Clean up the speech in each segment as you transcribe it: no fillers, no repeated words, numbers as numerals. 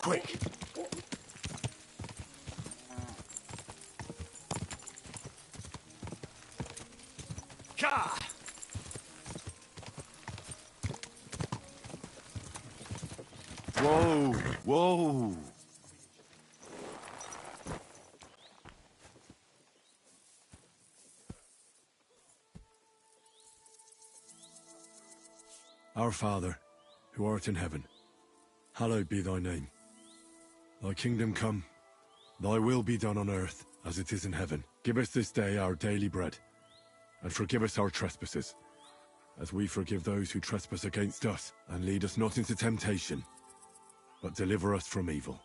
quick! Ka! Whoa! Whoa! Our Father, who art in heaven, hallowed be thy name. Thy kingdom come, thy will be done on earth as it is in heaven. Give us this day our daily bread, and forgive us our trespasses, as we forgive those who trespass against us. And lead us not into temptation, but deliver us from evil.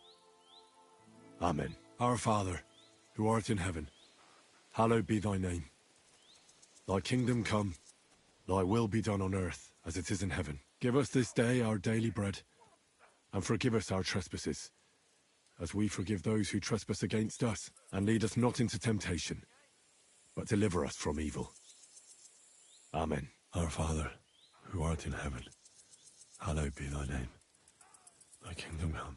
Amen. Our Father, who art in heaven, hallowed be thy name. Thy kingdom come, thy will be done on earth as it is in heaven. Give us this day our daily bread, and forgive us our trespasses, as we forgive those who trespass against us. And lead us not into temptation, but deliver us from evil. Amen. Our Father, who art in heaven, hallowed be thy name. Thy kingdom come.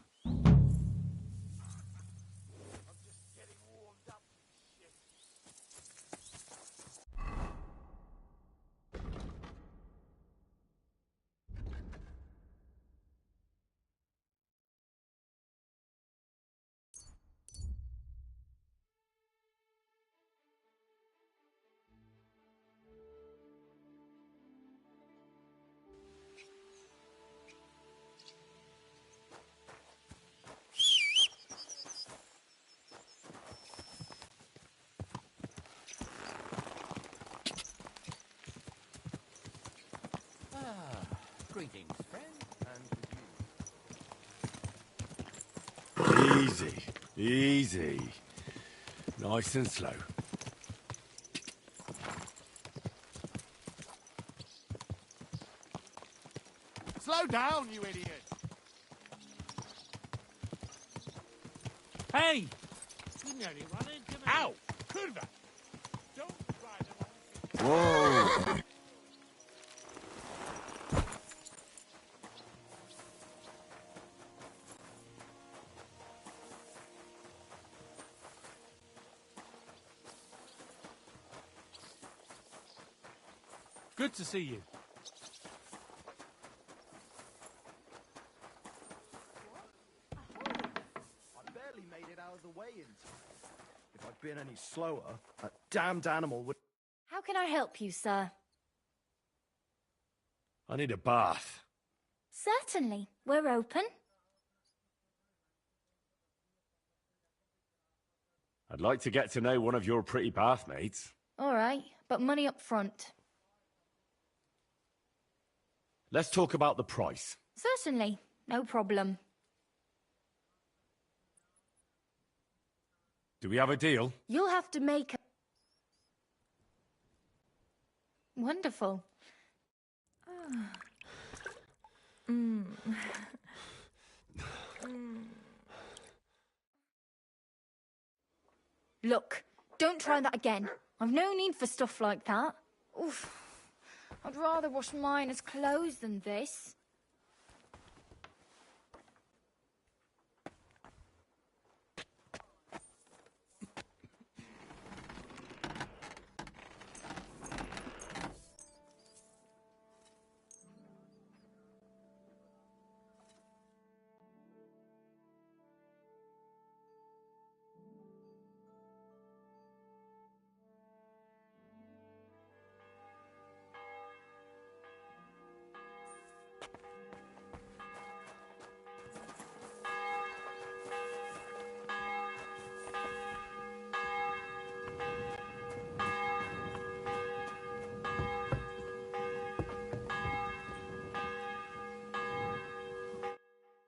Greetings, friend, and Easy, easy. Nice and slow. Slow down, you idiot! Hey! You nearly run into me. Ow! Kurva! Don't try to... Whoa! Good to see you. I barely made it out of the way in time. If I'd been any slower, that damned animal would... How can I help you, sir? I need a bath. Certainly. We're open. I'd like to get to know one of your pretty bathmates. All right, but money up front. Let's talk about the price. Certainly. No problem. Do we have a deal? You'll have to make a... Wonderful. Look, don't try that again. I've no need for stuff like that. Oof. I'd rather wash mine as clothes than this.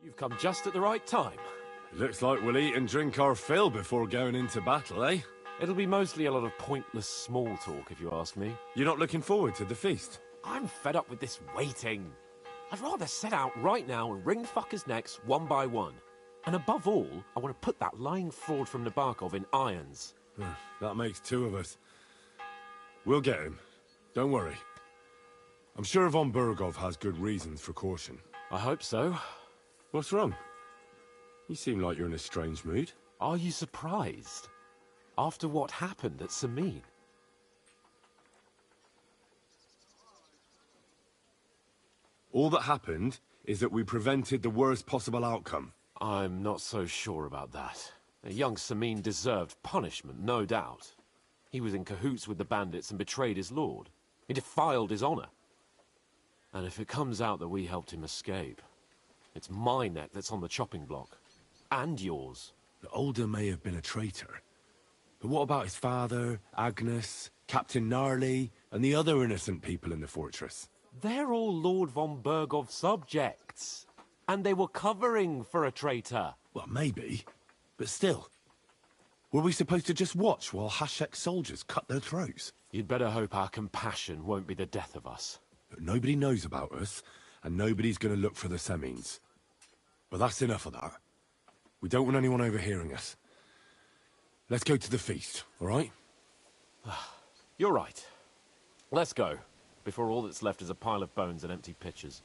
You've come just at the right time. It looks like we'll eat and drink our fill before going into battle, eh? It'll be mostly a lot of pointless small talk, if you ask me. You're not looking forward to the feast? I'm fed up with this waiting. I'd rather set out right now and wring fuckers' necks one by one. And above all, I want to put that lying fraud from Nabokov in irons. That makes two of us. We'll get him. Don't worry. I'm sure Von Burgov has good reasons for caution. I hope so. What's wrong? You seem like you're in a strange mood. Are you surprised? After what happened at Samin? All that happened is that we prevented the worst possible outcome. I'm not so sure about that. A young Samin deserved punishment, no doubt. He was in cahoots with the bandits and betrayed his lord. He defiled his honor. And if it comes out that we helped him escape, it's my neck that's on the chopping block. And yours. The Older may have been a traitor. But what about his father, Agnes, Captain Gnarly, and the other innocent people in the fortress? They're all Lord von Bergov's subjects. And they were covering for a traitor. Well, maybe. But still. Were we supposed to just watch while Hashek's soldiers cut their throats? You'd better hope our compassion won't be the death of us. But nobody knows about us, and nobody's going to look for the Semines. But that's enough of that. We don't want anyone overhearing us. Let's go to the feast, all right? You're right. Let's go, before all that's left is a pile of bones and empty pitchers.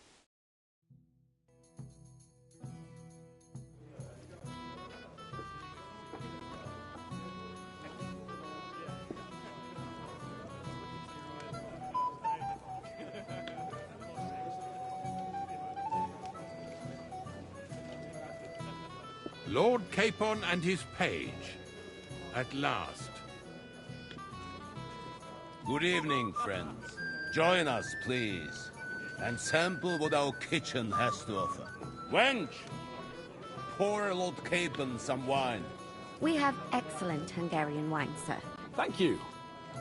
Lord Capon and his page. At last. Good evening, friends. Join us, please, and sample what our kitchen has to offer. Wench, pour Lord Capon some wine. We have excellent Hungarian wine, sir. Thank you.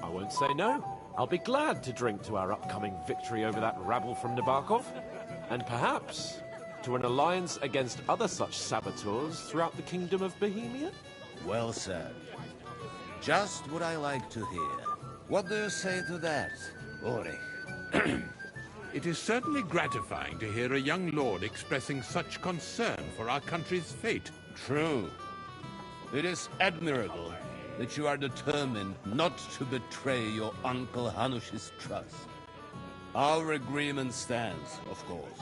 I won't say no. I'll be glad to drink to our upcoming victory over that rabble from Nabokov. And perhaps to an alliance against other such saboteurs throughout the Kingdom of Bohemia? Well said. Just what I like to hear. What do you say to that, Ulrich? It is certainly gratifying to hear a young lord expressing such concern for our country's fate. True. It is admirable that you are determined not to betray your Uncle Hanush's trust. Our agreement stands, of course.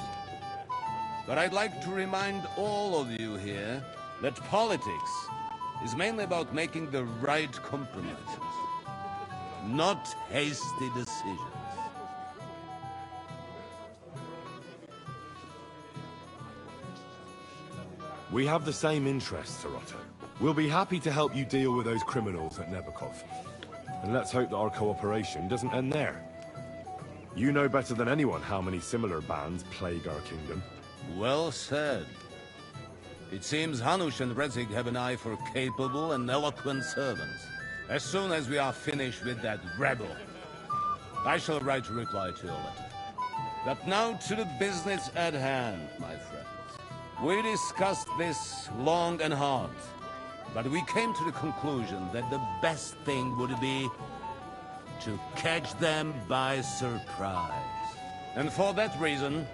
But I'd like to remind all of you here that politics is mainly about making the right compromises, not hasty decisions. We have the same interests, Sir Otto. We'll be happy to help you deal with those criminals at Nebokov. And let's hope that our cooperation doesn't end there. You know better than anyone how many similar bands plague our kingdom. Well said. It seems Hanush and Rezig have an eye for capable and eloquent servants. As soon as we are finished with that rebel, I shall write a reply to your letter. But now to the business at hand, my friends. We discussed this long and hard, but we came to the conclusion that the best thing would be to catch them by surprise. And for that reason,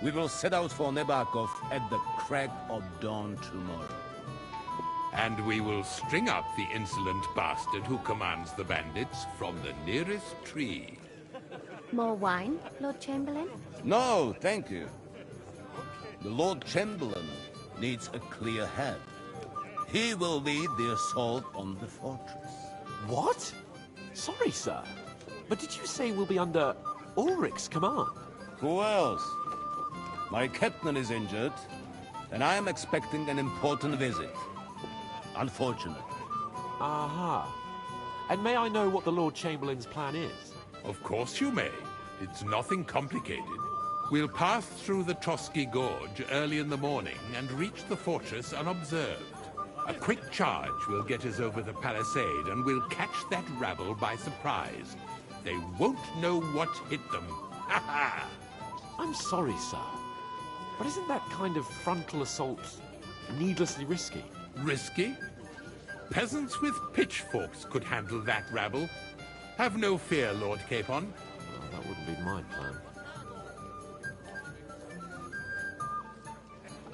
we will set out for Nebokov at the crack of dawn tomorrow. And we will string up the insolent bastard who commands the bandits from the nearest tree. More wine, Lord Chamberlain? No, thank you. The Lord Chamberlain needs a clear head. He will lead the assault on the fortress. What? Sorry, sir. But did you say we'll be under Ulrich's command? Who else? My captain is injured, and I am expecting an important visit. Unfortunately. Aha. And may I know what the Lord Chamberlain's plan is? Of course you may. It's nothing complicated. We'll pass through the Trotsky Gorge early in the morning and reach the fortress unobserved. A quick charge will get us over the palisade, and we'll catch that rabble by surprise. They won't know what hit them. Ha ha! I'm sorry, sir. But isn't that kind of frontal assault needlessly risky? Risky? Peasants with pitchforks could handle that rabble. Have no fear, Lord Capon. Well, that wouldn't be my plan.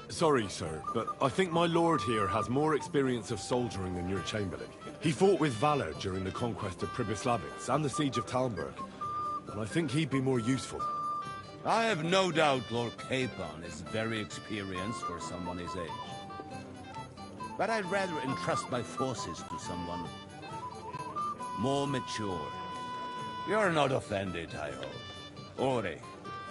Sorry, sir, but I think my lord here has more experience of soldiering than your Chamberlain. He fought with valor during the conquest of Pribyslavitz and the siege of Talmberg, and I think he'd be more useful. I have no doubt Lord Capon is very experienced for someone his age. but I'd rather entrust my forces to someone more mature. You're not offended, I hope. Ori.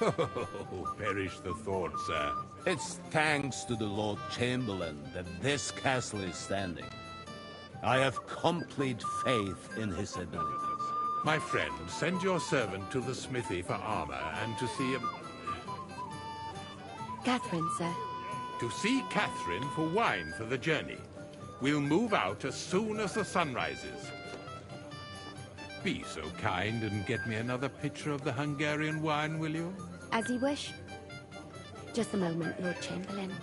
Oh, perish the thought, sir. It's thanks to the Lord Chamberlain that this castle is standing. I have complete faith in his abilities. My friend, send your servant to the smithy for armor and to see Catherine, sir. to see Catherine for wine for the journey. We'll move out as soon as the sun rises. Be so kind and get me another pitcher of the Hungarian wine, will you? As you wish. Just a moment, Lord Chamberlain.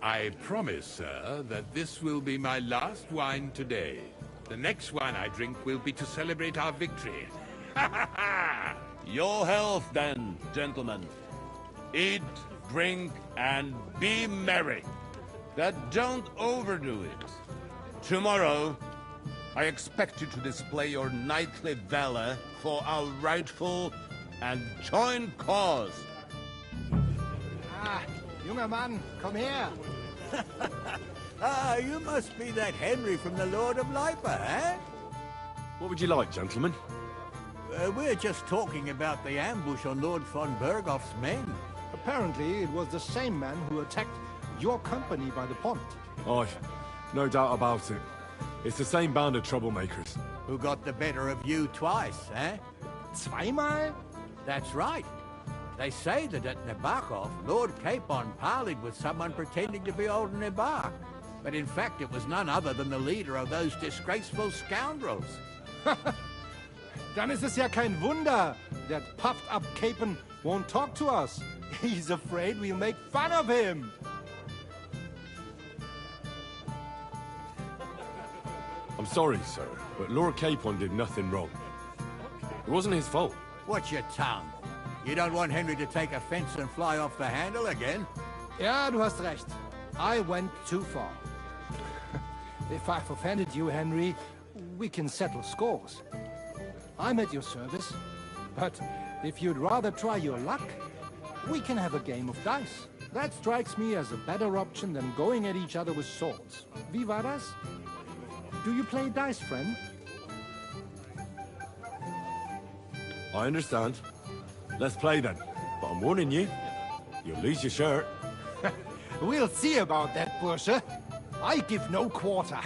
I promise, sir, that this will be my last wine today. The next wine I drink will be to celebrate our victory. Ha ha ha! Your health, then, gentlemen. Eat, drink, and be merry. But don't overdo it. Tomorrow, I expect you to display your knightly valor for our rightful and joint cause. Ah, junger Mann, komm her. Ah, you must be that Henry from the Lord of Lipa, eh? What would you like, gentlemen? We're just talking about the ambush on Lord von Bergoff's men. Apparently, it was the same man who attacked your company by the pond. Aye, no doubt about it. It's the same band of troublemakers. Who got the better of you twice, eh? Zweimal? That's right. They say that at Nabokov, Lord Capon parleyed with someone pretending to be old Nabar. But in fact, it was none other than the leader of those disgraceful scoundrels. Dann ist es ja kein Wunder. That puffed-up Capon won't talk to us. He's afraid we'll make fun of him. I'm sorry, sir, but Lord Capon did nothing wrong. It wasn't his fault. Watch your tongue. You don't want Henry to take offense and fly off the handle again. Ja, du hast recht. I went too far. If I've offended you, Henry, we can settle scores. I'm at your service. But if you'd rather try your luck, we can have a game of dice. That strikes me as a better option than going at each other with swords. Wie war das? Do you play dice, friend? I understand. Let's play then. But I'm warning you, you'll lose your shirt. We'll see about that, Bursche. I give no quarter.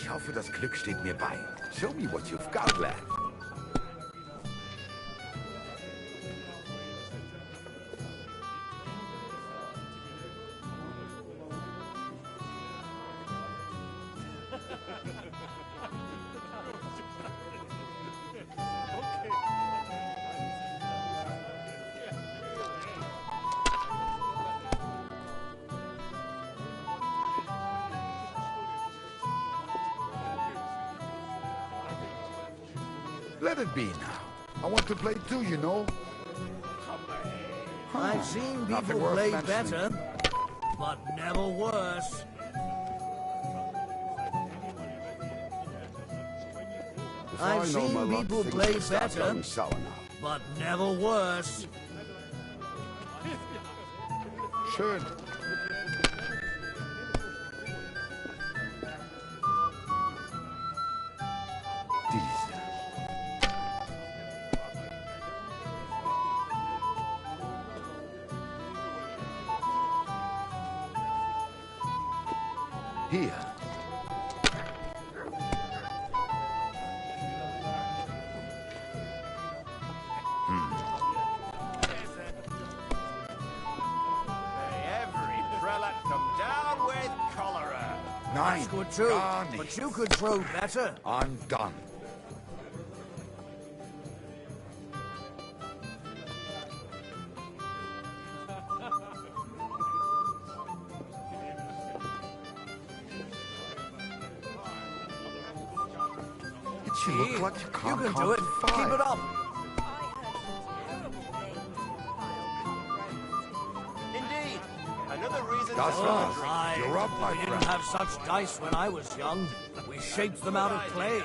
Ich hoffe, das Glück steht mir bei. Show me what you've got, lad. Let it be now. I want to play too, you know. I've seen Nothing people worth play mentioning. better, but never worse. If I've I know seen my luck, people things play will start better. going sour now. But never worse. Schön. Diese. Hier. Every prelate come down with cholera. Nein, That's good too. gar But nichts. you could throw better. I'm done. You look like you You can't can count do it. to five. Keep it up. Indeed. Another reason That's to right. Aye. You're up, my We didn't friend. have such dice when I was young. We shaped them out of clay.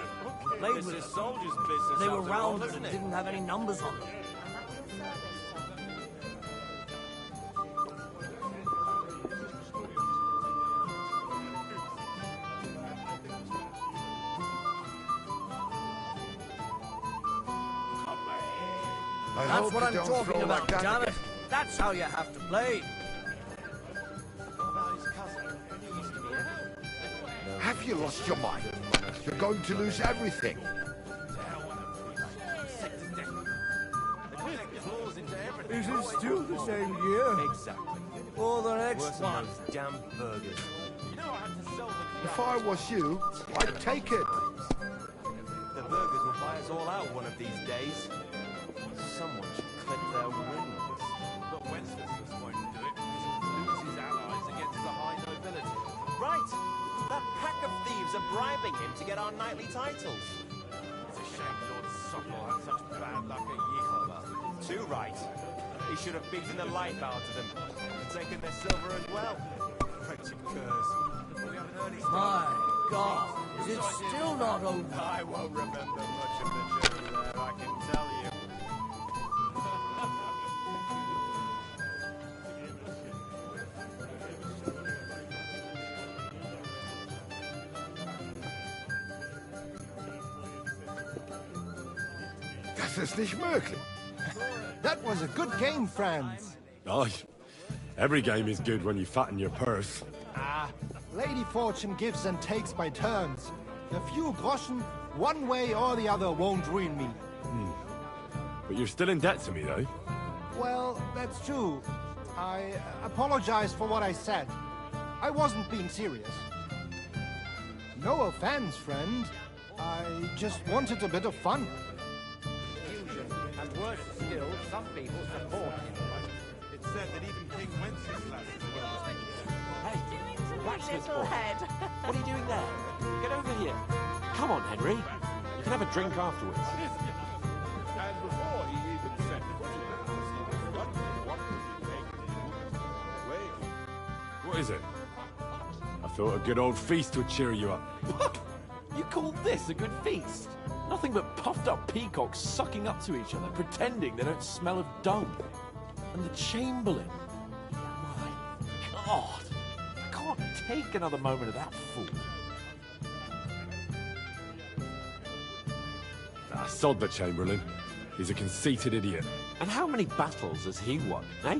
Played This with is them. soldier's business. They were after all, rounded isn't and it? didn't have any numbers on them. I That's hope what you I'm don't talking throw about, like that damn again. it. That's how you have to play. Have you lost your mind? You're going to lose everything. Is it still the same year? Exactly. Or the next Worse one? than those damn burgers. You know I had to sell them. If I was you, I'd take it. The burgers will buy us all out one of these days. Someone should clip their wings. But Wenceslas won't do it because he'll lose his allies against the high nobility. Right! That pack of thieves are bribing him to get our knightly titles. It's a shame Lord Sokol had such bad luck at Yichelba. Too right. He should have beaten the light bow to them and taken their silver as well. Wretched curs. We have an early My God, is it still not over? I won't remember much of the journey there, I can tell you. Das ist nicht möglich. That was a good game, friends. Aye. Every game is good when you fatten your purse. Lady Fortune gives and takes by turns. A few groschen, one way or the other, won't ruin me. But you're still in debt to me, though. Well, that's true. I apologize for what I said. I wasn't being serious. No offense, friend. I just wanted a bit of fun. And worse still, some people support him. It's said that even King Wenceslas is well. Hey, blacksmith's boy. head. What are you doing there? Get over here. Come on, Henry. You can have a drink afterwards. And before he even set foot in the house, he wondered what would be taken away. What is it? I thought a good old feast would cheer you up. You call this a good feast? Nothing but puffed up peacocks sucking up to each other, pretending they don't smell of dung. And the Chamberlain. My God. I can't take another moment of that fool. Sod the Chamberlain. He's a conceited idiot. And how many battles has he won, eh?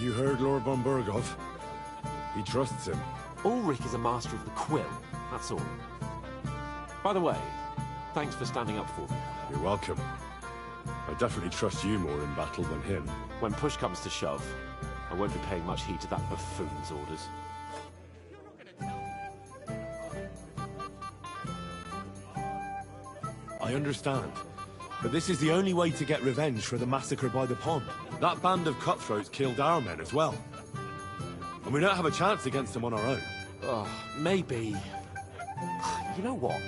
You heard Lord von Burgov. He trusts him. Ulrich is a master of the quill, that's all. By the way, thanks for standing up for me. You're welcome. I definitely trust you more in battle than him. When push comes to shove, I won't be paying much heed to that buffoon's orders. I understand. But this is the only way to get revenge for the massacre by the pond. That band of cutthroats killed our men as well. And we don't have a chance against them on our own. Oh, maybe... You know what?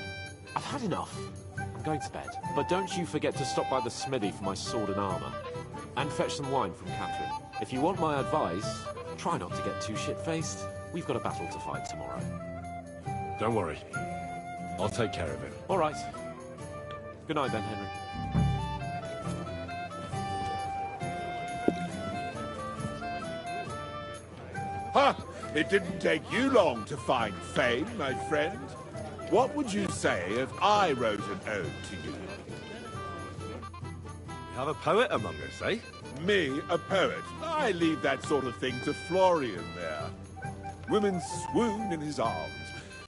I've had enough. I'm going to bed. But don't you forget to stop by the smithy for my sword and armor. And fetch some wine from Catherine. If you want my advice, try not to get too shit-faced. We've got a battle to fight tomorrow. Don't worry. I'll take care of it. All right. Good night then, Henry. Ha! It didn't take you long to find fame, my friend. What would you say if I wrote an ode to you? We have a poet among us, eh? Me, a poet. I leave that sort of thing to Florian there. Women swoon in his arms,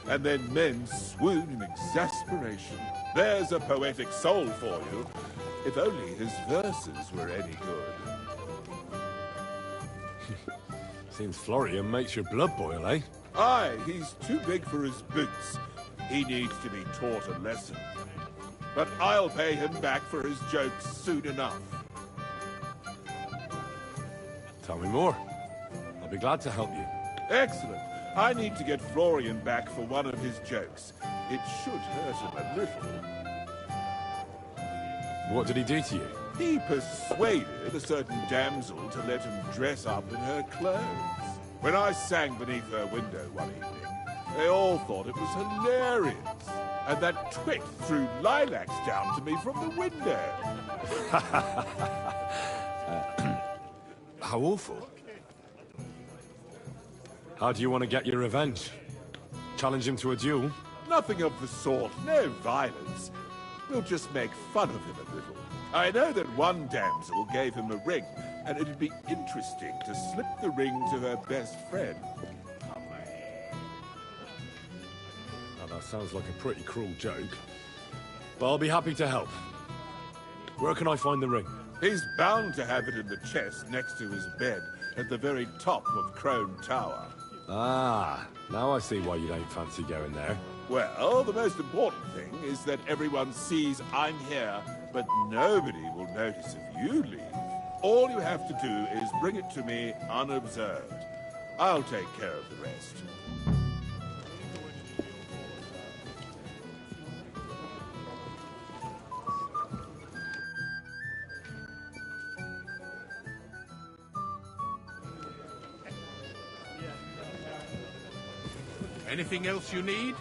and then men swoon in exasperation. There's a poetic soul for you, if only his verses were any good. Seems Florian makes your blood boil, eh? Aye, he's too big for his boots. He needs to be taught a lesson. But I'll pay him back for his jokes soon enough. Tell me more. I'll be glad to help you. Excellent. I need to get Florian back for one of his jokes. It should hurt him a little. What did he do to you? He persuaded a certain damsel to let him dress up in her clothes. When I sang beneath her window one evening, they all thought it was hilarious. And that twit threw lilacs down to me from the window. How awful. How do you want to get your revenge? Challenge him to a duel? Nothing of the sort. No violence. We'll just make fun of him a little. I know that one damsel gave him a ring, and it'd be interesting to slip the ring to her best friend. Now that sounds like a pretty cruel joke. But I'll be happy to help. Where can I find the ring? He's bound to have it in the chest next to his bed at the very top of Crone Tower. Ah, now I see why you don't fancy going there. Well, the most important thing is that everyone sees I'm here, but nobody will notice if you leave. All you have to do is bring it to me unobserved. I'll take care of the rest. Anything else you need?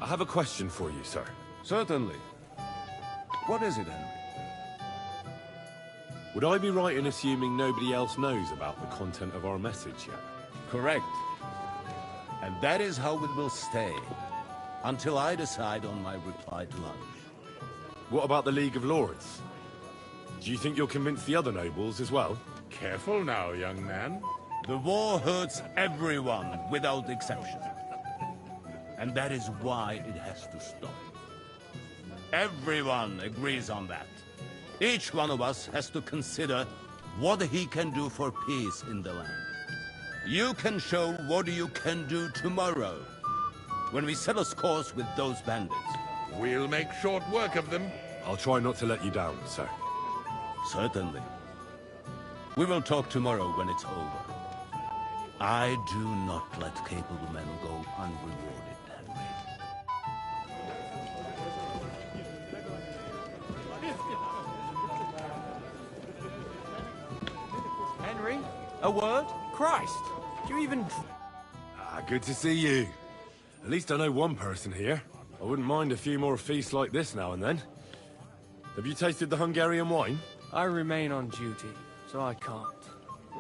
I have a question for you, sir. Certainly. What is it, Henry? Would I be right in assuming nobody else knows about the content of our message yet? Correct. And that is how it will stay, until I decide on my reply to lunch. What about the League of Lords? Do you think you'll convince the other nobles as well? Careful now, young man. The war hurts everyone, without exception. And that is why it has to stop. Everyone agrees on that. Each one of us has to consider what he can do for peace in the land. You can show what you can do tomorrow, when we settle scores with those bandits. We'll make short work of them. I'll try not to let you down, sir. Certainly. We will talk tomorrow when it's over. I do not let capable men go unrewarded, Henry. Henry, a word? Christ, do you even... Ah, good to see you. At least I know one person here. I wouldn't mind a few more feasts like this now and then. Have you tasted the Hungarian wine? I remain on duty, so I can't.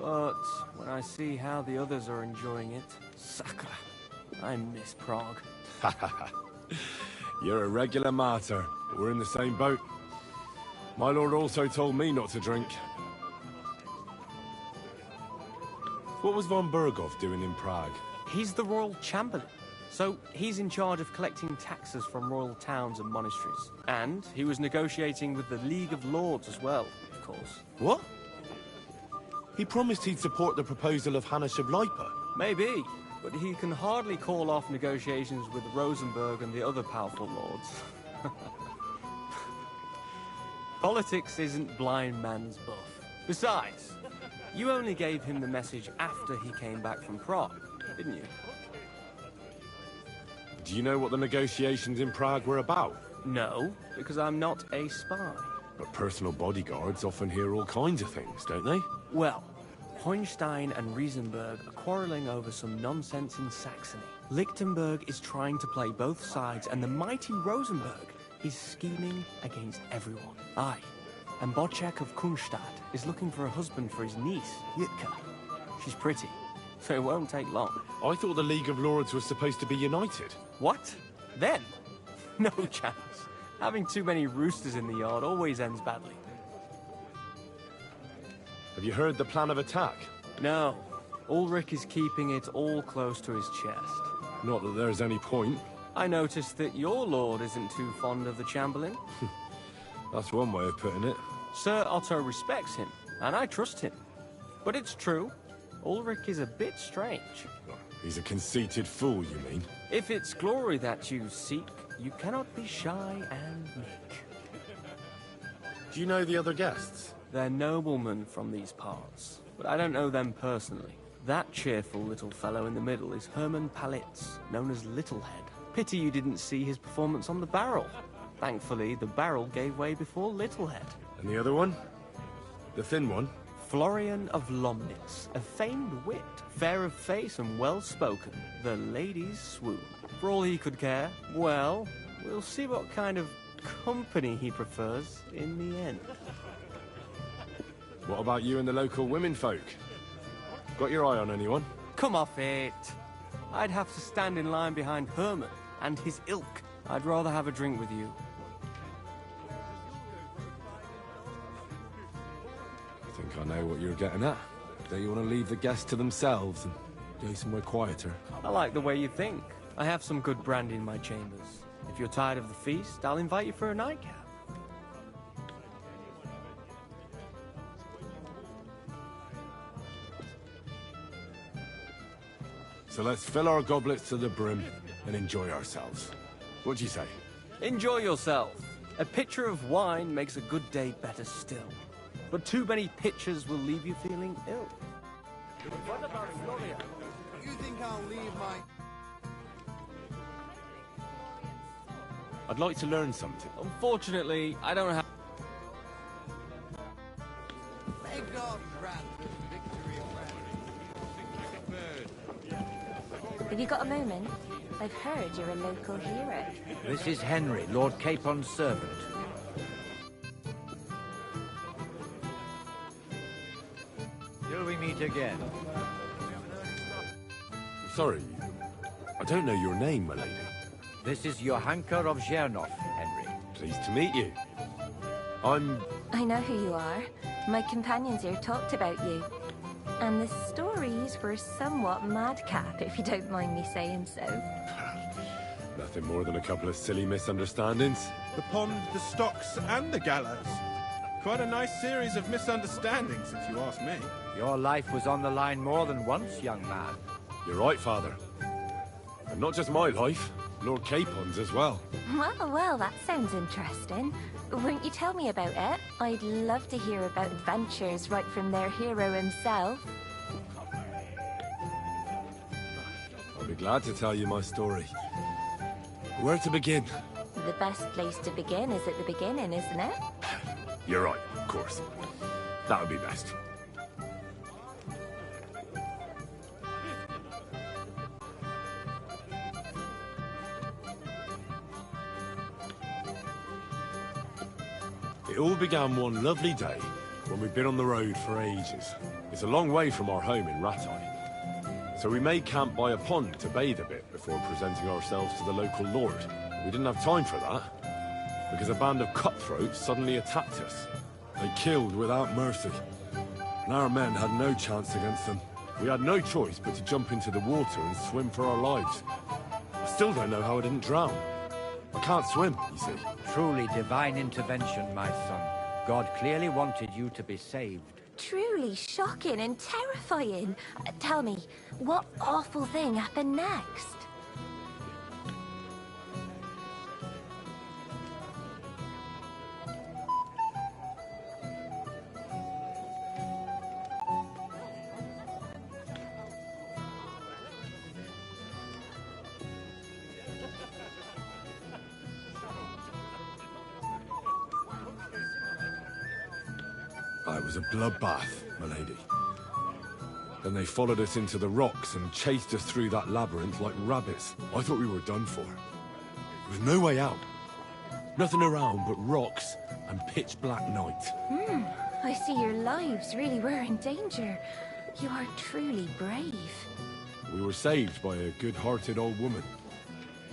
But when I see how the others are enjoying it, Sakra, I miss Prague. You're a regular martyr. We're in the same boat. My lord also told me not to drink. What was von Berghoff doing in Prague? He's the royal chamberlain, so he's in charge of collecting taxes from royal towns and monasteries. And he was negotiating with the League of Lords as well, of course. What? He promised he'd support the proposal of Hannes of Leipa. Maybe, but he can hardly call off negotiations with Rosenberg and the other powerful lords. Politics isn't blind man's buff. Besides, you only gave him the message after he came back from Prague, didn't you? Do you know what the negotiations in Prague were about? No, because I'm not a spy. But personal bodyguards often hear all kinds of things, don't they? Well, Hohenstein and Riesenberg are quarreling over some nonsense in Saxony. Lichtenberg is trying to play both sides, and the mighty Rosenberg is scheming against everyone. Aye, and Bocek of Kunstadt is looking for a husband for his niece, Yitka. She's pretty, so it won't take long. I thought the League of Lords was supposed to be united. What? Then? No chance. Having too many roosters in the yard always ends badly. Have you heard the plan of attack? No. Ulrich is keeping it all close to his chest. Not that there's any point. I noticed that your lord isn't too fond of the Chamberlain. That's one way of putting it. Sir Otto respects him, and I trust him. But it's true, Ulrich is a bit strange. He's a conceited fool, you mean? If it's glory that you seek, you cannot be shy and meek. Do you know the other guests? They're noblemen from these parts, but I don't know them personally. That cheerful little fellow in the middle is Hermann Palitz, known as Littlehead. Pity you didn't see his performance on the barrel. Thankfully, the barrel gave way before Littlehead. And the other one? The thin one? Florian of Lomnitz, a famed wit, fair of face and well-spoken. The ladies swoon. For all he could care, well, we'll see what kind of company he prefers in the end. What about you and the local women folk? Got your eye on anyone? Come off it. I'd have to stand in line behind Herman and his ilk. I'd rather have a drink with you. I think I know what you're getting at. Don't you want to leave the guests to themselves and go somewhere quieter? I like the way you think. I have some good brandy in my chambers. If you're tired of the feast, I'll invite you for a nightcap. So let's fill our goblets to the brim and enjoy ourselves. What do you say? Enjoy yourself. A pitcher of wine makes a good day better still. But too many pitchers will leave you feeling ill. What about Florian? You think I'll leave my... I'd like to learn something. Unfortunately, I don't have... May God grant victory Have you got a moment? I've heard you're a local hero. This is Henry, Lord Capon's servant. Till we meet again. Sorry, I don't know your name, my lady. This is Johanka of Zhernov, Henry. Pleased to meet you. I know who you are. My companions here talked about you. And the stories were somewhat madcap, if you don't mind me saying so. Nothing more than a couple of silly misunderstandings. The pond, the stocks, and the gallows. Quite a nice series of misunderstandings, if you ask me. Your life was on the line more than once, young man. You're right, Father. And not just my life, Lord Capon's as well. Well, that sounds interesting. Won't you tell me about it? I'd love to hear about adventures right from their hero himself. I'll be glad to tell you my story. Where to begin? The best place to begin is at the beginning, isn't it? You're right, of course. That would be best. It all began one lovely day when we'd been on the road for ages. It's a long way from our home in Rattay. So we made camp by a pond to bathe a bit before presenting ourselves to the local lord. We didn't have time for that, because a band of cutthroats suddenly attacked us. They killed without mercy, and our men had no chance against them. We had no choice but to jump into the water and swim for our lives. I still don't know how I didn't drown. I can't swim, you see. Truly divine intervention, my son. God clearly wanted you to be saved. Truly shocking and terrifying. Tell me, what awful thing happened next? It was a bloodbath, my lady. Then they followed us into the rocks and chased us through that labyrinth like rabbits. I thought we were done for. There was no way out. Nothing around but rocks and pitch black night. I see your lives really were in danger. You are truly brave. We were saved by a good-hearted old woman.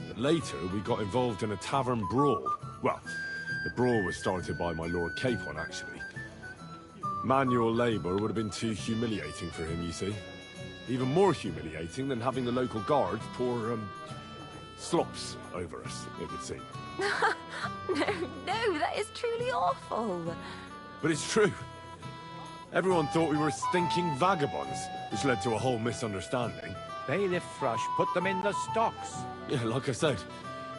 But later, we got involved in a tavern brawl. Well, the brawl was started by my Lord Capon, actually. Manual labor would have been too humiliating for him, you see. Even more humiliating than having the local guards pour, slops over us, it would seem. No, that is truly awful. But it's true. Everyone thought we were stinking vagabonds, which led to a whole misunderstanding. Bailiff Thrush put them in the stocks. Yeah, like I said,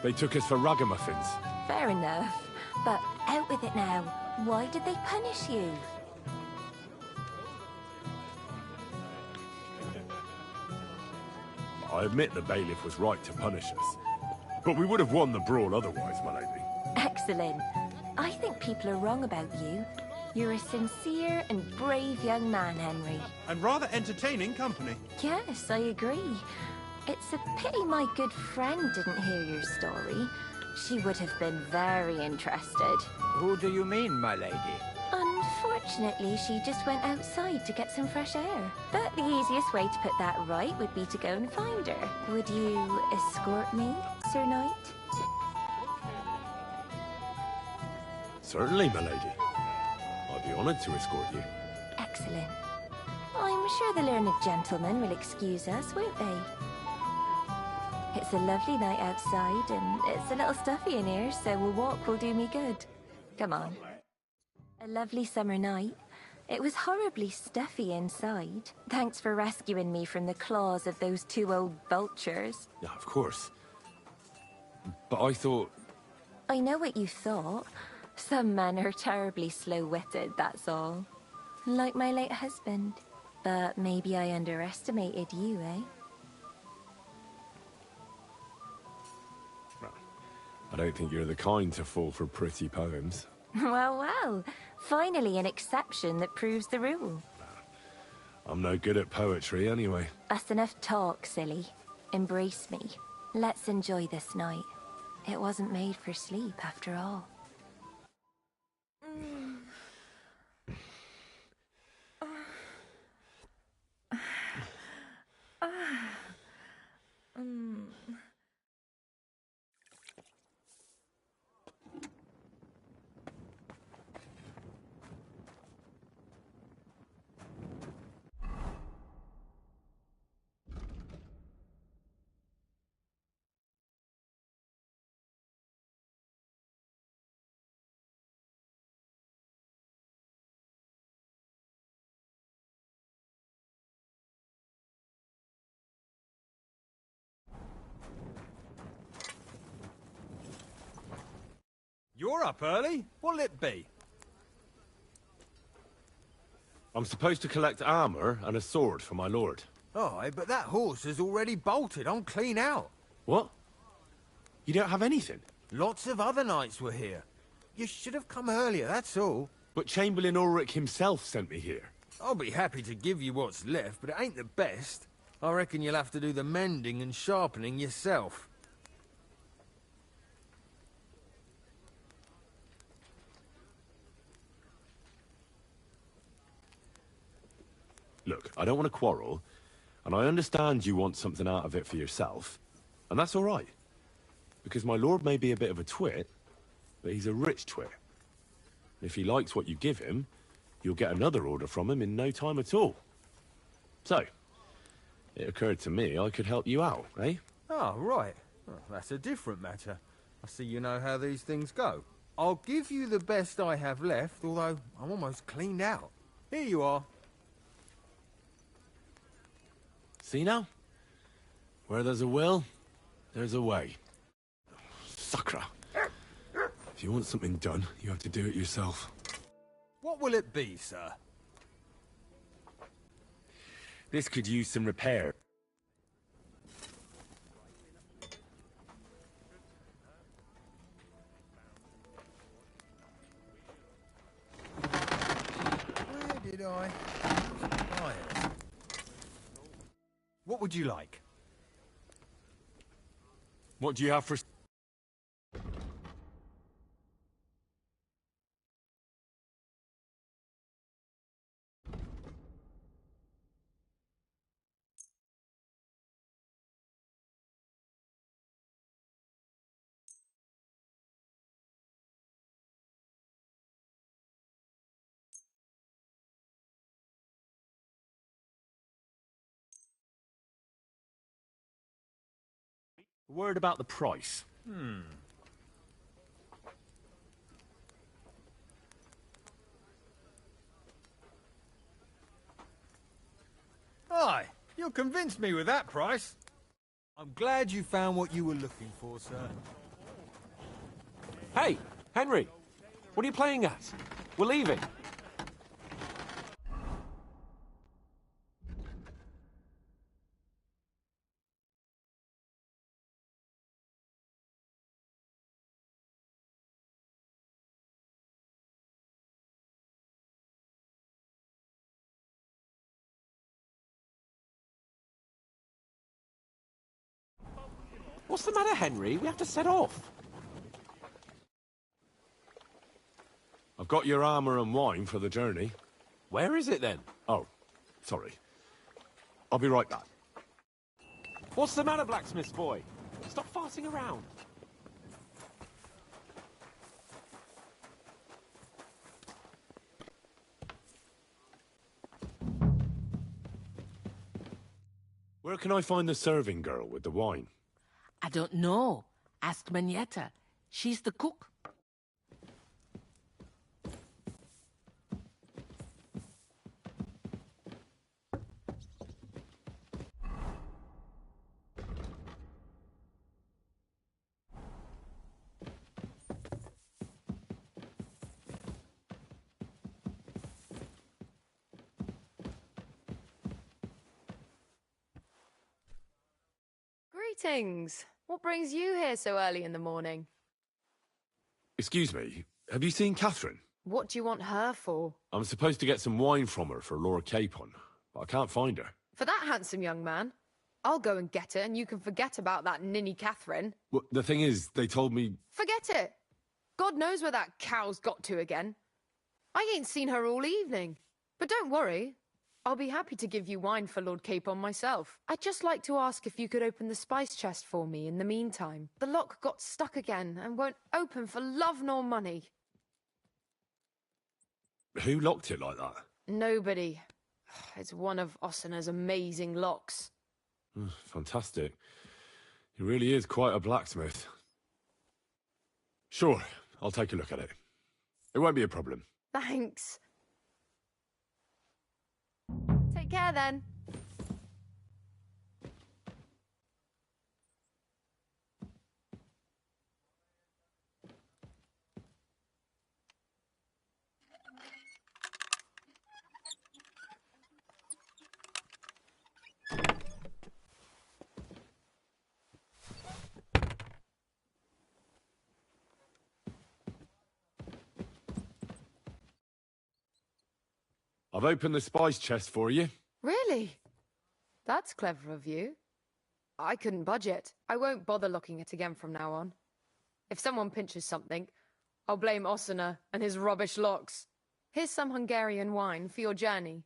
they took us for ragamuffins. Fair enough. But out with it now. Why did they punish you? I admit the bailiff was right to punish us. But we would have won the brawl otherwise, my lady. Excellent. I think people are wrong about you. You're a sincere and brave young man, Henry. And rather entertaining company. Yes, I agree. It's a pity my good friend didn't hear your story. She would have been very interested. Who do you mean, my lady? Unfortunately, she just went outside to get some fresh air. But the easiest way to put that right would be to go and find her. Would you escort me, Sir Knight? Certainly, my lady. I'd be honored to escort you. Excellent. I'm sure the learned gentlemen will excuse us, won't they? It's a lovely night outside, and it's a little stuffy in here, so a walk will do me good. Come on. A lovely summer night. It was horribly stuffy inside. Thanks for rescuing me from the claws of those two old vultures. Yeah, of course. But I thought... I know what you thought. Some men are terribly slow-witted, that's all. Like my late husband. But maybe I underestimated you, eh? I don't think you're the kind to fall for pretty poems. Well. Finally an exception that proves the rule. I'm no good at poetry anyway. That's enough talk, silly. Embrace me. Let's enjoy this night. It wasn't made for sleep, after all. You're up early. What'll it be? I'm supposed to collect armor and a sword for my lord. Oh, but that horse is already bolted. I'm clean out. What? You don't have anything? Lots of other knights were here. You should have come earlier, that's all. But Chamberlain Ulrich himself sent me here. I'll be happy to give you what's left, but it ain't the best. I reckon you'll have to do the mending and sharpening yourself. Look, I don't want to quarrel, and I understand you want something out of it for yourself, and that's all right. Because my lord may be a bit of a twit, but he's a rich twit. And if he likes what you give him, you'll get another order from him in no time at all. So, it occurred to me I could help you out, eh? Oh, right. Well, that's a different matter. I see you know how these things go. I'll give you the best I have left, although I'm almost cleaned out. Here you are. See now? Where there's a will, there's a way. Suckra. If you want something done, you have to do it yourself. What will it be, sir? This could use some repair. Where did I buy it? What would you like? What do you have for... A word about the price. Aye, you'll convince me with that price. I'm glad you found what you were looking for, sir. Hey, Henry! What are you playing at? We're leaving. What's the matter, Henry? We have to set off. I've got your armor and wine for the journey. Where is it, then? Oh, sorry. I'll be right back. What's the matter, blacksmith's boy? Stop farting around. Where can I find the serving girl with the wine? I don't know. Ask Manietta. She's the cook. Greetings. What brings you here so early in the morning? Excuse me, have you seen Catherine? What do you want her for? I'm supposed to get some wine from her for Lord Capon, but I can't find her. For that handsome young man? I'll go and get it, and you can forget about that ninny Catherine. Well, the thing is, they told me... Forget it! God knows where that cow's got to again. I ain't seen her all evening. But don't worry. I'll be happy to give you wine for Lord Capon myself. I'd just like to ask if you could open the spice chest for me in the meantime. The lock got stuck again and won't open for love nor money. Who locked it like that? Nobody. It's one of Ossina's amazing locks. Fantastic. He really is quite a blacksmith. Sure, I'll take a look at it. It won't be a problem. Thanks. Take care then. I've opened the spice chest for you. Really? That's clever of you. I couldn't budget. I won't bother locking it again from now on. If someone pinches something, I'll blame Ossina and his rubbish locks. Here's some Hungarian wine for your journey.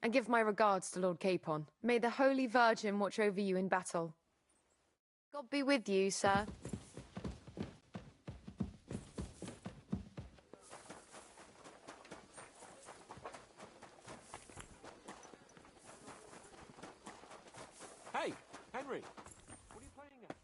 And give my regards to Lord Capon. May the Holy Virgin watch over you in battle. God be with you, sir. Hey, Henry! What are you playing at?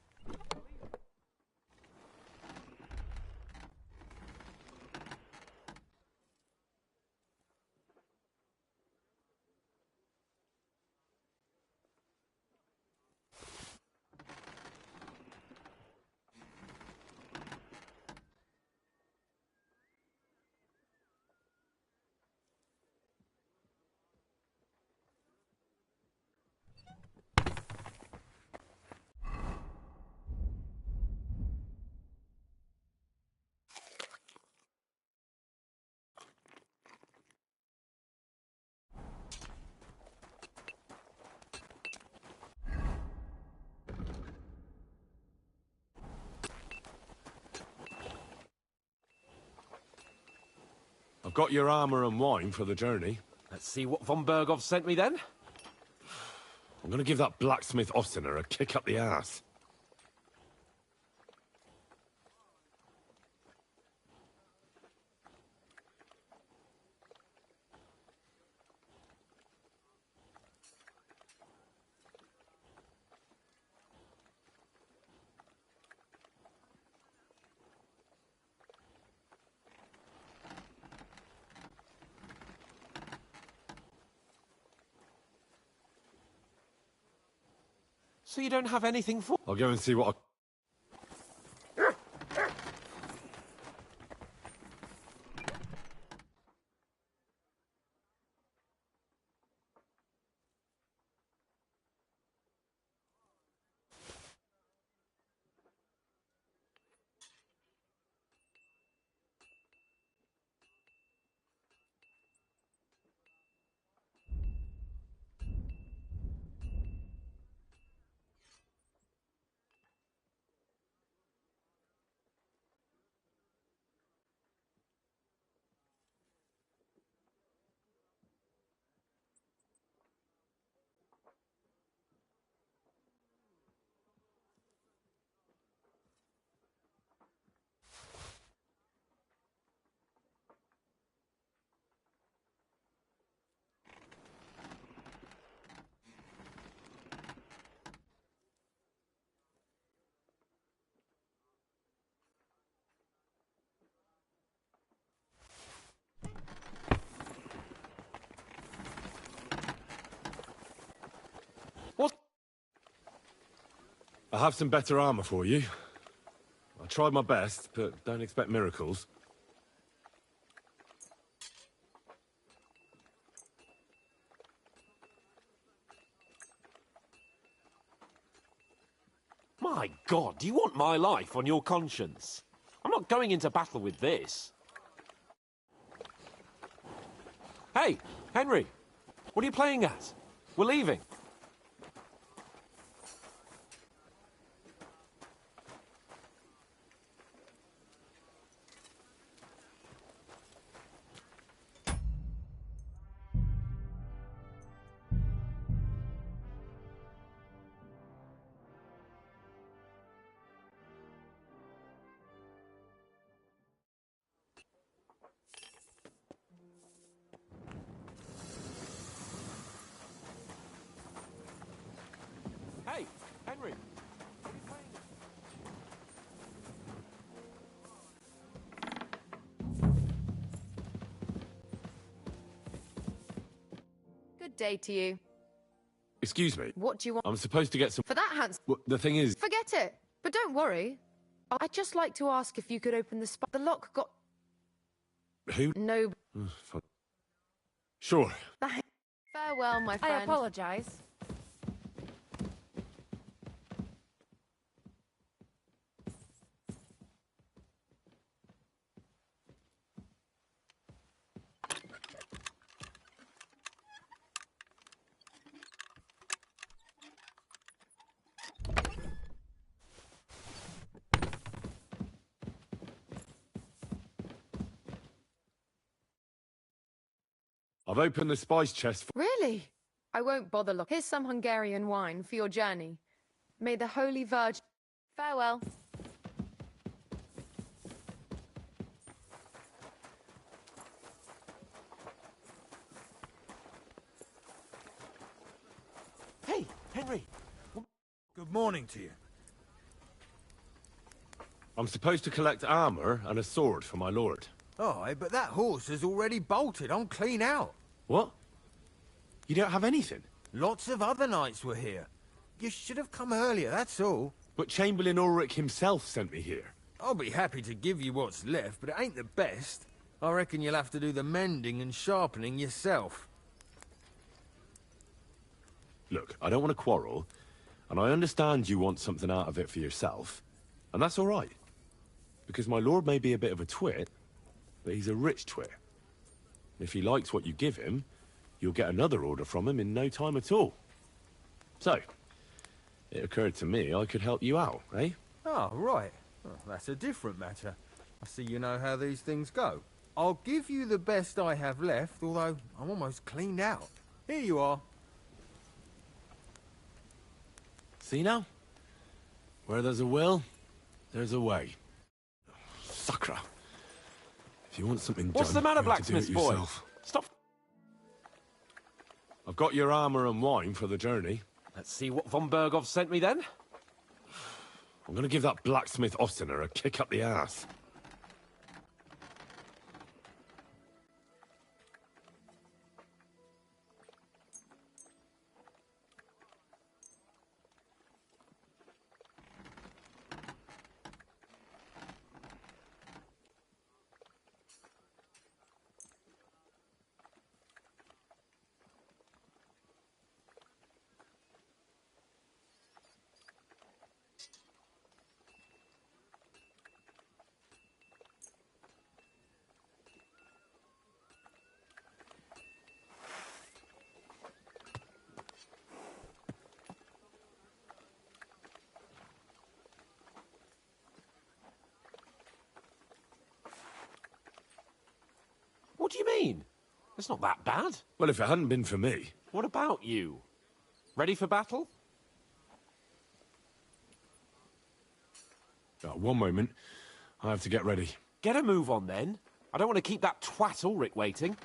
I've got your armor and wine for the journey. Let's see what von Berghoff sent me then. I'm gonna give that blacksmith Ostener a kick up the ass. So you don't have anything for... I'll go and see what I... I have some better armor for you. I tried my best, but don't expect miracles. My God, do you want my life on your conscience? I'm not going into battle with this. Hey, Henry, what are you playing at? We're leaving. Hey, Henry, what are you playing at? Good day to you. Excuse me. What do you want? I'm supposed to get some... For that hands... Well, the thing is... Forget it. But don't worry. I'd just like to ask if you could open the lock got... Who? No. Sure. Farewell, my friend. I apologize. I've opened the spice chest for... Really? I won't bother look. Here's some Hungarian wine for your journey. May the Holy Virgin... Farewell. Hey, Henry. Good morning to you. I'm supposed to collect armor and a sword for my lord. Aye, but that horse has already bolted. I'm clean out. What? You don't have anything? Lots of other knights were here. You should have come earlier, that's all. But Chamberlain Ulrich himself sent me here. I'll be happy to give you what's left, but it ain't the best. I reckon you'll have to do the mending and sharpening yourself. Look, I don't want to quarrel, and I understand you want something out of it for yourself, and that's all right. Because my lord may be a bit of a twit, but he's a rich twit. If he likes what you give him, you'll get another order from him in no time at all. So, it occurred to me I could help you out, eh? Oh, right. Well, that's a different matter. I see you know how these things go. I'll give you the best I have left, although I'm almost cleaned out. Here you are. See now? Where there's a will, there's a way. Sacra. If you want something done, What's the matter, you have to do it blacksmith boy? yourself. Stop. I've got your armor and wine for the journey. Let's see what von Berghoff sent me then. I'm gonna give that blacksmith Ostener a kick up the ass. What do you mean? It's not that bad. Well, if it hadn't been for me... What about you? Ready for battle? One moment. I have to get ready. Get a move on then. I don't want to keep that twat Ulrich waiting.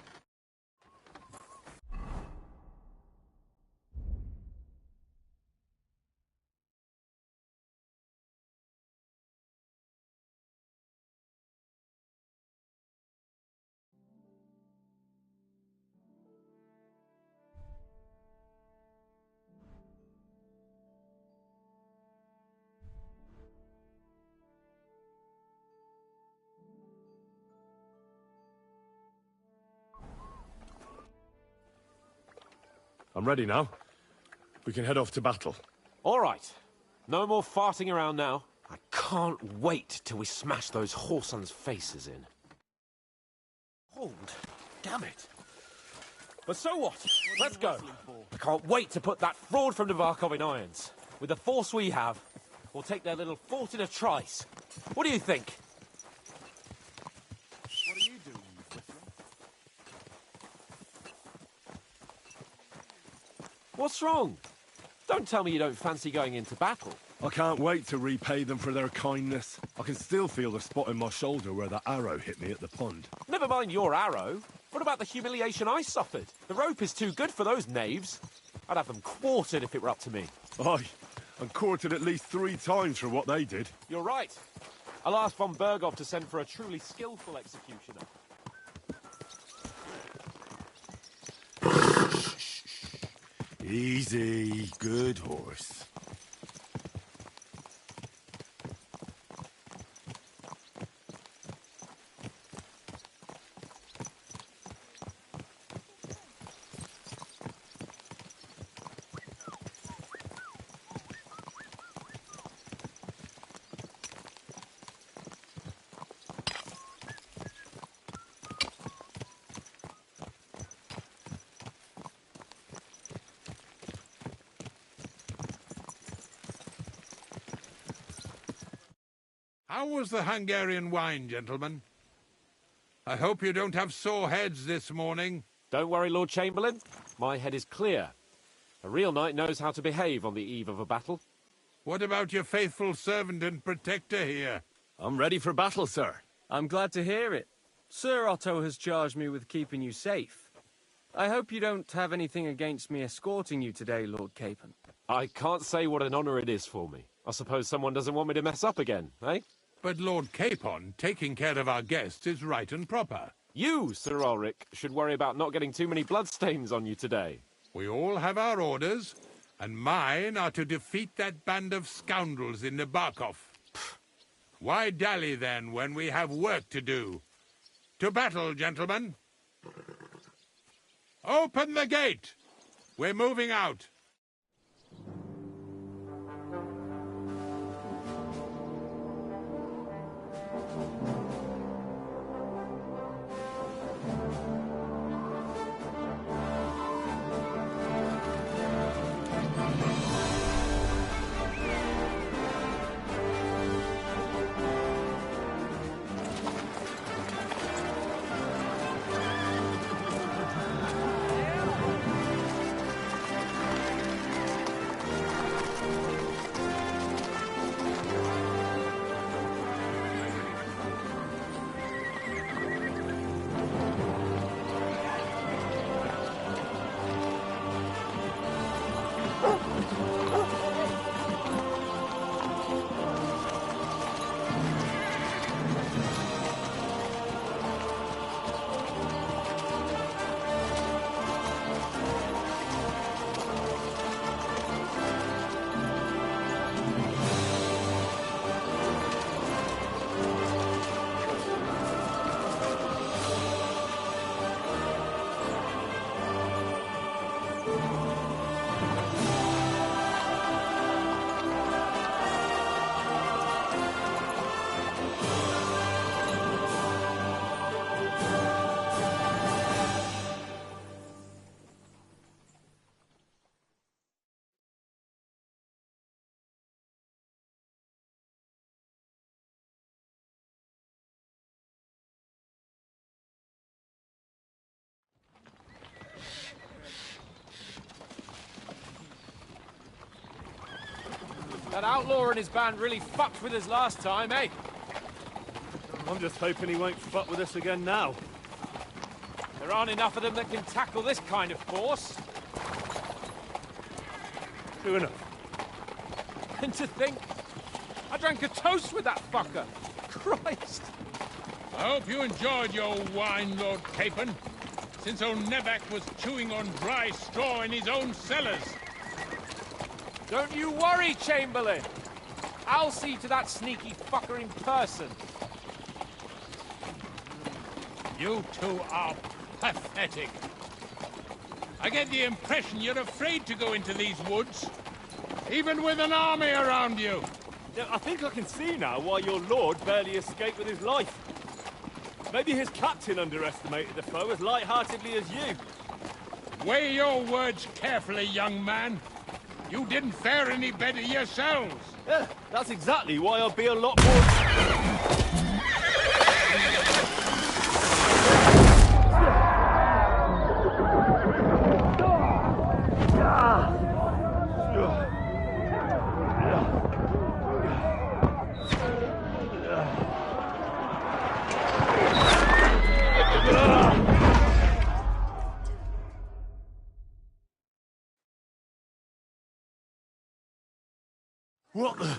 I'm ready now. We can head off to battle. All right. No more farting around now. I can't wait till we smash those whoresons' faces in. Hold. Damn it. But so what? Let's go. I can't wait to put that fraud from Navarkov in irons. With the force we have, we'll take their little fort in a trice. What do you think? What are you doing, you Flickering? What's wrong? Don't tell me you don't fancy going into battle. I can't wait to repay them for their kindness. I can still feel the spot in my shoulder where that arrow hit me at the pond. Never mind your arrow. What about the humiliation I suffered? The rope is too good for those knaves. I'd have them quartered if it were up to me. Aye, and quartered at least 3 times for what they did. You're right. I'll ask von Berghoff to send for a truly skillful executioner. Easy, good horse. How was the Hungarian wine, gentlemen? I hope you don't have sore heads this morning. Don't worry, Lord Chamberlain. My head is clear. A real knight knows how to behave on the eve of a battle. What about your faithful servant and protector here? I'm ready for battle, sir. I'm glad to hear it. Sir Otto has charged me with keeping you safe. I hope you don't have anything against me escorting you today, Lord Capon. I can't say what an honor it is for me. I suppose someone doesn't want me to mess up again, eh? But Lord Capon, taking care of our guests is right and proper. You, Sir Ulrich, should worry about not getting too many bloodstains on you today. We all have our orders, and mine are to defeat that band of scoundrels in Nabokov. Why dally, then, when we have work to do? To battle, gentlemen! Open the gate! We're moving out. That outlaw and his band really fucked with us last time, eh? I'm just hoping he won't fuck with us again now. There aren't enough of them that can tackle this kind of force. True enough. And to think, I drank a toast with that fucker. Christ! I hope you enjoyed your wine, Lord Capon, since old Nevac was chewing on dry straw in his own cellars. Don't you worry, Chamberlain. I'll see to that sneaky fucker in person. You two are pathetic. I get the impression you're afraid to go into these woods, even with an army around you. Yeah, I think I can see now why your lord barely escaped with his life. Maybe his captain underestimated the foe as light-heartedly as you. Weigh your words carefully, young man. You didn't fare any better yourselves. Yeah, that's exactly why I'll be a lot more... What the...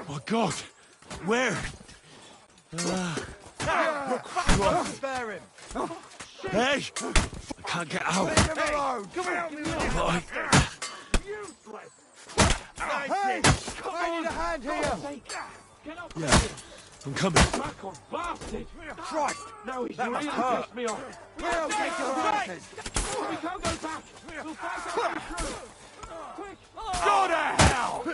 My God! Where? Spare him! Hey! I can't get out. Leave him alone! Come on! Boy. Hey! I need a hand here! Yeah, I'm coming. Christ! No, he's That really must hurt. pissed me off. Well, take your asses! We can't go back. We'll fight our way through. Quick! Go to hell!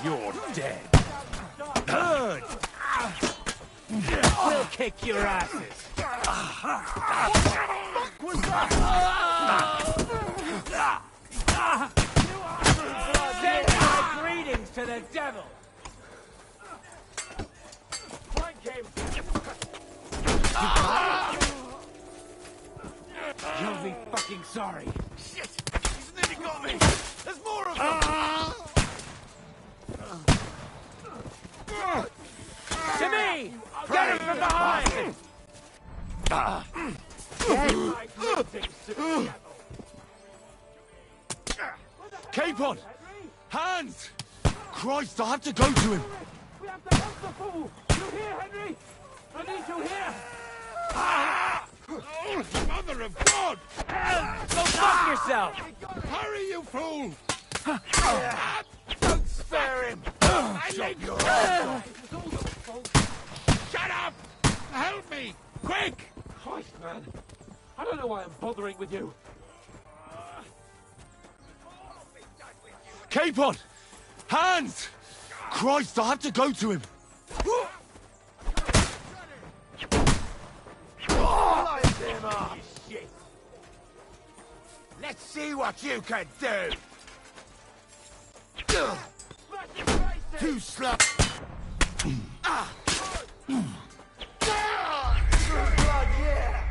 You're dead. Good. We'll kick your asses. Send my greetings to the devil. Flank him. You'll be fucking sorry. Shit! He's nearly got me! There's more of them! To me! Get him from behind! Capon! Hands! Christ, I have to go to him! We have to help the fool! You hear, Henry? I need you here! Oh, Mother of God! Go fuck yourself! Hurry, you fool! Don't spare him! I need you! Shut up! Help me! Quick! Christ, man. I don't know why I'm bothering with you. Capon! Hands! Christ, I have to go to him! Light him up! Shit! Let's see what you can do! Too slow! Blood, yeah!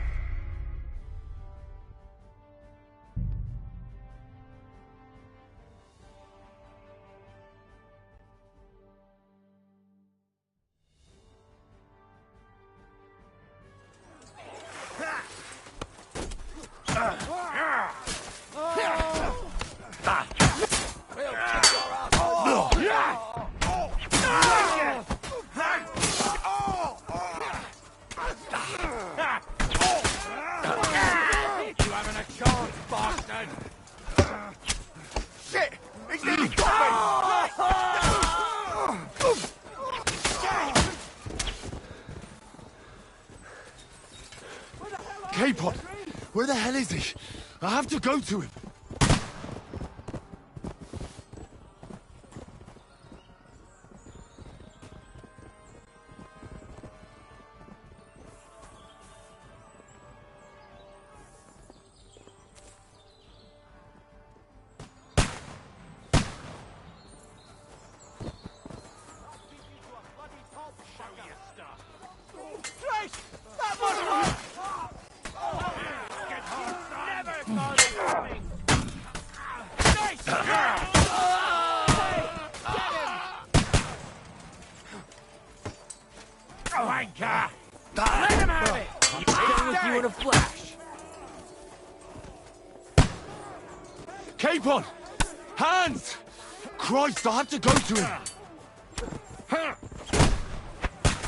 Shit! He's nearly got me! Capon! Where the hell is he? I have to go to him! Wanker! Let him have it! He's done with you in a flash. Capon! Hands! Christ, I have to go to him!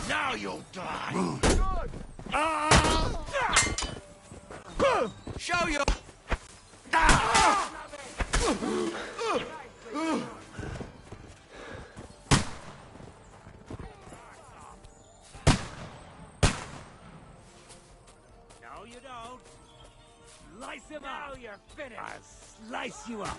Now you'll die! Show you! No, you don't. Slice him up. Now you're finished. I'll slice you up.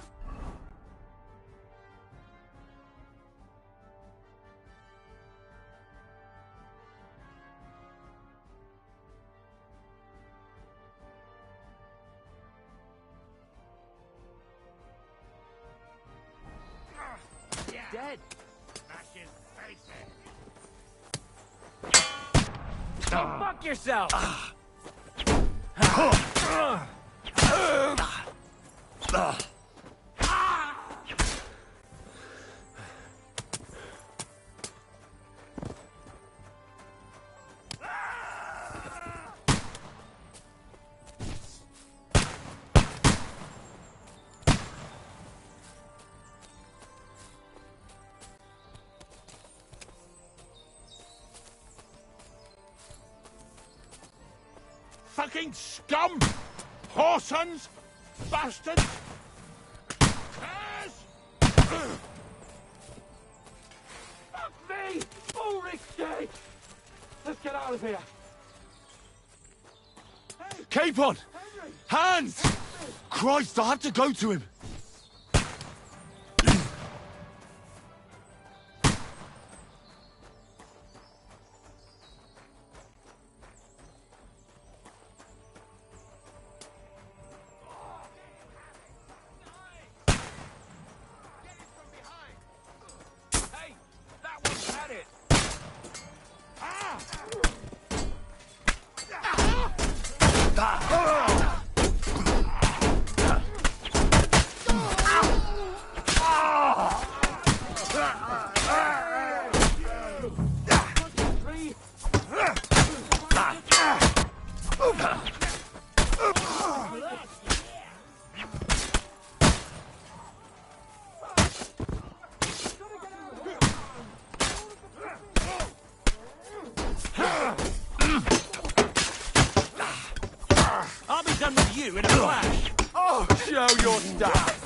Dead. Smash his face in. Go fuck yourself. Fucking scum! Whoresons! Bastards! Fuck me! Ulrich's dead! Let's get out of here. Capon! Hands! Christ, I have to go to him! done with you in a flash. Oh, show your stuff.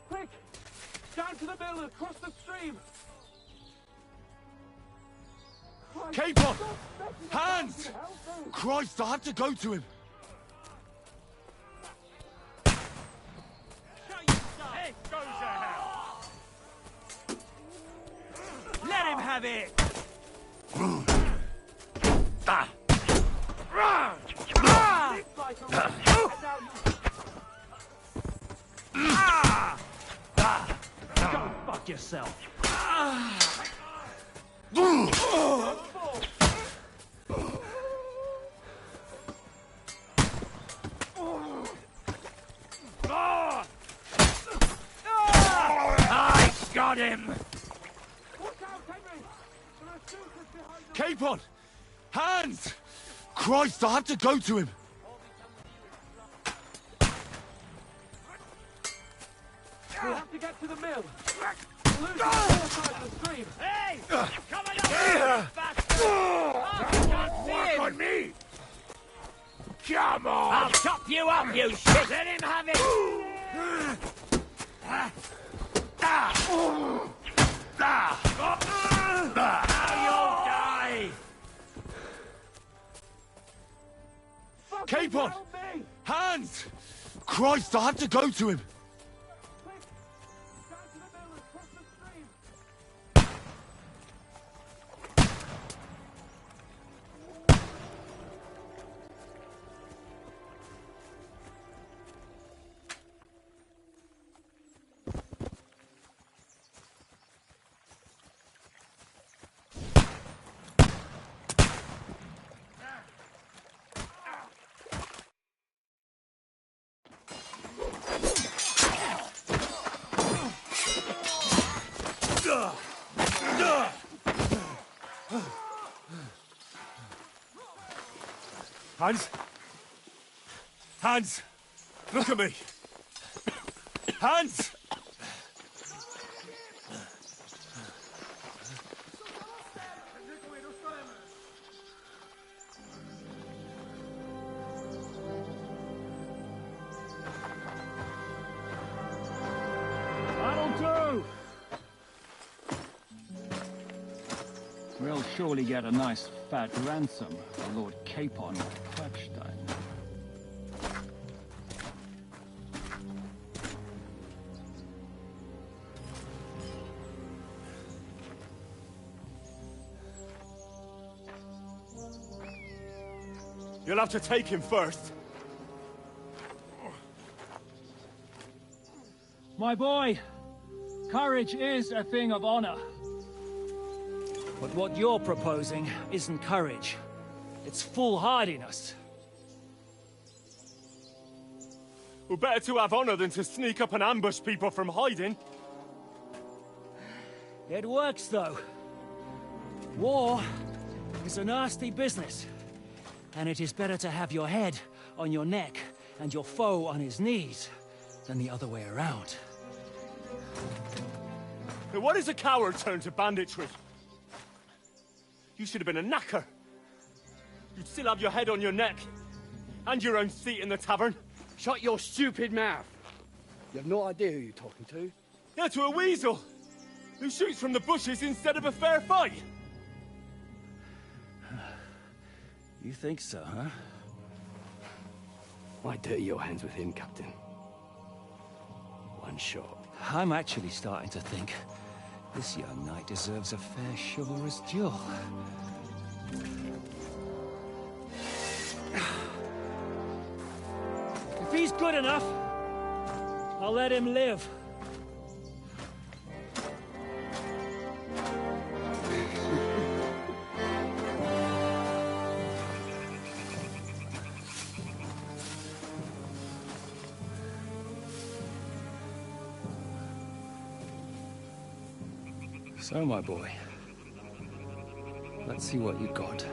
Quick! Down to the mill and across the stream! Capon! Hands! Christ, I have to go to him! There goes a hell! Let him have it! Go fuck yourself! I got him! Capon! Hands! Christ, I have to go to him! We have to get to the mill. We'll lose the other side of the stream. Hey! Coming up here, bastard! Work on me! Come on! I'll chop you up, you shit! Let him have it! Now you'll die! Capon! Hands! Christ, I have to go to him! Hans? Hans! Look at me! Hans! That'll do! We'll surely get a nice fat ransom for Lord Capon of Klebstein. You'll have to take him first. My boy, courage is a thing of honor. But what you're proposing isn't courage. It's foolhardiness. Well, better to have honor than to sneak up and ambush people from hiding. It works, though. War is a nasty business. And it is better to have your head on your neck and your foe on his knees than the other way around. Now, what is a coward turned to banditry? You should have been a knacker. You'd still have your head on your neck. And your own seat in the tavern. Shut your stupid mouth. You have no idea who you're talking to. Yeah, to a weasel. Who shoots from the bushes instead of a fair fight. You think so, huh? Why dirty your hands with him, Captain? One shot. I'm actually starting to think this young knight deserves a fair chivalrous duel. If he's good enough, I'll let him live. So, my boy, let's see what you've got.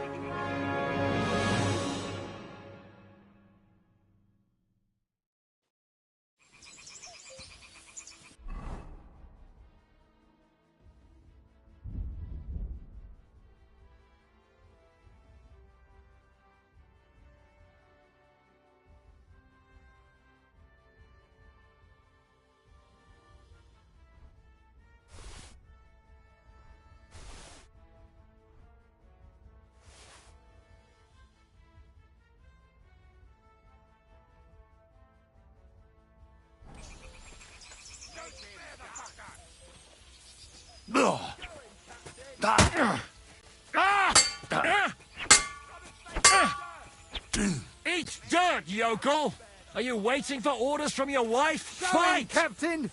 Eat dirt, yokel! Are you waiting for orders from your wife? Fight! Captain!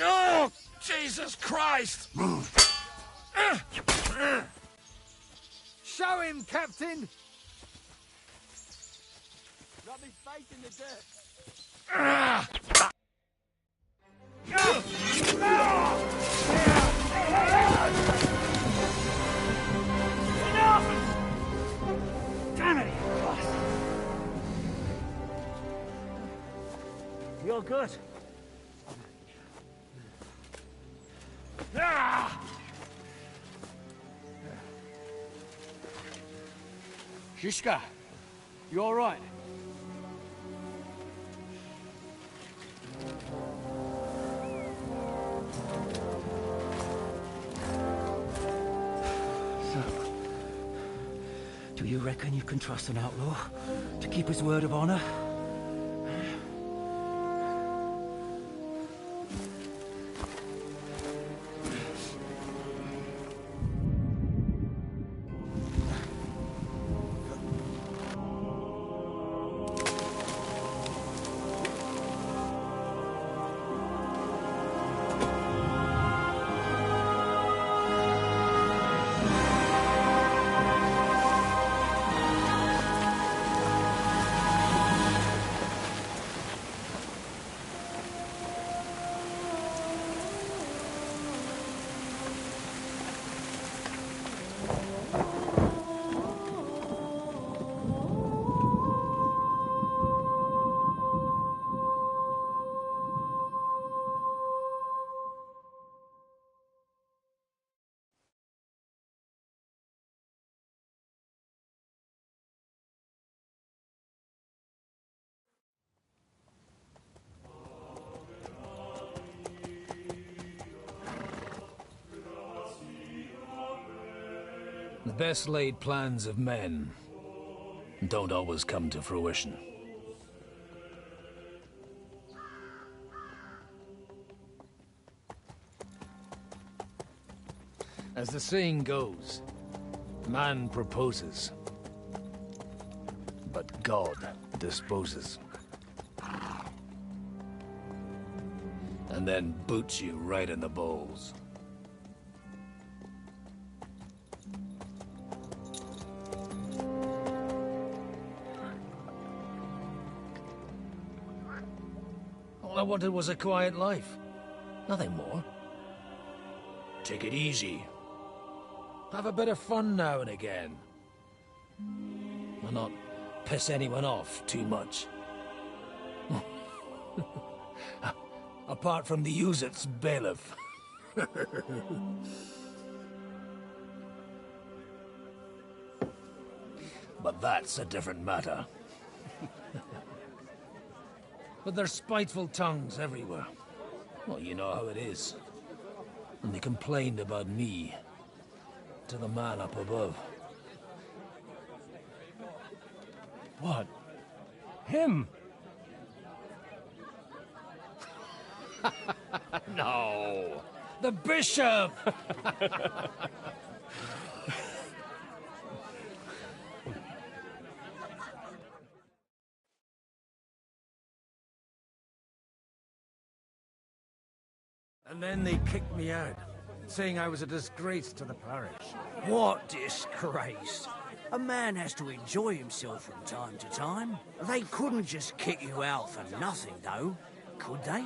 Oh, Jesus Christ! Show him, Captain! Rub his face in the dirt. Enough! Damn it, you bastard! You're good. Shishka, you all right? Do you reckon you can trust an outlaw to keep his word of honor? The best laid plans of men don't always come to fruition. As the saying goes, man proposes, but God disposes. And then boots you right in the balls. All I wanted was a quiet life. Nothing more. Take it easy. Have a bit of fun now and again. And not piss anyone off too much. Apart from the Uzit's bailiff. But that's a different matter. But there's spiteful tongues everywhere. Well, you know how it is. And they complained about me to the man up above. What? Him? No! The bishop! And then they kicked me out, saying I was a disgrace to the parish. What disgrace? A man has to enjoy himself from time to time. They couldn't just kick you out for nothing, though, could they?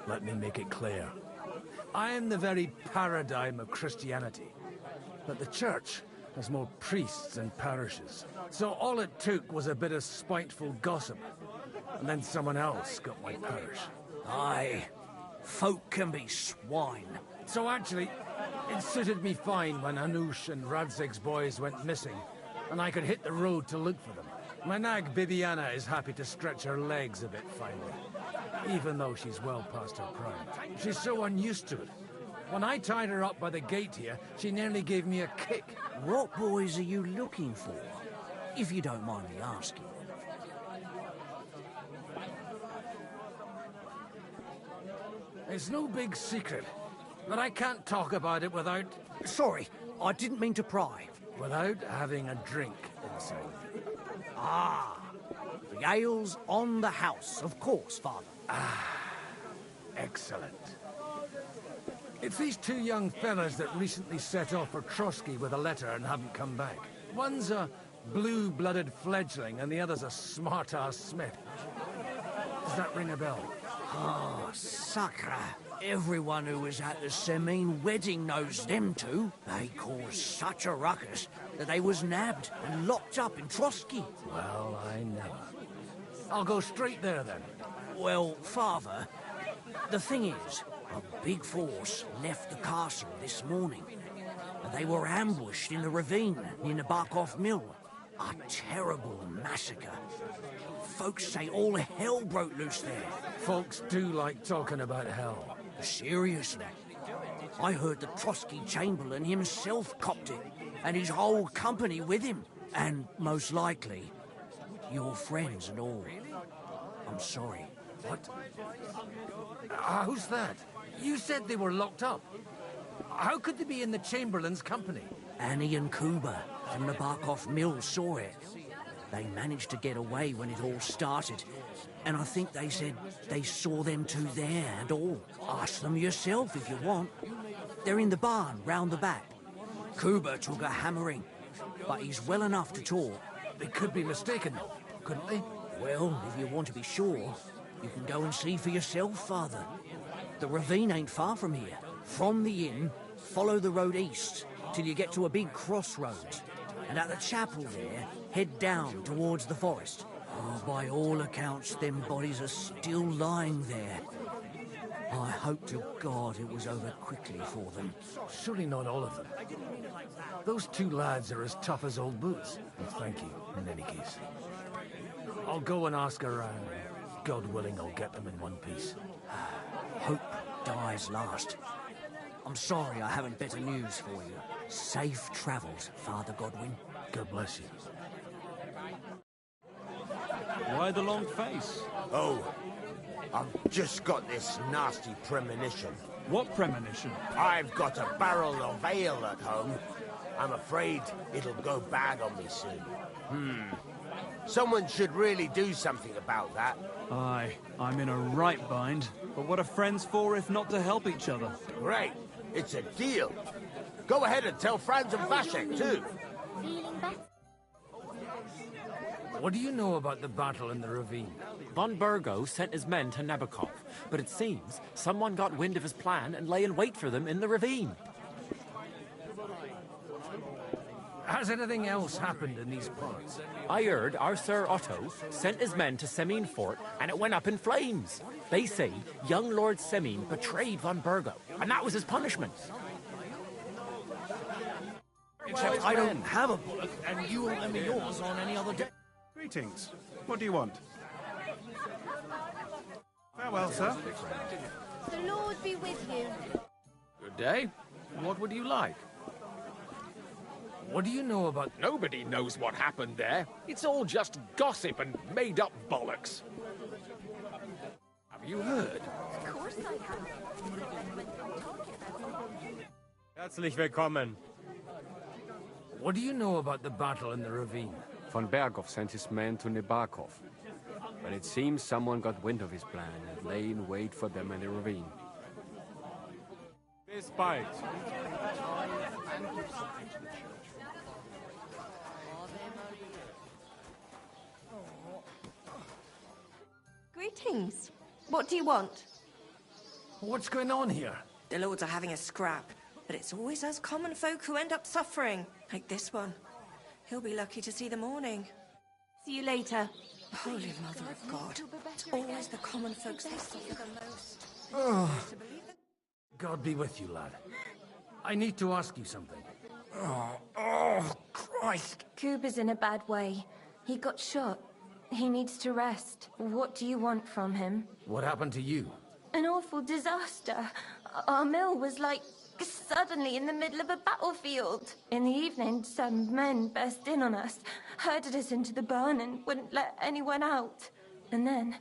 Let me make it clear. I am the very paradigm of Christianity. But the church has more priests and parishes. So all it took was a bit of spiteful gossip. And then someone else got my parish. Aye. Folk can be swine. So actually, it suited me fine when Hanush and Radzig's boys went missing, and I could hit the road to look for them. My nag Bibiana is happy to stretch her legs a bit finally, even though she's well past her prime. She's so unused to it. When I tied her up by the gate here, she nearly gave me a kick. What boys are you looking for, if you don't mind me asking? It's no big secret, but I can't talk about it without... Sorry, I didn't mean to pry. Without having a drink inside. Ah, the ale's on the house, of course, Father. Excellent. It's these two young fellas that recently set off for Trotsky with a letter and haven't come back. One's a blue-blooded fledgling and the other's a smart-ass smith. Does that ring a bell? Ah, Sakra. Everyone who was at the Semine wedding knows them two. They caused such a ruckus that they was nabbed and locked up in Trotsky. Well, I never. I'll go straight there, then. Well, Father, the thing is, a big force left the castle this morning, and they were ambushed in the ravine near the Barkov Mill. A terrible massacre. Folks say all hell broke loose there. Folks do like talking about hell. Seriously. I heard the Trotsky Chamberlain himself copped it, and his whole company with him. And most likely, your friends and all. I'm sorry. What? Who's that? You said they were locked up. How could they be in the Chamberlain's company? Annie and Kuba from the Barkov Mill saw it. They managed to get away when it all started. And I think they said they saw them two there and all. Ask them yourself if you want. They're in the barn round the back. Kuba took a hammering, but he's well enough to talk. They could be mistaken, though, couldn't they? Well, if you want to be sure, you can go and see for yourself, Father. The ravine ain't far from here. From the inn, follow the road east till you get to a big crossroads. And at the chapel there, head down towards the forest. Oh, by all accounts, them bodies are still lying there. I hope to God it was over quickly for them. Surely not all of them. Those two lads are as tough as old boots. Well, thank you, in any case. I'll go and ask around. God willing, I'll get them in one piece. Hope dies last. I'm sorry I haven't better news for you. Safe travels, Father Godwin. God bless you. Why the long face? Oh, I've just got this nasty premonition. What premonition? I've got a barrel of ale at home. I'm afraid it'll go bad on me soon. Someone should really do something about that. Aye, I'm in a right bind. But what are friends for if not to help each other? Great. It's a deal. Go ahead and tell Franz and Vashek, too. What do you know about the battle in the ravine? Von Burgo sent his men to Nabokov, but it seems someone got wind of his plan and lay in wait for them in the ravine. Has anything else happened in these parts? I heard our Sir Otto sent his men to Semine Fort, and it went up in flames. They say young Lord Semine betrayed von Burgo, and that was his punishment. Except I don't have a bullet, and you won't lend me yours on any other day. Greetings. What do you want? Farewell, sir. The Lord be with you. Good day. What would you like? What do you know about... Nobody knows what happened there. It's all just gossip and made-up bollocks. Have you heard? Of course I have. Herzlich willkommen. What do you know about the battle in the ravine? Von Berghoff sent his men to Nebakov, but it seems someone got wind of his plan and lay in wait for them in the ravine. Bis bald. Greetings. What do you want? What's going on here? The lords are having a scrap, but it's always us common folk who end up suffering, like this one. He'll be lucky to see the morning. See you later. Holy Mother of God. It's always the common folks that suffer the most. Oh. God be with you, lad. I need to ask you something. Oh, Christ. Cooper's in a bad way. He got shot. He needs to rest. What do you want from him? What happened to you? An awful disaster. Our mill was like suddenly in the middle of a battlefield. In the evening, some men burst in on us, herded us into the barn and wouldn't let anyone out. And then,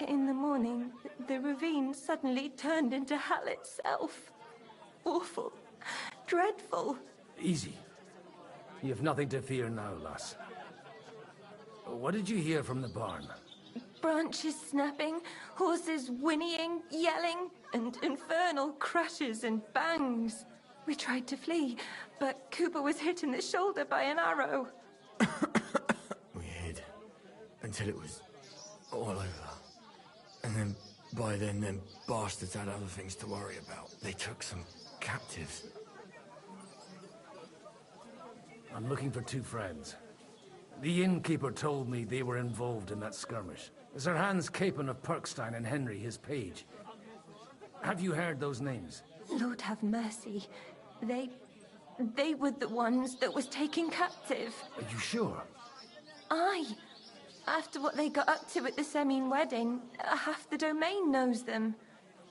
in the morning, the ravine suddenly turned into hell itself. Awful. Dreadful. Easy. You have nothing to fear now, lass. What did you hear from the barn? Branches snapping, horses whinnying, yelling, and infernal crashes and bangs. We tried to flee, but Cooper was hit in the shoulder by an arrow. We hid until it was all over. And then, by then, them bastards had other things to worry about. They took some captives. I'm looking for two friends. The innkeeper told me they were involved in that skirmish. Sir Hans Capon of Perkstein and Henry, his page. Have you heard those names? Lord have mercy. They were the ones that was taken captive. Are you sure? Aye. After what they got up to at the Semine wedding, half the domain knows them.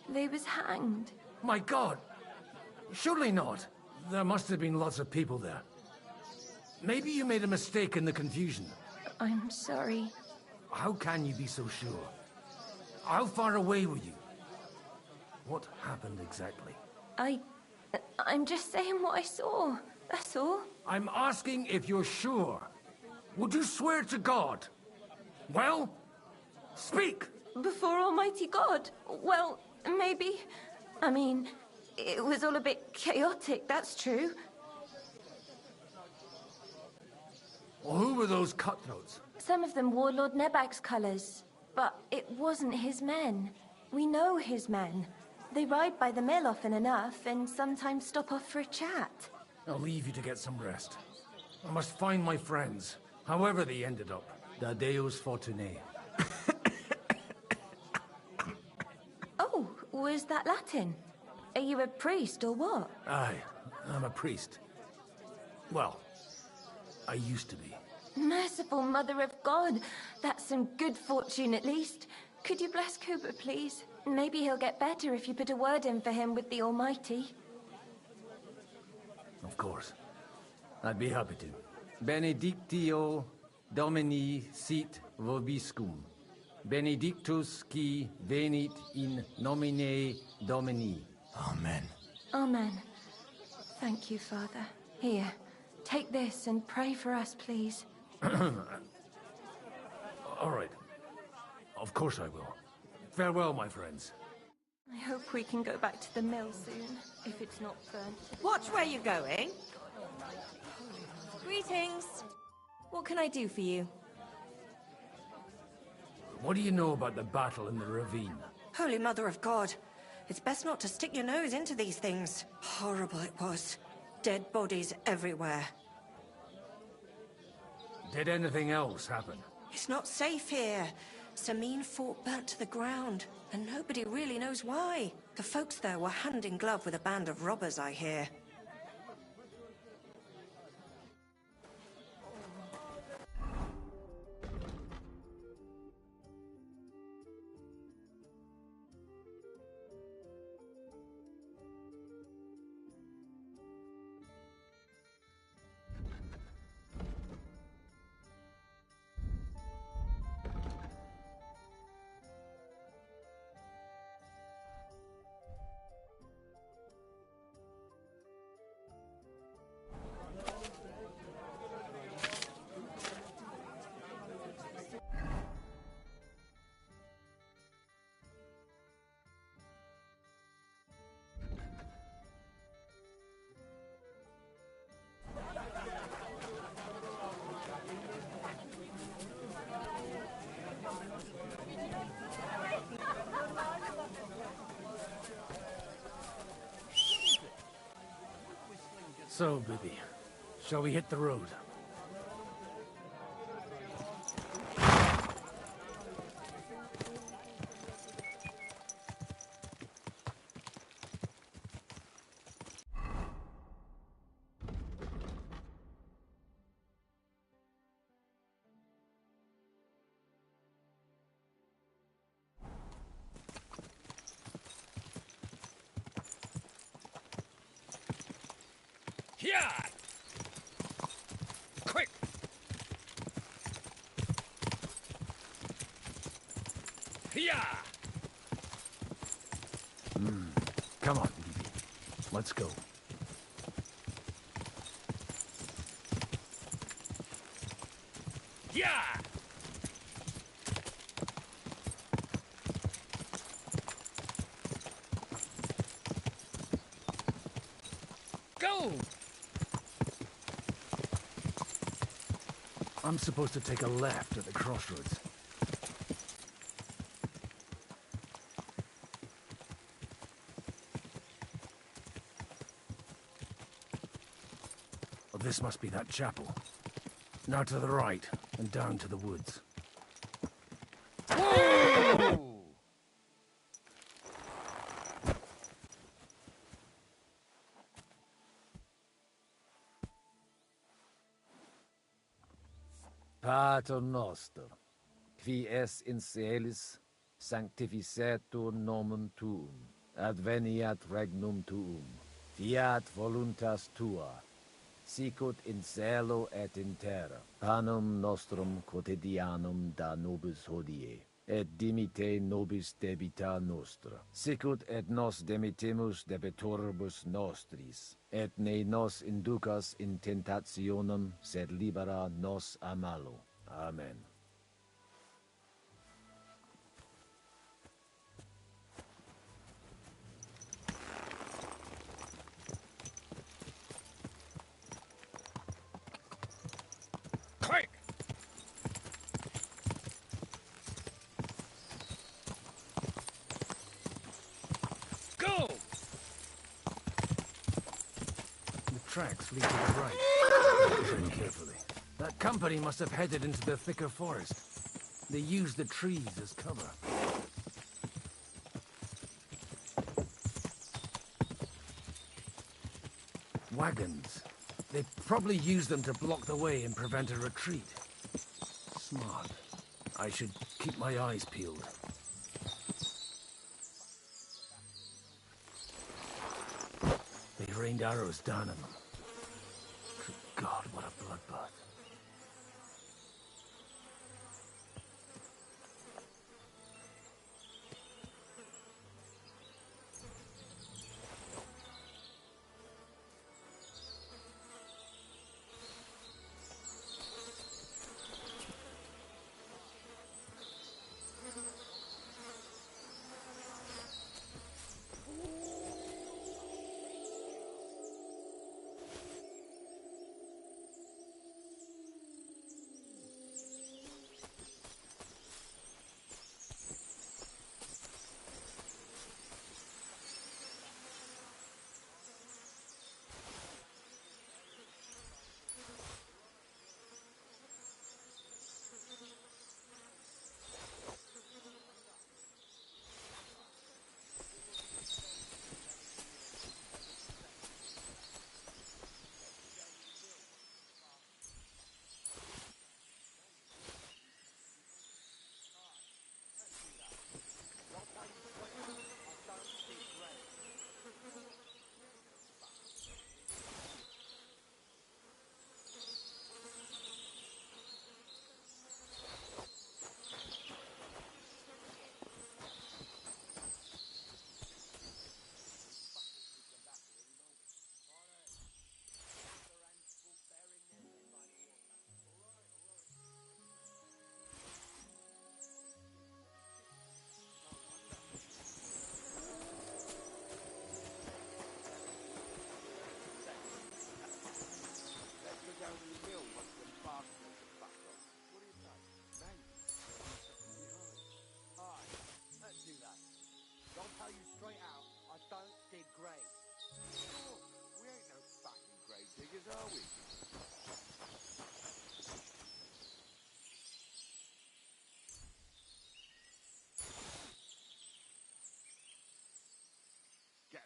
They was hanged. My God! Surely not. There must have been lots of people there. Maybe you made a mistake in the confusion. I'm sorry. How can you be so sure? How far away were you? What happened exactly? I'm just saying what I saw. That's all. I'm asking if you're sure. Would you swear to God? Well, speak! Before Almighty God? Well, maybe. I mean, it was all a bit chaotic, that's true. Well, who were those cutthroats? Some of them wore Lord Nebag's colours, but it wasn't his men. We know his men. They ride by the mill often enough, and sometimes stop off for a chat. I'll leave you to get some rest. I must find my friends, however they ended up. Da Deus Fortunae. Oh, was that Latin? Are you a priest or what? Aye, I'm a priest. Well, I used to be. Merciful Mother of God. That's some good fortune at least. Could you bless Cooper, please? Maybe he'll get better if you put a word in for him with the Almighty. Of course. I'd be happy to. Benedictio Domini sit vobiscum. Benedictus qui venit in nomine Domini. Amen. Amen. Thank you, Father. Here, take this and pray for us, please. All right. Of course I will. Farewell, my friends. I hope we can go back to the mill soon, if it's not burnt. Watch where you're going. Greetings. What can I do for you? What do you know about the battle in the ravine? Holy Mother of God. It's best not to stick your nose into these things. Horrible it was. Dead bodies everywhere. Did anything else happen? It's not safe here. Sameen fought burnt to the ground, and nobody really knows why. The folks there were hand in glove with a band of robbers, I hear. So, Bibby, shall we hit the road? Yeah! Quick! Yeah! Come on, Bibby. Let's go. Yeah! Go! I'm supposed to take a left at the crossroads. Well, this must be that chapel. Now to the right, and down to the woods. Whoa! Pater noster, qui es in caelis, sanctificetur nomen tuum, adveniat regnum tuum, fiat voluntas tua, sicut in cielo et in terra. Panem nostrum quotidianum da nobis hodie, et dimite nobis debita nostra, sicut et nos demitemus debitoribus nostris, et ne nos inducas in tentationem, sed libera nos a malo. Amen. Quick! Go! The tracks lead to the right. Tread carefully. That company must have headed into the thicker forest. They used the trees as cover. Wagons. They probably used them to block the way and prevent a retreat. Smart. I should keep my eyes peeled. They rained arrows down on them. Good God, what a bloodbath.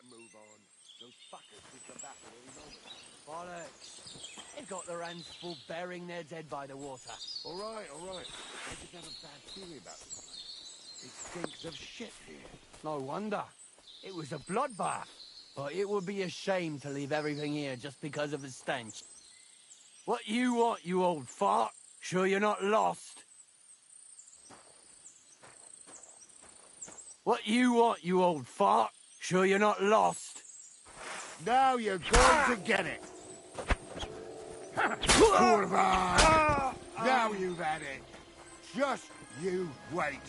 Move on. Those fuckers could come back at any moment. Bollocks. They've got their hands full burying their dead by the water. All right, all right. I just have a bad feeling about this place. It stinks of shit here. No wonder. It was a bloodbath. But it would be a shame to leave everything here just because of the stench. What you want, you old fart? Sure you're not lost? What you want, you old fart? Sure you're not lost? Now you're going to get it. Kurva! Now you've had it. Just you wait.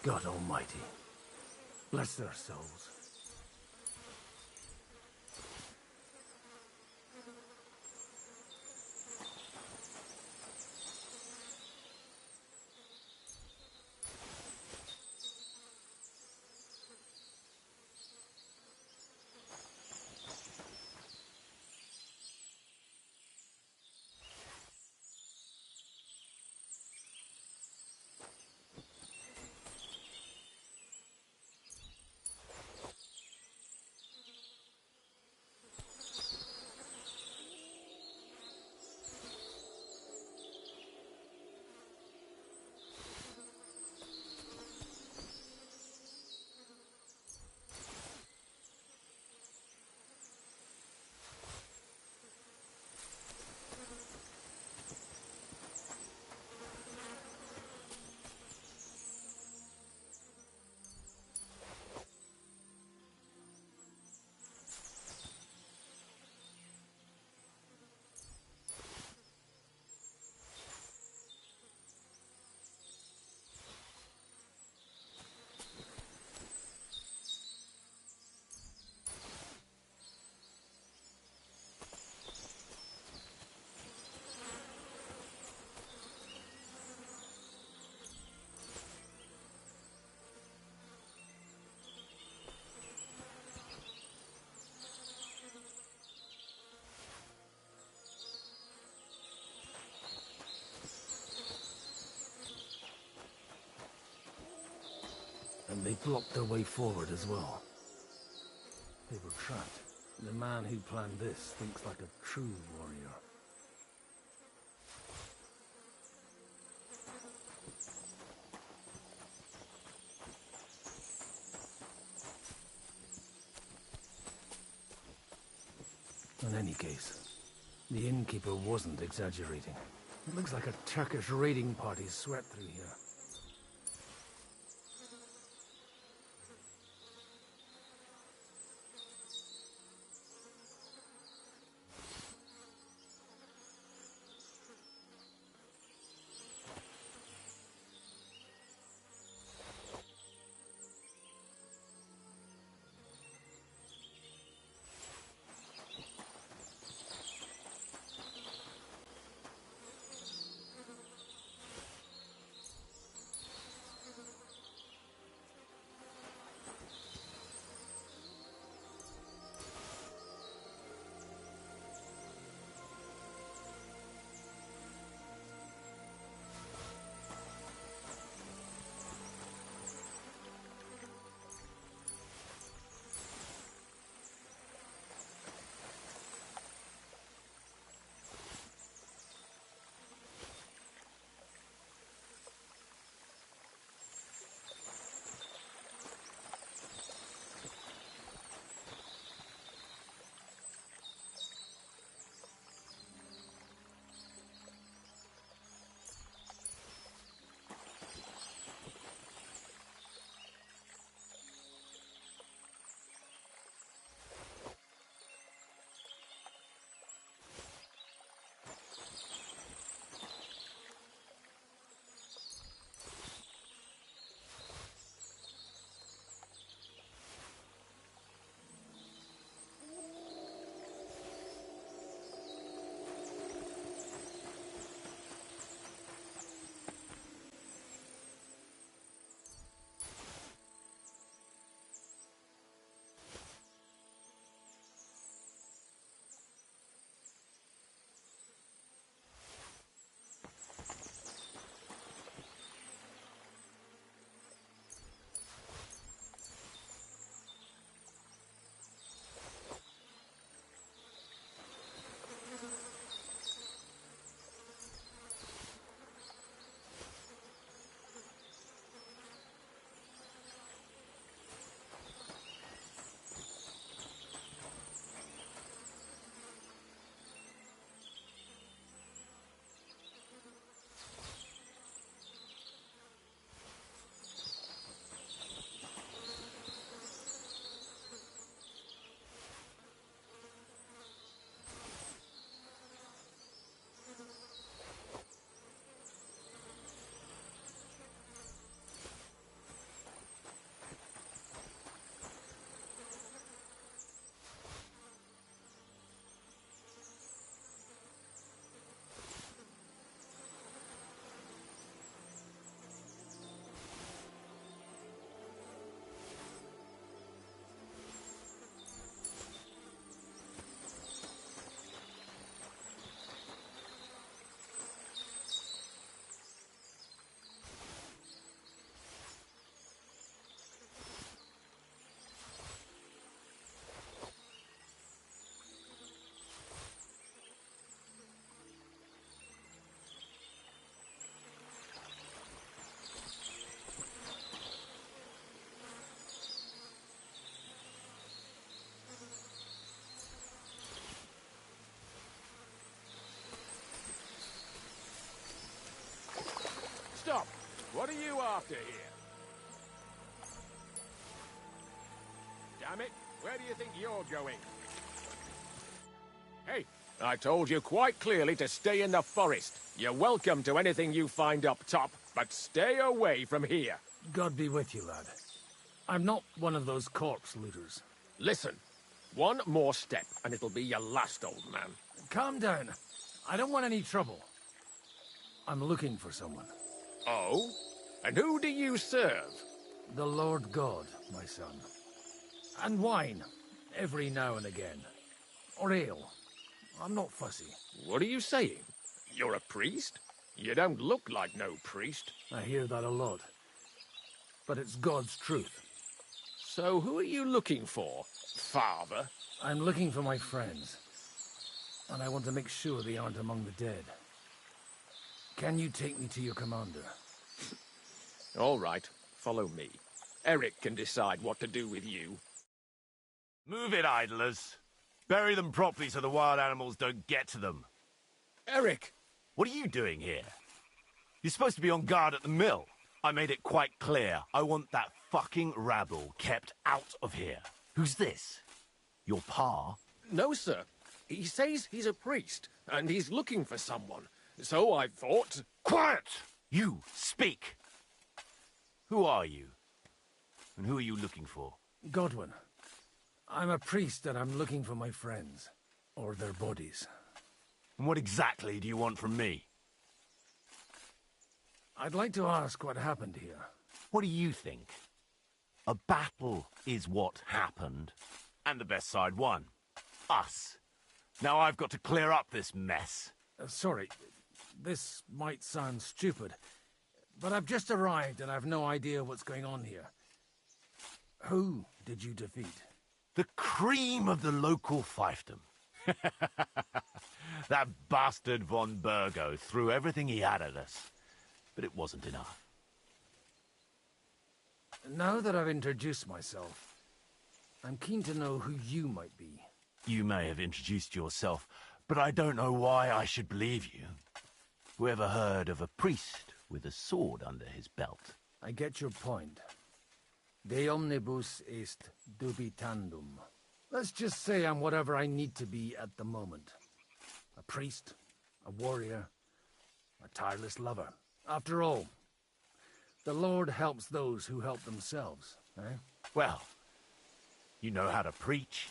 God almighty. Bless their souls. And they blocked their way forward as well. They were trapped. The man who planned this thinks like a true warrior. In any case, the innkeeper wasn't exaggerating. It looks like a Turkish raiding party swept through here. stop! What are you after here? Damn it, where do you think you're going? Hey, I told you quite clearly to stay in the forest. You're welcome to anything you find up top, but stay away from here. God be with you, lad. I'm not one of those corpse looters. Listen, one more step, and it'll be your last, old man. Calm down. I don't want any trouble. I'm looking for someone. Oh? And who do you serve? The Lord God, my son. And wine, every now and again. Or ale. I'm not fussy. What are you saying? You're a priest? You don't look like no priest. I hear that a lot. But it's God's truth. So who are you looking for, Father? I'm looking for my friends. And I want to make sure they aren't among the dead. Can you take me to your commander? All right, follow me. Eric can decide what to do with you. Move it, idlers. Bury them properly so the wild animals don't get to them. Eric! What are you doing here? You're supposed to be on guard at the mill. I made it quite clear. I want that fucking rabble kept out of here. Who's this? Your pa? No, sir. He says he's a priest, and he's looking for someone. So I thought... Quiet! You, speak! Who are you? And who are you looking for? Godwin. I'm a priest and I'm looking for my friends. Or their bodies. And what exactly do you want from me? I'd like to ask what happened here. What do you think? A battle is what happened. And the best side won. Us. Now I've got to clear up this mess. Sorry, this might sound stupid, but I've just arrived and I've no idea what's going on here. Who did you defeat? The cream of the local fiefdom. That bastard von Burgo threw everything he had at us, but it wasn't enough. Now that I've introduced myself, I'm keen to know who you might be. You may have introduced yourself, but I don't know why I should believe you. Whoever heard of a priest with a sword under his belt? I get your point. De omnibus est dubitandum. Let's just say I'm whatever I need to be at the moment. A priest, a warrior, a tireless lover. After all, the Lord helps those who help themselves, eh? Well, you know how to preach.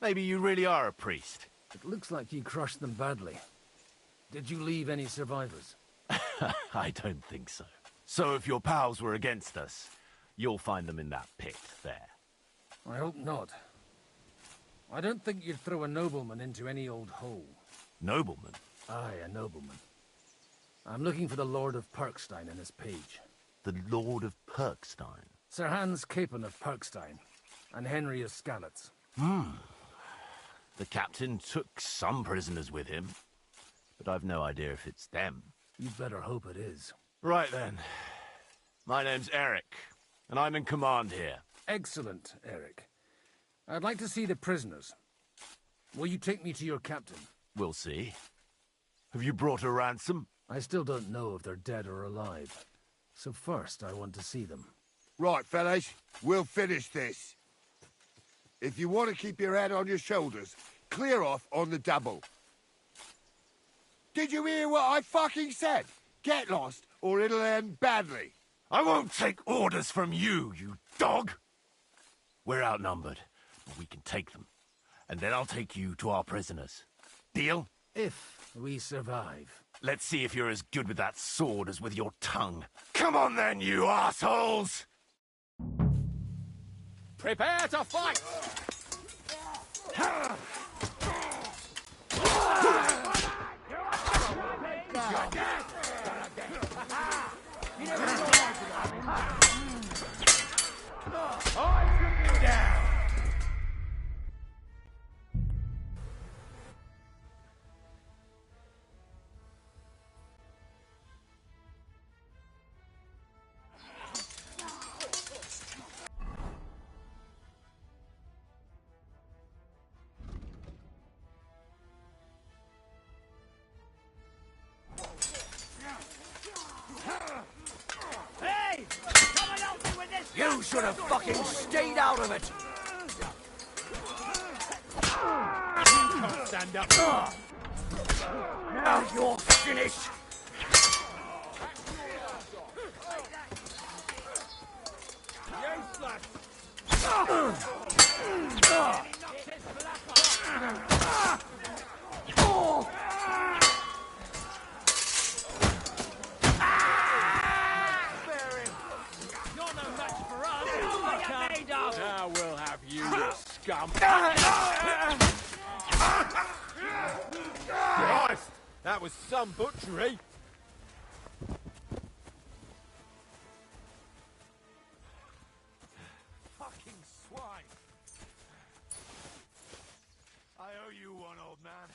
Maybe you really are a priest. It looks like you crushed them badly. Did you leave any survivors? I don't think so. So if your pals were against us, you'll find them in that pit there. I hope not. I don't think you'd throw a nobleman into any old hole. Nobleman? Aye, a nobleman. I'm looking for the Lord of Perkstein and his page. The Lord of Perkstein? Sir Hans Capon of Perkstein, and Henry of Skalitz. The captain took some prisoners with him, but I've no idea if it's them. You'd better hope it is. Right then. My name's Eric, and I'm in command here. Excellent, Eric. I'd like to see the prisoners. Will you take me to your captain? We'll see. Have you brought a ransom? I still don't know if they're dead or alive. So first, I want to see them. Right, fellas. We'll finish this. If you want to keep your head on your shoulders, clear off on the double. Did you hear what I fucking said? Get lost, or it'll end badly. I won't take orders from you, you dog! We're outnumbered, but we can take them. And then I'll take you to our prisoners. Deal? If we survive. Let's see if you're as good with that sword as with your tongue. Come on then, you assholes! Prepare to fight! have fucking stayed out of it. You can't stand up. Now you're finished. Now we'll have you, you scum. Christ, that was some butchery. Fucking swine. I owe you one, old man.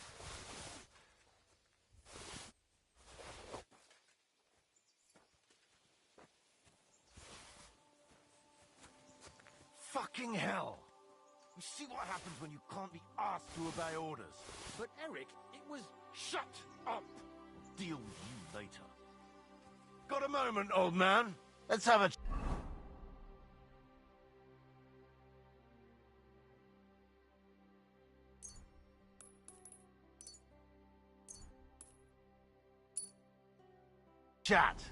Fucking hell. You see what happens when you can't be asked to obey orders. But Eric, it was... Shut up! I'll deal with you later. Got a moment, old man? Let's have a... chat.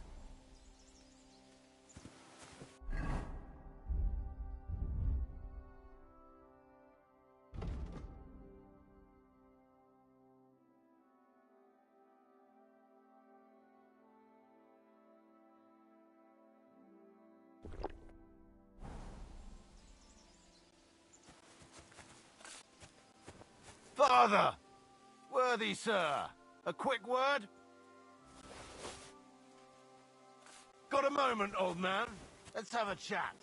Father! Worthy sir, a quick word? Got a moment, old man? Let's have a chat.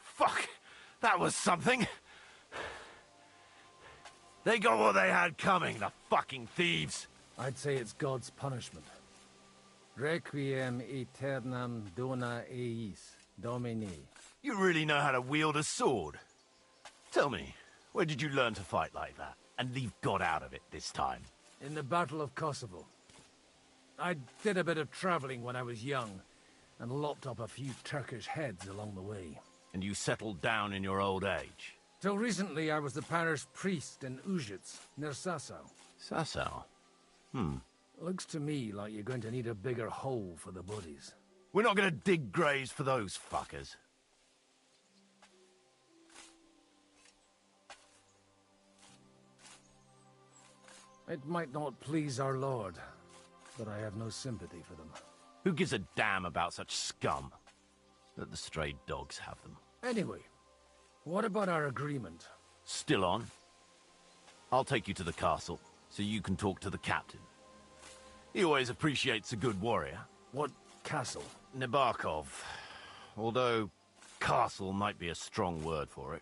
Fuck! That was something! They got what they had coming, the fucking thieves! I'd say it's God's punishment. Requiem aeternam dona eis, Domini. You really know how to wield a sword. Tell me, where did you learn to fight like that? And leave God out of it this time? In the Battle of Kosovo. I did a bit of traveling when I was young, and lopped up a few Turkish heads along the way. And you settled down in your old age? Till recently, I was the parish priest in Užice, near Sasau. Sasau? Looks to me like you're going to need a bigger hole for the bodies. We're not gonna dig graves for those fuckers. It might not please our Lord, but I have no sympathy for them. Who gives a damn about such scum? Let the stray dogs have them. Anyway, what about our agreement? Still on? I'll take you to the castle, so you can talk to the captain. He always appreciates a good warrior. What castle? Nabokov. Although, castle might be a strong word for it.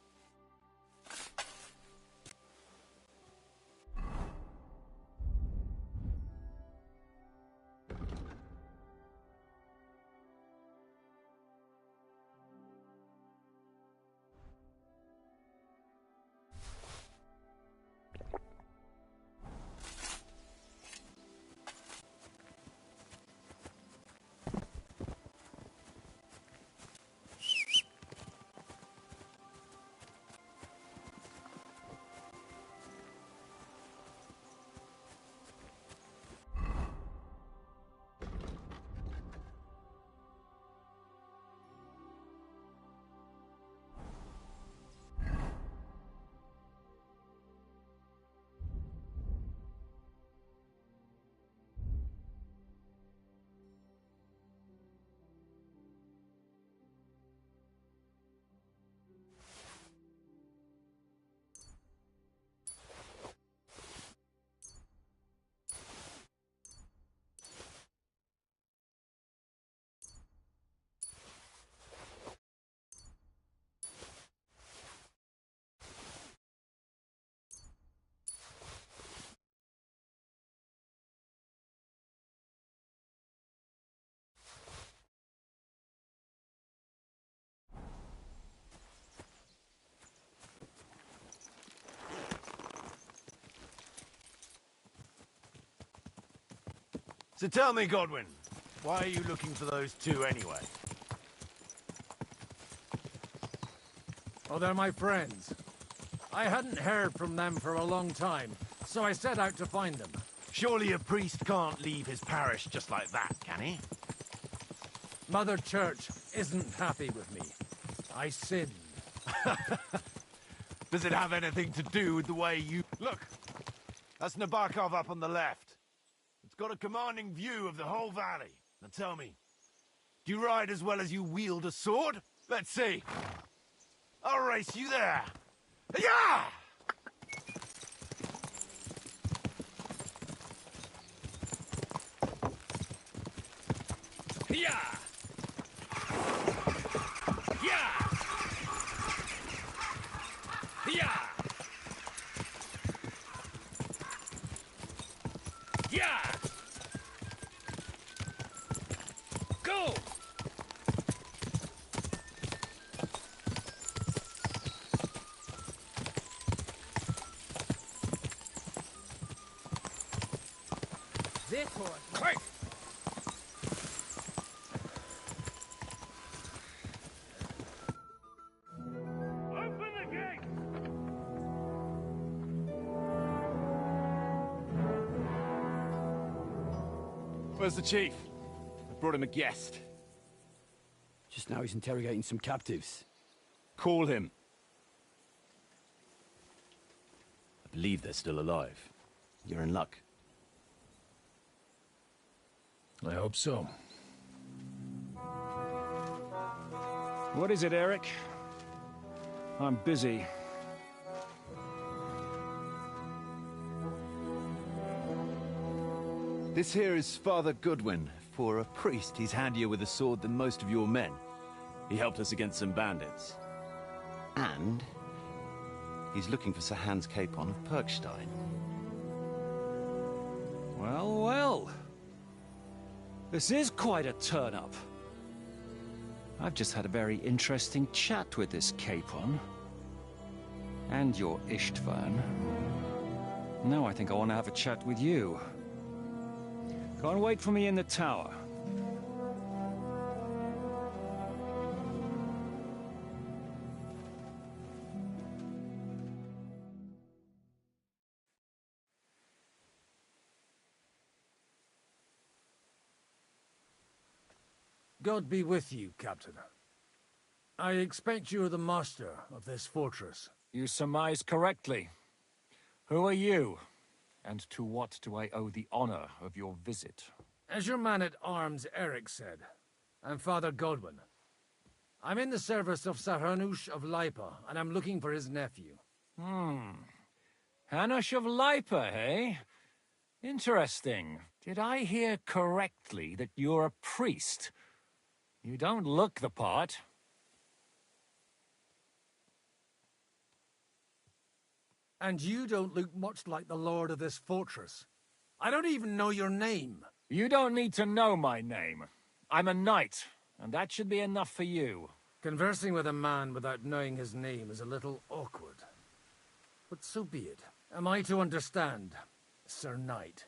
So tell me, Godwin, why are you looking for those two anyway? Oh, they're my friends. I hadn't heard from them for a long time, so I set out to find them. Surely a priest can't leave his parish just like that, can he? Mother Church isn't happy with me. I sinned. Does it have anything to do with the way you... Look! That's Nabokov up on the left. It's got a commanding view of the whole valley. Now tell me, do you ride as well as you wield a sword? Let's see. I'll race you there. Yeah! Yeah! Yeah! Yeah! Yeah! Go! This horse. Quick! Open the gate! Where's the chief? I brought him a guest. Just now he's interrogating some captives. Call him. I believe they're still alive. You're in luck. I hope so. What is it, Eric? I'm busy. This here is Father Goodwin. For a priest, he's handier with a sword than most of your men. He helped us against some bandits. And he's looking for Sir Hans Capon of Perkstein. Well, well. This is quite a turn-up. I've just had a very interesting chat with this Capon. And your Istvan. Now I think I want to have a chat with you. Go and wait for me in the tower. God be with you, Captain. I expect you're the master of this fortress. You surmise correctly. Who are you? And to what do I owe the honor of your visit? As your man-at-arms Eric said, I'm Father Godwin. I'm in the service of Sir Hanush of Lipa, and I'm looking for his nephew. Hanush of Lipa, eh? Interesting. Did I hear correctly that you're a priest? You don't look the part. And you don't look much like the lord of this fortress. I don't even know your name. You don't need to know my name. I'm a knight, and that should be enough for you. Conversing with a man without knowing his name is a little awkward. But so be it. Am I to understand, Sir Knight,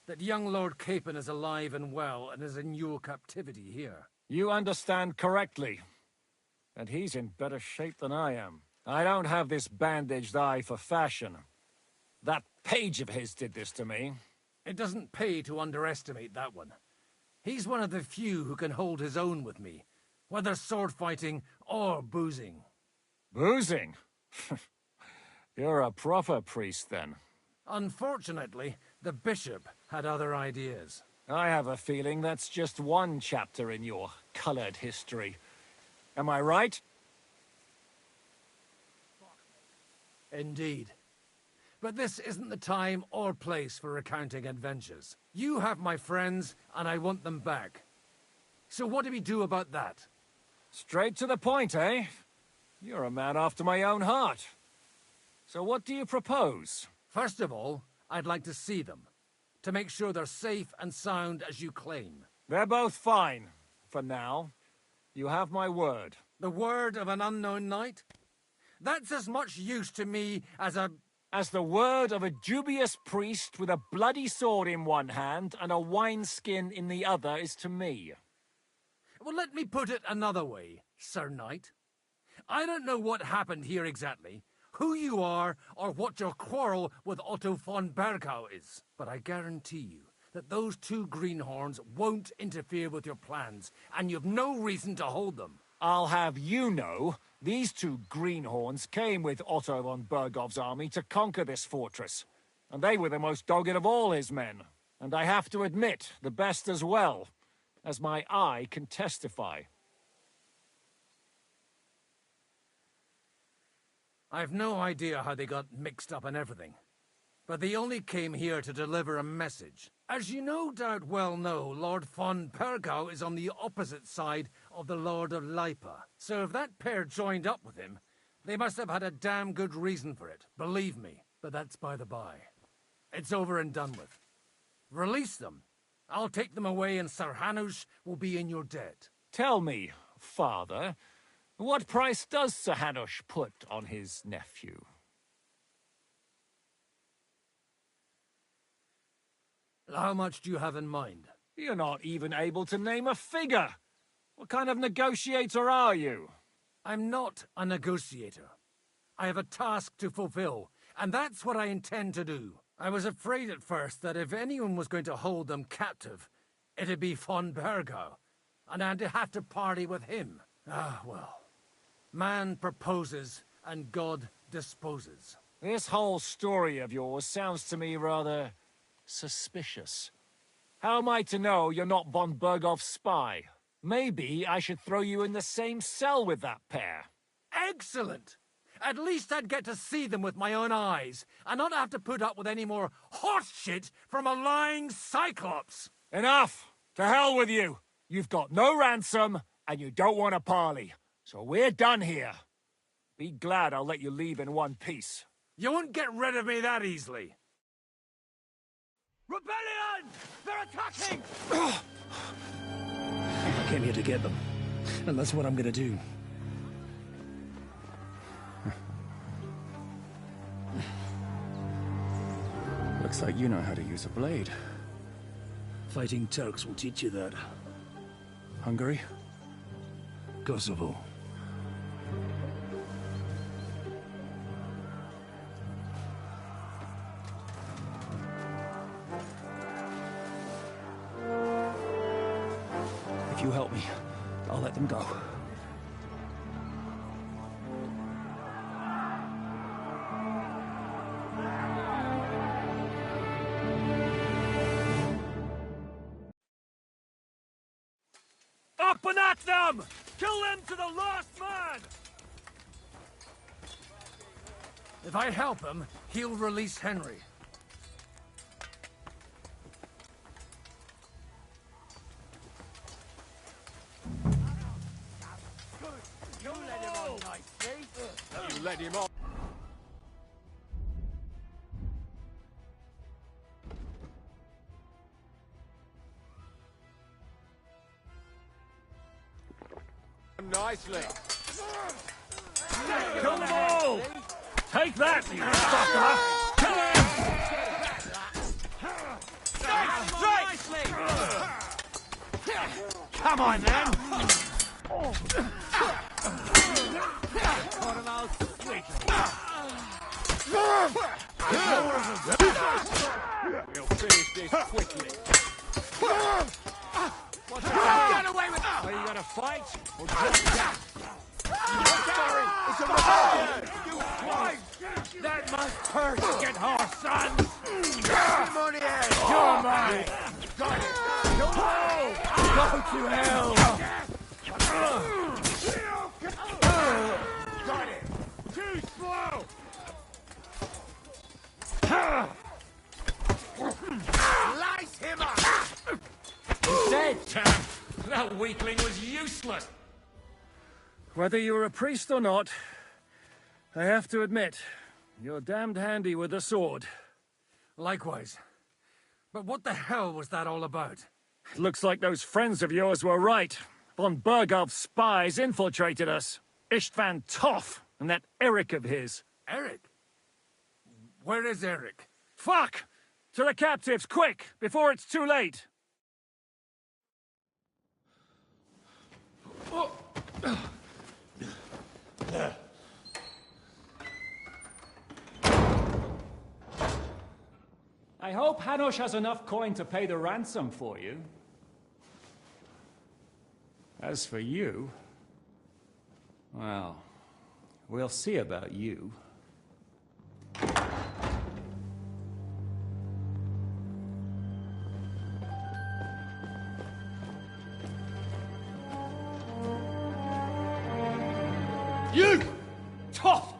that young Lord Capon is alive and well and is in your captivity here? You understand correctly. And he's in better shape than I am. I don't have this bandaged eye for fashion. That page of his did this to me. It doesn't pay to underestimate that one. He's one of the few who can hold his own with me, whether sword fighting or boozing. Boozing? You're a proper priest, then. Unfortunately, the bishop had other ideas. I have a feeling that's just one chapter in your colored history. Am I right? Indeed. But this isn't the time or place for recounting adventures. You have my friends, and I want them back. So what do we do about that? Straight to the point, eh? You're a man after my own heart. So what do you propose? First of all, I'd like to see them, to make sure they're safe and sound as you claim. They're both fine, for now. You have my word. The word of an unknown knight? That's as much use to me as a as the word of a dubious priest with a bloody sword in one hand and a wineskin in the other is to me. Well, let me put it another way, Sir Knight. I don't know what happened here exactly, who you are, or what your quarrel with Otto von Bergau is, but I guarantee you that those two greenhorns won't interfere with your plans, and you've no reason to hold them. I'll have you know, these two greenhorns came with Otto von Bergov's army to conquer this fortress, and they were the most dogged of all his men, and I have to admit, the best as well, as my eye can testify. I've no idea how they got mixed up in everything, but they only came here to deliver a message. As you no doubt well know, Lord von Bergau is on the opposite side of the Lord of Lipa, so if that pair joined up with him, they must have had a damn good reason for it, believe me, but that's by the by. It's over and done with. Release them. I'll take them away and Sir Hanush will be in your debt. Tell me, Father, what price does Sir Hanush put on his nephew? How much do you have in mind? You're not even able to name a figure. What kind of negotiator are you? I'm not a negotiator. I have a task to fulfill, and that's what I intend to do. I was afraid at first that if anyone was going to hold them captive, it'd be von Bergau, and I'd have to party with him. Ah, well. Man proposes, and God disposes. This whole story of yours sounds to me rather suspicious. How am I to know you're not von Bergov's spy? Maybe I should throw you in the same cell with that pair. Excellent! At least I'd get to see them with my own eyes, and not have to put up with any more horse shit from a lying cyclops! Enough! To hell with you! You've got no ransom, and you don't want a parley. So we're done here. Be glad I'll let you leave in one piece. You won't get rid of me that easily. Rebellion! They're attacking! I came here to get them, and that's what I'm gonna do. Looks like you know how to use a blade. Fighting Turks will teach you that. Hungary? Kosovo. If you help me, I'll let them go. Up and at them! Kill them to the last man! If I help him, he'll release Henry. You let him on nicely. You let him on. Nicely. Kill them all! Take that, you fucker! Come on, then. We'll finish this quickly. Get away with Are you gonna fight? Or just down? Sorry, it's a rebellion! You fight! That must hurt, get horse, son! Come on here! You're mine! Got it! Go to hell! Got it! Too slow! Slice him up! He's dead! That weakling was useless! Whether you're a priest or not, I have to admit, you're damned handy with a sword. Likewise. But what the hell was that all about? It looks like those friends of yours were right. Von Bergov's spies infiltrated us. Istvan Toth and that Eric of his. Eric? Where is Eric? Fuck! To the captives, quick, before it's too late! I hope Hanush has enough coin to pay the ransom for you. As for you... well, we'll see about you. You! Tough!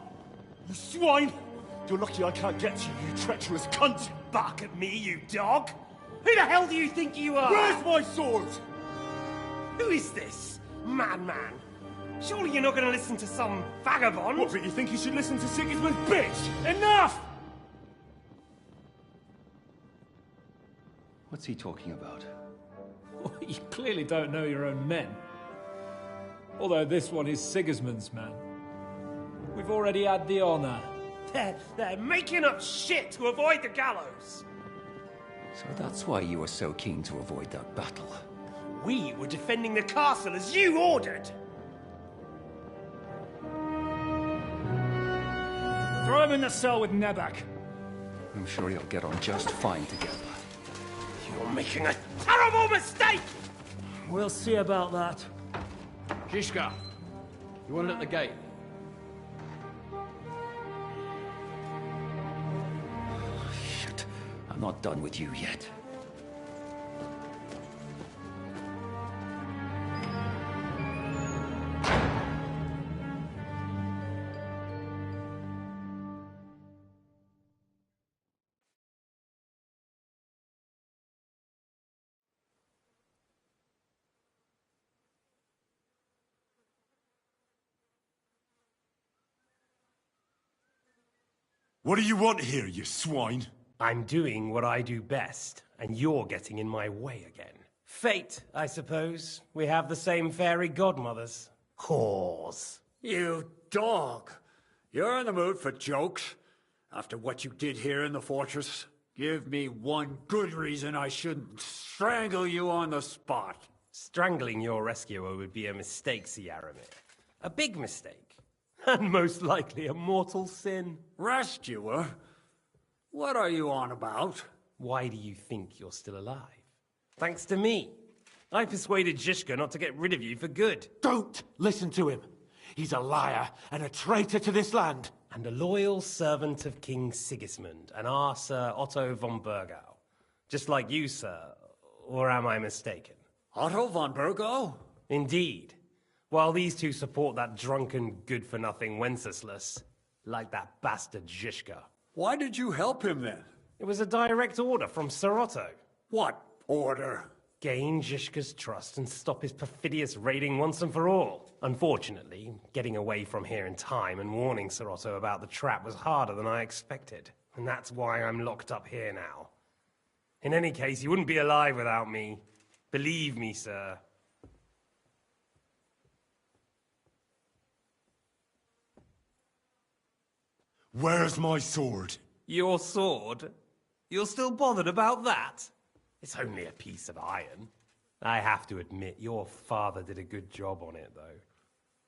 You swine! You're lucky I can't get to you, you treacherous cunt! Bark at me, you dog! Who the hell do you think you are? Where's my sword? Who is this? Madman! Surely you're not going to listen to some vagabond? What, but you think you should listen to Sigismund's bitch? Enough! What's he talking about? You clearly don't know your own men. Although this one is Sigismund's man. We've already had the honor. They're making up shit to avoid the gallows! So that's why you were so keen to avoid that battle. We were defending the castle as you ordered! Throw him in the cell with Nebak. I'm sure you'll get on just fine together. You're making a terrible mistake! We'll see about that. Zhishka, you want it at the gate? Shit, I'm not done with you yet. What do you want here, you swine? I'm doing what I do best, and you're getting in my way again. Fate, I suppose. We have the same fairy godmothers. Whores. You dog! You're in the mood for jokes? After what you did here in the fortress? Give me one good reason I shouldn't strangle you on the spot. Strangling your rescuer would be a mistake, Sierramir. A big mistake. And most likely a mortal sin. Rescuer? What are you on about? Why do you think you're still alive? Thanks to me. I persuaded Zhishka not to get rid of you for good. Don't listen to him. He's a liar and a traitor to this land. And a loyal servant of King Sigismund and our Sir Otto von Burgau. Just like you, sir. Or am I mistaken? Otto von Burgau? Indeed. While these two support that drunken, good-for-nothing Wenceslas, like that bastard Zhishka. Why did you help him then? It was a direct order from Sir Otto. What order? Gain Zhishka's trust and stop his perfidious raiding once and for all. Unfortunately, getting away from here in time and warning Sir Otto about the trap was harder than I expected. And that's why I'm locked up here now. In any case, you wouldn't be alive without me. Believe me, sir. Where's my sword? Your sword? You're still bothered about that? It's only a piece of iron. I have to admit, your father did a good job on it, though.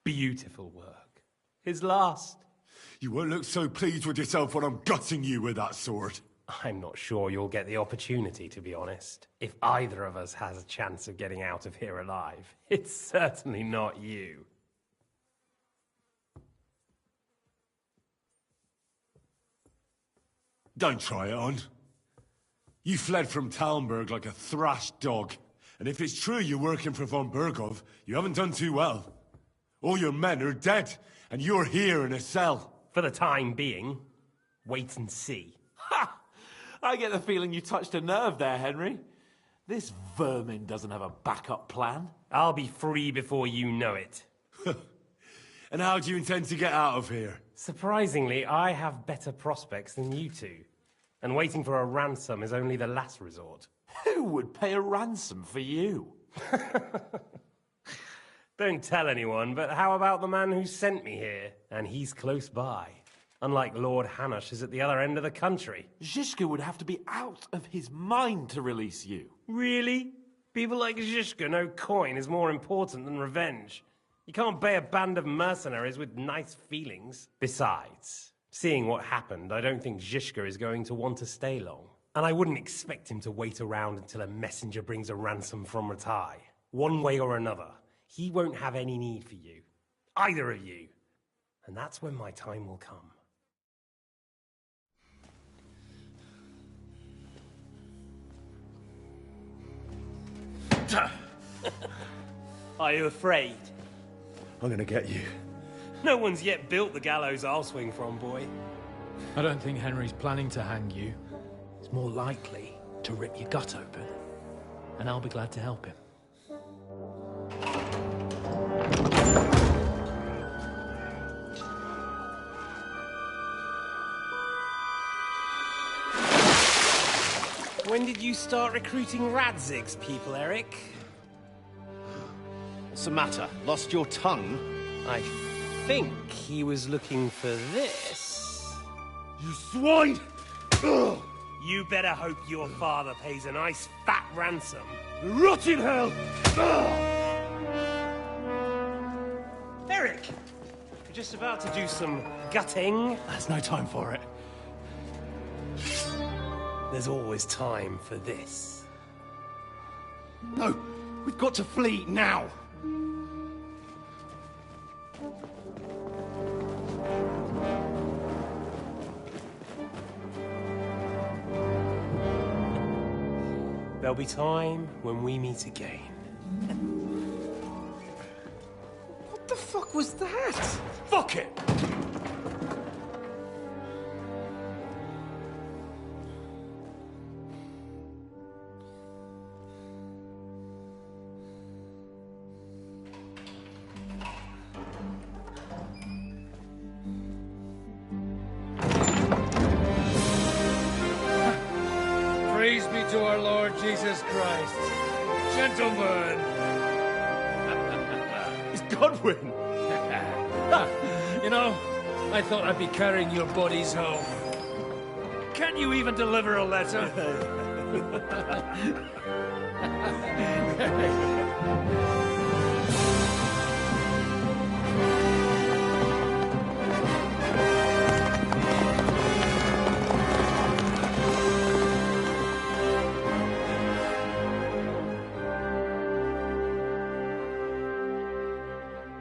Beautiful work. His last. You won't look so pleased with yourself when I'm gutting you with that sword. I'm not sure you'll get the opportunity, to be honest. If either of us has a chance of getting out of here alive, it's certainly not you. Don't try it on. You fled from Talmberg like a thrashed dog. And if it's true you're working for von Burgov, you haven't done too well. All your men are dead, and you're here in a cell. For the time being. Wait and see. Ha! I get the feeling you touched a nerve there, Henry. This vermin doesn't have a backup plan. I'll be free before you know it. And how do you intend to get out of here? Surprisingly, I have better prospects than you two. And waiting for a ransom is only the last resort. Who would pay a ransom for you? Don't tell anyone, but how about the man who sent me here? And he's close by. Unlike Lord Hanush is at the other end of the country. Zhishka would have to be out of his mind to release you. Really? People like Zhishka know coin is more important than revenge. You can't pay a band of mercenaries with nice feelings. Besides, seeing what happened, I don't think Zhishka is going to want to stay long. And I wouldn't expect him to wait around until a messenger brings a ransom from Ratai. One way or another, he won't have any need for you. Either of you. And that's when my time will come. Are you afraid? I'm gonna get you. No one's yet built the gallows I'll swing from, boy. I don't think Henry's planning to hang you. It's more likely to rip your gut open. And I'll be glad to help him. When did you start recruiting Radzig's people, Eric? What's the matter? Lost your tongue? I think he was looking for this. You swine! Ugh. You better hope your father pays a nice fat ransom. Rot in hell! Eric! You're just about to do some gutting. There's no time for it. There's always time for this. No! We've got to flee now! There'll be time when we meet again. What the fuck was that? Fuck it! Praise be to our Lord Jesus Christ. Gentlemen! It's Godwin! You know, I thought I'd be carrying your bodies home. Can you even deliver a letter?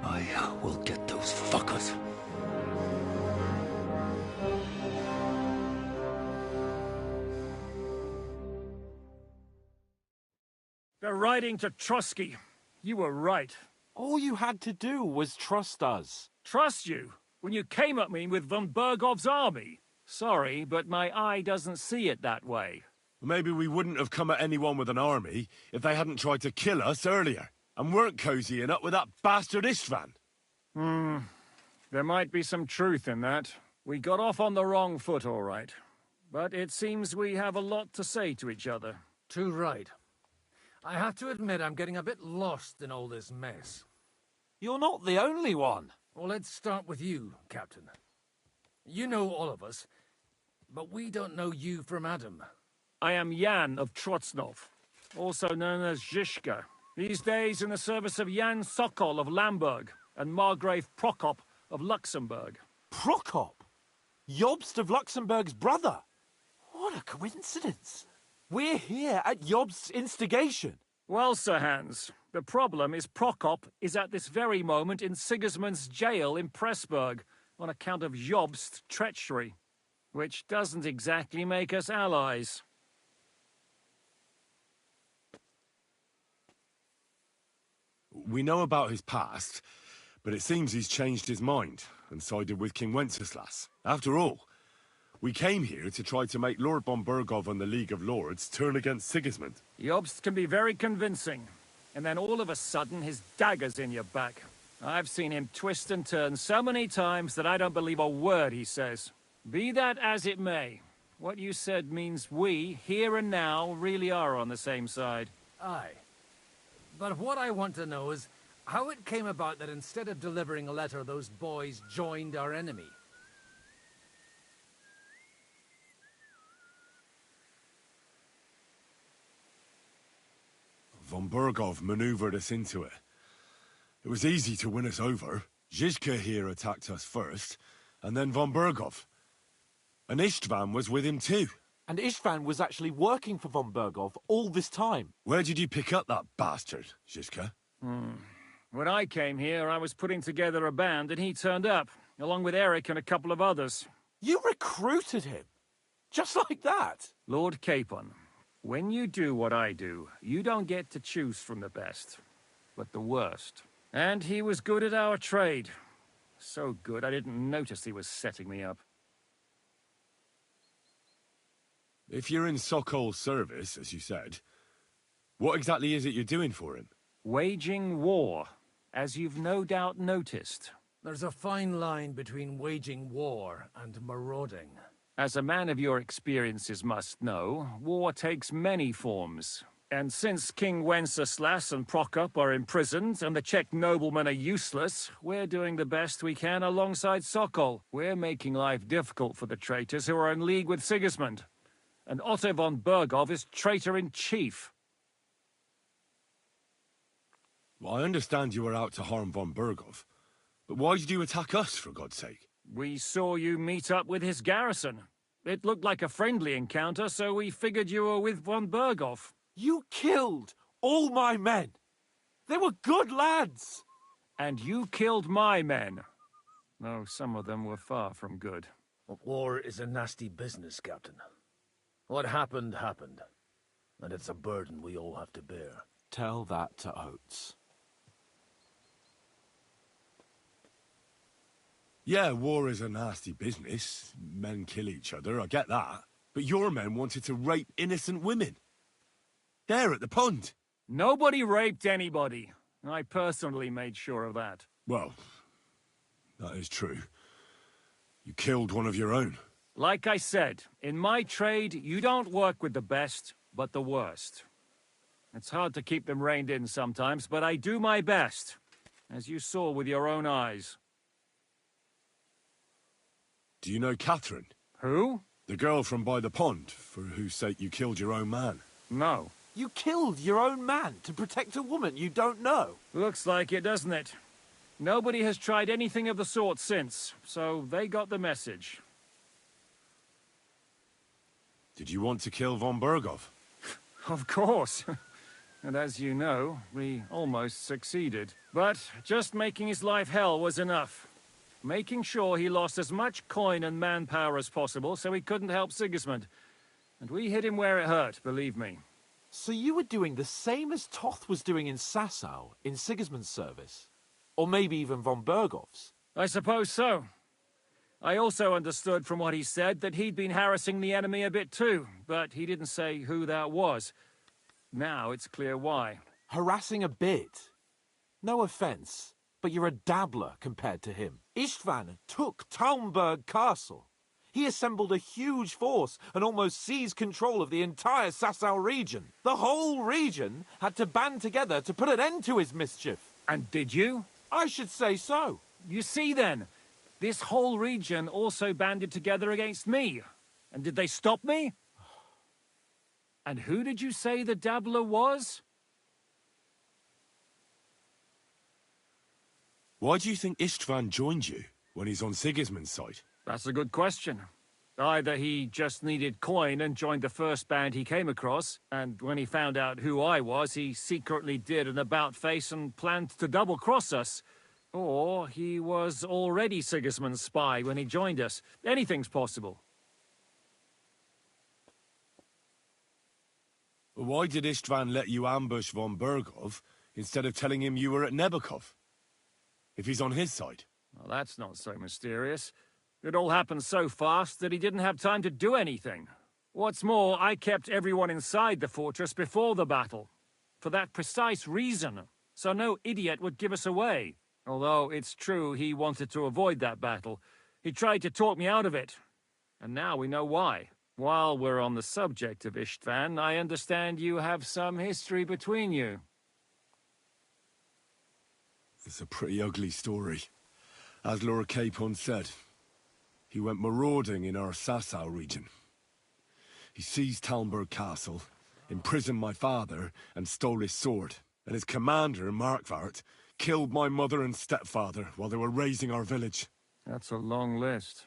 I will get those fuckers. They're riding to Trusky. You were right. All you had to do was trust us. Trust you? When you came at me with von Bergov's army? Sorry, but my eye doesn't see it that way. Maybe we wouldn't have come at anyone with an army if they hadn't tried to kill us earlier, and weren't cozying up with that bastard Istvan. There might be some truth in that. We got off on the wrong foot, all right. But it seems we have a lot to say to each other. Too right. I have to admit I'm getting a bit lost in all this mess. You're not the only one. Well, let's start with you, Captain. You know all of us, but we don't know you from Adam. I am Jan of Trotsnov, also known as Zhishka. These days in the service of Jan Sokol of Lamberg and Margrave Prokop of Luxembourg. Prokop? Jobst of Luxembourg's brother? What a coincidence. We're here at Jobst's instigation. Well, Sir Hans, the problem is Prokop is at this very moment in Sigismund's jail in Pressburg on account of Jobst's treachery, which doesn't exactly make us allies. We know about his past, but it seems he's changed his mind and sided with King Wenceslas. After all, we came here to try to make Lord von Bergov and the League of Lords turn against Sigismund. Jobst can be very convincing, and then all of a sudden his dagger's in your back. I've seen him twist and turn so many times that I don't believe a word he says. Be that as it may, what you said means we, here and now, really are on the same side. Aye. But what I want to know is how it came about that instead of delivering a letter, those boys joined our enemy. von Burgov maneuvered us into it. It was easy to win us over. Zizka here attacked us first, and then von Burgov. And Istvan was with him too. And Istvan was actually working for von Burgov all this time. Where did you pick up that bastard, Zizka? When I came here, I was putting together a band, and he turned up, along with Eric and a couple of others. You recruited him? Just like that? Lord Capon, when you do what I do, you don't get to choose from the best, but the worst. And he was good at our trade. So good, I didn't notice he was setting me up. If you're in Sokol's service, as you said, what exactly is it you're doing for him? Waging war, as you've no doubt noticed. There's a fine line between waging war and marauding. As a man of your experiences must know, war takes many forms. And since King Wenceslas and Prokop are imprisoned and the Czech noblemen are useless, we're doing the best we can alongside Sokol. We're making life difficult for the traitors who are in league with Sigismund. And Otto von Burgov is traitor-in-chief. Well, I understand you were out to harm von Burgov, but why did you attack us, for God's sake? We saw you meet up with his garrison. It looked like a friendly encounter, so we figured you were with von Burgov. You killed all my men. They were good lads. And you killed my men. Though some of them were far from good. War is a nasty business, Captain. What happened, happened. And it's a burden we all have to bear. Tell that to Oates. Yeah, war is a nasty business. Men kill each other, I get that. But your men wanted to rape innocent women. There at the pond. Nobody raped anybody. I personally made sure of that. Well, that is true. You killed one of your own. Like I said, in my trade, you don't work with the best, but the worst. It's hard to keep them reined in sometimes, but I do my best, as you saw with your own eyes. Do you know Catherine? Who? The girl from by the pond, for whose sake you killed your own man. No. You killed your own man to protect a woman you don't know. Looks like it, doesn't it? Nobody has tried anything of the sort since, so they got the message. Did you want to kill von Burgov? Of course. And as you know, we almost succeeded. But just making his life hell was enough. Making sure he lost as much coin and manpower as possible so he couldn't help Sigismund. And we hit him where it hurt, believe me. So you were doing the same as Toth was doing in Sasau, in Sigismund's service? Or maybe even von Burgov's? I suppose so. I also understood from what he said that he'd been harassing the enemy a bit too, but he didn't say who that was. Now it's clear why. Harassing a bit? No offense, but you're a dabbler compared to him. Istvan took Talmberg Castle. He assembled a huge force and almost seized control of the entire Sasau region. The whole region had to band together to put an end to his mischief. And did you? I should say so. You see then, this whole region also banded together against me. And did they stop me? And who did you say the dabbler was? Why do you think Istvan joined you when he's on Sigismund's side? That's a good question. Either he just needed coin and joined the first band he came across, and when he found out who I was, he secretly did an about-face and planned to double-cross us. Or he was already Sigismund's spy when he joined us. Anything's possible. Why did Istvan let you ambush von Burgov instead of telling him you were at Nebakov? If he's on his side. Well, that's not so mysterious. It all happened so fast that he didn't have time to do anything. What's more, I kept everyone inside the fortress before the battle. For that precise reason. So no idiot would give us away. Although it's true he wanted to avoid that battle. He tried to talk me out of it. And now we know why. While we're on the subject of Istvan, I understand you have some history between you. It's a pretty ugly story. As Lord Capon said, he went marauding in our Sasau region. He seized Talmberg Castle imprisoned my father and stole his sword. And his commander, Markvart, killed my mother and stepfather while they were raising our village. That's a long list.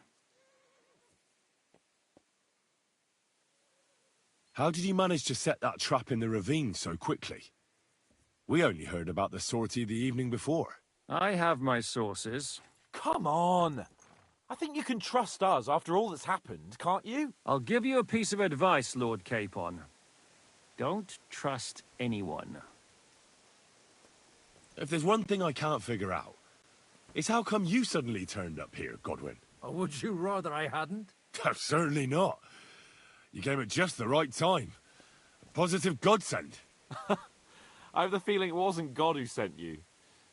How did you manage to set that trap in the ravine so quickly? We only heard about the sortie the evening before. I have my sources. Come on! I think you can trust us after all that's happened, can't you? I'll give you a piece of advice, Lord Capon. Don't trust anyone. If there's one thing I can't figure out, it's how come you suddenly turned up here, Godwin? Or would you rather I hadn't? Certainly not. You came at just the right time. A positive godsend. I have the feeling it wasn't God who sent you,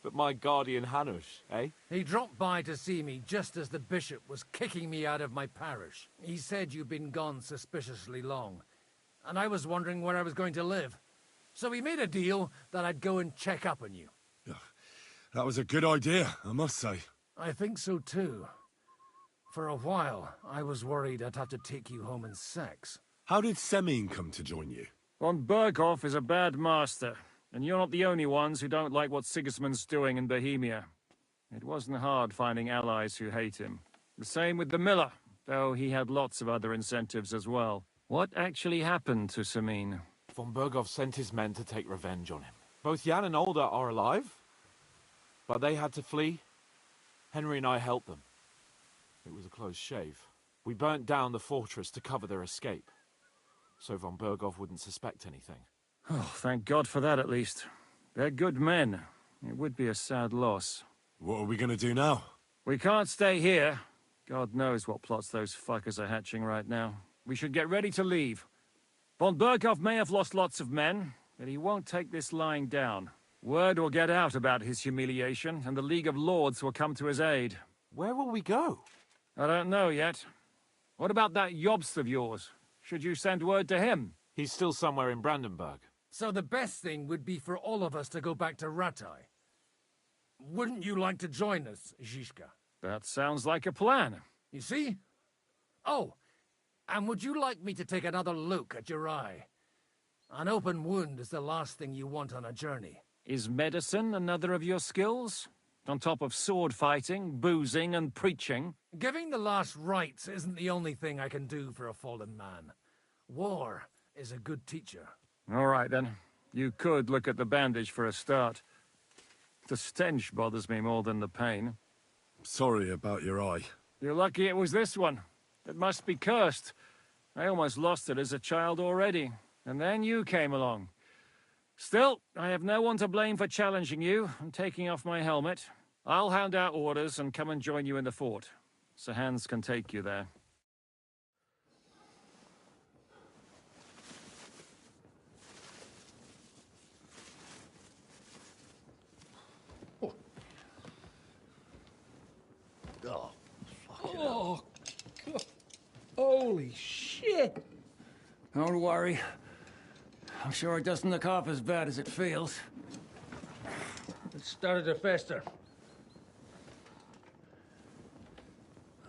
but my guardian Hanush, eh? He dropped by to see me just as the bishop was kicking me out of my parish. He said you'd been gone suspiciously long, and I was wondering where I was going to live. So we made a deal that I'd go and check up on you. That was a good idea, I must say. I think so too. For a while, I was worried I'd have to take you home in sex. How did Semine come to join you? Von Berghoff is a bad master, and you're not the only ones who don't like what Sigismund's doing in Bohemia. It wasn't hard finding allies who hate him. The same with the miller, though he had lots of other incentives as well. What actually happened to Semine? Von Berghoff sent his men to take revenge on him. Both Jan and Olda are alive, but they had to flee. Henry and I helped them. It was a close shave. We burnt down the fortress to cover their escape, so von Berghoff wouldn't suspect anything. Oh, thank God for that at least. They're good men. It would be a sad loss. What are we gonna do now? We can't stay here. God knows what plots those fuckers are hatching right now. We should get ready to leave. Von Berghoff may have lost lots of men, but he won't take this lying down. Word will get out about his humiliation, and the League of Lords will come to his aid. Where will we go? I don't know yet. What about that Jobst of yours? Should you send word to him? He's still somewhere in Brandenburg. So the best thing would be for all of us to go back to Ratai. Wouldn't you like to join us, Zizka? That sounds like a plan. You see? Oh, and would you like me to take another look at your eye? An open wound is the last thing you want on a journey. Is medicine another of your skills? On top of sword fighting, boozing, and preaching? Giving the last rites isn't the only thing I can do for a fallen man. War is a good teacher. All right, then. You could look at the bandage for a start. The stench bothers me more than the pain. Sorry about your eye. You're lucky it was this one. It must be cursed. I almost lost it as a child already. And then you came along. Still, I have no one to blame for challenging you and taking off my helmet. I'll hand out orders and come and join you in the fort. Sir Hans can take you there. Oh, oh, holy shit! Don't worry. I'm sure it doesn't look half as bad as it feels. It started to fester.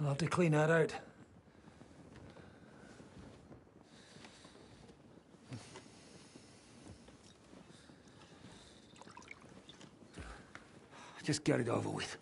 I'll have to clean that out. Just get it over with.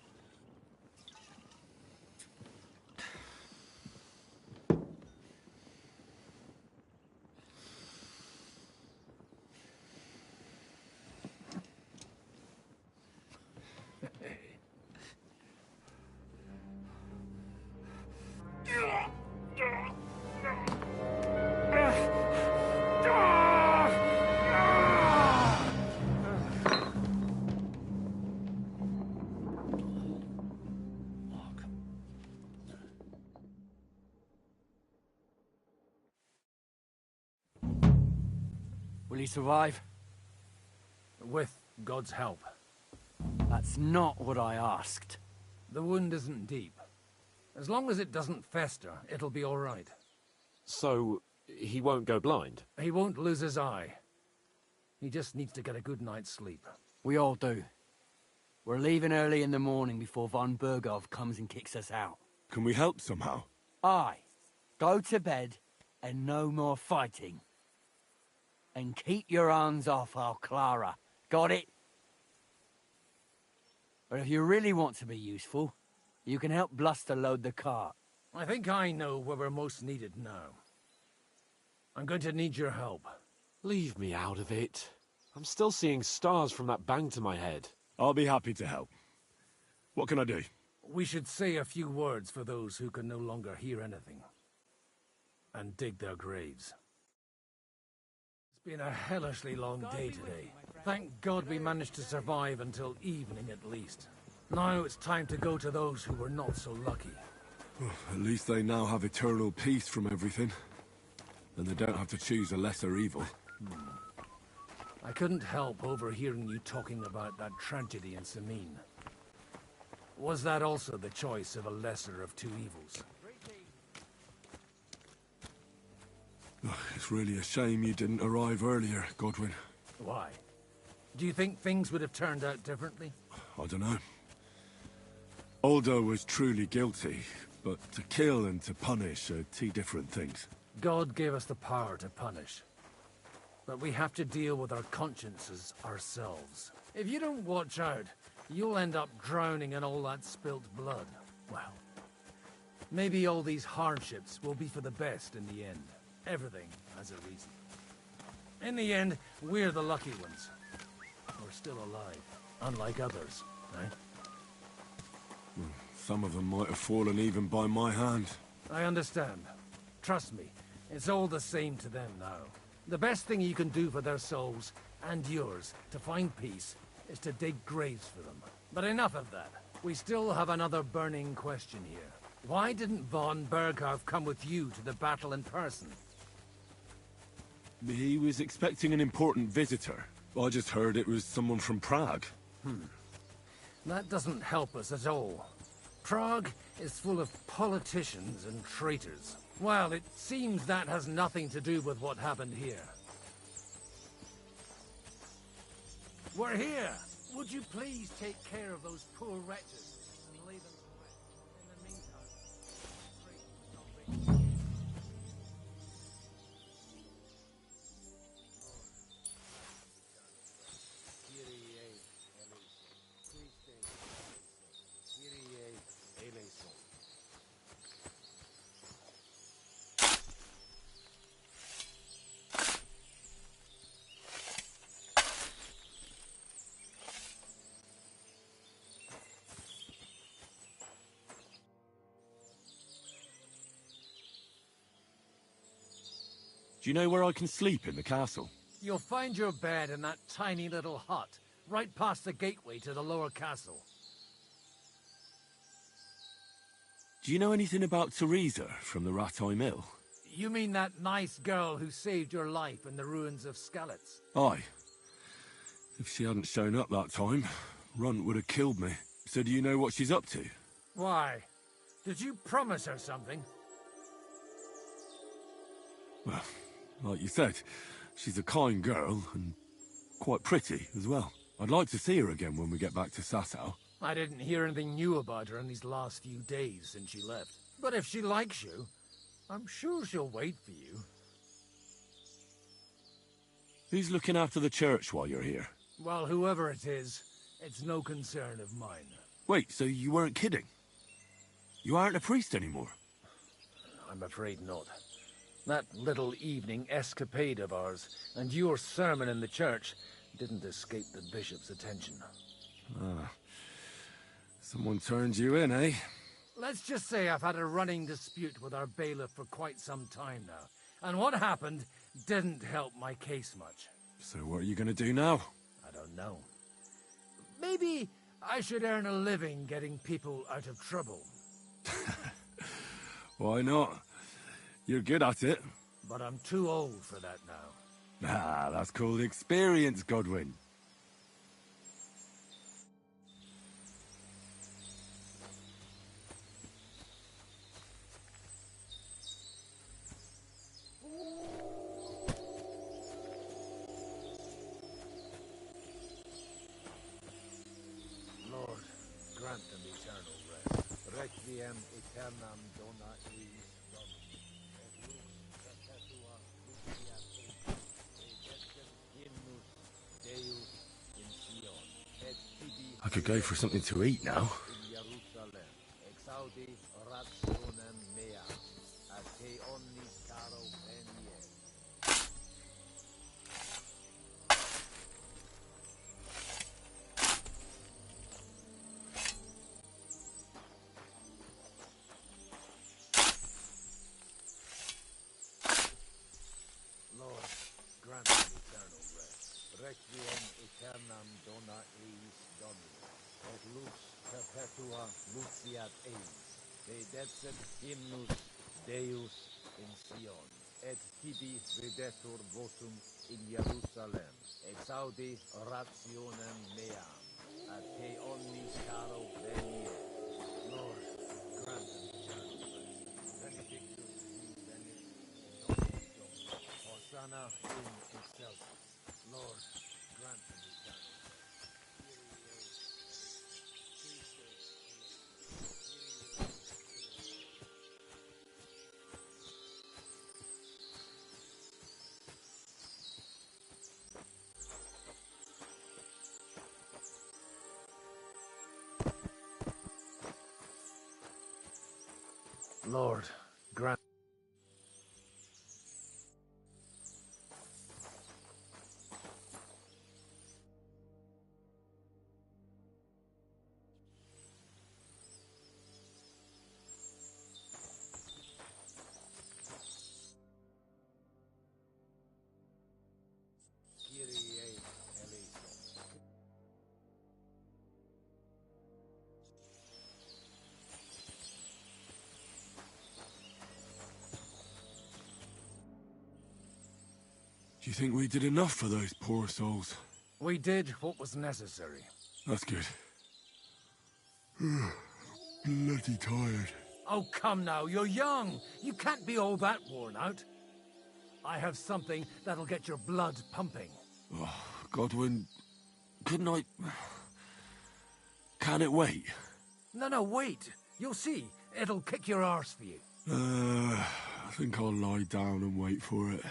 Will he survive? With God's help. That's not what I asked. The wound isn't deep. As long as it doesn't fester, it'll be all right. So, he won't go blind? He won't lose his eye. He just needs to get a good night's sleep. We all do. We're leaving early in the morning before von Berghoff comes and kicks us out. Can we help somehow? Aye. Go to bed and no more fighting. And keep your hands off our Clara. Got it? But if you really want to be useful, you can help Bluster load the cart. I think I know where we're most needed now. I'm going to need your help. Leave me out of it. I'm still seeing stars from that bang to my head. I'll be happy to help. What can I do? We should say a few words for those who can no longer hear anything. And dig their graves. It's been a hellishly long day today. Thank God we managed to survive until evening at least. Now it's time to go to those who were not so lucky. At least they now have eternal peace from everything. And they don't have to choose a lesser evil. I couldn't help overhearing you talking about that tragedy in Sameen. Was that also the choice of a lesser of two evils? It's really a shame you didn't arrive earlier, Godwin. Why? Do you think things would have turned out differently? I don't know. Aldo was truly guilty, but to kill and to punish are two different things. God gave us the power to punish. But we have to deal with our consciences ourselves. If you don't watch out, you'll end up drowning in all that spilt blood. Well, maybe all these hardships will be for the best in the end. Everything has a reason. In the end, we're the lucky ones. We're still alive, unlike others, right? Some of them might have fallen even by my hand. I understand. Trust me, it's all the same to them now. The best thing you can do for their souls, and yours, to find peace, is to dig graves for them. But enough of that. We still have another burning question here. Why didn't von Berghoff come with you to the battle in person? He was expecting an important visitor. I just heard it was someone from Prague. That doesn't help us at all. Prague is full of politicians and traitors. Well, it seems that has nothing to do with what happened here. We're here! Would you please take care of those poor wretches and lay them to rest? In the meantime, Do you know where I can sleep in the castle? you'll find your bed in that tiny little hut, right past the gateway to the lower castle. Do you know anything about Teresa from the Rattay Mill? You mean that nice girl who saved your life in the ruins of Skalitz? Aye. If she hadn't shown up that time, Runt would have killed me. So do you know what she's up to? Why? Did you promise her something? Well, like you said, she's a kind girl, and quite pretty as well. I'd like to see her again when we get back to Sasau. I didn't hear anything new about her in these last few days since she left. But if she likes you, I'm sure she'll wait for you. Who's looking after the church while you're here? Well, whoever it is, it's no concern of mine. Wait, so you weren't kidding? You aren't a priest anymore? I'm afraid not. That little evening escapade of ours, and your sermon in the church, didn't escape the bishop's attention. Ah. Someone turned you in, eh? Let's just say I've had a running dispute with our bailiff for quite some time now. And what happened didn't help my case much. So what are you going to do now? I don't know. Maybe I should earn a living getting people out of trouble. Why not? You're good at it. But I'm too old for that now. Ah, that's called experience, Godwin. Lord, grant them eternal rest. Requiem aeternam dona eis Domini. Et lux perpetua lucia et I could go for something to eat now. Lord, grant me eternal rest. Requiem aeternam dona eis Domini. Et lux perpetua luciat eis. Dedecet hymnus Deus in Sion. Et tibi videtur votum in Jerusalem. Exaudi rationem meam. Ad te omnis caro venie. Lord, grant me eternal rest. Benedictus venis Hosanna in excelsis. Lord, grant me eternal Lord, grant. Kyrie eleison. Do you think we did enough for those poor souls? We did what was necessary. That's good. Bloody tired. Oh, come now, you're young. You can't be all that worn out. I have something that'll get your blood pumping. Oh, Godwin, couldn't I... Can it wait? No, wait. You'll see. It'll kick your arse for you. I think I'll lie down and wait for it.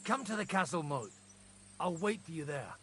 Come to the castle moat. I'll wait for you there.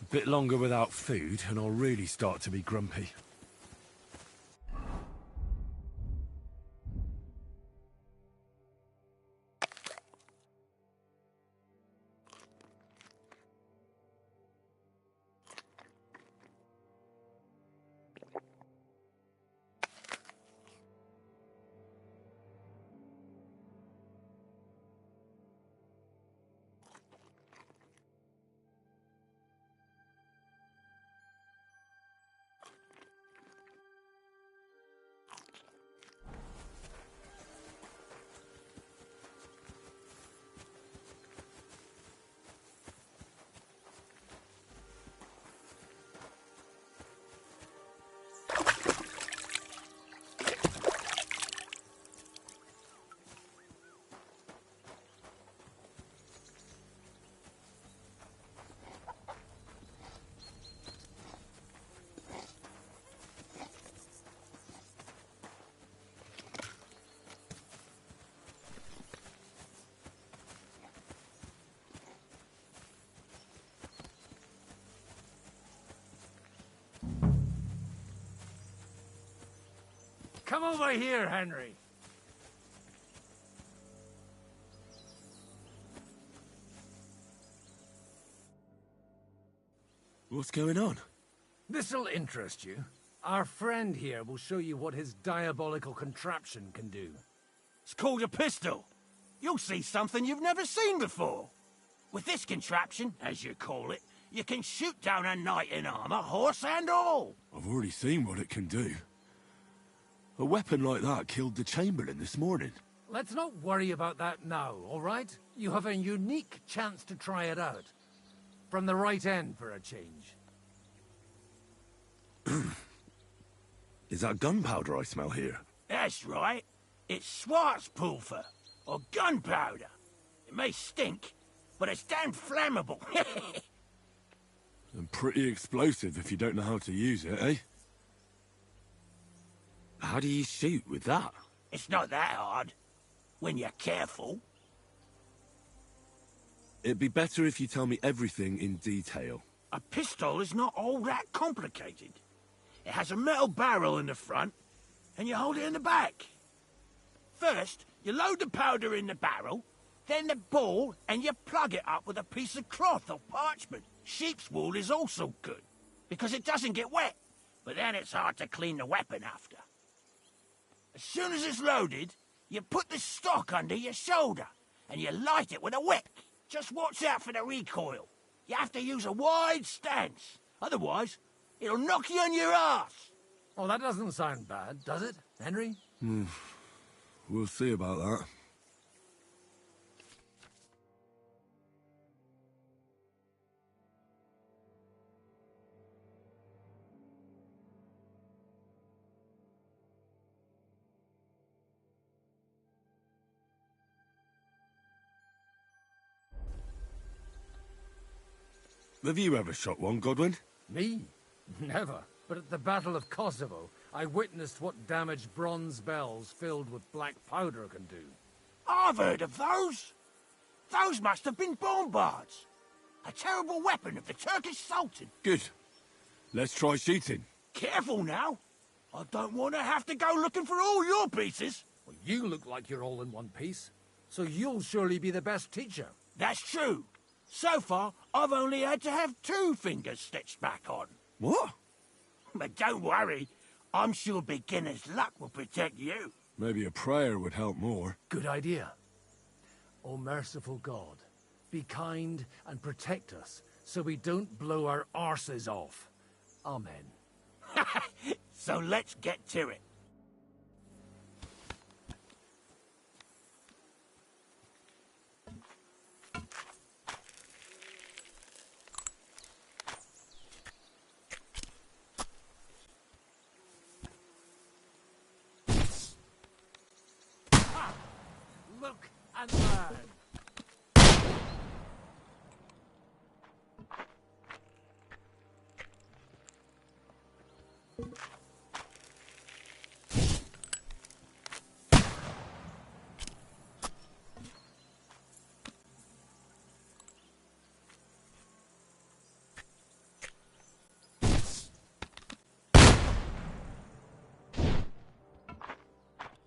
A bit longer without food, and I'll really start to be grumpy. Come over here, Henry. What's going on? This'll interest you. Our friend here will show you what his diabolical contraption can do. It's called a pistol. You'll see something you've never seen before. With this contraption, as you call it, you can shoot down a knight in armor, horse and all. I've already seen what it can do. A weapon like that killed the Chamberlain this morning. Let's not worry about that now, all right? You have a unique chance to try it out. From the right end for a change. Is that gunpowder I smell here? That's right. It's Schwarzpulver, or gunpowder. It may stink, but it's damn flammable. And pretty explosive if you don't know how to use it, eh? How do you shoot with that? It's not that hard, when you're careful. It'd be better if you tell me everything in detail. A pistol is not all that complicated. It has a metal barrel in the front, and you hold it in the back. First, you load the powder in the barrel, then the ball, and you plug it up with a piece of cloth or parchment. Sheep's wool is also good, because it doesn't get wet, but then it's hard to clean the weapon after. As soon as it's loaded, you put the stock under your shoulder, and you light it with a wick. Just watch out for the recoil. You have to use a wide stance, otherwise it'll knock you on your ass. Oh, that doesn't sound bad, does it, Henry? We'll see about that. Have you ever shot one, Godwin? Me? Never. But at the Battle of Kosovo, I witnessed what damage bronze bells filled with black powder can do. I've heard of those. Those must have been bombards. A terrible weapon of the Turkish Sultan. Good. Let's try shooting. Careful now. I don't want to have to go looking for all your pieces. Well, you look like you're all in one piece, so you'll surely be the best teacher. That's true. So far, I've only had to have 2 fingers stitched back on. What? But don't worry. I'm sure beginner's luck will protect you. Maybe a prayer would help more. Good idea. O merciful God, be kind and protect us so we don't blow our arses off. Amen. So let's get to it. Look and learn.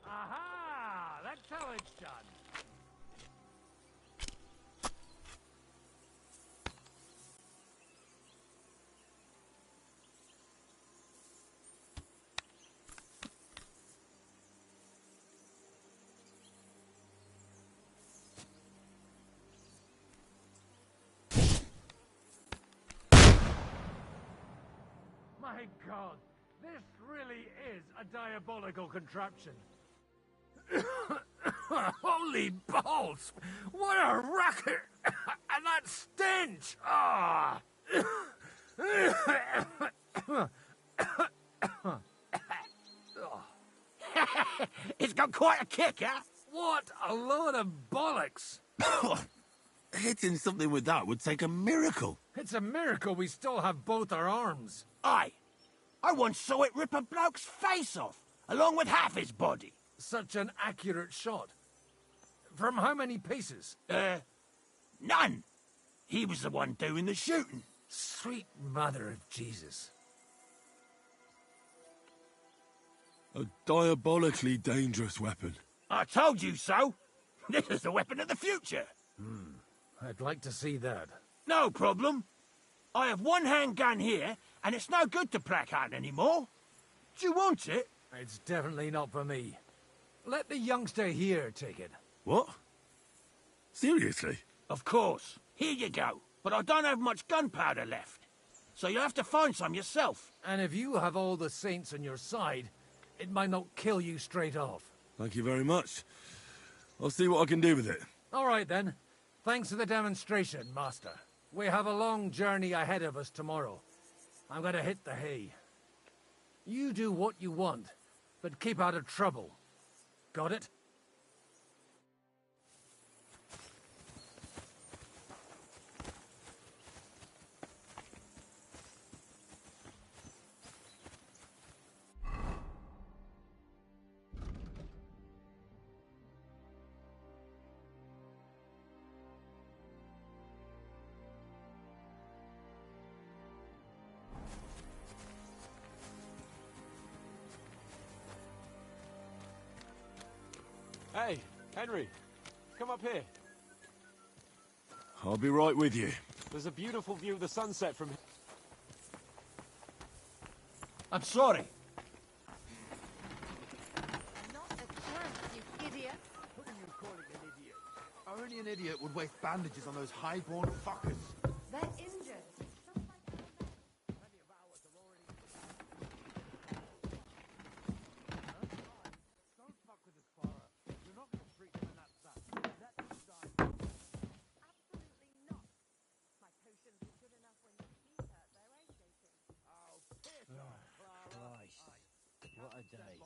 Aha! That's how it's done. My God, this really is a diabolical contraption. Holy balls! What a racket! And that stench! Ah! It's got quite a kick, huh? What a load of bollocks! Hitting something with that would take a miracle. It's a miracle we still have both our arms. Aye. I once saw it rip a bloke's face off, along with half his body. Such an accurate shot. From how many paces? None. He was the one doing the shooting. Sweet mother of Jesus. A diabolically dangerous weapon. I told you so. This is the weapon of the future. I'd like to see that. No problem. I have one handgun here, and it's no good to placard anymore. Do you want it? It's definitely not for me. Let the youngster here take it. What? Seriously? Of course. Here you go. But I don't have much gunpowder left. So you have to find some yourself. And if you have all the saints on your side, it might not kill you straight off. Thank you very much. I'll see what I can do with it. All right, then. Thanks for the demonstration, Master. We have a long journey ahead of us tomorrow. I'm gonna hit the hay. You do what you want, but keep out of trouble. Got it? Hey, Henry, come up here. I'll be right with you. There's a beautiful view of the sunset from here. I'm sorry. Not a chance, you idiot. What are you calling an idiot? Only an idiot would waste bandages on those highborn fuckers. They're injured. Christ. What a day.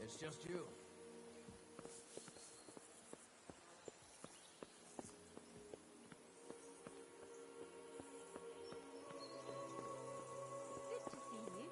It's just you. Good to see you.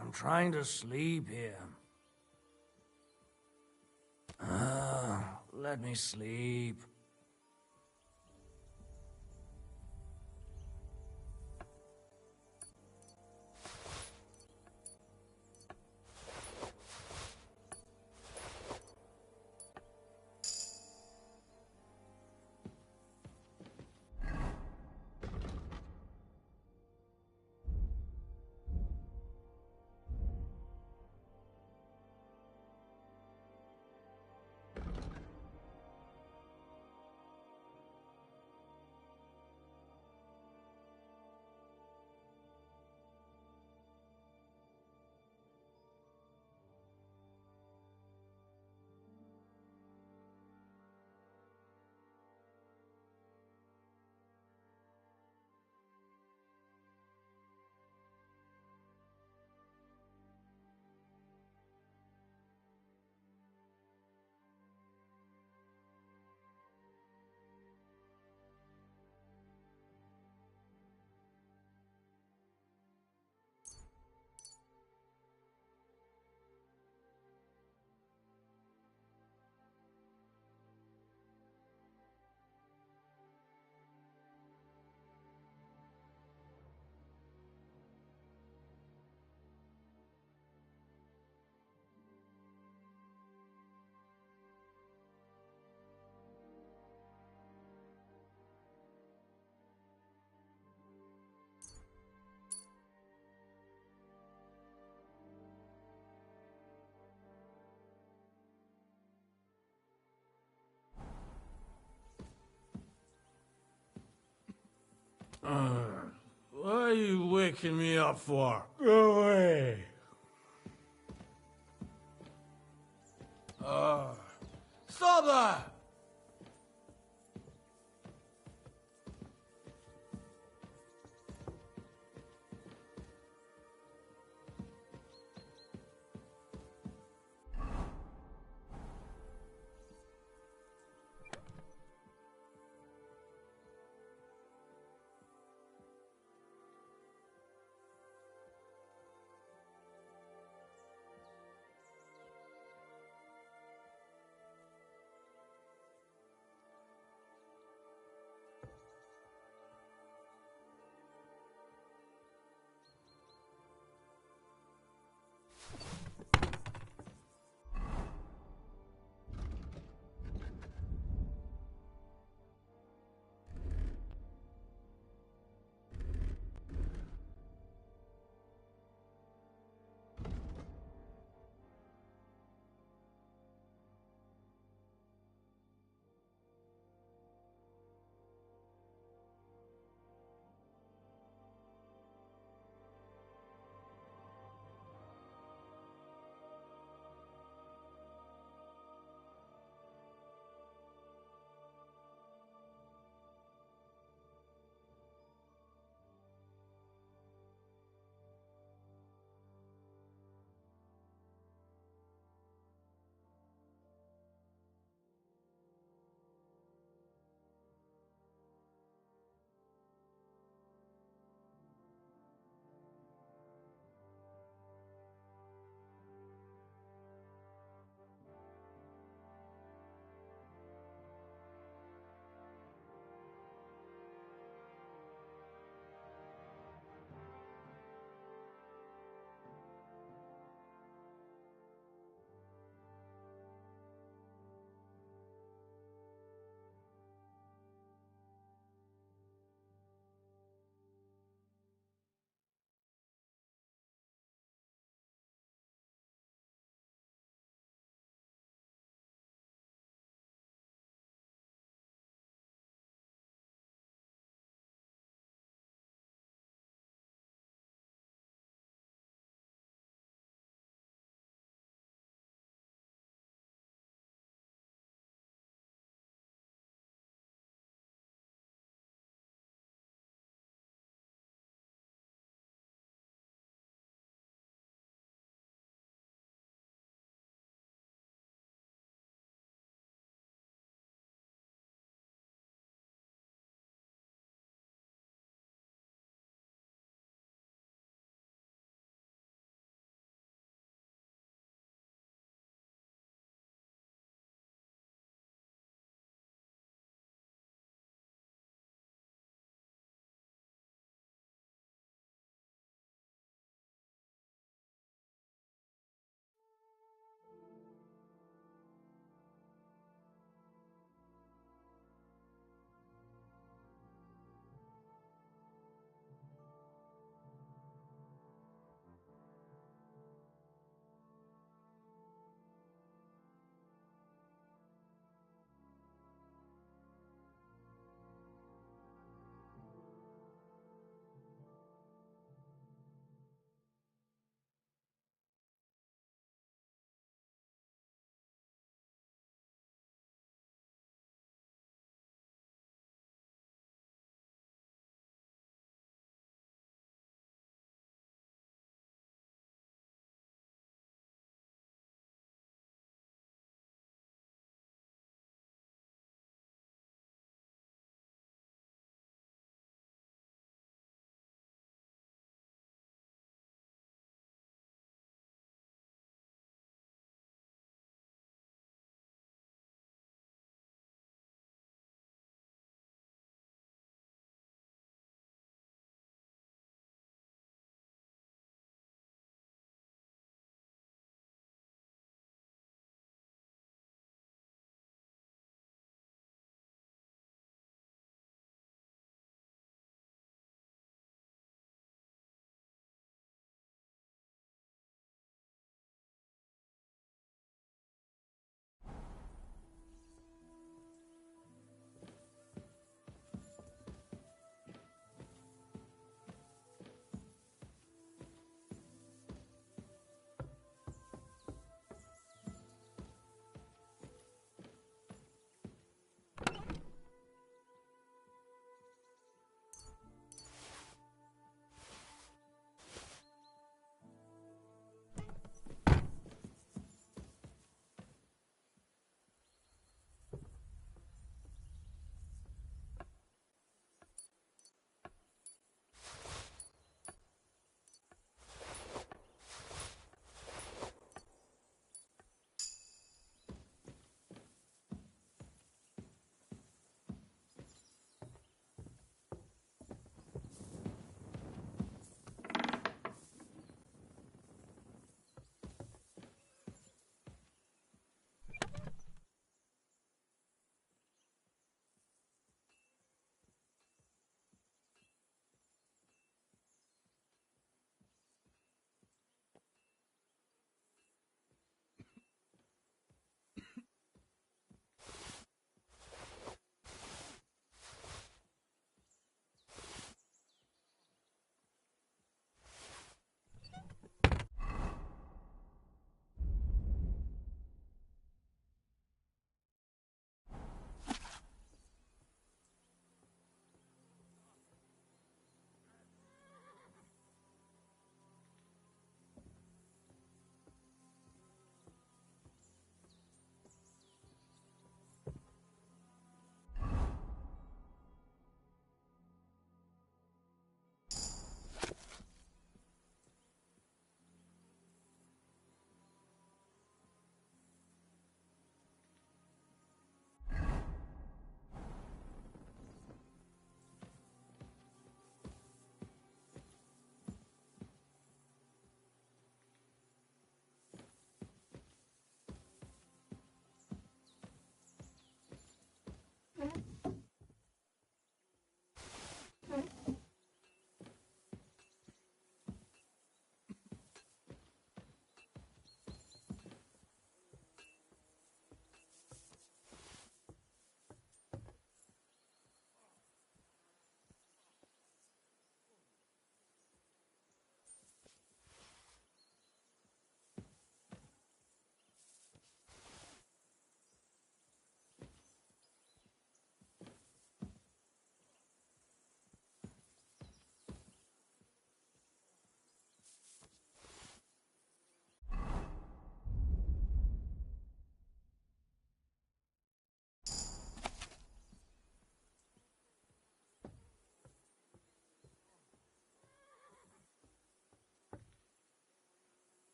I'm trying to sleep here. Let me sleep. What are you waking me up for? Go away. Stop that!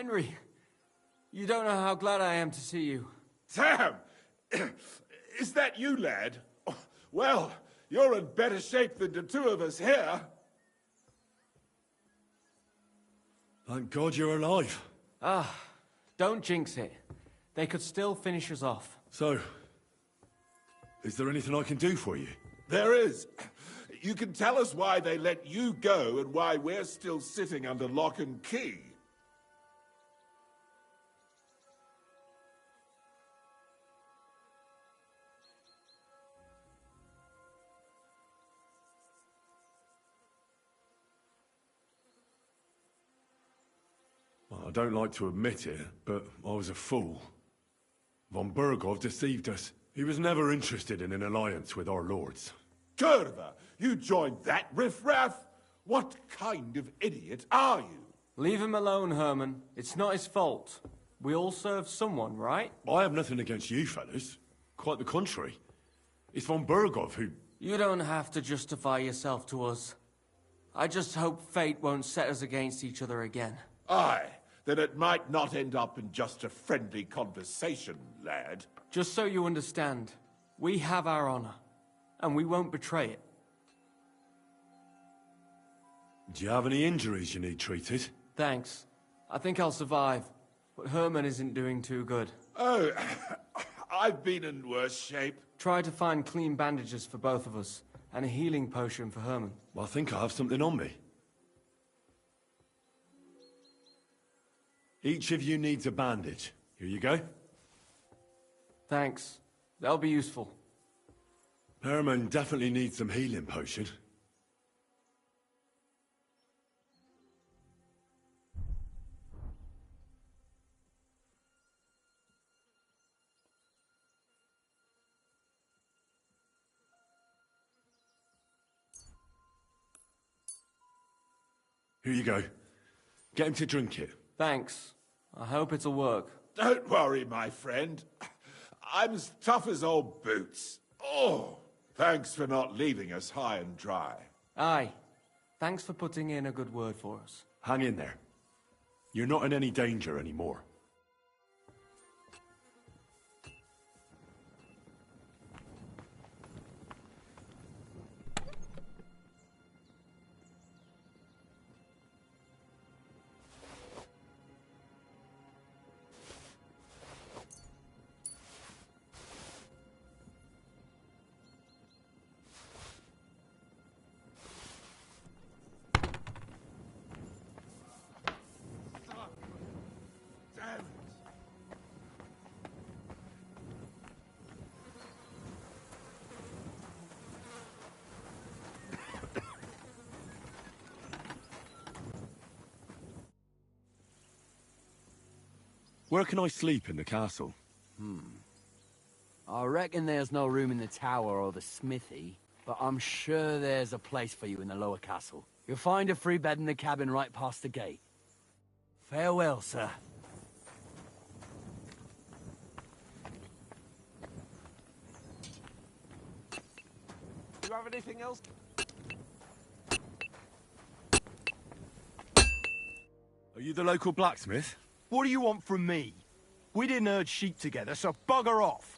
Henry, you don't know how glad I am to see you. Sam! Is that you, lad? Well, you're in better shape than the two of us here. Thank God you're alive. Ah, don't jinx it. They could still finish us off. So, is there anything I can do for you? There is. You can tell us why they let you go and why we're still sitting under lock and key. Well, I don't like to admit it, but I was a fool. Von Bergov deceived us. He was never interested in an alliance with our lords. Curva, you joined that riffraff? What kind of idiot are you? Leave him alone, Herman. It's not his fault. We all serve someone, right? I have nothing against you fellas. Quite the contrary. It's von Bergov who... You don't have to justify yourself to us. I just hope fate won't set us against each other again. Aye, then it might not end up in just a friendly conversation, lad. Just so you understand, we have our honor, and we won't betray it. Do you have any injuries you need treated? Thanks. I think I'll survive, but Herman isn't doing too good. Oh, I've been in worse shape. Try to find clean bandages for both of us, and a healing potion for Herman. Well, I think I have something on me. Each of you needs a bandage. Here you go. Thanks. That'll be useful. Herman definitely needs some healing potion. Here you go. Get him to drink it. Thanks. I hope it'll work. Don't worry, my friend. I'm as tough as old boots. Oh, thanks for not leaving us high and dry. Aye. Thanks for putting in a good word for us. Hang in there. You're not in any danger anymore. Where can I sleep in the castle? I reckon there's no room in the tower or the smithy, but I'm sure there's a place for you in the lower castle. You'll find a free bed in the cabin right past the gate. Farewell, sir. Do you have anything else? Are you the local blacksmith? What do you want from me? We didn't herd sheep together, so bugger off.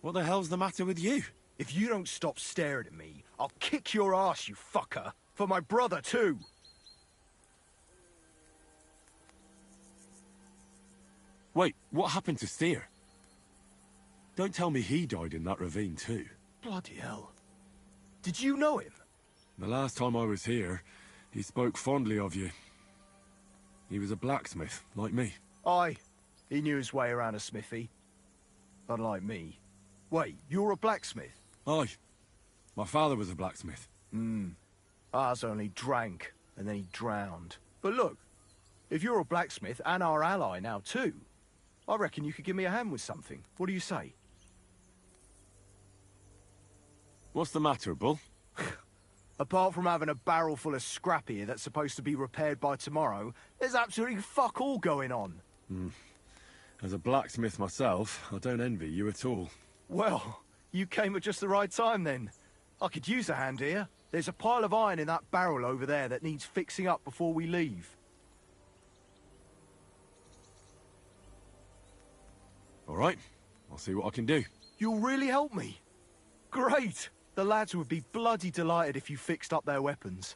What the hell's the matter with you? If you don't stop staring at me, I'll kick your ass, you fucker. For my brother, too. Wait, what happened to Steer? Don't tell me he died in that ravine too. Bloody hell. Did you know him? The last time I was here, he spoke fondly of you. He was a blacksmith, like me. Aye. He knew his way around a smithy. Unlike me. Wait, you're a blacksmith? Aye. My father was a blacksmith. Ours only drank, and then he drowned. But look, if you're a blacksmith and our ally now too, I reckon you could give me a hand with something. What do you say? What's the matter, Bull? Apart from having a barrel full of scrap here that's supposed to be repaired by tomorrow, there's absolutely fuck all going on. As a blacksmith myself, I don't envy you at all. Well, you came at just the right time then. I could use a hand here. There's a pile of iron in that barrel over there that needs fixing up before we leave. All right, I'll see what I can do. You'll really help me? Great! The lads would be bloody delighted if you fixed up their weapons.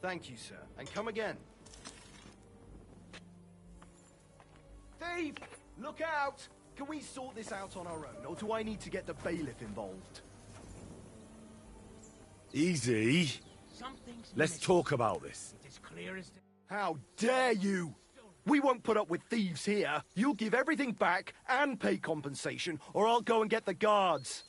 Thank you, sir. And come again. Thief! Look out! Can we sort this out on our own, or do I need to get the bailiff involved? Easy. Let's talk about this. It is clear as... How dare you! We won't put up with thieves here. You'll give everything back and pay compensation, or I'll go and get the guards.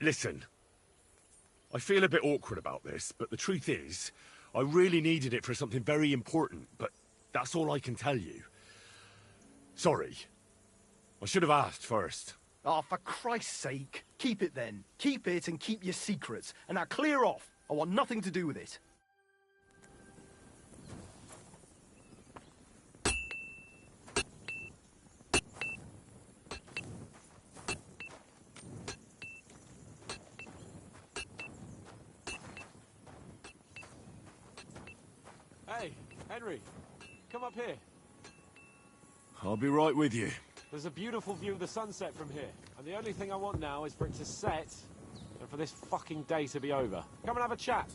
Listen, I feel a bit awkward about this, but the truth is, I really needed it for something very important, but that's all I can tell you. Sorry. I should have asked first. Oh, for Christ's sake. Keep it then. Keep it and keep your secrets. And now clear off. I want nothing to do with it. Hey, Henry, come up here. I'll be right with you. There's a beautiful view of the sunset from here, and the only thing I want now is for it to set, and for this fucking day to be over. Come and have a chat.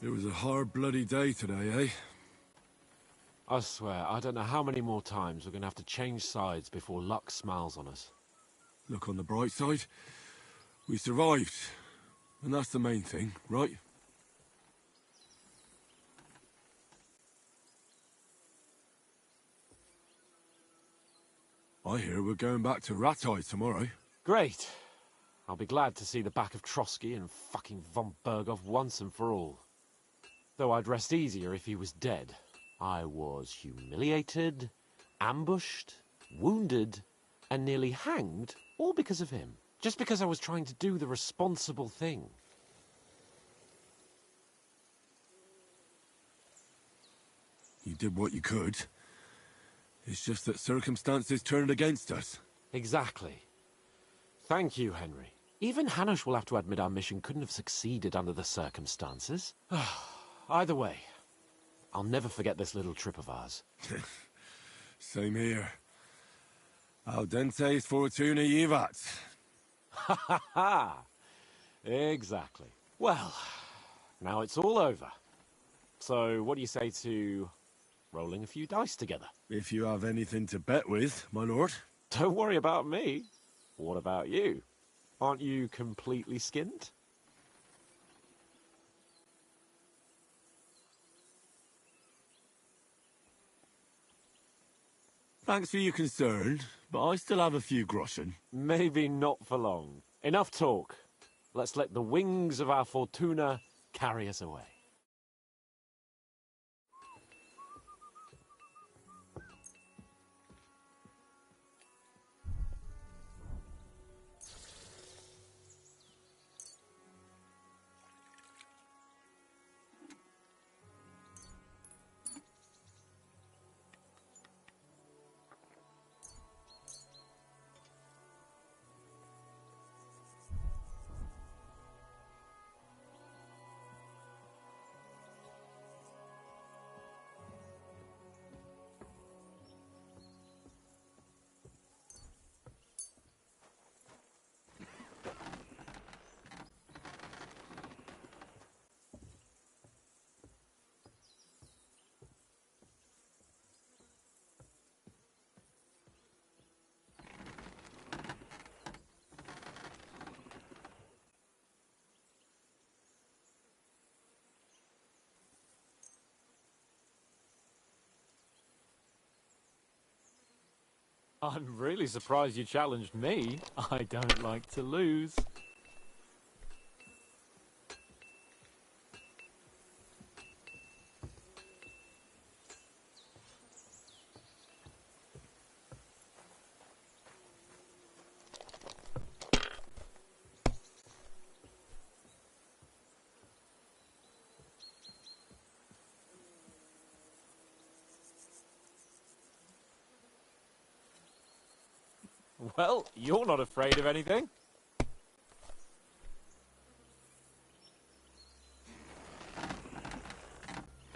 It was a hard bloody day today, eh? I swear, I don't know how many more times we're going to have to change sides before luck smiles on us. Look on the bright side. We survived. And that's the main thing, right? I hear we're going back to Rattay tomorrow. Great. I'll be glad to see the back of Trotsky and fucking von Berghoff once and for all. Though I'd rest easier if he was dead. I was humiliated, ambushed, wounded, and nearly hanged, all because of him. Just because I was trying to do the responsible thing. You did what you could. It's just that circumstances turned against us. Exactly. Thank you, Henry. Even Hanush will have to admit our mission couldn't have succeeded under the circumstances. Either way, I'll never forget this little trip of ours. Same here. Al dente fortuna jivat. Ha ha ha! Exactly. Well, now it's all over. So what do you say to rolling a few dice together? If you have anything to bet with, my lord. Don't worry about me. What about you? Aren't you completely skinned? Thanks for your concern, but I still have a few groschen. Maybe not for long. Enough talk. Let's let the wings of our fortuna carry us away. I'm really surprised you challenged me. I don't like to lose. Well, you're not afraid of anything.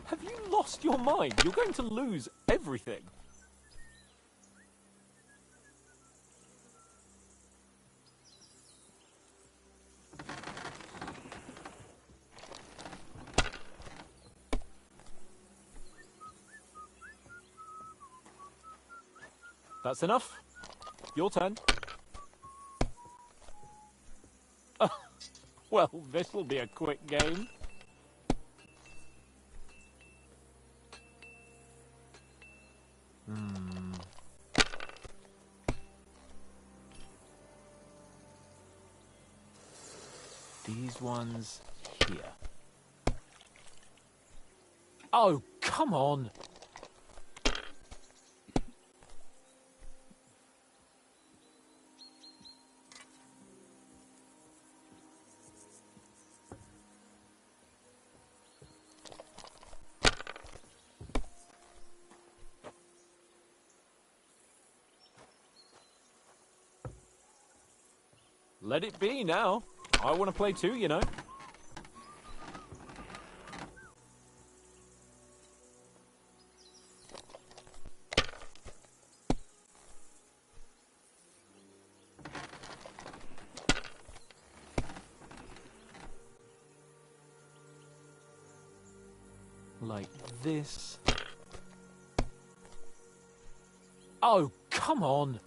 Have you lost your mind? You're going to lose everything. That's enough. Your turn. Well, this will be a quick game. These ones here. Oh, come on! Let it be now. I want to play too, you know. Like this. Oh, come on!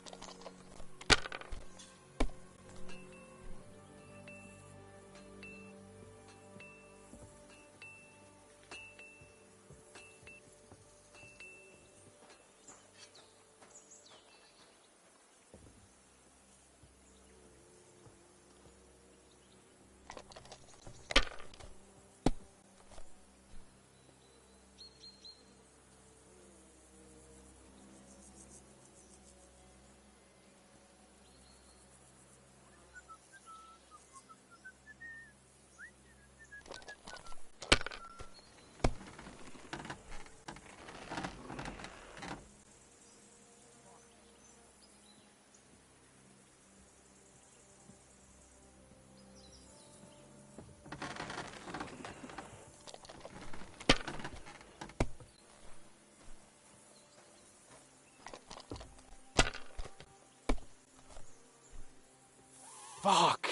Fuck!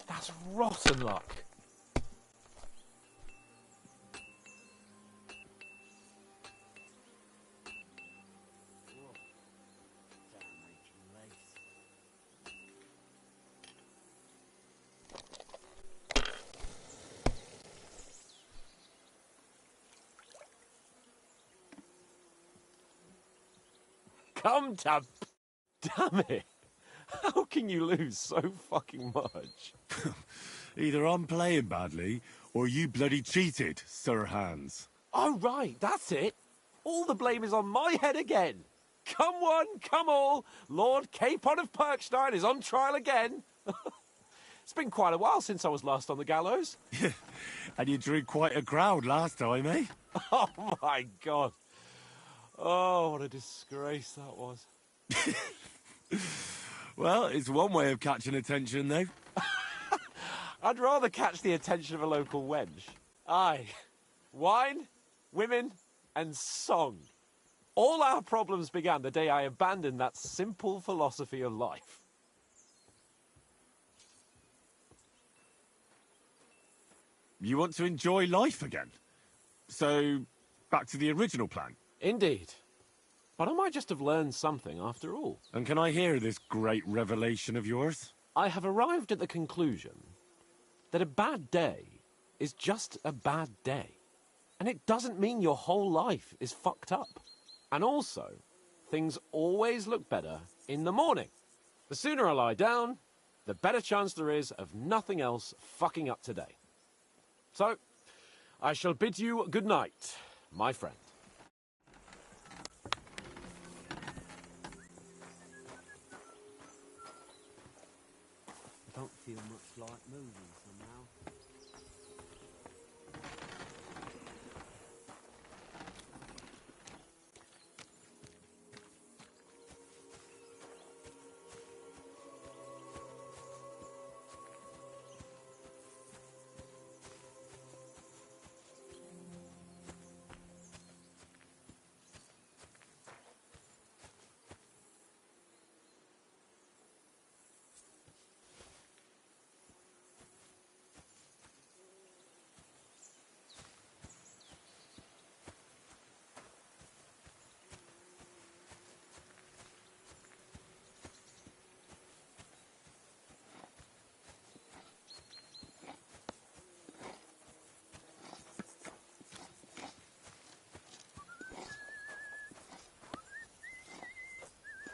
That's rotten luck. Come to... Damn it! How can you lose so fucking much? Either I'm playing badly, or you bloody cheated, Sir Hans. Oh, right, that's it. All the blame is on my head again. Come one, come all. Lord Capon of Perkstein is on trial again. It's been quite a while since I was last on the gallows. And you drew quite a crowd last time, eh? Oh, my God. Oh, what a disgrace that was. Well, it's one way of catching attention, though. I'd rather catch the attention of a local wench. Aye. Wine, women, and song. All our problems began the day I abandoned that simple philosophy of life. You want to enjoy life again? So, back to the original plan? Indeed. But I might just have learned something after all. And can I hear this great revelation of yours? I have arrived at the conclusion that a bad day is just a bad day. And it doesn't mean your whole life is fucked up. And also, things always look better in the morning. The sooner I lie down, the better chance there is of nothing else fucking up today. So, I shall bid you good night, my friend. I don't feel much like moving somehow.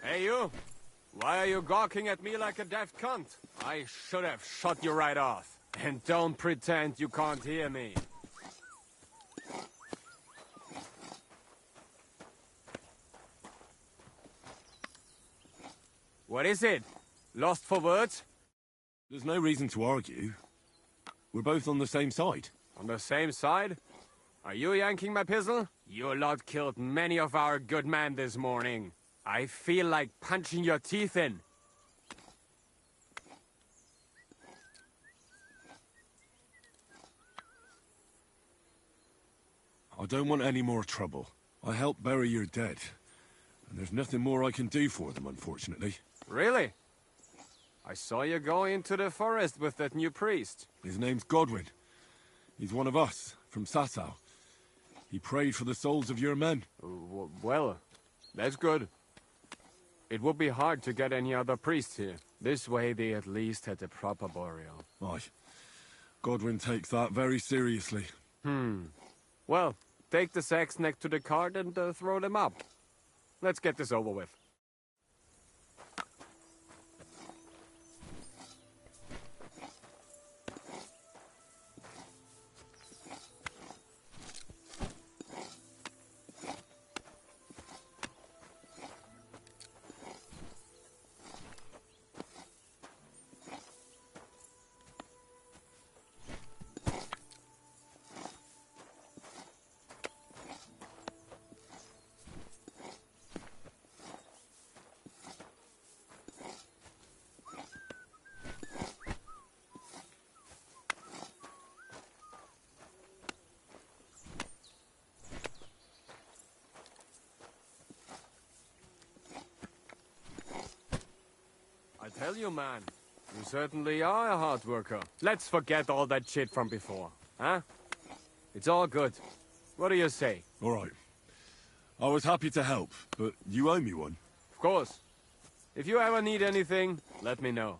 Hey, you! Why are you gawking at me like a daft cunt? I should have shot you right off. And don't pretend you can't hear me. What is it? Lost for words? There's no reason to argue. We're both on the same side. On the same side? Are you yanking my pistol? Your lot killed many of our good men this morning. I feel like punching your teeth in. I don't want any more trouble. I helped bury your dead. And there's nothing more I can do for them, unfortunately. Really? I saw you go into the forest with that new priest. His name's Godwin. He's one of us, from Sasau. He prayed for the souls of your men. Well, that's good. It would be hard to get any other priests here. This way they at least had a proper burial. Aye. Godwin takes that very seriously. Well, take the sacks next to the cart and throw them up. Let's get this over with. I tell you, man, you certainly are a hard worker. Let's forget all that shit from before, huh? It's all good. What do you say? All right. I was happy to help, but you owe me one. Of course. If you ever need anything, let me know.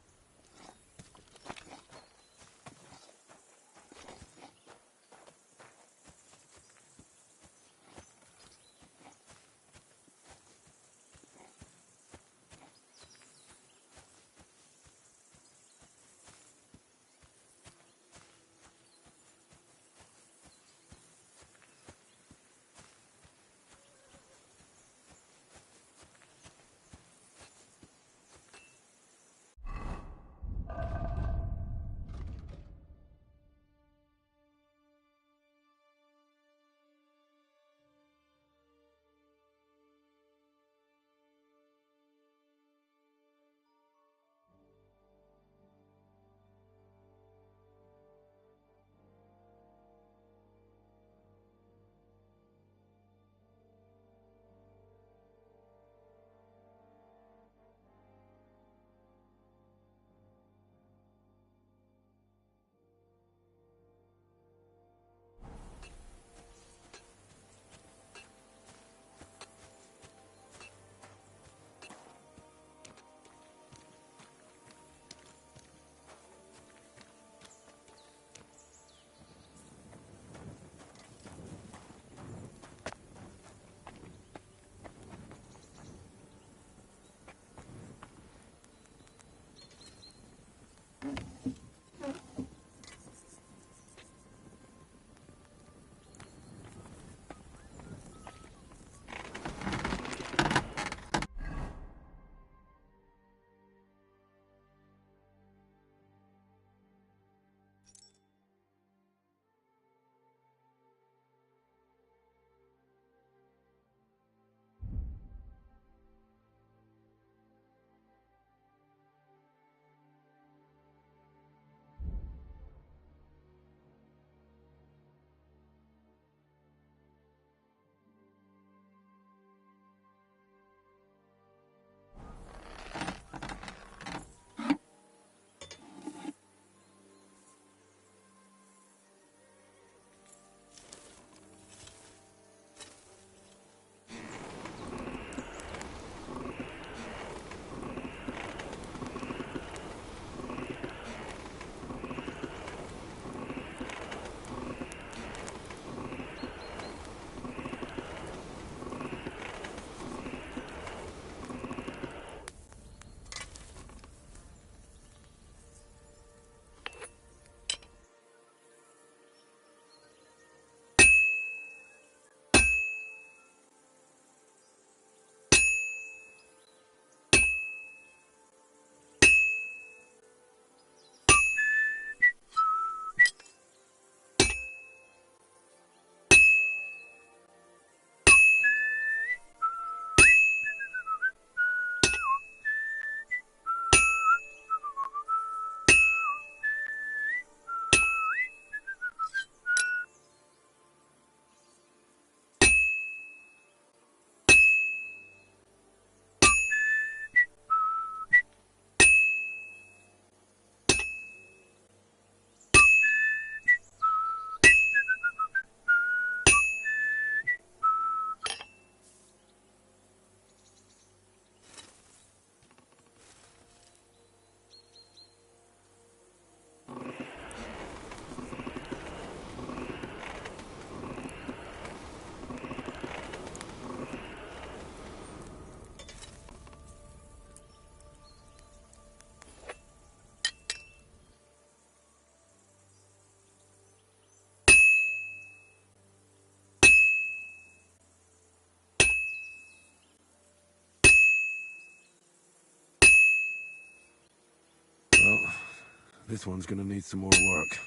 This one's gonna need some more work.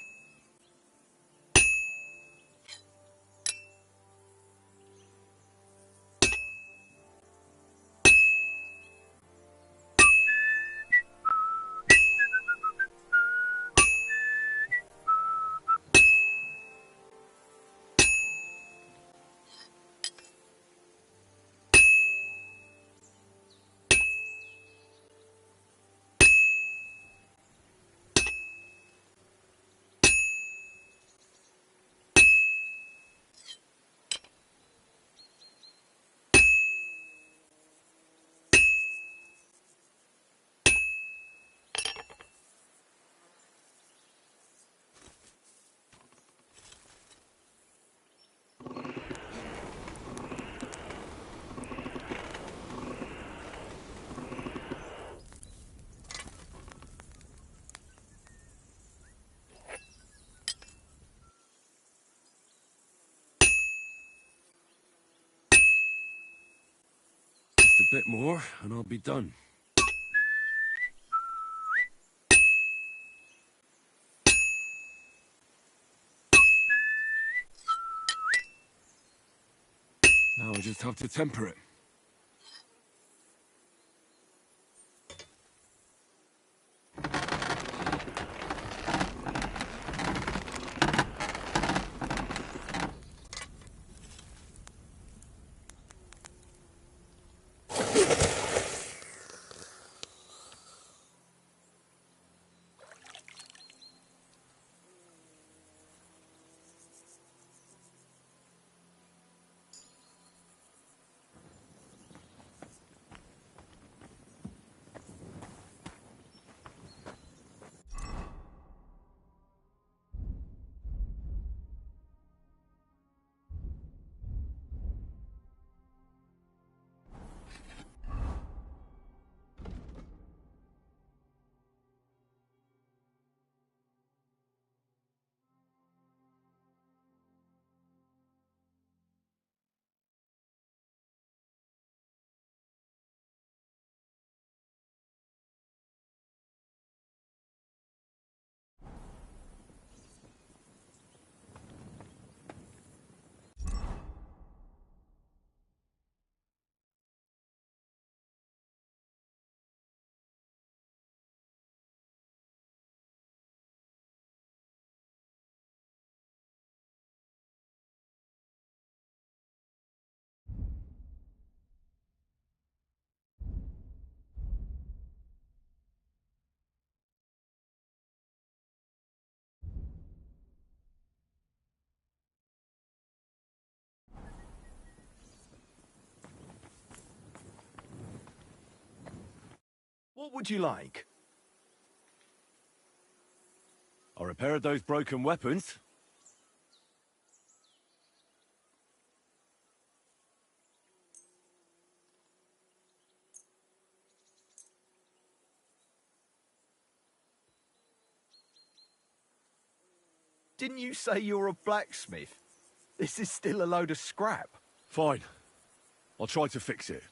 Just a bit more, and I'll be done. Now I just have to temper it. What would you like? I repaired those broken weapons. Didn't you say you're a blacksmith? This is still a load of scrap. Fine. I'll try to fix it.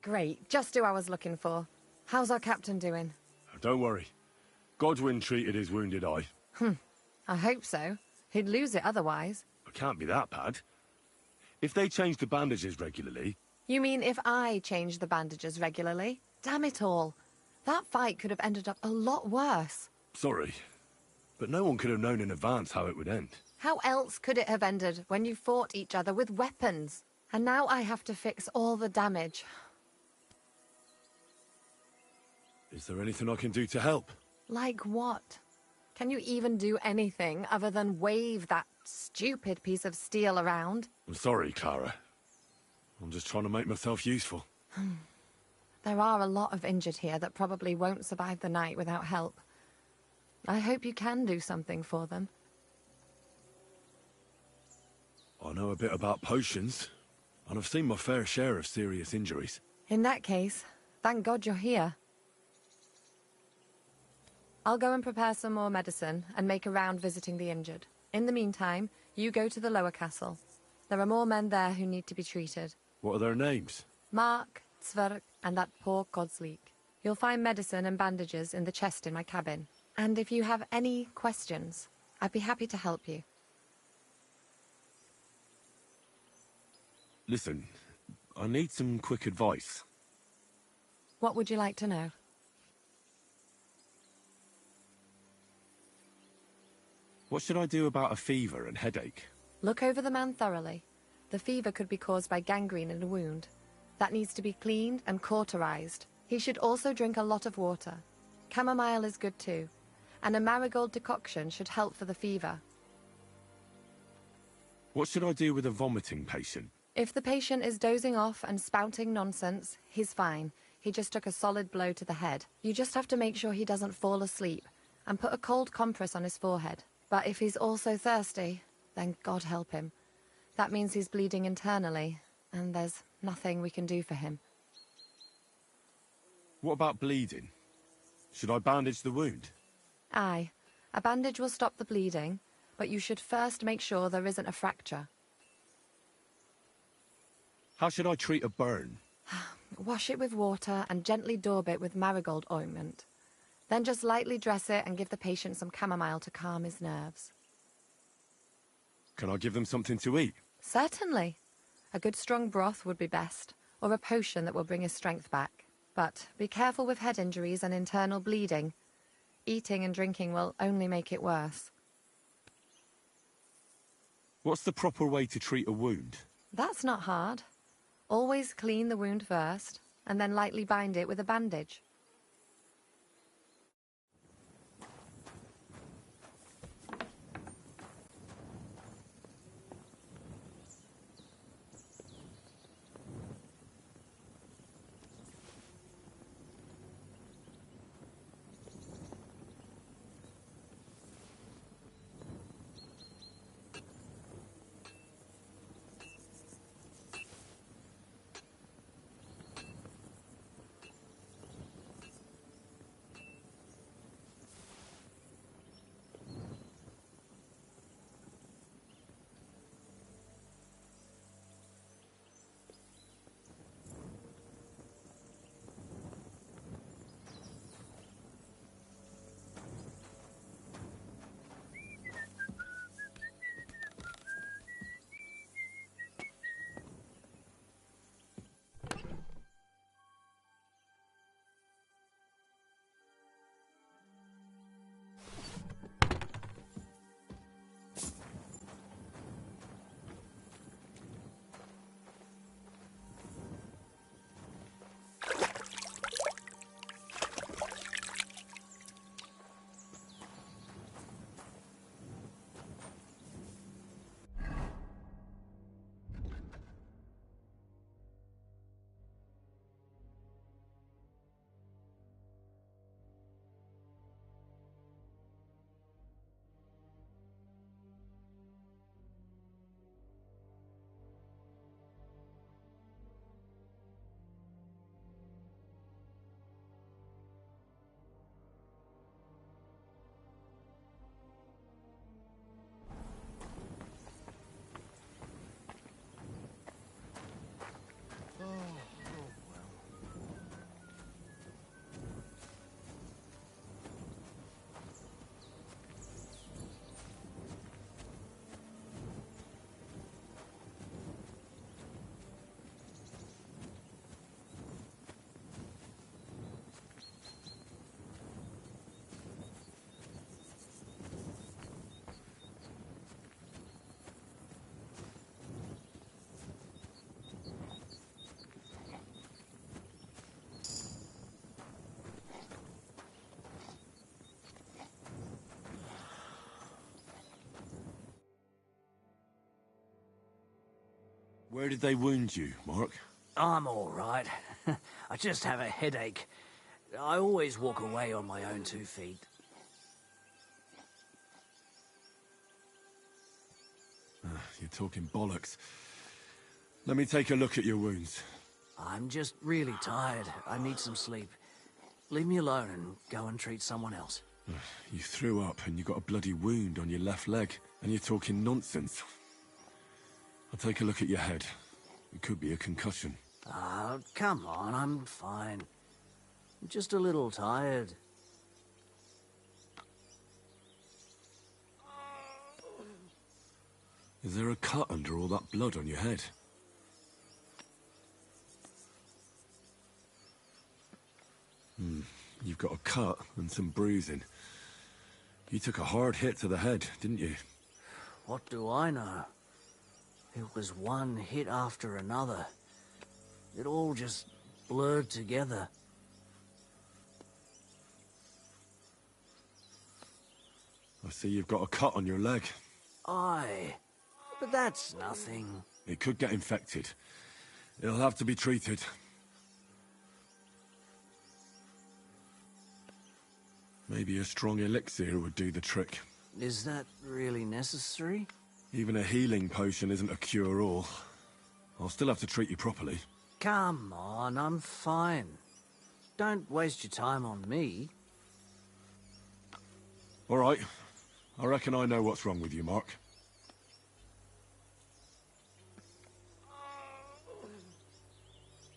Great, just who I was looking for. How's our captain doing? Don't worry. Godwin treated his wounded eye. I hope so. He'd lose it otherwise. It can't be that bad. If they change the bandages regularly... You mean if I change the bandages regularly? Damn it all. That fight could have ended up a lot worse. Sorry, but no one could have known in advance how it would end. How else could it have ended when you fought each other with weapons? And now I have to fix all the damage. Is there anything I can do to help? Like what? Can you even do anything other than wave that stupid piece of steel around? I'm sorry, Clara. I'm just trying to make myself useful. There are a lot of injured here that probably won't survive the night without help. I hope you can do something for them. I know a bit about potions, and I've seen my fair share of serious injuries. In that case, thank God you're here. I'll go and prepare some more medicine and make a round visiting the injured. In the meantime, you go to the lower castle. There are more men there who need to be treated. What are their names? Mark, Zwerg, and that poor Kodsleek. You'll find medicine and bandages in the chest in my cabin. And if you have any questions, I'd be happy to help you. Listen, I need some quick advice. What would you like to know? What should I do about a fever and headache? Look over the man thoroughly. The fever could be caused by gangrene in a wound. That needs to be cleaned and cauterized. He should also drink a lot of water. Chamomile is good too. And a marigold decoction should help for the fever. What should I do with a vomiting patient? If the patient is dozing off and spouting nonsense, he's fine. He just took a solid blow to the head. You just have to make sure he doesn't fall asleep and put a cold compress on his forehead. But if he's also thirsty, then God help him. That means he's bleeding internally, and there's nothing we can do for him. What about bleeding? Should I bandage the wound? Aye. A bandage will stop the bleeding, but you should first make sure there isn't a fracture. How should I treat a burn? Wash it with water and gently daub it with marigold ointment. Then just lightly dress it and give the patient some chamomile to calm his nerves. Can I give them something to eat? Certainly. A good strong broth would be best, or a potion that will bring his strength back. But be careful with head injuries and internal bleeding. Eating and drinking will only make it worse. What's the proper way to treat a wound? That's not hard. Always clean the wound first, and then lightly bind it with a bandage. Where did they wound you, Mark? I'm all right. I just have a headache. I always walk away on my own 2 feet. You're talking bollocks. Let me take a look at your wounds. I'm just really tired. I need some sleep. Leave me alone and go and treat someone else. You threw up and you got a bloody wound on your left leg, and you're talking nonsense. I'll take a look at your head. It could be a concussion. Oh, come on, I'm fine. I'm just a little tired. Is there a cut under all that blood on your head? You've got a cut and some bruising. You took a hard hit to the head, didn't you? What do I know? It was one hit after another. It all just blurred together. I see you've got a cut on your leg. Aye, but that's nothing. It could get infected. It'll have to be treated. Maybe a strong elixir would do the trick. Is that really necessary? Even a healing potion isn't a cure-all. I'll still have to treat you properly. Come on, I'm fine. Don't waste your time on me. All right. I reckon I know what's wrong with you, Mark.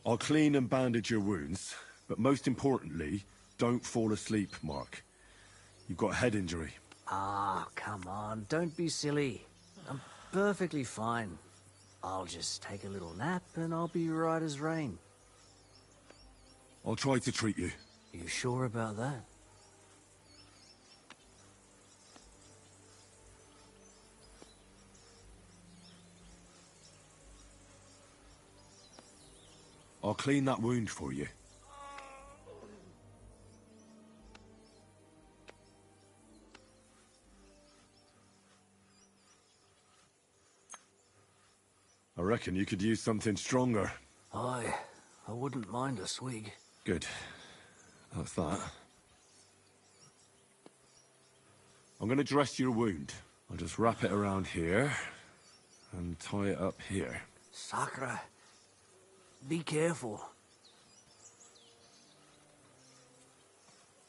I'll clean and bandage your wounds, but most importantly, don't fall asleep, Mark. You've got a head injury. Ah, come on, don't be silly. I'm perfectly fine. I'll just take a little nap and I'll be right as rain. I'll try to treat you. You sure about that? I'll clean that wound for you. I reckon you could use something stronger. Aye, I wouldn't mind a swig. Good. That's that. I'm going to dress your wound. I'll just wrap it around here and tie it up here. Sakra, be careful.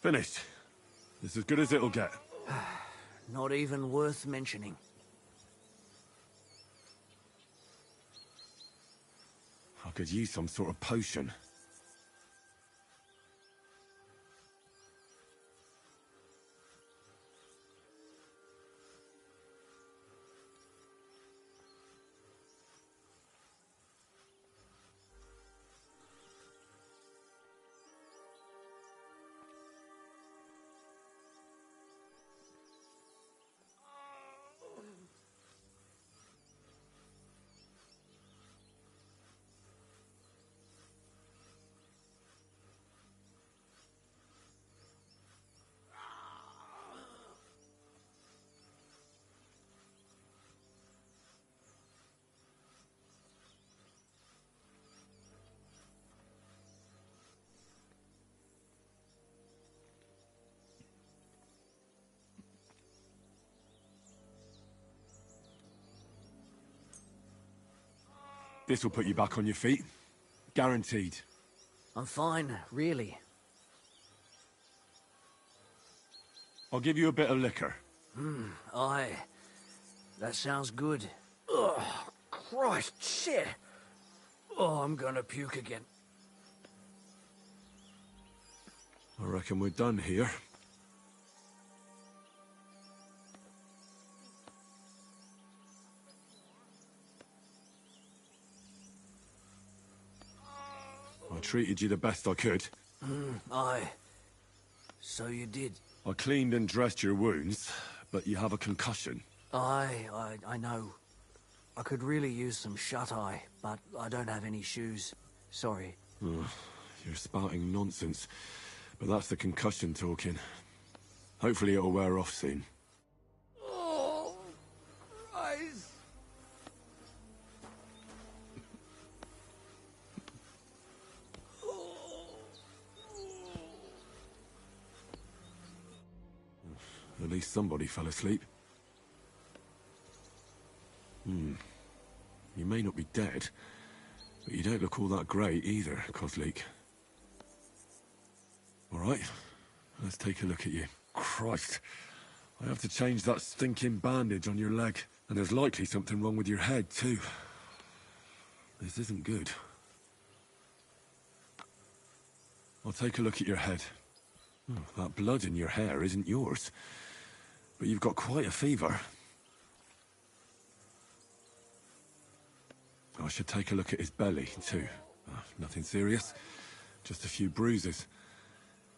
Finished. It's as good as it'll get. Not even worth mentioning. I could use some sort of potion. This will put you back on your feet. Guaranteed. I'm fine, really. I'll give you a bit of liquor. Aye. That sounds good. Ugh, Christ, shit! Oh, I'm gonna puke again. I reckon we're done here. I treated you the best I could. Aye. So you did. I cleaned and dressed your wounds, but you have a concussion. Aye, I know. I could really use some shut-eye, but I don't have any shoes. Sorry. You're spouting nonsense, but that's the concussion talking. Hopefully it'll wear off soon. Oh, Christ. least somebody fell asleep. You may not be dead, but you don't look all that great either, Kozlik. All right, let's take a look at you. Christ, I have to change that stinking bandage on your leg, and there's likely something wrong with your head, too. This isn't good. I'll take a look at your head. Oh, that blood in your hair isn't yours, but you've got quite a fever. I should take a look at his belly, too. Nothing serious, just a few bruises.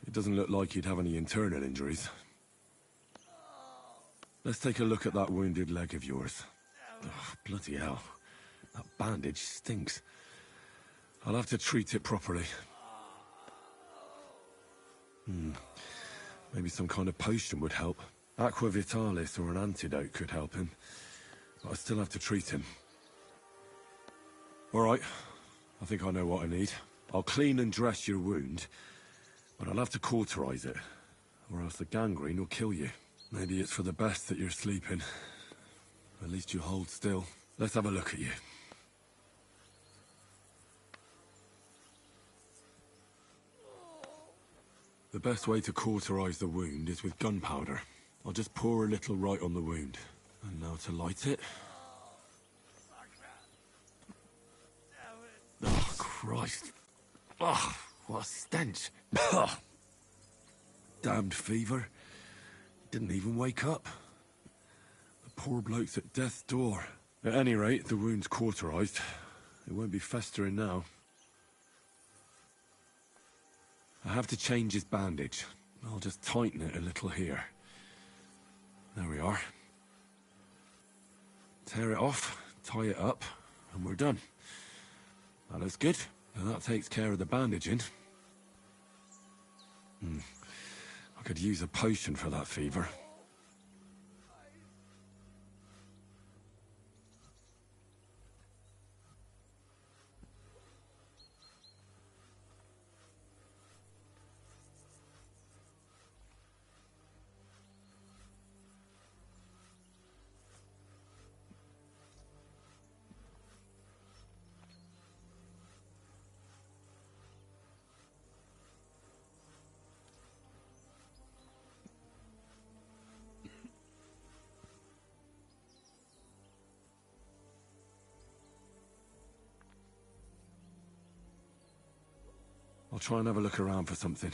It doesn't look like you'd have any internal injuries. Let's take a look at that wounded leg of yours. Oh, bloody hell. That bandage stinks. I'll have to treat it properly. Maybe some kind of potion would help. Aqua Vitalis or an antidote could help him. But I still have to treat him. All right. I think I know what I need. I'll clean and dress your wound, but I'll have to cauterize it, or else the gangrene will kill you. Maybe it's for the best that you're sleeping. At least you hold still. Let's have a look at you. The best way to cauterize the wound is with gunpowder. I'll just pour a little right on the wound. And now to light it. Oh, Christ. Oh, what a stench. Damned fever. Didn't even wake up. The poor bloke's at death's door. At any rate, the wound's cauterized. It won't be festering now. I have to change his bandage. I'll just tighten it a little here. There we are. Tear it off, tie it up, and we're done. That looks good. And that takes care of the bandaging. I could use a potion for that fever. I'll try and have a look around for something.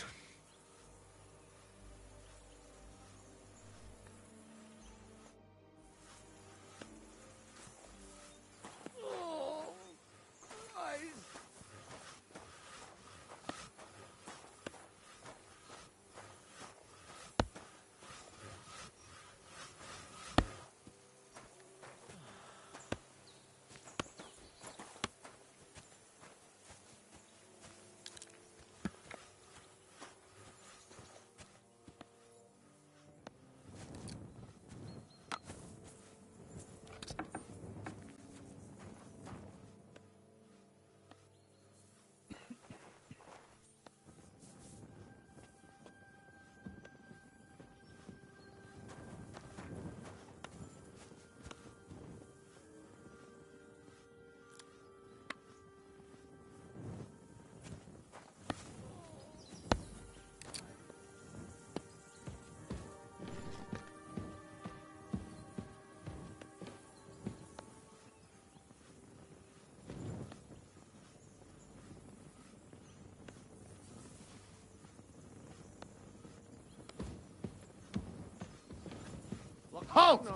Halt!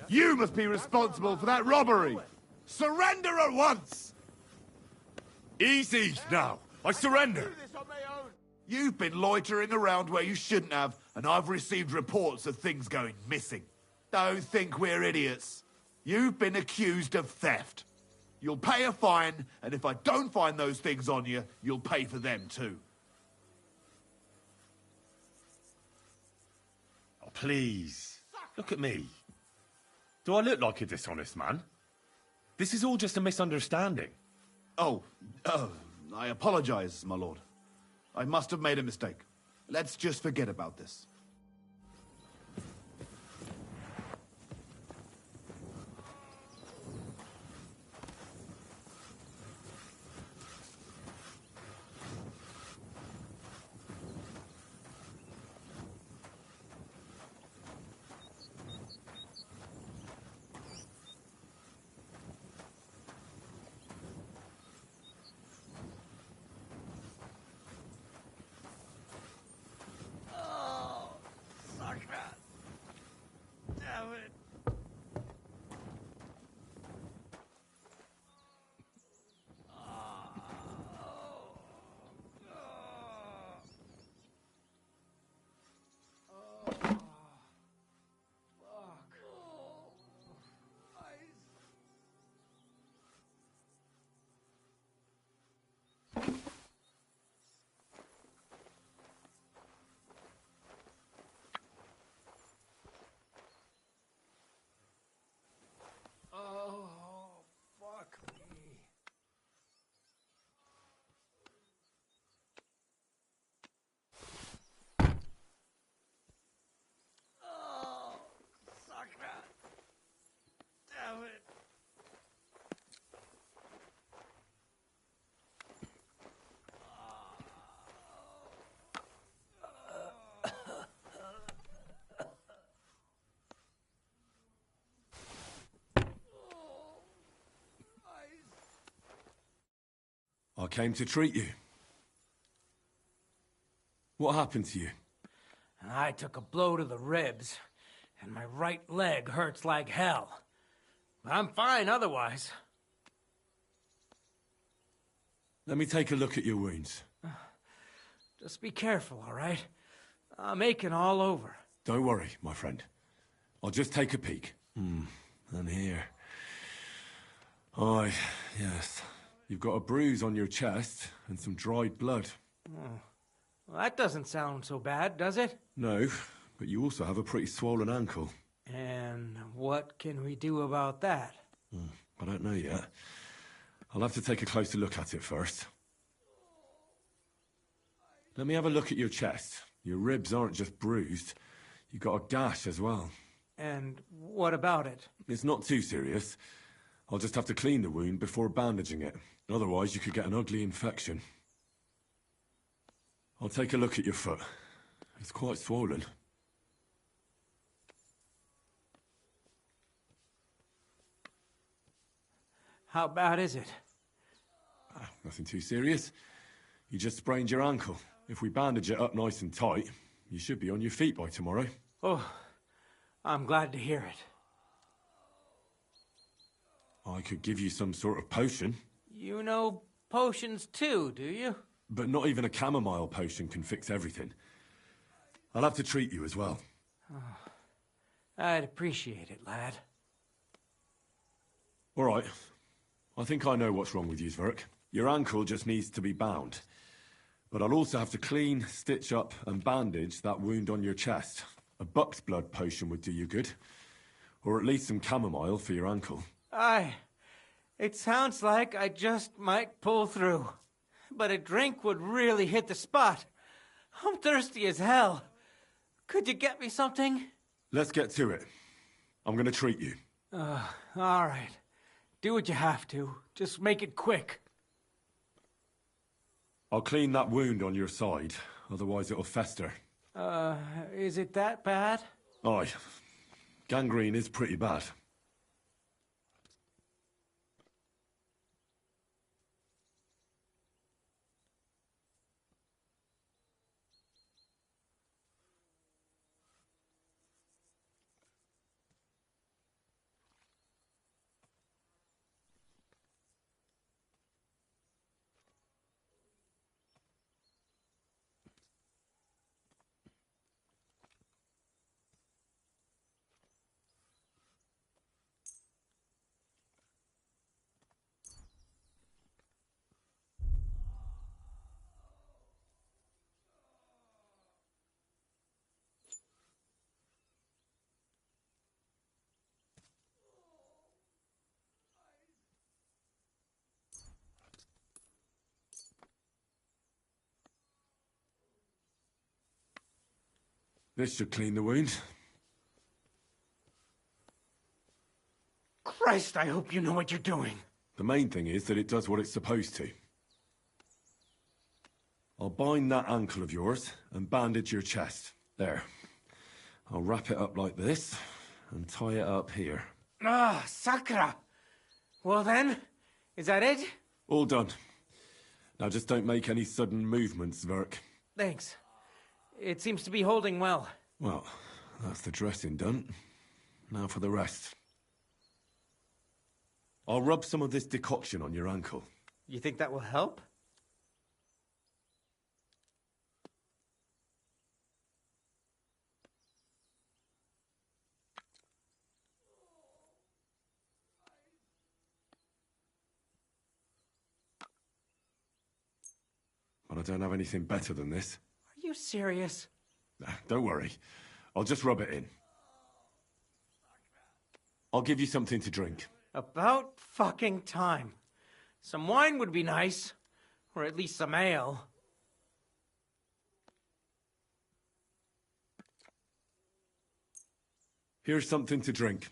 You must be responsible for that robbery! Surrender at once! Easy now. I surrender. You've been loitering around where you shouldn't have, and I've received reports of things going missing. Don't think we're idiots. You've been accused of theft. You'll pay a fine, and if I don't find those things on you, you'll pay for them too. Oh, please. Look at me. Do I look like a dishonest man? This is all just a misunderstanding. Oh, I apologize, my lord. I must have made a mistake. Let's just forget about this. I came to treat you. What happened to you? I took a blow to the ribs, and my right leg hurts like hell. I'm fine otherwise. Let me take a look at your wounds. Just be careful, all right? I'm aching all over. Don't worry, my friend. I'll just take a peek. And here. Aye, yes. You've got a bruise on your chest and some dried blood. Oh. Well, that doesn't sound so bad, does it? No, but you also have a pretty swollen ankle. And what can we do about that? I don't know yet. I'll have to take a closer look at it first. Let me have a look at your chest. Your ribs aren't just bruised. You've got a gash as well. And what about it? It's not too serious. I'll just have to clean the wound before bandaging it. Otherwise, you could get an ugly infection. I'll take a look at your foot. It's quite swollen. How bad is it? Nothing too serious. You just sprained your ankle. If we bandage it up nice and tight, you should be on your feet by tomorrow. Oh, I'm glad to hear it. I could give you some sort of potion. You know potions too, do you? But not even a chamomile potion can fix everything. I'll have to treat you as well. Oh, I'd appreciate it, lad. All right. I think I know what's wrong with you, Zverk. Your ankle just needs to be bound. But I'll also have to clean, stitch up, and bandage that wound on your chest. A buck's blood potion would do you good. Or at least some chamomile for your ankle. It sounds like I just might pull through. But a drink would really hit the spot. I'm thirsty as hell. Could you get me something? Let's get to it. I'm gonna treat you. All right. Do what you have to. Just make it quick. I'll clean that wound on your side, otherwise it'll fester. Is it that bad? Aye. Gangrene is pretty bad. This should clean the wound. Christ, I hope you know what you're doing. The main thing is that it does what it's supposed to. I'll bind that ankle of yours and bandage your chest. There. I'll wrap it up like this and tie it up here. Sakra! Well then, is that it? All done. Now just don't make any sudden movements, Zverk. Thanks. It seems to be holding well. Well, that's the dressing done. Now for the rest. I'll rub some of this decoction on your ankle. You think that will help? But I don't have anything better than this. Are you serious? Don't worry. I'll just rub it in. I'll give you something to drink. About fucking time. Some wine would be nice. Or at least some ale. Here's something to drink.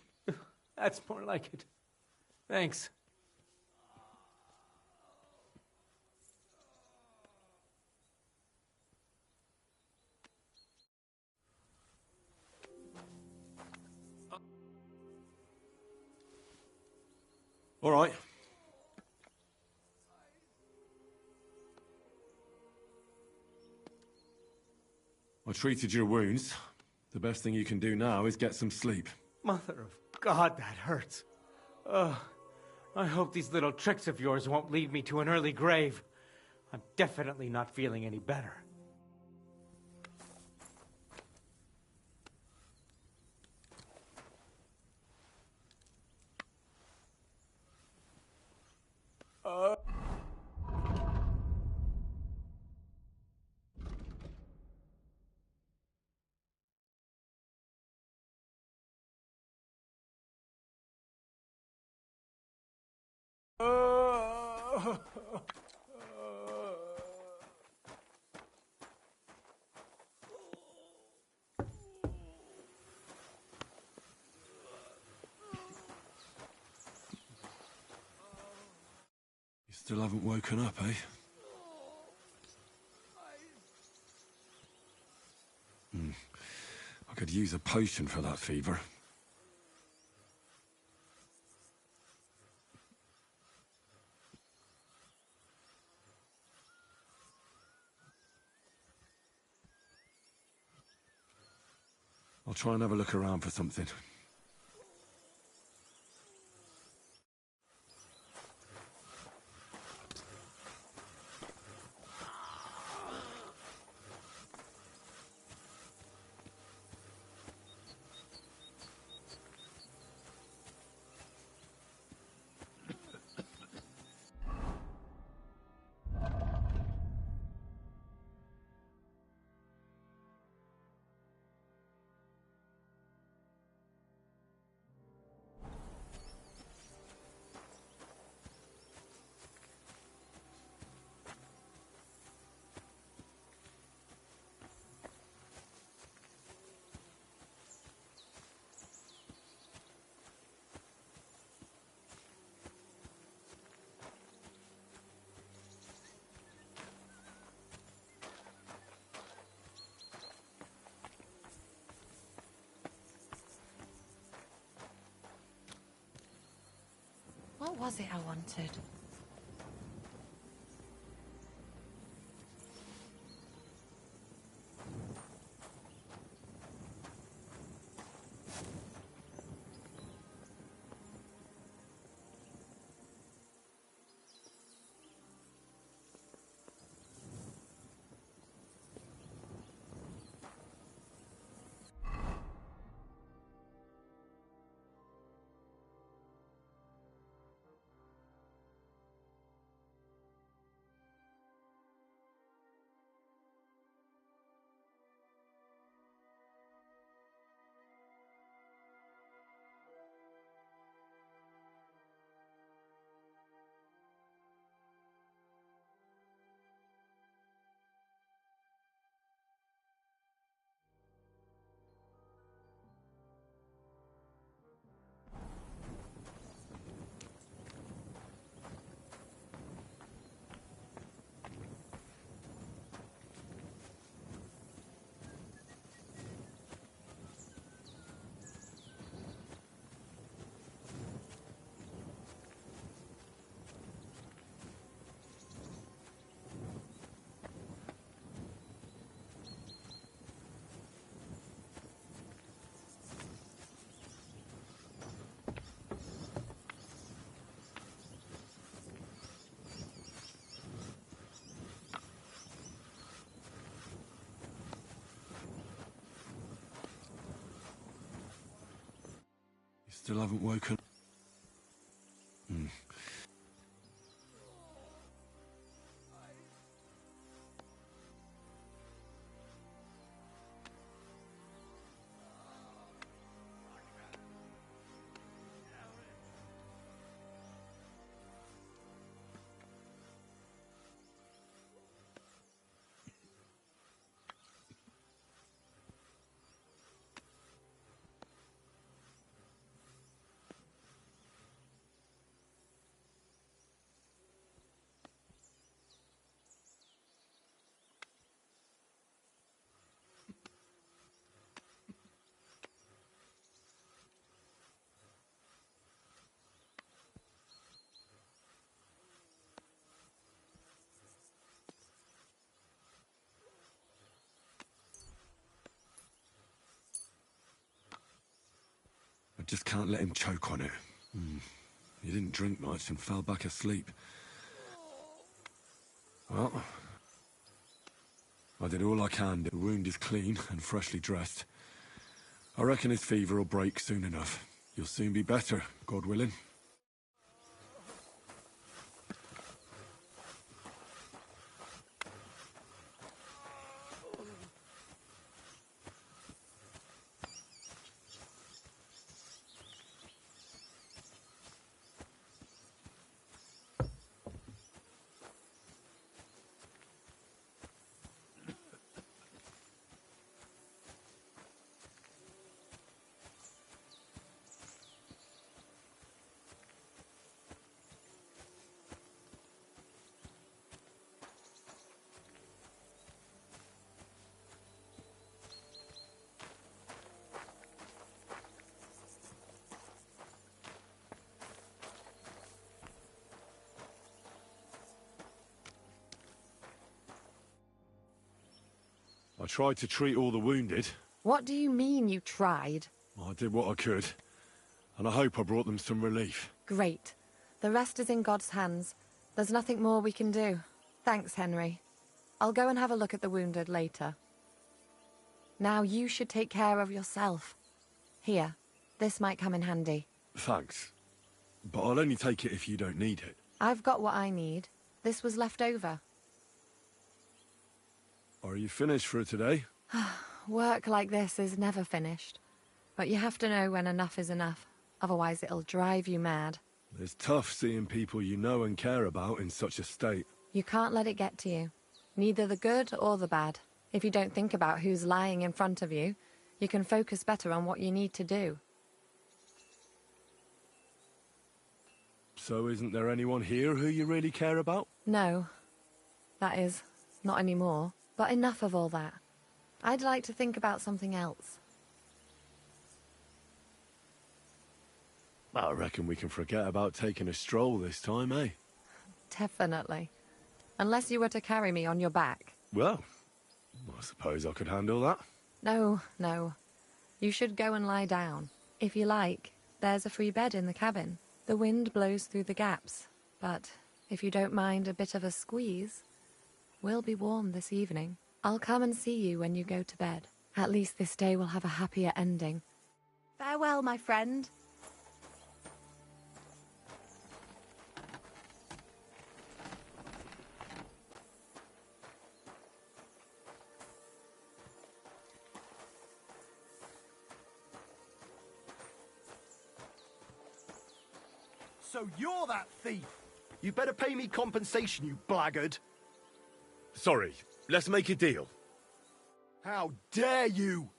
That's more like it. Thanks. All right. I treated your wounds. The best thing you can do now is get some sleep. Mother of God, that hurts. I hope these little tricks of yours won't lead me to an early grave. I'm definitely not feeling any better. You still haven't woken up, eh? I could use a potion for that fever. I'll try and have a look around for something. What was it I wanted? Still haven't woken. just can't let him choke on it. He didn't drink much and fell back asleep. Well, I did all I can. The wound is clean and freshly dressed. I reckon his fever will break soon enough. You'll soon be better, God willing. I tried to treat all the wounded. What do you mean you tried? I did what I could, and I hope I brought them some relief. Great. The rest is in God's hands. There's nothing more we can do. Thanks, Henry. I'll go and have a look at the wounded later. Now you should take care of yourself. Here, this might come in handy. Thanks. But I'll only take it if you don't need it. I've got what I need. This was left over. Are you finished for today? Work like this is never finished. But you have to know when enough is enough. Otherwise it'll drive you mad. It's tough seeing people you know and care about in such a state. You can't let it get to you. Neither the good or the bad. If you don't think about who's lying in front of you, you can focus better on what you need to do. So isn't there anyone here who you really care about? No. That is, not anymore. But enough of all that. I'd like to think about something else. I reckon we can forget about taking a stroll this time, eh? Definitely. Unless you were to carry me on your back. Well, I suppose I could handle that. No, no. You should go and lie down. If you like, there's a free bed in the cabin. The wind blows through the gaps. But if you don't mind a bit of a squeeze, we'll be warm this evening. I'll come and see you when you go to bed. At least this day will have a happier ending. Farewell, my friend. So you're that thief! You better pay me compensation, you blackguard! Sorry, let's make a deal. How dare you!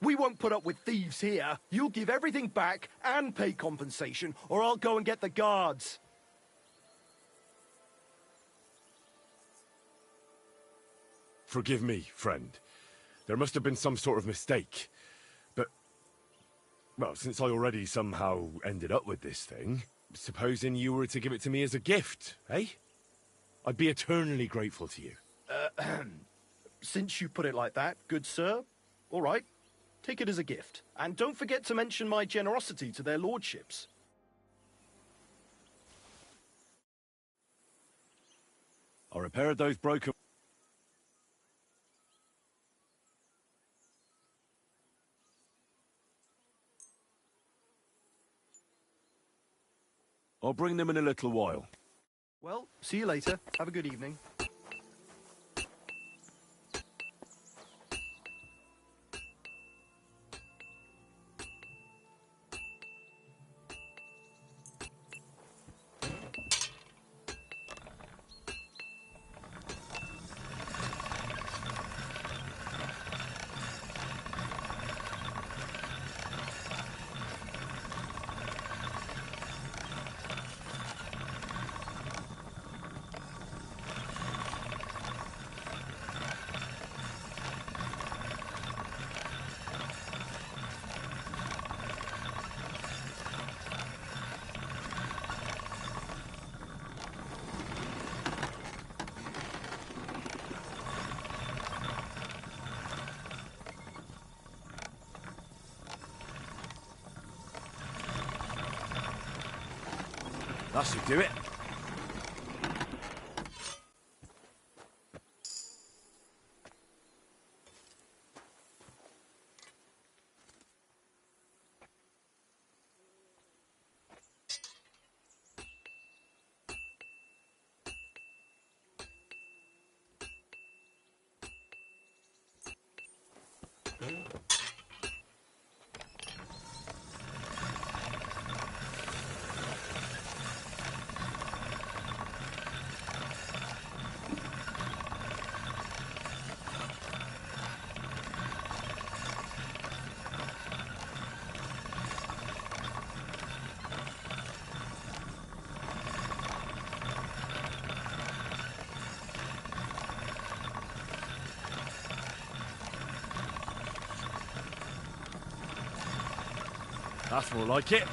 We won't put up with thieves here. You'll give everything back and pay compensation, or I'll go and get the guards. Forgive me, friend. There must have been some sort of mistake. But, well, since I already somehow ended up with this thing, supposing you were to give it to me as a gift, eh? I'd be eternally grateful to you. Since you put it like that, good sir, all right, take it as a gift. And don't forget to mention my generosity to their lordships. I repaired those broken... I'll bring them in a little while. Well, see you later. Have a good evening. That should do it. That's more like it.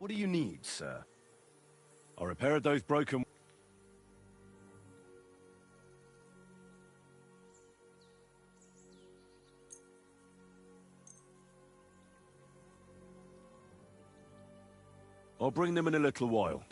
What do you need, sir? I repaired those broken... I'll bring them in a little while.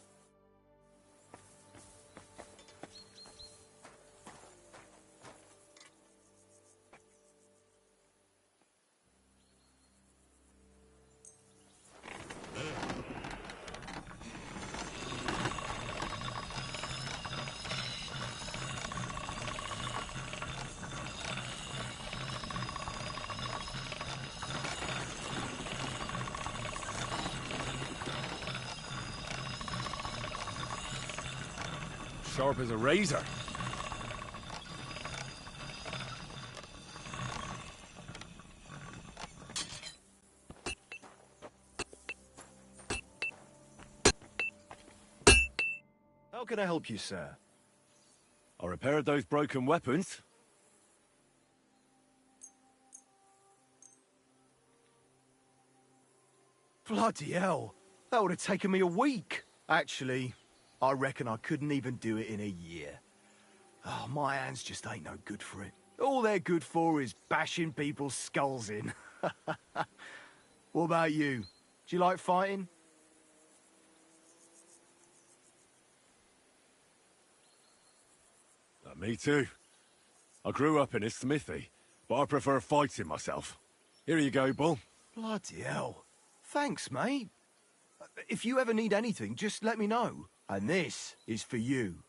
Sharp as a razor. How can I help you, sir? I repaired those broken weapons. Bloody hell. That would have taken me a week. Actually, I reckon I couldn't even do it in a year. Oh, my hands just ain't no good for it. All they're good for is bashing people's skulls in. What about you? Do you like fighting? Me too. I grew up in a smithy, but I prefer fighting myself. Here you go, Bull. Bloody hell. Thanks, mate. If you ever need anything, just let me know. And this is for you.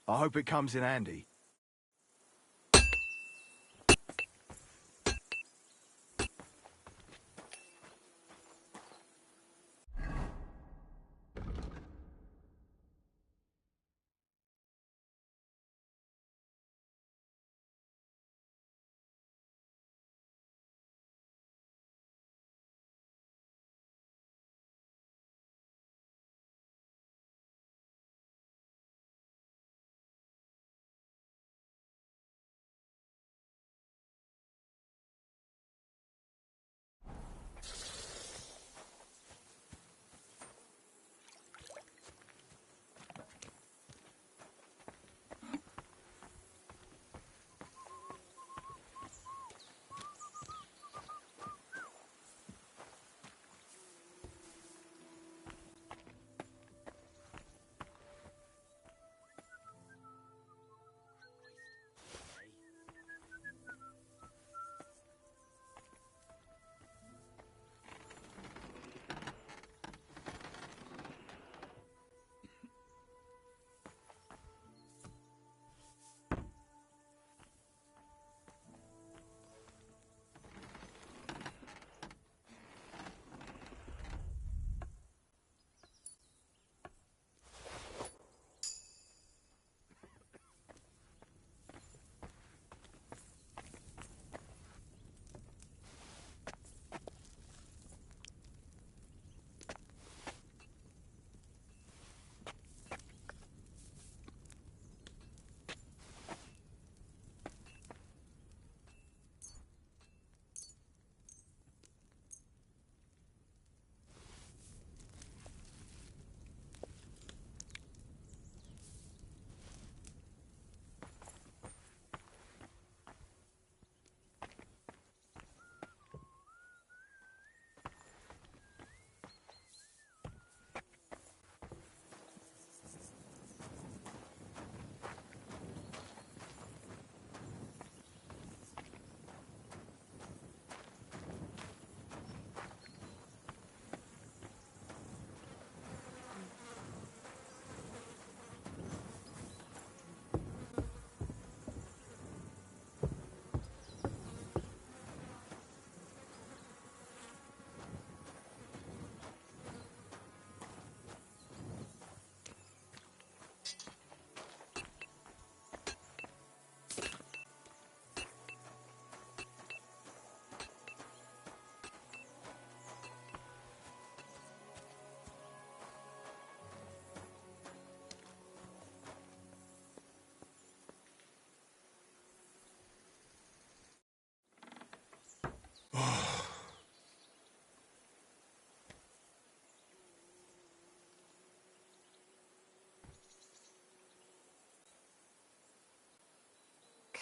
I hope it comes in handy.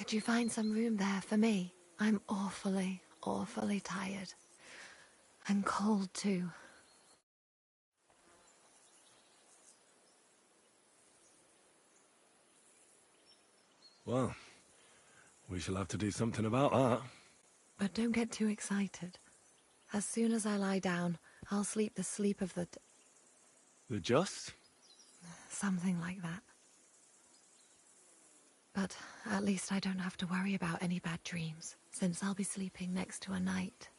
Could you find some room there for me? I'm awfully, awfully tired. And cold, too. Well, we shall have to do something about that. But don't get too excited. As soon as I lie down, I'll sleep the sleep of the... The just? Something like that. But at least I don't have to worry about any bad dreams, since I'll be sleeping next to a knight.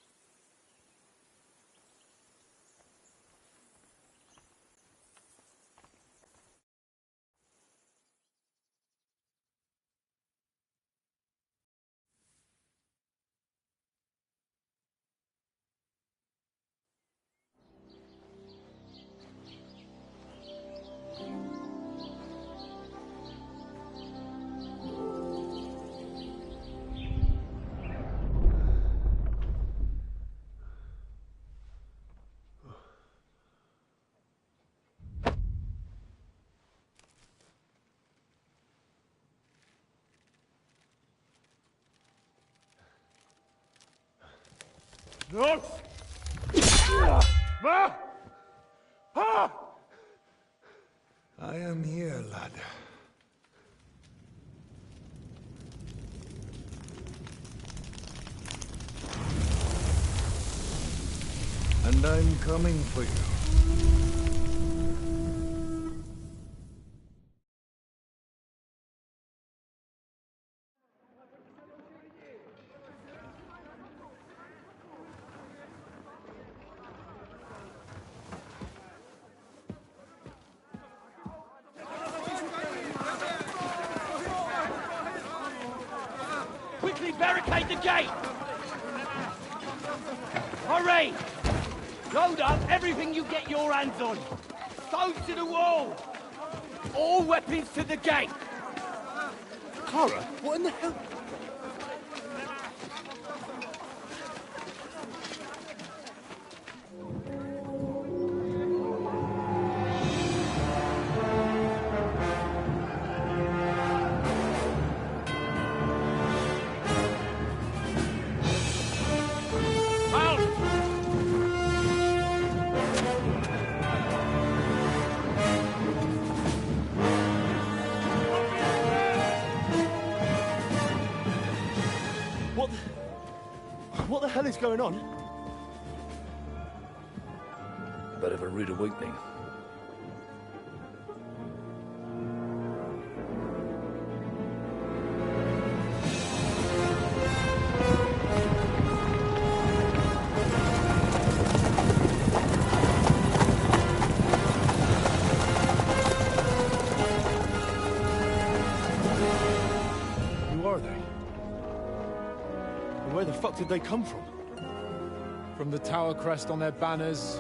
No! I am here, lad. And I'm coming for you. Quickly barricade the gate! Hurry! Load up everything you get your hands on. Stones to the wall! All weapons to the gate! Clara, what in the hell? What the hell is going on? Bit of a rude awakening. Who are they? And where the fuck did they come from? From the tower crest on their banners,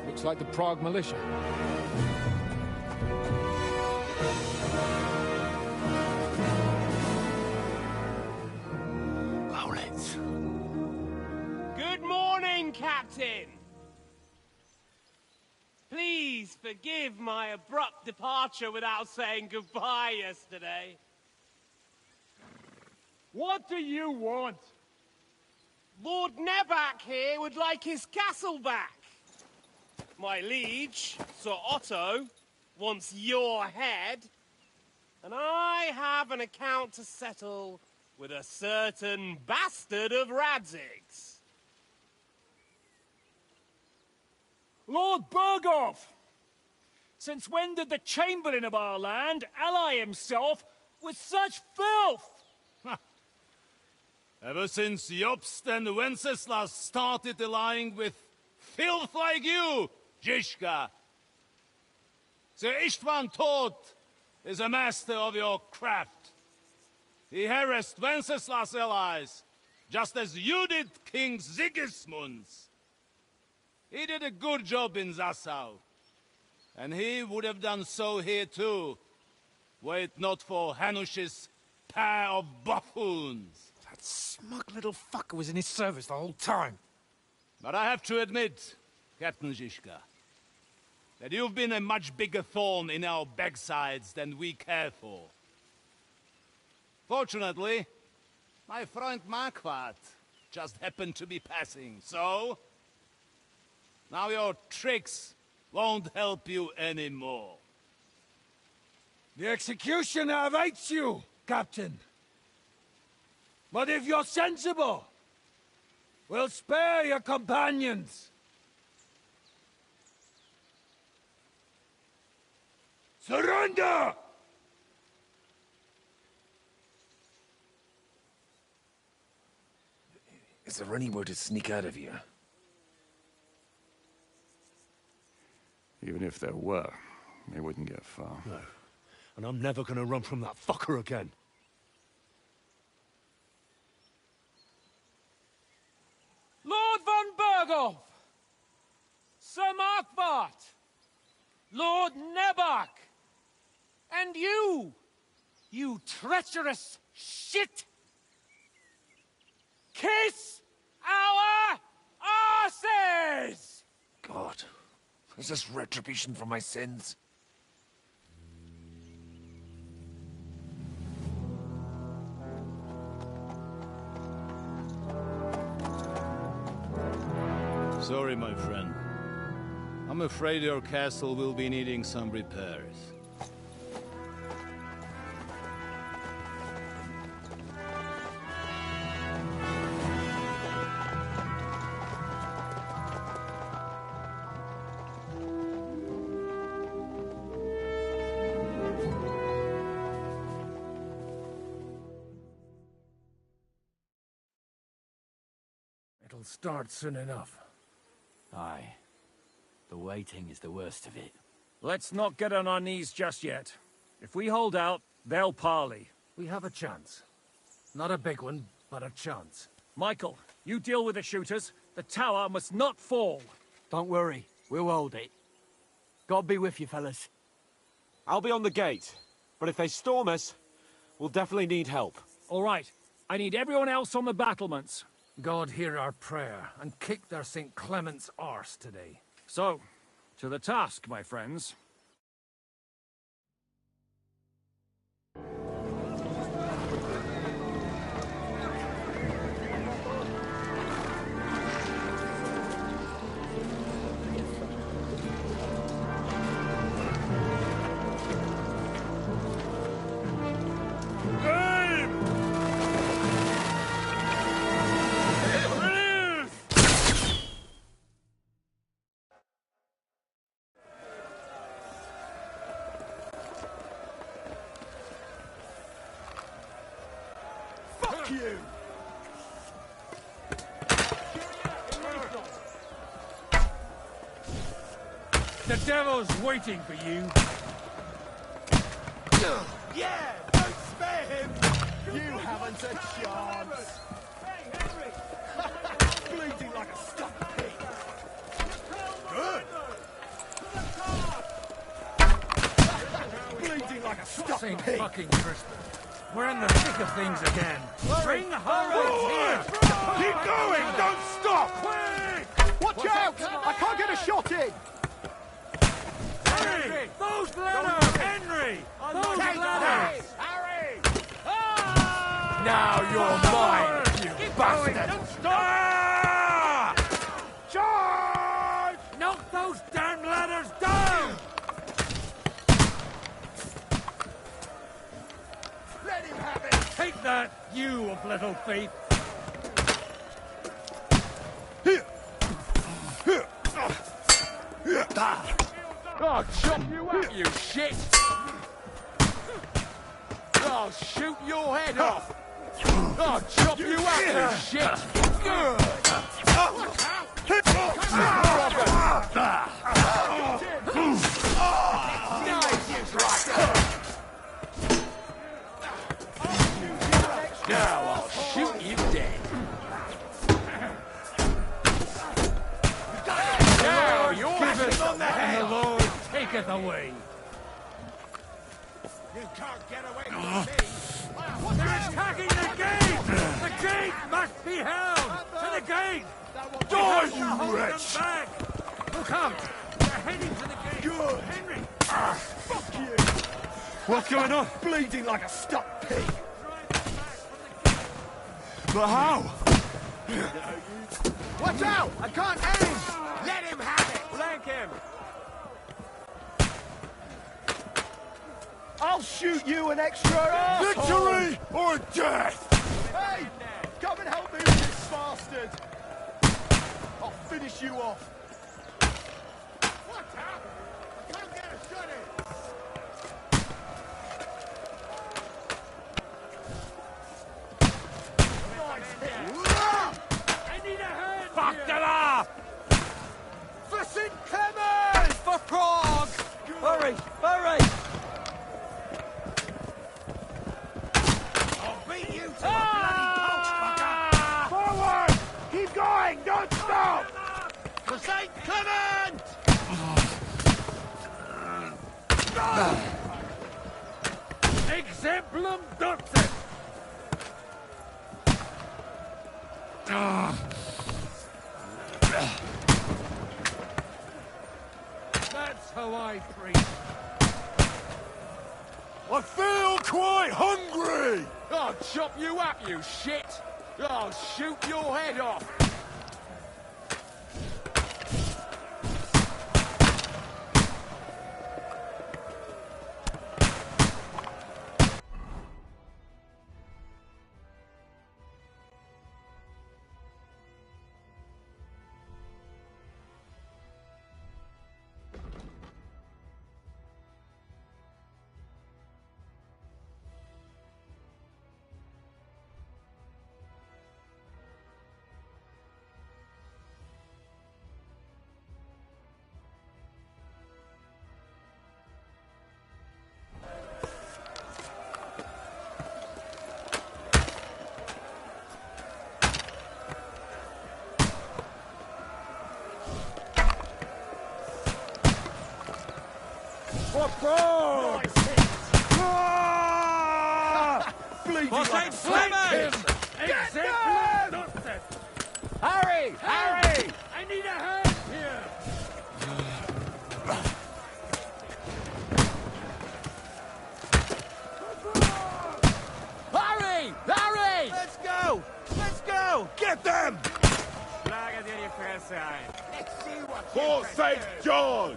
looks like the Prague militia. Good morning, Captain! Please forgive my abrupt departure without saying goodbye yesterday. What do you want? Lord Neback here would like his castle back. My liege, Sir Otto, wants your head. And I have an account to settle with a certain bastard of Radzig's. Lord Burgov! Since when did the Chamberlain of our land ally himself with such filth? Ever since Jobst and Wenceslas started allying with filth like you, Zizka. Sir Istvan Tod is a master of your craft. He harassed Wenceslas' allies, just as you did King Sigismund's. He did a good job in Zassau, and he would have done so here too, were it not for Hanush's pair of buffoons. That smug little fucker was in his service the whole time. But I have to admit, Captain Zizka, that you've been a much bigger thorn in our backsides than we care for. Fortunately, my friend Marquardt just happened to be passing, so... now your tricks won't help you anymore. The executioner awaits you, Captain. But if you're sensible, we'll spare your companions. Surrender! Is there anywhere to sneak out of here? Even if there were, they wouldn't get far. No. And I'm never gonna run from that fucker again. Lord von Berghoff! Sir Marquardt! Lord Nebach! And you! You treacherous shit! Kiss our arses! God, is this retribution for my sins? Sorry, my friend. I'm afraid your castle will be needing some repairs. It'll start soon enough. Aye. The waiting is the worst of it. Let's not get on our knees just yet. If we hold out, they'll parley. We have a chance. Not a big one, but a chance. Michael, you deal with the shooters. The tower must not fall. Don't worry. We'll hold it. God be with you, fellas. I'll be on the gate. But if they storm us, we'll definitely need help. All right. I need everyone else on the battlements. God hear our prayer, and kick their St. Clement's arse today. So, to the task, my friends. You! The devil's waiting for you. Yeah! Don't spare him! You haven't a chance! Hey, Henry! Bleeding like a stuck pig! Good! Bleeding like a stuck St. pig! fucking Crispin. We're in the thick of things again. Bring her here! Keep going! Don't stop! Quick! Watch out! I can't get a shot in! Henry! Those ladders! Henry! Those ladders! Harry! Now you're mine, you bastard! Don't stop! Charge! Knock those damn ladders down! Let him have it! Take that, you little thief! I'll chop you up, you shit! I'll shoot your head off! I'll chop you up, you shit! Good! Now I'll shoot you dead! Now you're giveth on the head! And the Lord taketh away. You can't get away from me! They're attacking the gate! The gate must be held! To the gate! Die, you you wretch! back! Look out! They're heading to the gate! Good! Henry! Fuck you! What's going on? Bleeding like a stuck pig! But how? Watch out! I can't aim! Let him have it! Flank him! I'll shoot you an extra asshole! Victory or death! Hey! Come and help me with this bastard! I'll finish you off! Watch out! I can't get a shot in! I need a hand! Fuck them up! For St. Clemens! For Prague! Hurry! Hurry! I'll beat you to a bloody pulse, fucker! Forward! Keep going! Don't stop! For St. Clement! Exemplum docet! That's how I preach. I feel quite hungry! I'll chop you up, you shit! I'll shoot your head off! For Prague! Nice hit! Bleeding For like St. Clement! Exemplum docet! Hurry! Hurry! I need a hand here! Hurry! Hurry! Let's go! Let's go! Get them! Lager dir die Fresse ein! Let's see what For St. George!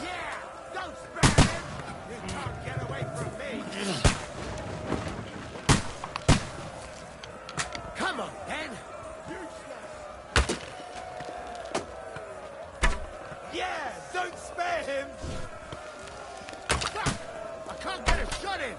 Yeah! Don't spare him! You can't get away from me! Come on, then! Yeah! Don't spare him! Fuck! I can't get a shot in!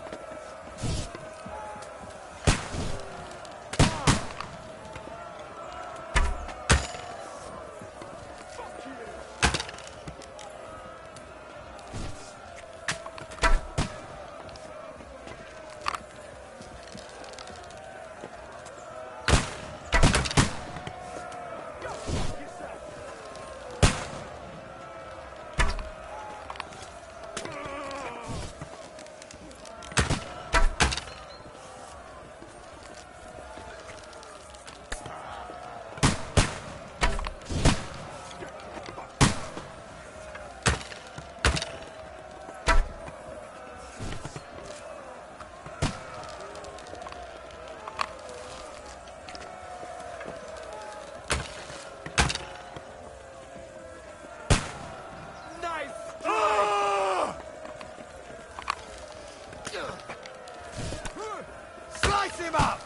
Slice him up!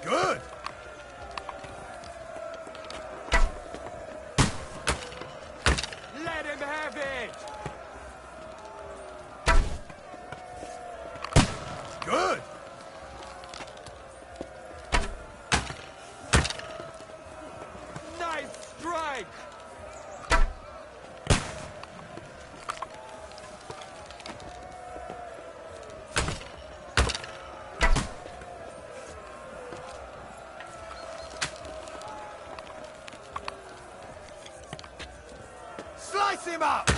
Good! Let him have it! Good! Nice strike! Slice him up!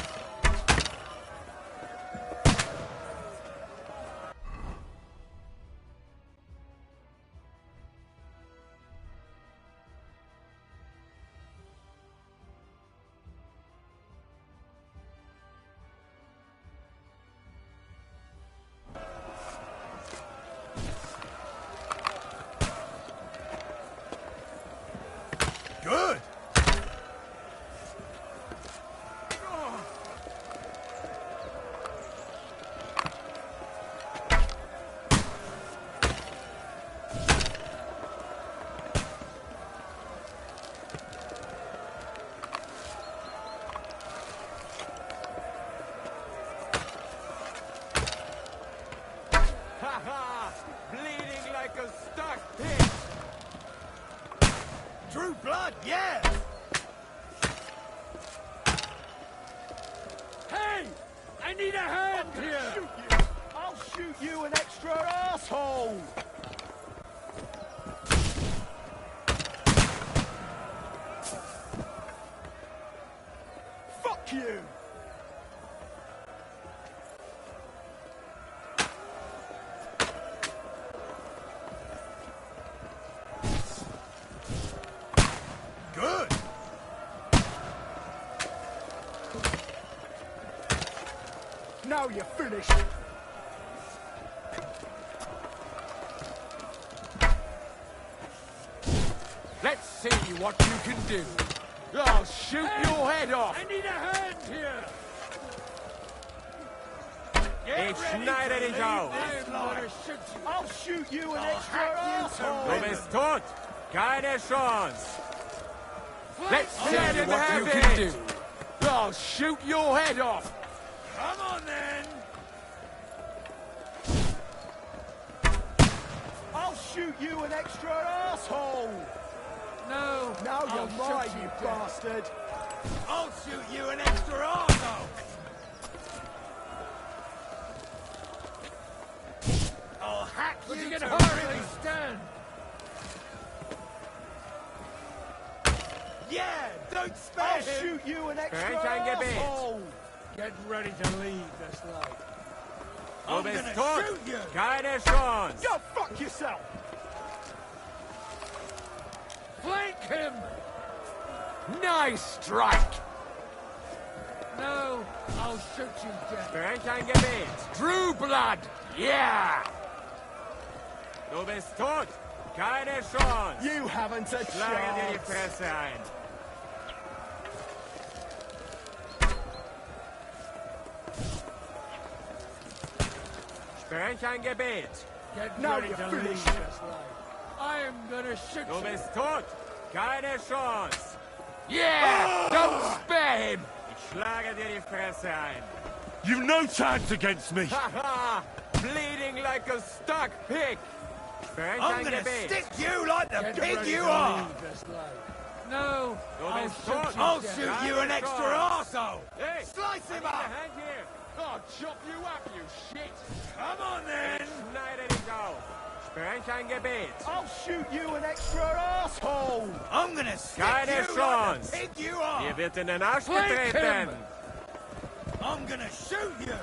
Good! Bleeding like a stuck pig! Drew blood, yeah! Hey! I need a hand here! Shoot you. I'll shoot you an extra asshole! Fuck you! Good! Now you're finished! Let's see what you can do. I'll shoot your head off! I need a hand here! Ich schneide dich auf! I'll shoot you an extra asshole! Du bist tot! Keine Chance! Let's see Let what him you have can it. do! I'll shoot your head off! Come on then! I'll shoot you an extra asshole! No! Now I'll you're mine, shoot you you bastard! I'll shoot you an extra arsehole! I'll hack But you you to can hardly ribbons. stand! Yeah! Don't spare I'll shoot you an extra Sprengeingebet. asshole! Get ready to leave this life. Du I'm bist gonna tot! shoot you! Keine Chance! Go fuck yourself! Flank him! Nice strike! No, I'll shoot you dead. Sprengeingebet! Drew blood! Yeah! Du bist tot! Keine Chance! You haven't a Schlage dir die chance! Fresse ein! Sprengeingebet! Get Now ready you're to finished. leave this life. I am gonna shoot Du you. bist tot! Keine Chance! Yeah! Don't spare him! Ich schlage dir die Fresse ein! You've no chance against me! Haha! Bleeding like a stuck pig! I'm gonna Sprengeingebet! stick you like the Get pig ready you to are! leave this life. No, Du I'll bist shoot tot! you I'll dead. shoot you an extra arsehole! Hey! Slice I him need a up! hand here! I'll chop you up, you shit! Come on then! Schneide dich auf! Sprengeingebet! I'll shoot you an extra asshole! I'm gonna stick Keine you Chance! like the pig you are! Dir wird in den Arsch Flank getreten! him. I'm gonna shoot you!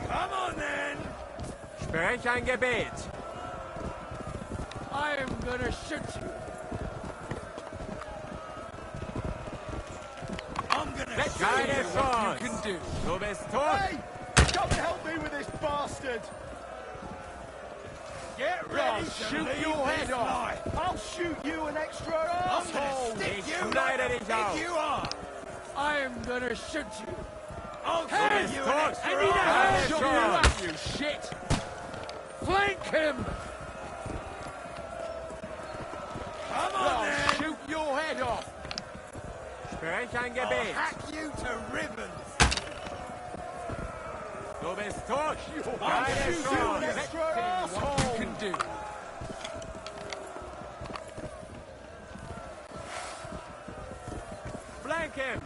Come on then! Sprengeingebet! I am gonna shoot you. I'm gonna Let's shoot keine you! Chance! What you can do! Du bist tot! Hey! Come help me with this bastard! Get ready I'll to shoot leave your this head off. life. I'll shoot you an extra I'm asshole! gonna stick you you like right the in his pig mouth. you are! I am gonna shoot you. I'll Hey, shoot you an Todd, extra I need a Keine hand. asshole! Chop you Chance! up, you shit. Flank him. Come on I'll then! shoot your head off! I'll Sprengeingebet! hack you to ribbons! Du bist tot! I'll Keine shoot you an Chance! extra What asshole! you can do! Flank him!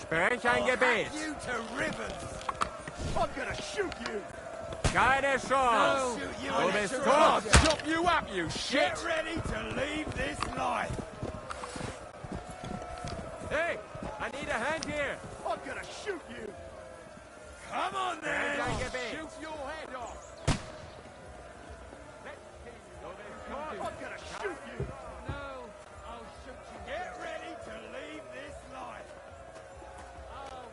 Hack you to ribbons! I'm gonna shoot you! Keine Chance! I'll shoot you Du an bist extra tot! arse. Chop you up, you shit! Get ready to leave this life! Hey! I need a hand here! I'm gonna shoot you! Come on then! Shoot your head off! I'm gonna shoot you! No, I'll shoot you. Get ready to leave this life! I'll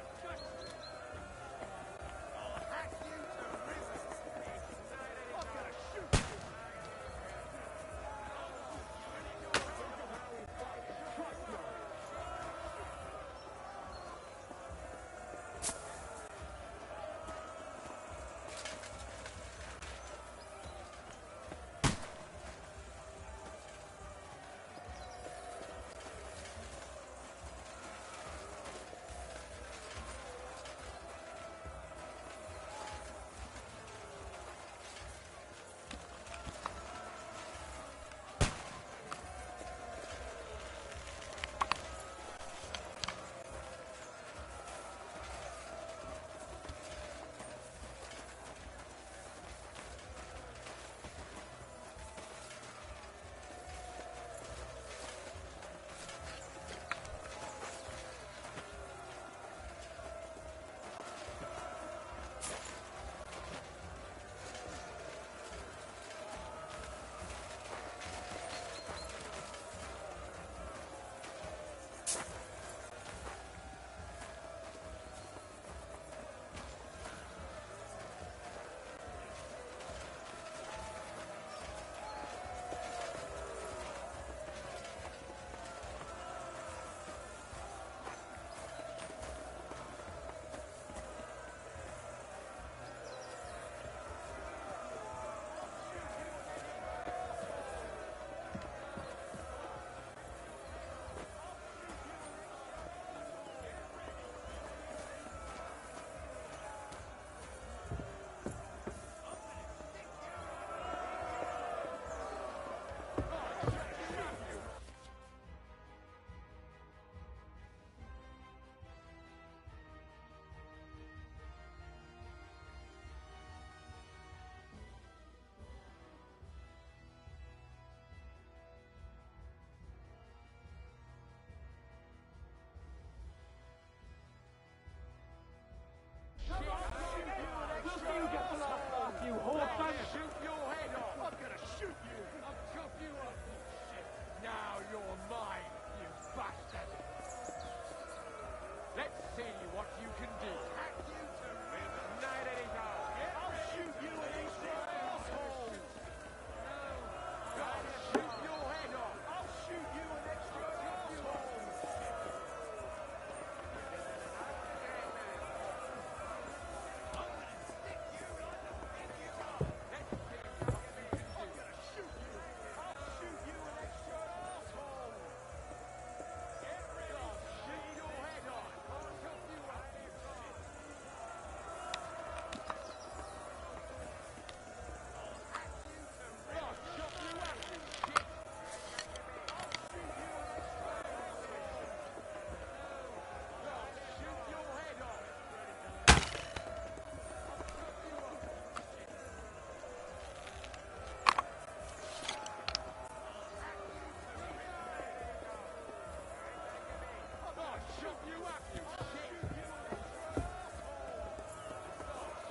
hack you to ribbons! I'm gonna shoot you! You whore! Shoot your head off! I'm gonna shoot you! I'll chop you up! Shit! Now you're mine, you bastard! Let's see what you can do. Hack you to ribbons! Night at his house! I'll shoot you an extra asshole! Shoot your head off! I'll shoot you an extra asshole!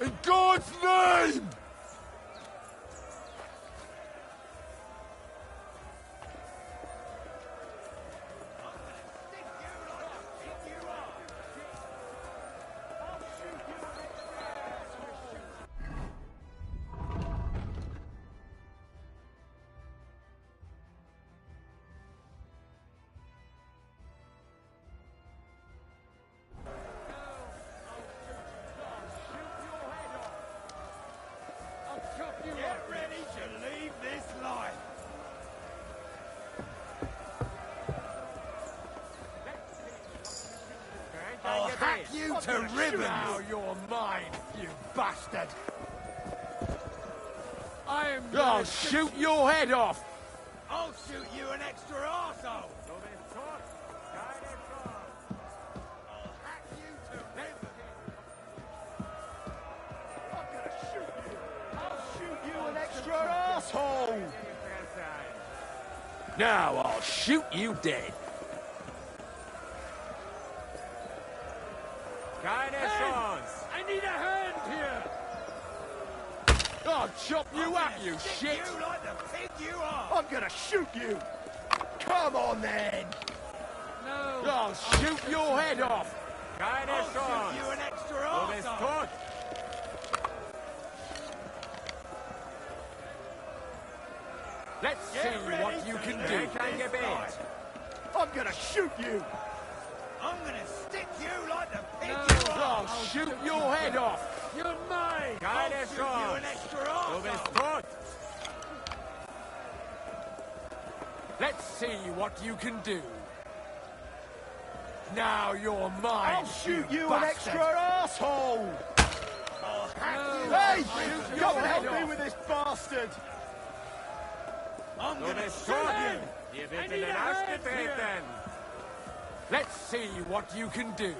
In God's name! Get ready to leave this life! I'll hack you to ribbons! Now you're mine, you bastard! I'll shoot your head off! I'll shoot you an extra arsehole! I'll hack Now I'll shoot you dead. Dinosaurs! I need a hand here! I'll chop you up, you shit! You like the pig you are! I'm gonna shoot you! Come on, then! No! I'll shoot your head off! Dinosaurs! I'll give you an extra arsehole! Let's see what you can do. I'm gonna shoot you! I'm gonna stick you like the pig No. you are! I'll shoot your head off! You're mine! I'll give you an extra arsehole! Let's see what you can do. Now you're mine. I'll shoot you an bastard. extra asshole! I'll hack you! Hey! shoot Come your help head me off. with this bastard! I'm gonna shoot you! You've been an then. Let's see what you can do.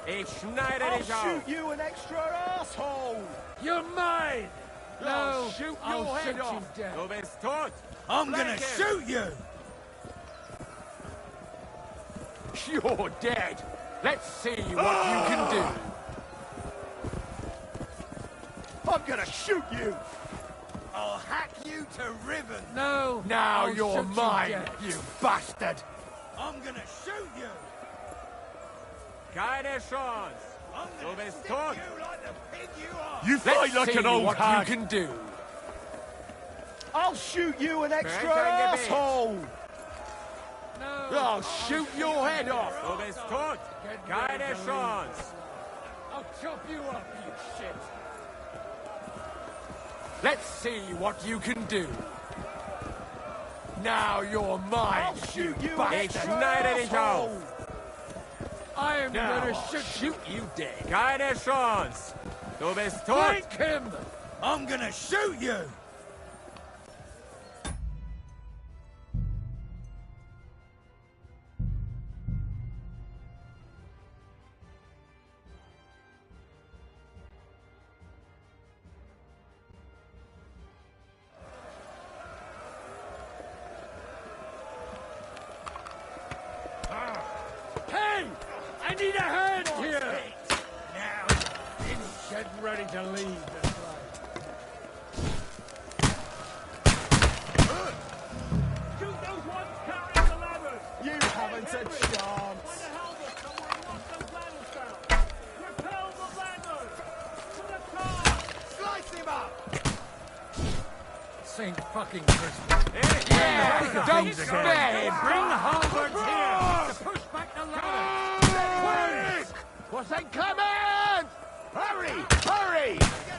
I'll shoot you an extra asshole! You're mine! I'll shoot your head off! You dead. I'm gonna shoot you! You're dead. Let's see what you can do. I'm gonna shoot you! I'll hack you to ribbons! No! Now I'll you're shoot you mine, dead. you bastard. I'm gonna shoot you! Keine Chance! I'm Du gonna bist stick tot! you like the pig you are! You fight Let's like see an old what hag. you can do. I'll shoot you an extra Better get asshole! No! I'll shoot your head off! Du bist tot! Keine Chance! I'll chop you up, you shit! Let's see what you can do. Now you're mine, I'll shoot you an bastard. extra Schneide dich asshole! auf. I am Now gonna I'll shoot shoot you dead. Keine Chance! Du bist tot! Flank him! I'm gonna shoot you! Hey! I need a hand here! Now, Get ready to leave this life. Shoot those ones carrying the ladders! You haven't a chance! Find a helmet somewhere and knock those ladders down! Repel the ladders! To the car! slice him up! St. fucking Christmas. Yeah, don't spare him. Bring Halbert here to push back the ladder. What's that coming? Hurry! Hurry!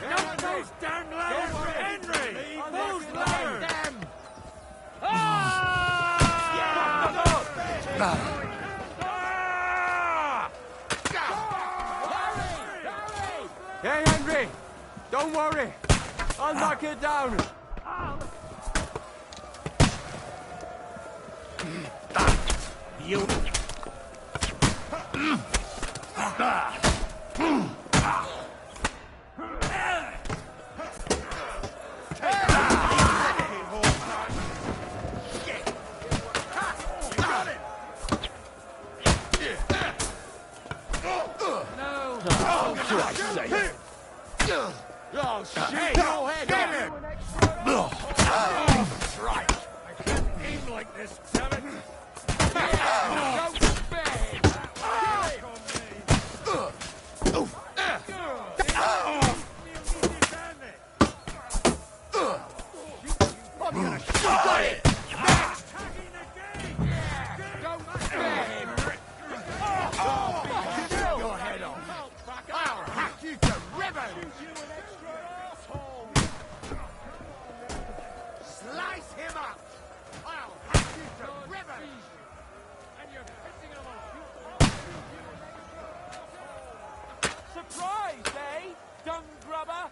Not those damn ladders for Henry! Those ladders! Them! Hey, Henry! Don't worry! I'll knock it down! You... Oh, shoot your head off! Right. I can't aim like this, damn it. Don't spare him. I'm gonna shoot it! Don't spare him. I'll shoot your head off! I'll hack you to ribbons! Slice him up! I'll hack you to ribbons! And you're pissing him off! Surprise, eh? Dung grubber!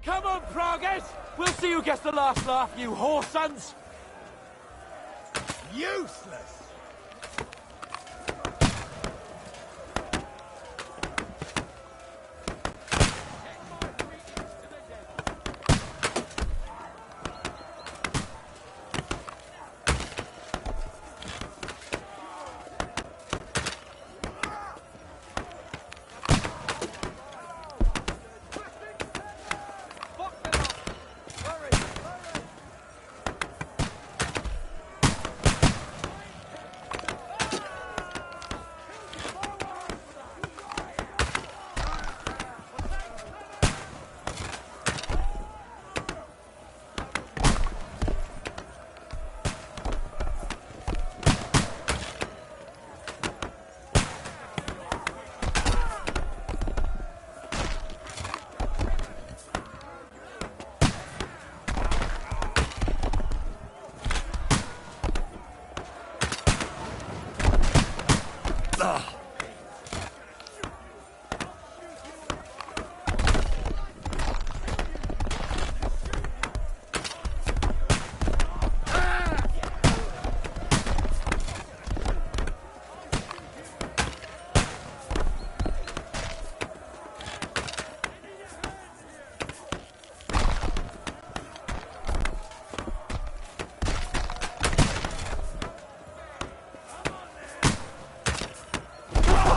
Come on, Progress! We'll see who gets the last laugh, you whore sons! Useless!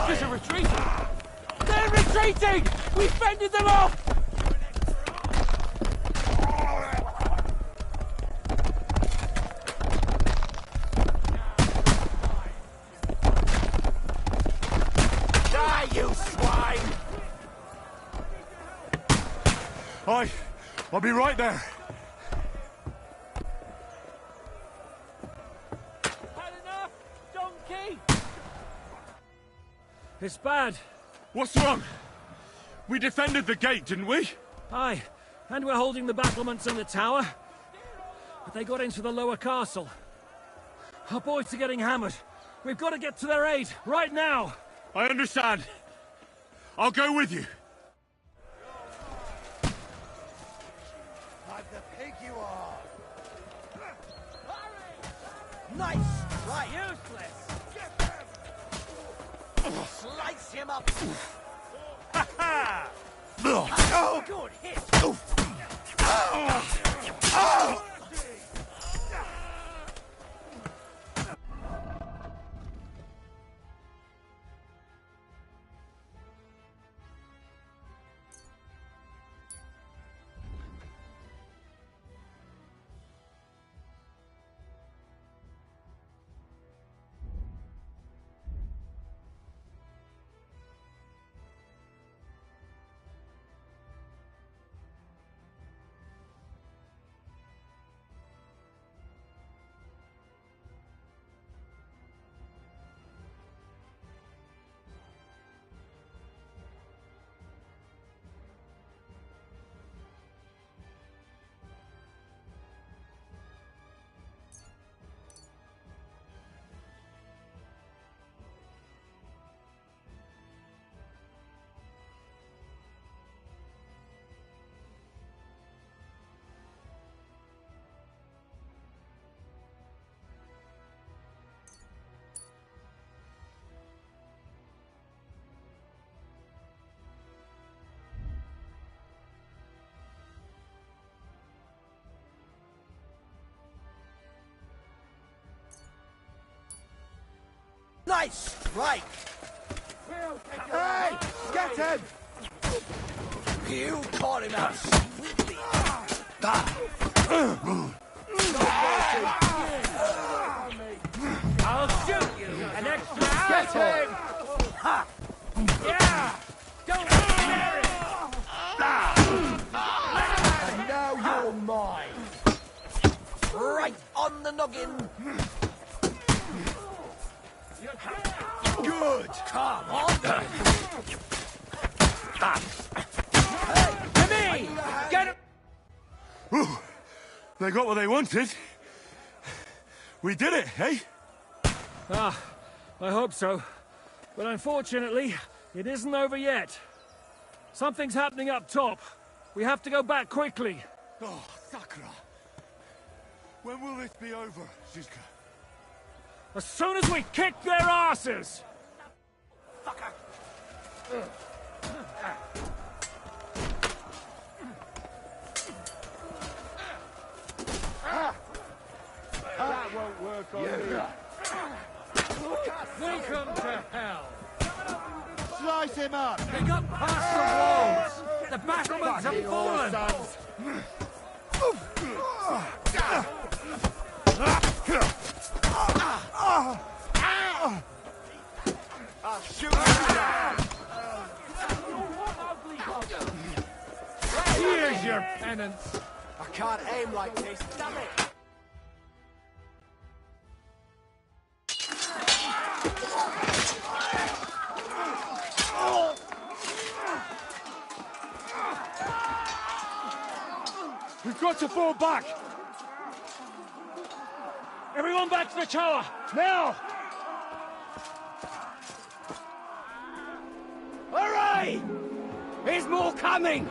They're retreating! They're retreating! We fended them off! Die, you swine! I'll be right there. Had enough, donkey! It's bad. What's wrong? We defended the gate, didn't we? Aye, and we're holding the battlements and the tower. But they got into the lower castle. Our boys are getting hammered. We've got to get to their aid, right now! I understand. I'll go with you. Like the pig you are! Nice strike! Useless! Slice him up! Ha ha! Oh, good hit! Nice strike! Hey! Get him! You caught him out! I'll shoot you! An extra Get him! Ha! Yeah! Don't scare it! And now you're mine! Right on the noggin! Good! Come on! Hey, to me! Get him! Ooh, they got what they wanted. We did it, eh? Ah, I hope so. But unfortunately, it isn't over yet. Something's happening up top. We have to go back quickly. Oh, Sakura. When will this be over, Zizka? As soon as we kick their asses! That won't work on me. Take them to hell! Slice him up! They got past the walls! The battlements have fallen! I'll shoot you down! Here's your penance! I can't aim like this, damn it! We've got to fall back! Everyone back to the tower! Now! Hooray! There's more coming!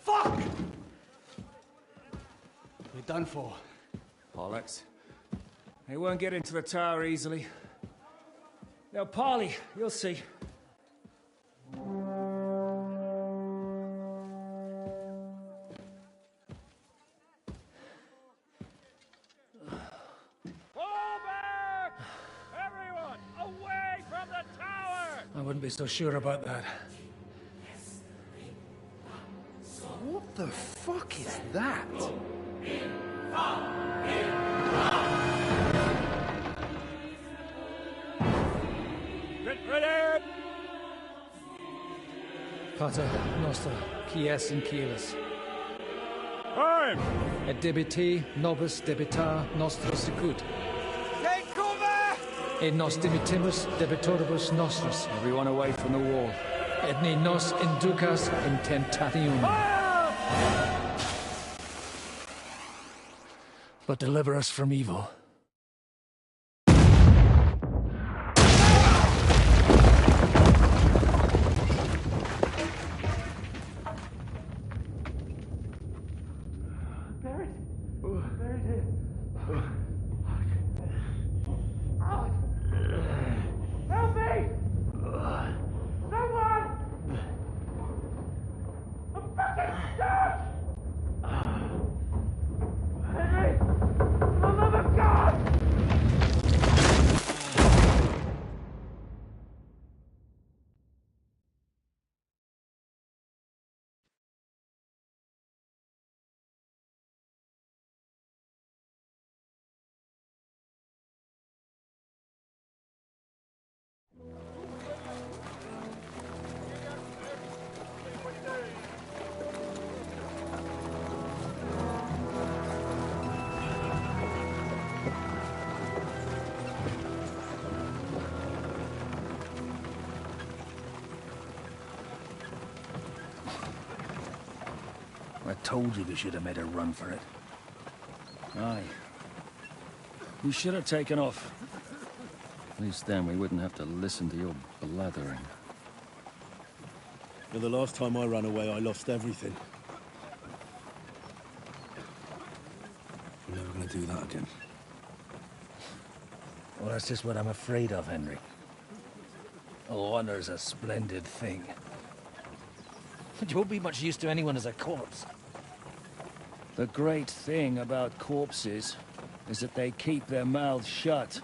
Fuck! We're done for. Bollocks. They won't get into the tower easily. Now, Parley, you'll see. I wouldn't be so sure about that. What the fuck is that? Get ready! Pater Noster, Ps in Kielis. Time! Et debiti nobis debitar nostros sicut. Take cover! Et nos dimitimus debitoribus nostros. Everyone away from the wall. Et ne nos inducas in tentationem. But deliver us from evil. Help me! Someone! I'm fucking stuck! Henry! For the love of God! I told you we should have made a run for it. Aye. We should have taken off. At least then we wouldn't have to listen to your blathering. Well, the last time I ran away, I lost everything. We're never gonna do that again. Well, that's just what I'm afraid of, Henry. Honor's a splendid thing. But you won't be much use to anyone as a corpse. The great thing about corpses is that they keep their mouths shut.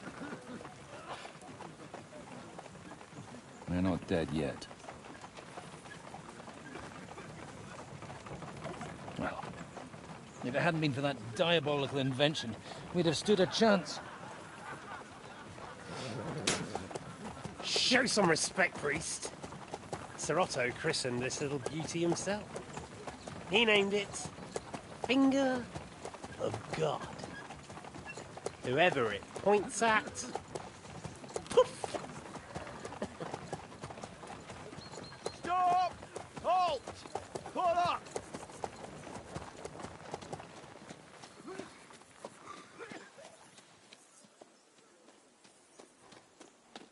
They're not dead yet. Well, if it hadn't been for that diabolical invention, we'd have stood a chance. Show some respect, priest. Sir Otto christened this little beauty himself. He named it Finger of God. Whoever it points at, poof,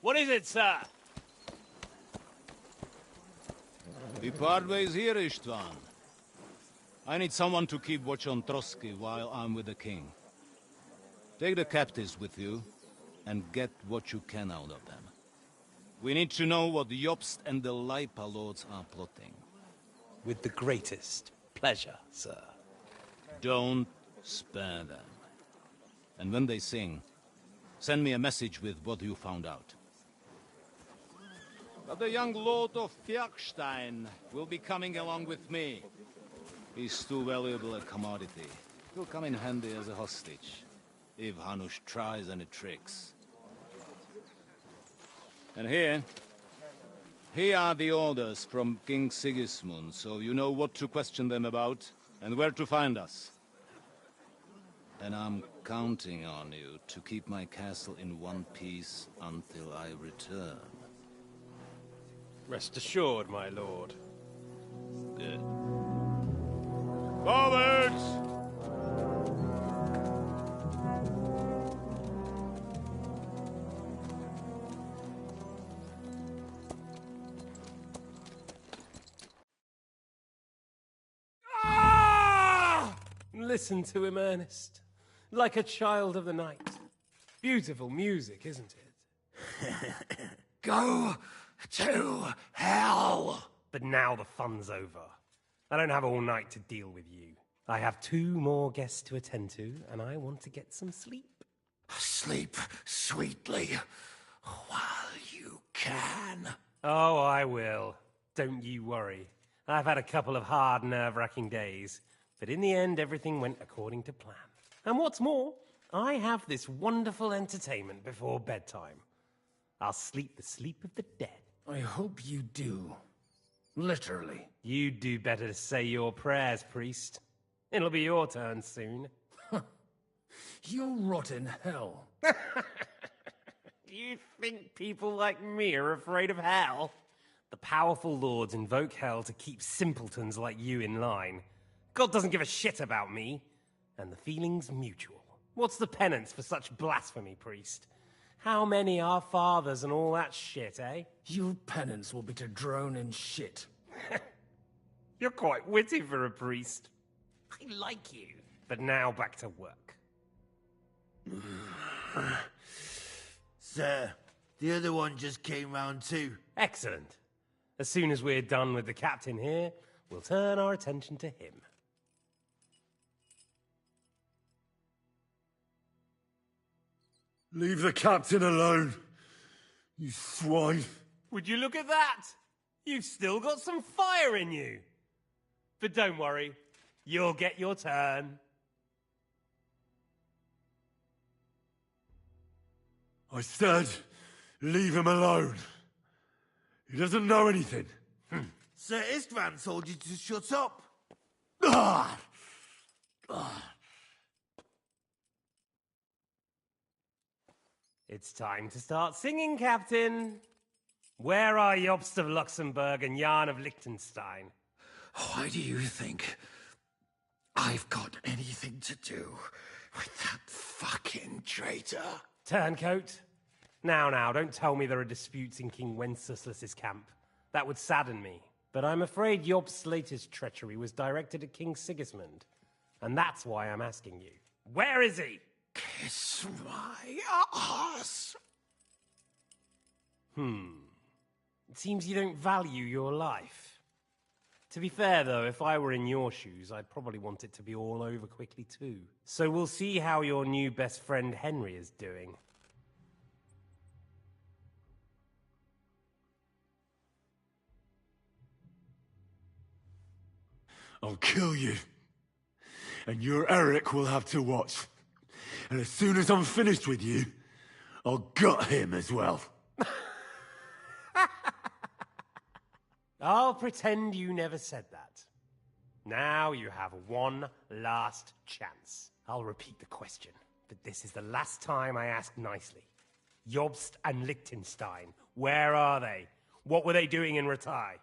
What is it, sir? We part ways here, Istvan. I need someone to keep watch on Trotsky while I'm with the king. Take the captives with you, and get what you can out of them. We need to know what the Jobst and the Leipa lords are plotting. With the greatest pleasure, sir. Don't spare them. And when they sing, send me a message with what you found out. But the young lord of Fjarkstein will be coming along with me. He's too valuable a commodity. He'll come in handy as a hostage, if Hanush tries any tricks. And here are the orders from King Sigismund, so you know what to question them about, and where to find us. And I'm counting on you to keep my castle in one piece until I return. Rest assured, my lord. Good. Forwards! Listen to him, Ernest. Like a child of the night. Beautiful music, isn't it? Go to hell! But now the fun's over. I don't have all night to deal with you. I have 2 more guests to attend to, and I want to get some sleep. Sleep sweetly while you can. Oh, I will. Don't you worry. I've had a couple of hard, nerve-wracking days. But in the end, everything went according to plan. And what's more, I have this wonderful entertainment before bedtime. I'll sleep the sleep of the dead. I hope you do. Literally. You'd do better to say your prayers, priest. It'll be your turn soon. You'll rot in hell. Do you think people like me are afraid of hell? The powerful lords invoke hell to keep simpletons like you in line. God doesn't give a shit about me. And the feeling's mutual. What's the penance for such blasphemy, priest? How many are fathers and all that shit, eh? Your penance will be to drown in shit. You're quite witty for a priest. I like you. But now back to work. Sir, the other one just came round too. Excellent. As soon as we're done with the captain here, we'll turn our attention to him. Leave the captain alone, you swine. Would you look at that? You've still got some fire in you. But don't worry, you'll get your turn. I said, leave him alone. He doesn't know anything. Sir Istvan told you to shut up. It's time to start singing, Captain. Where are Jobst of Luxembourg and Jan of Liechtenstein? Why do you think I've got anything to do with that fucking traitor? Turncoat. Now, don't tell me there are disputes in King Wenceslas's camp. That would sadden me. But I'm afraid Jobst's latest treachery was directed at King Sigismund. And that's why I'm asking you. Where is he? Kiss my ass. It seems you don't value your life. To be fair, though, if I were in your shoes, I'd probably want it to be all over quickly, too. So we'll see how your new best friend Henry is doing. I'll kill you. And your Eric will have to watch. And as soon as I'm finished with you, I'll gut him as well. I'll pretend you never said that. Now you have one last chance. I'll repeat the question, but this is the last time I ask nicely. Jobst and Liechtenstein, where are they? What were they doing in Ratai?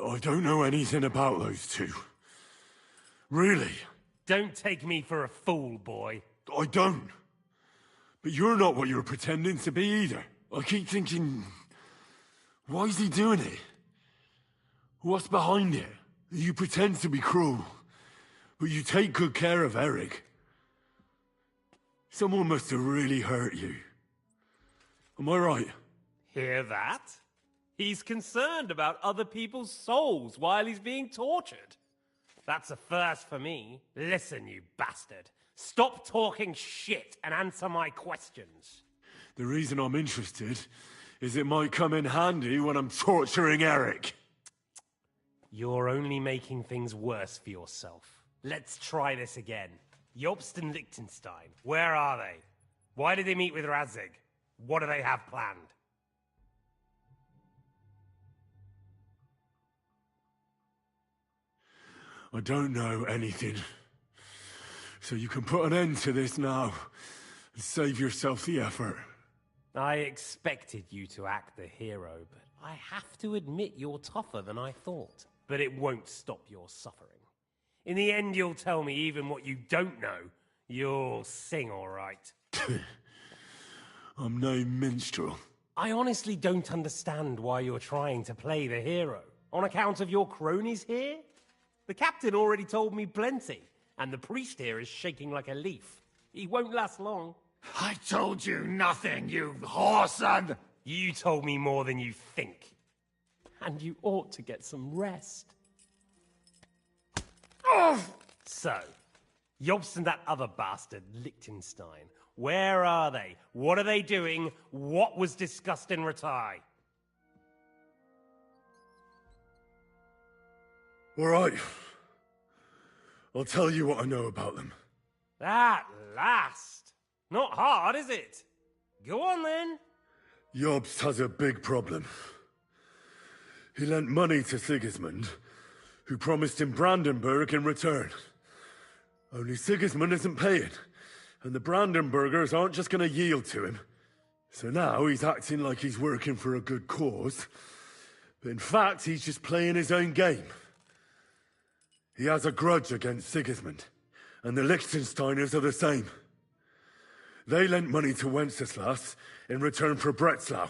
I don't know anything about those two. Really? Don't take me for a fool, boy. I don't. But you're not what you're pretending to be either. I keep thinking, why is he doing it? What's behind it? You pretend to be cruel, but you take good care of Eric. Someone must have really hurt you. Am I right? Hear that? He's concerned about other people's souls while he's being tortured. That's a first for me. Listen, you bastard. Stop talking shit and answer my questions. The reason I'm interested is it might come in handy when I'm torturing Eric. You're only making things worse for yourself. Let's try this again. Jobst and Liechtenstein, where are they? Why did they meet with Radzig? What do they have planned? I don't know anything. So you can put an end to this now and save yourself the effort. I expected you to act the hero, but I have to admit you're tougher than I thought. But it won't stop your suffering. In the end, you'll tell me even what you don't know. You'll sing all right. I'm no minstrel. I honestly don't understand why you're trying to play the hero. On account of your cronies here? The captain already told me plenty, and the priest here is shaking like a leaf. He won't last long. I told you nothing, you whoreson! You told me more than you think. And you ought to get some rest. Oh! So, Jobst and that other bastard, Liechtenstein, where are they? What are they doing? What was discussed in Ratai? All right. I'll tell you what I know about them. At last! Not hard, is it? Go on, then. Jobst has a big problem. He lent money to Sigismund, who promised him Brandenburg in return. Only Sigismund isn't paying, and the Brandenburgers aren't just going to yield to him. So now he's acting like he's working for a good cause, but in fact he's just playing his own game. He has a grudge against Sigismund, and the Liechtensteiners are the same. They lent money to Wenceslas in return for Breslau.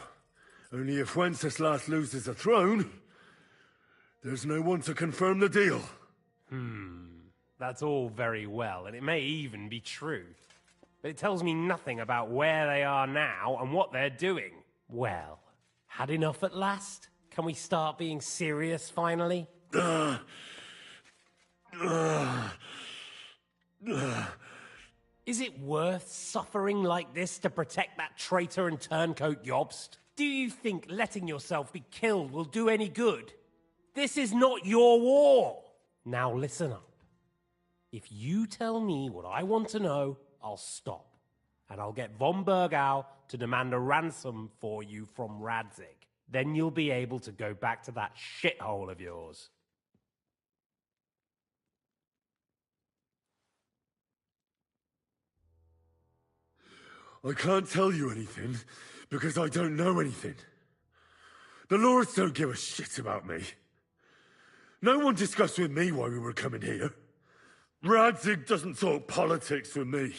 Only if Wenceslas loses the throne, there's no one to confirm the deal. That's all very well, and it may even be true. But it tells me nothing about where they are now and what they're doing. Well, had enough at last? Can we start being serious finally? Is it worth suffering like this to protect that traitor and turncoat Jobst? Do you think letting yourself be killed will do any good? This is not your war! Now listen up. If you tell me what I want to know, I'll stop. And I'll get von Bergau to demand a ransom for you from Radzig. Then you'll be able to go back to that shithole of yours. I can't tell you anything, because I don't know anything. The Lords don't give a shit about me. No one discussed with me why we were coming here. Radzig doesn't talk politics with me.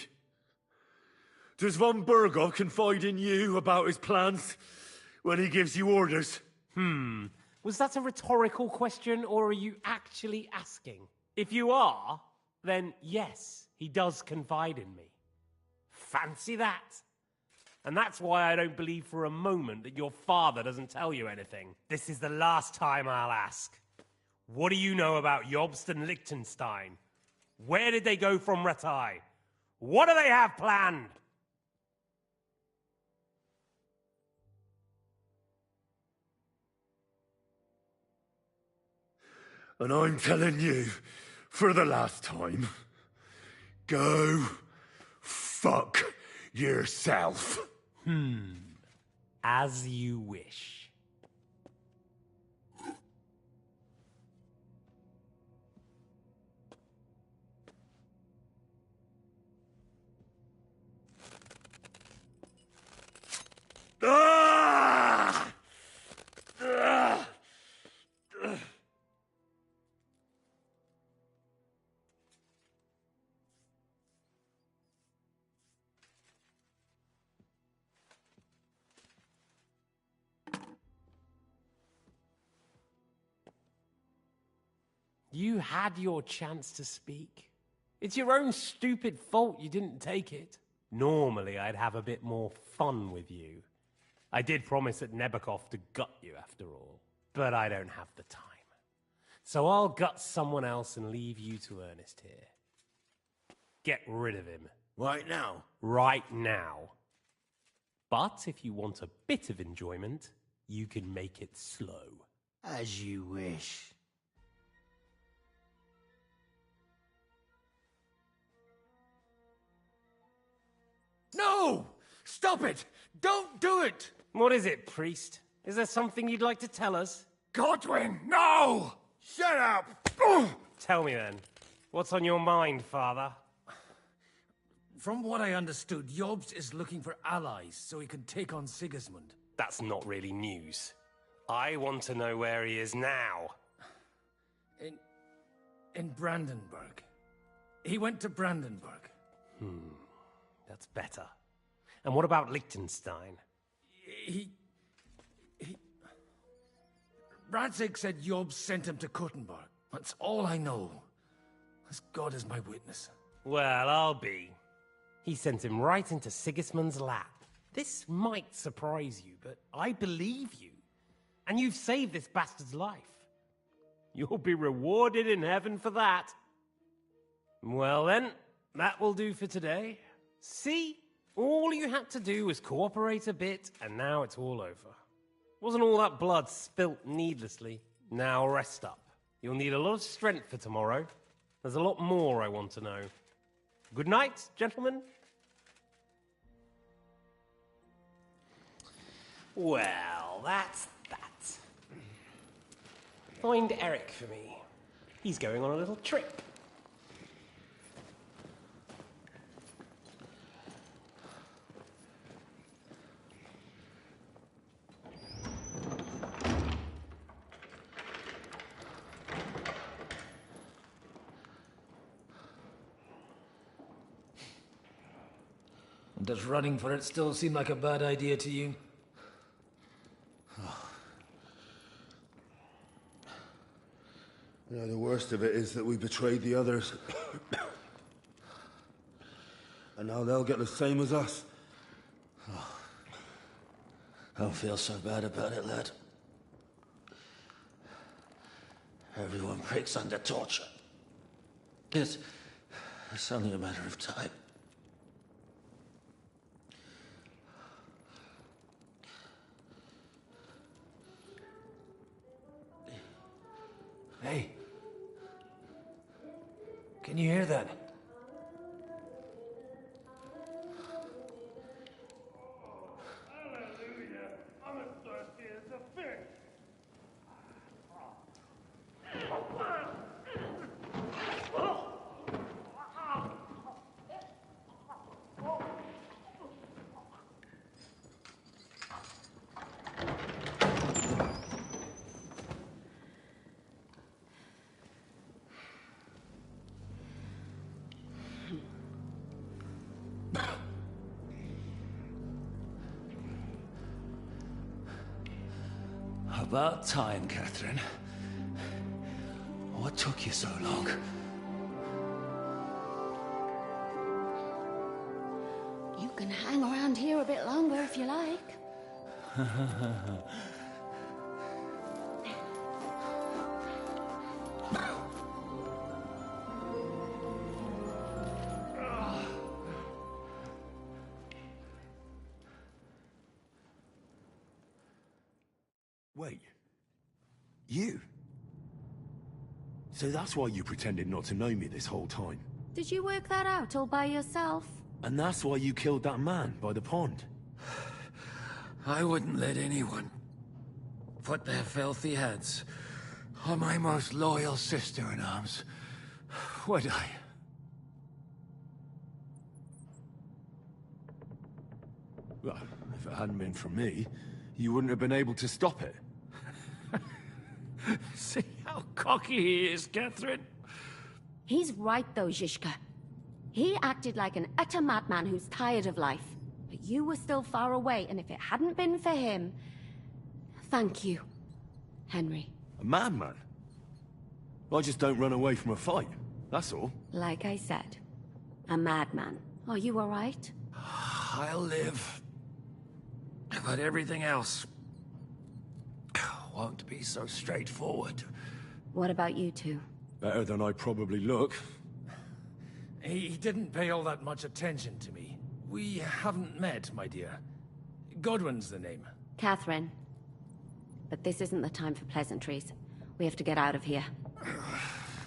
Does von Bergov confide in you about his plans when he gives you orders? Was that a rhetorical question, or are you actually asking? If you are, then yes, he does confide in me. Fancy that. And that's why I don't believe for a moment that your father doesn't tell you anything. This is the last time I'll ask. What do you know about Jobst and Liechtenstein? Where did they go from Ratai? What do they have planned? And I'm telling you, for the last time, go fuck yourself. As you wish. Ah! Ah! You had your chance to speak. It's your own stupid fault you didn't take it. Normally, I'd have a bit more fun with you. I did promise at Nebakov to gut you, after all. But I don't have the time. So I'll gut someone else and leave you to Ernest here. Get rid of him. Right now? Right now. But if you want a bit of enjoyment, you can make it slow. As you wish. No! Stop it! Don't do it! What is it, priest? Is there something you'd like to tell us? Godwin, no! Shut up! Tell me then. What's on your mind, father? From what I understood, Jobst is looking for allies so he can take on Sigismund. That's not really news. I want to know where he is now. In Brandenburg. He went to Brandenburg. That's better. And what about Liechtenstein? Radzig said Jobst sent him to Kuttenberg. That's all I know. As God is my witness. Well, I'll be. He sent him right into Sigismund's lap. This might surprise you, but I believe you. And you've saved this bastard's life. You'll be rewarded in heaven for that. Well then, that will do for today. See? All you had to do was cooperate a bit, and now it's all over. Wasn't all that blood spilt needlessly? Now rest up. You'll need a lot of strength for tomorrow. There's a lot more I want to know. Good night, gentlemen. Well, that's that. Find Eric for me. He's going on a little trip. Does running for it still seem like a bad idea to you? Yeah, the worst of it is that we betrayed the others. And now they'll get the same as us. Don't feel so bad about it, lad. Everyone breaks under torture. It's only a matter of time. Hey. Can you hear that? Hallelujah. I'm as thirsty as a fish. About time, Catherine. What took you so long? You can hang around here a bit longer if you like. Wait. You? So that's why you pretended not to know me this whole time? Did you work that out all by yourself? And that's why you killed that man by the pond? I wouldn't let anyone put their filthy hands on my most loyal sister-in-arms, would I? Well, if it hadn't been for me, you wouldn't have been able to stop it. See how cocky he is, Catherine? He's right though, Zizka. He acted like an utter madman who's tired of life. But you were still far away, and if it hadn't been for him... Thank you, Henry. A madman? I just don't run away from a fight. That's all. Like I said, a madman. Are you all right? I'll live. But everything else won't be so straightforward. What about you two? Better than I probably look. He didn't pay all that much attention to me. We haven't met, my dear. Godwin's the name. Catherine. But this isn't the time for pleasantries. We have to get out of here.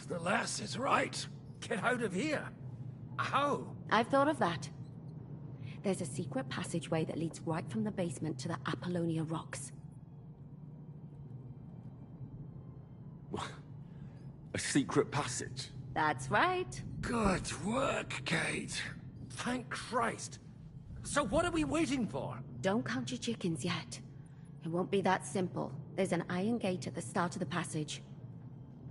The lass is right. Get out of here? How? I've thought of that. There's a secret passageway that leads right from the basement to the Apollonia Rocks. A secret passage? That's right. Good work, Kate. Thank Christ. So what are we waiting for? Don't count your chickens yet. It won't be that simple. There's an iron gate at the start of the passage.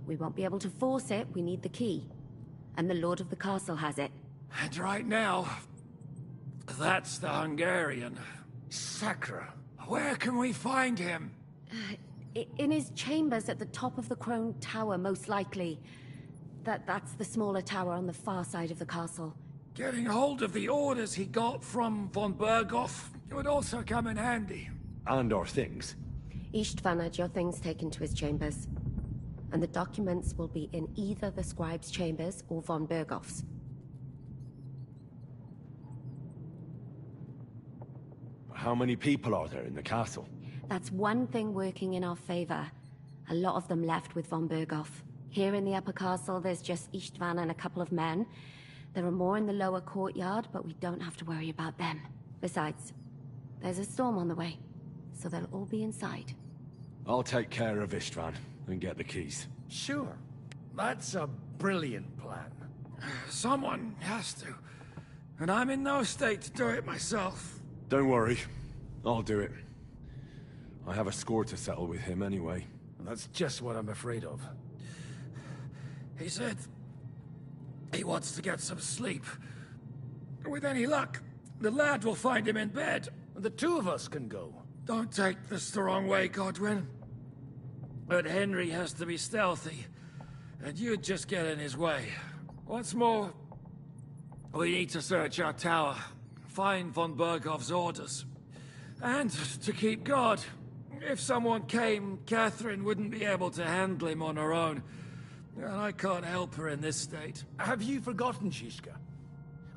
We won't be able to force it, we need the key. And the Lord of the Castle has it. And right now, that's the Hungarian. Sacra. Where can we find him? In his chambers at the top of the Crone Tower, most likely. That's the smaller tower on the far side of the castle. Getting hold of the orders he got from von Berghoff would also come in handy. And our things. Istvan had your things taken to his chambers. And the documents will be in either the scribe's chambers or von Berghoff's. How many people are there in the castle? That's one thing working in our favor. A lot of them left with von Berghoff. Here in the upper castle, there's just Istvan and a couple of men. There are more in the lower courtyard, but we don't have to worry about them. Besides, there's a storm on the way, so they'll all be inside. I'll take care of Istvan and get the keys. Sure. That's a brilliant plan. Someone has to. And I'm in no state to do it myself. Don't worry. I'll do it. I have a score to settle with him anyway. That's just what I'm afraid of. He said he wants to get some sleep. With any luck, the lad will find him in bed. The two of us can go. Don't take this the wrong way, Godwin. But Henry has to be stealthy, and you'd just get in his way. What's more, we need to search our tower, find von Berghoff's orders, and to keep guard. If someone came, Catherine wouldn't be able to handle him on her own, and I can't help her in this state. Have you forgotten, Shishka?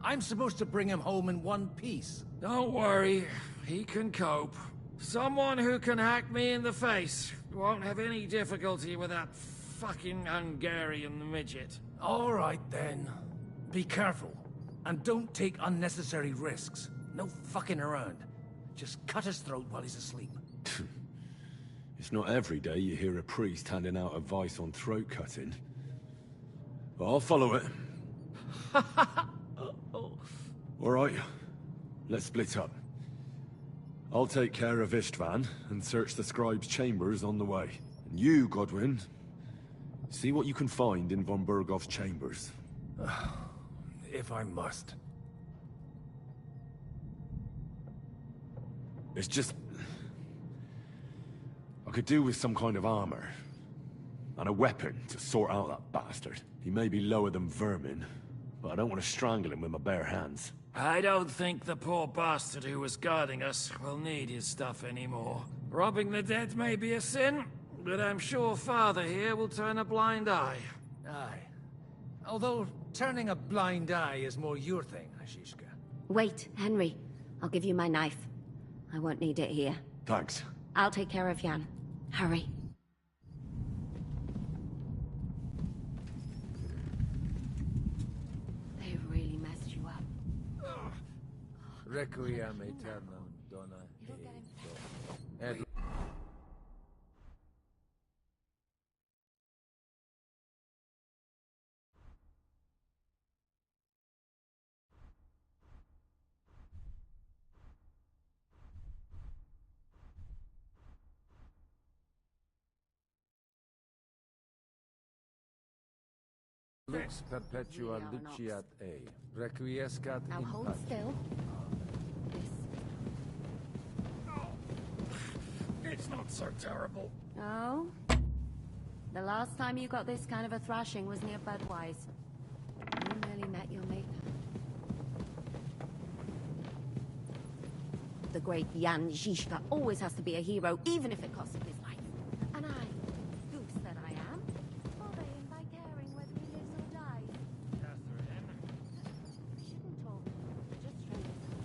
I'm supposed to bring him home in one piece. Don't worry, he can cope. Someone who can hack me in the face won't have any difficulty with that fucking Hungarian midget. All right, then. Be careful. And don't take unnecessary risks. No fucking around. Just cut his throat while he's asleep. It's not every day you hear a priest handing out advice on throat cutting. But I'll follow it. All right, let's split up. I'll take care of Istvan and search the scribe's chambers on the way. And you, Godwin, see what you can find in von Berghoff's chambers. If I must. It's just... I could do with some kind of armor. And a weapon to sort out that bastard. He may be lower than vermin, but I don't want to strangle him with my bare hands. I don't think the poor bastard who was guarding us will need his stuff anymore. Robbing the dead may be a sin, but I'm sure Father here will turn a blind eye. Aye. Although, turning a blind eye is more your thing, Ashishka. Wait, Henry. I'll give you my knife. I won't need it here. Thanks. I'll take care of Jan. Hurry. They've really messed you up. Requiem aeternam dona et Lux perpetua luciat ei, requiescat now in hold pace. still. It's not so terrible. Oh? The last time you got this kind of a thrashing was near Budweiser. You nearly met your maker. The great Jan Žižka always has to be a hero, even if it costs him his life. And I, goose that I am, bother him by caring whether he lives or dies. We shouldn't talk. We're just strangers.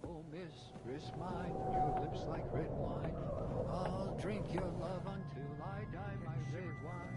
Oh, mistress mine, your lips like red wine. I'll drink your love until I die, my red wine.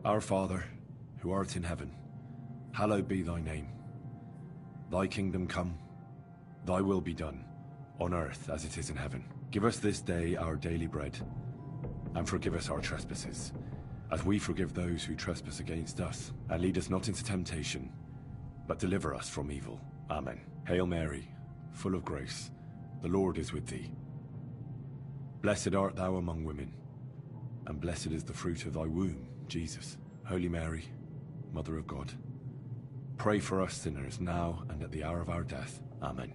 Our Father, who art in heaven, hallowed be thy name. Thy kingdom come, thy will be done, on earth as it is in heaven. Give us this day our daily bread, and forgive us our trespasses, as we forgive those who trespass against us. And lead us not into temptation, but deliver us from evil. Amen. Hail Mary, full of grace, the Lord is with thee. Blessed art thou among women, and blessed is the fruit of thy womb, Jesus. Holy Mary, Mother of God, pray for us sinners now and at the hour of our death. Amen.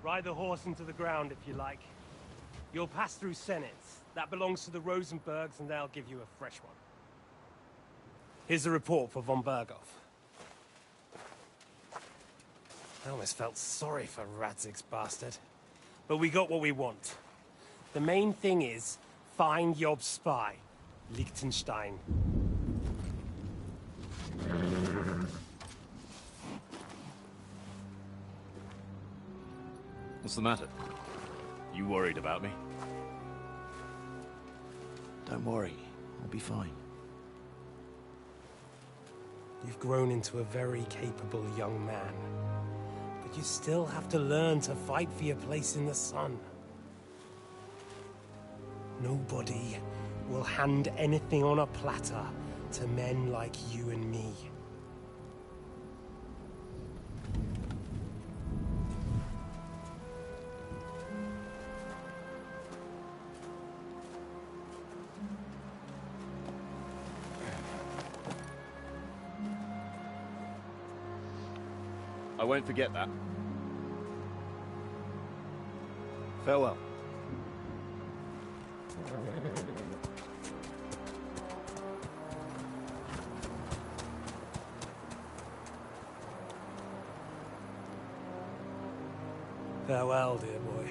Ride the horse into the ground if you like. You'll pass through Senates. That belongs to the Rosenbergs, and they'll give you a fresh one. Here's a report for von Berghoff. I almost felt sorry for Radzig's bastard. But we got what we want. The main thing is, find Job's spy, Liechtenstein. What's the matter? You worried about me? Don't worry, I'll be fine. You've grown into a very capable young man. But you still have to learn to fight for your place in the sun. Nobody will hand anything on a platter to men like you and me. I won't forget that. Farewell. Farewell, dear boy.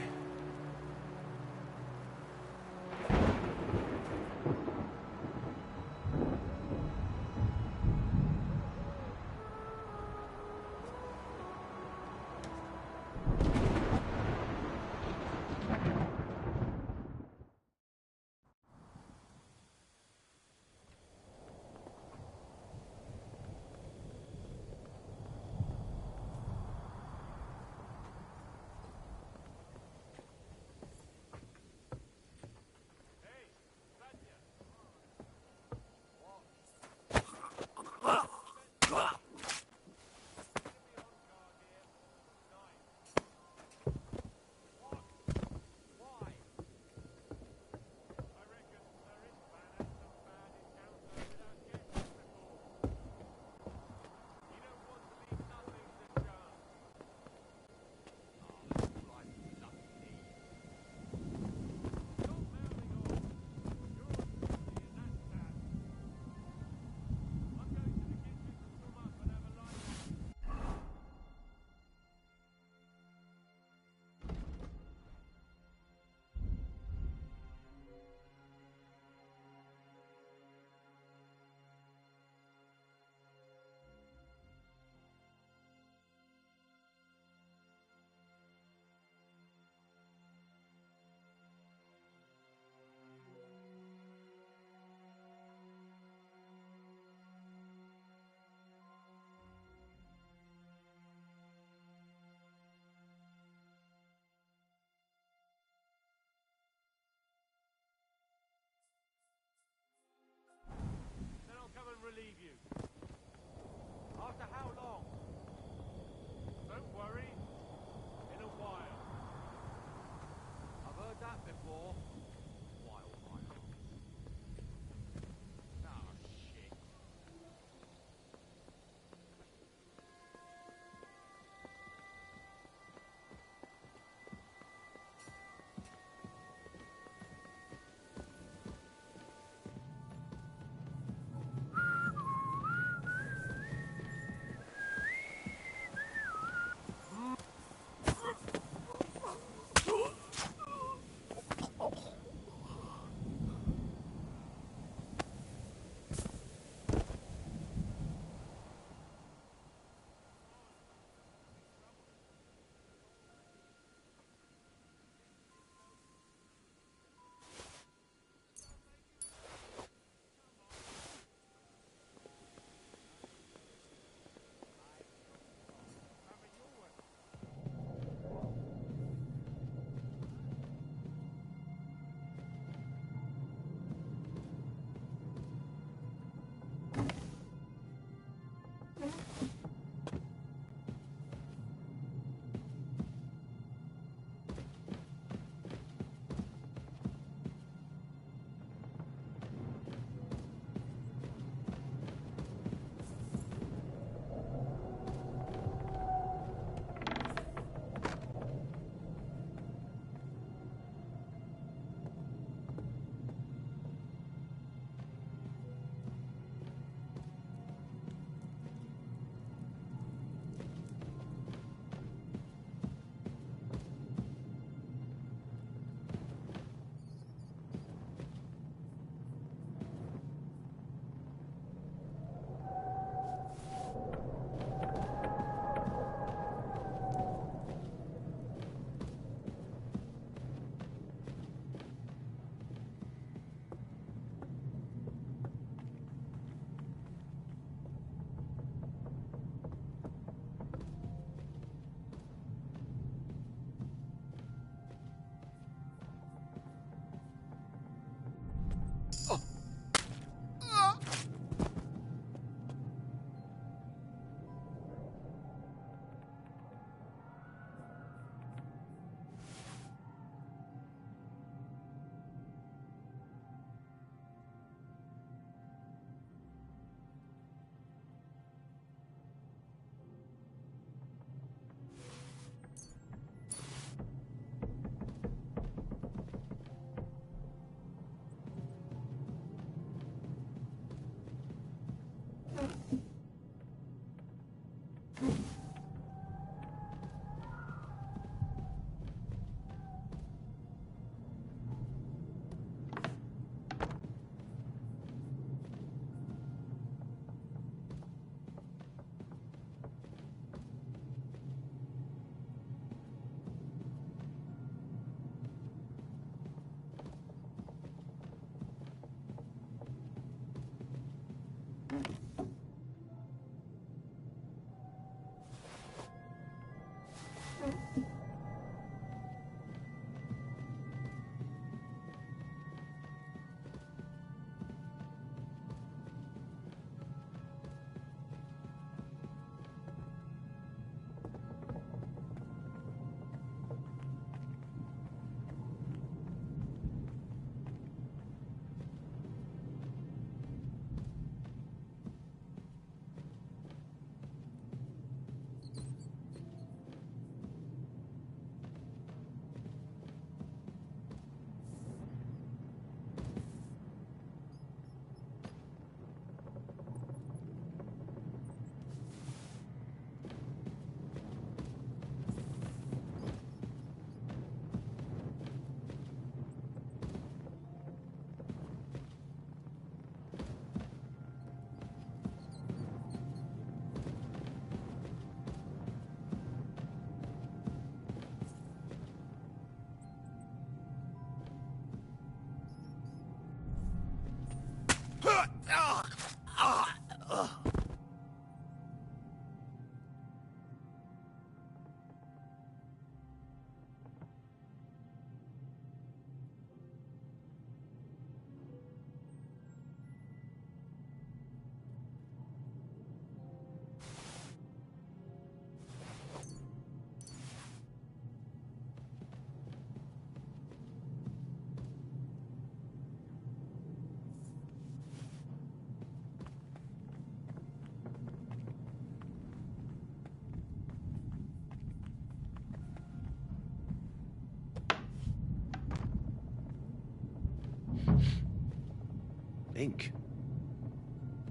Ink.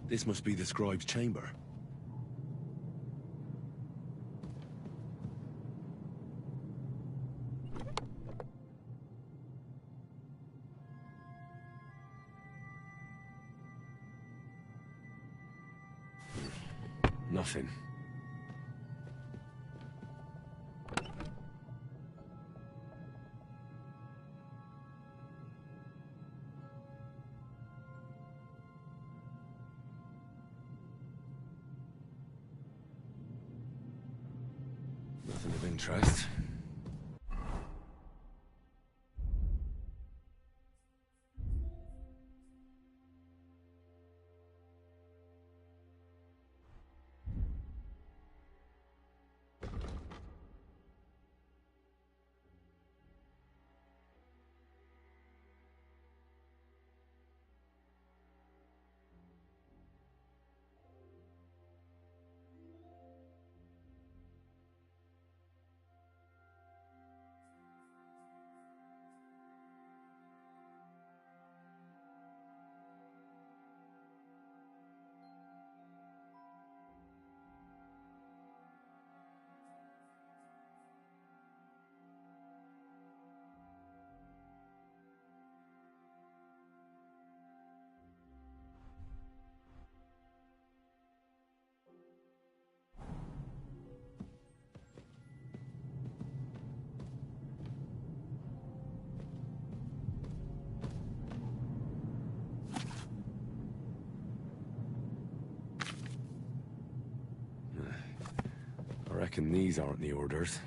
This must be the scribe's chamber. Nothing. Nothing of interest. I reckon these aren't the orders.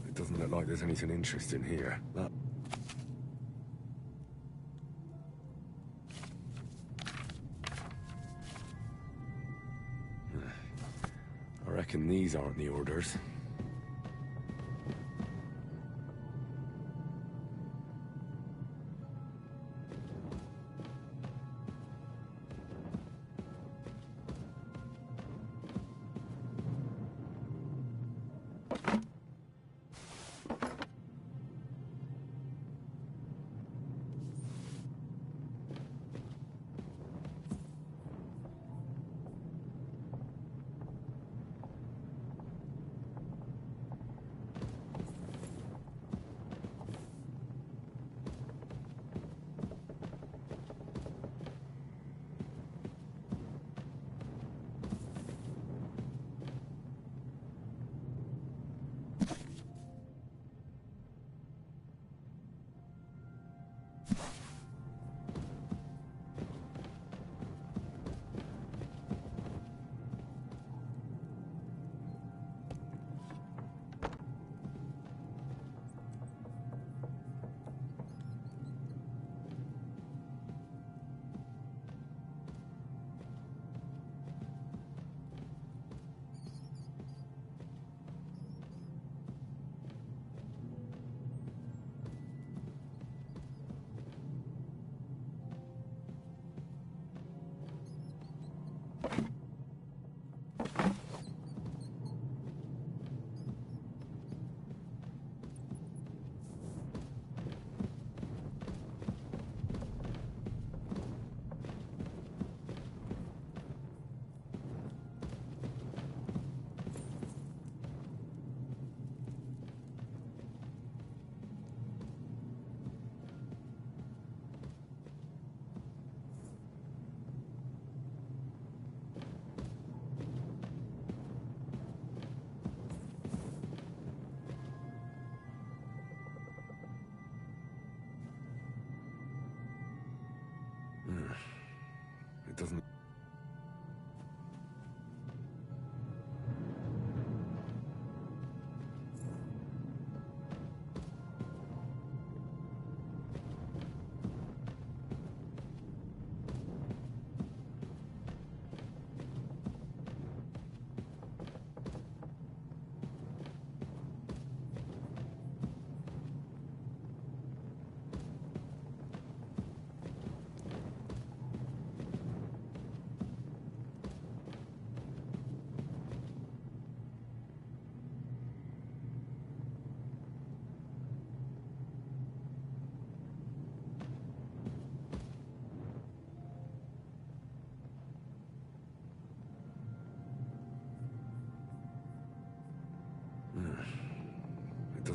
It doesn't look like there's anything interesting here. I reckon these aren't the orders.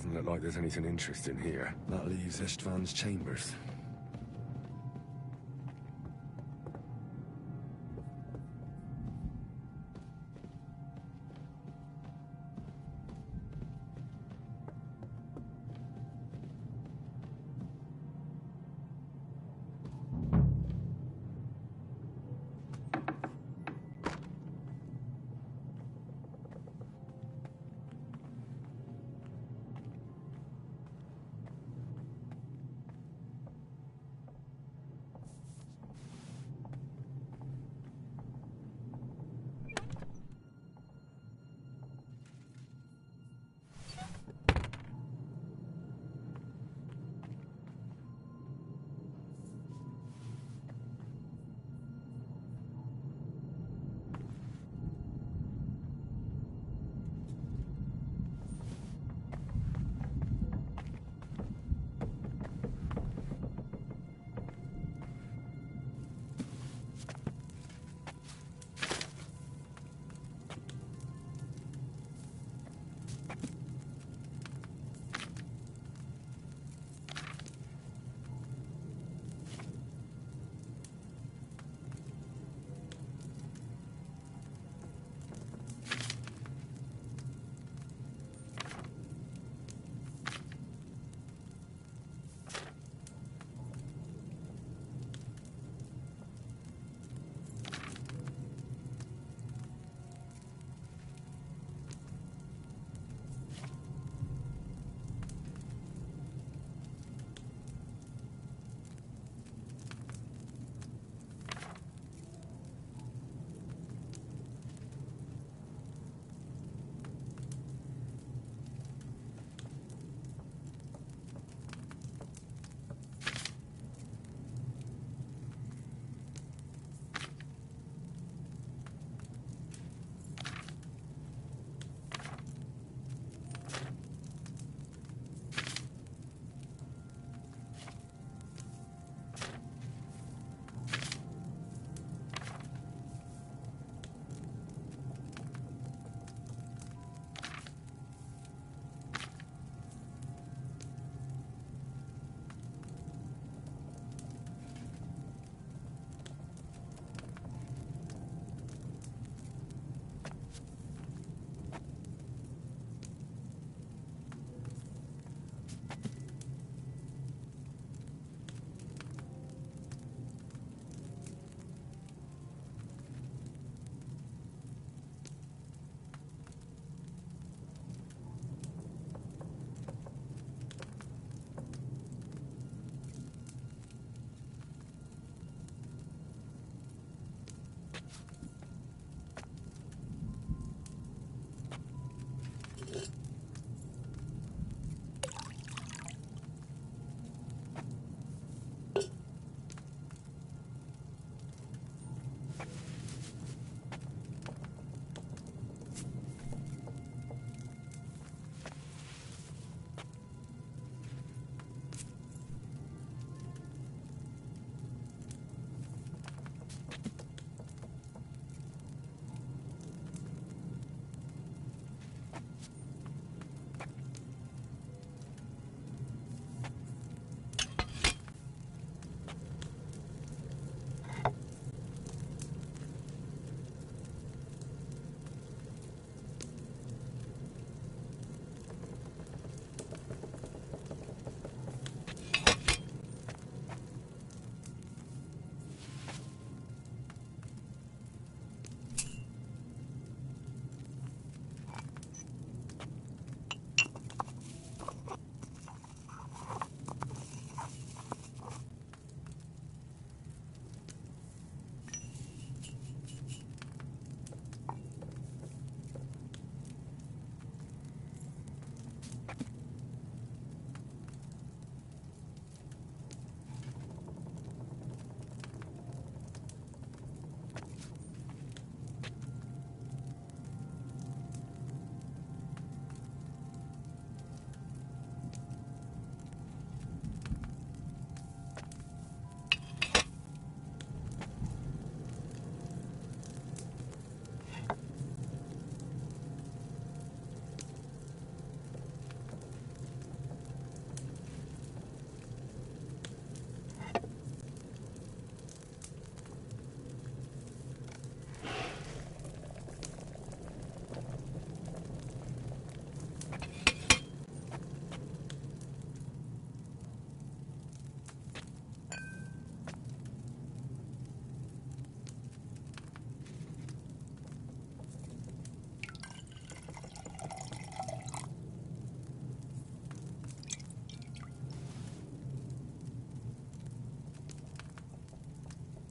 Doesn't look like there's anything interesting here. That leaves Istvan's chambers.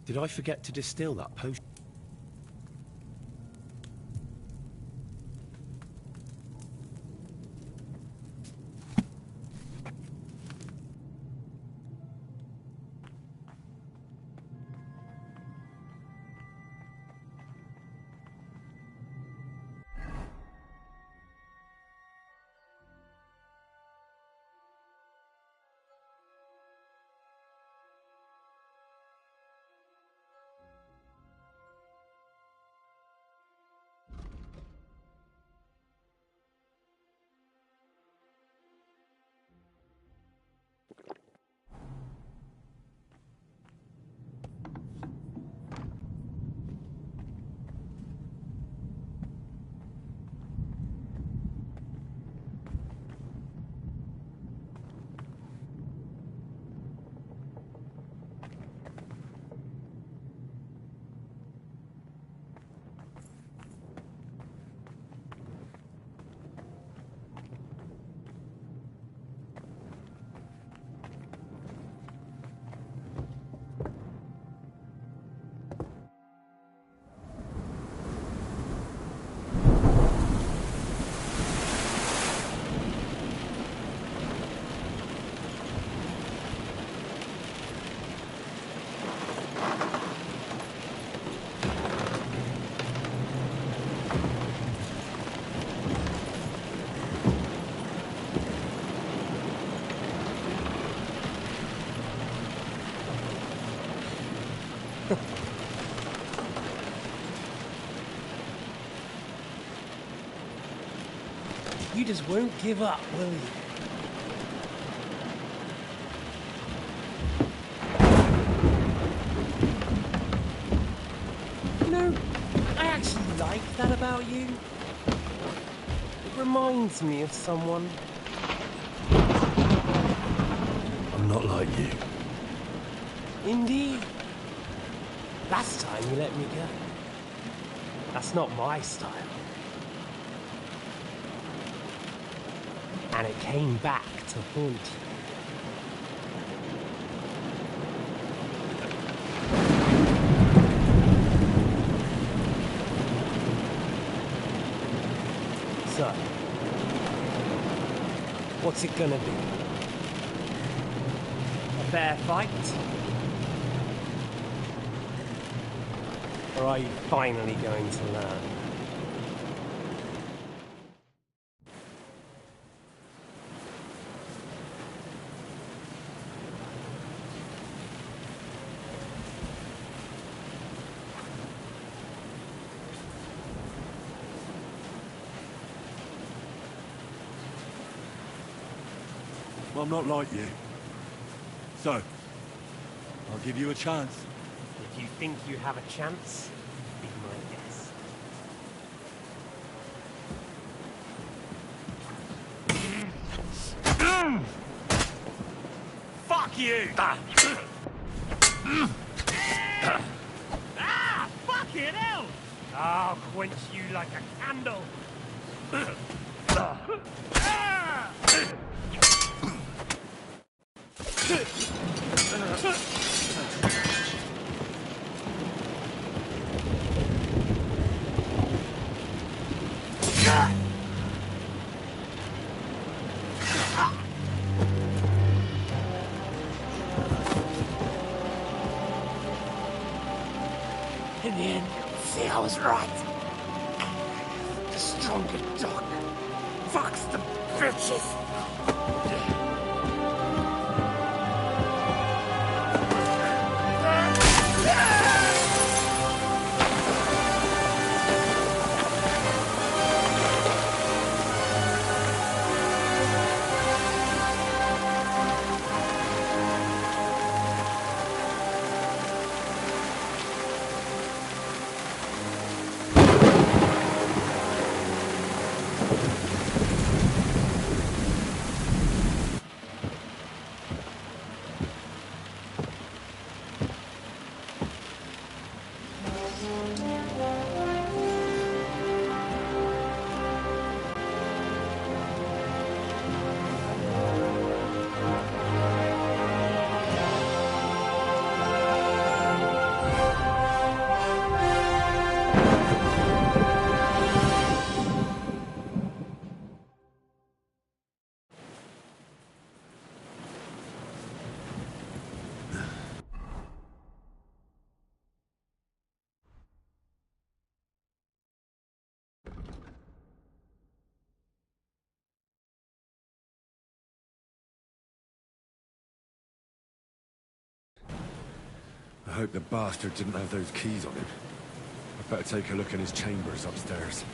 Did I forget to distill that potion? You just won't give up, will you? You know, I actually like that about you. It reminds me of someone. I'm not like you. Indeed. Last time you let me go. That's not my style. And it came back to haunt you. So, what's it gonna be? A fair fight? Or are you finally going to learn? Well, I'm not like you. So, I'll give you a chance. If you think you have a chance, be my guest. Fuck you! Ah, fucking hell! I'll quench you like a candle. In the end, see, I was right. The stronger dog fucks the bitches. hope the bastard didn't have those keys on him. I'd better take a look in his chambers upstairs.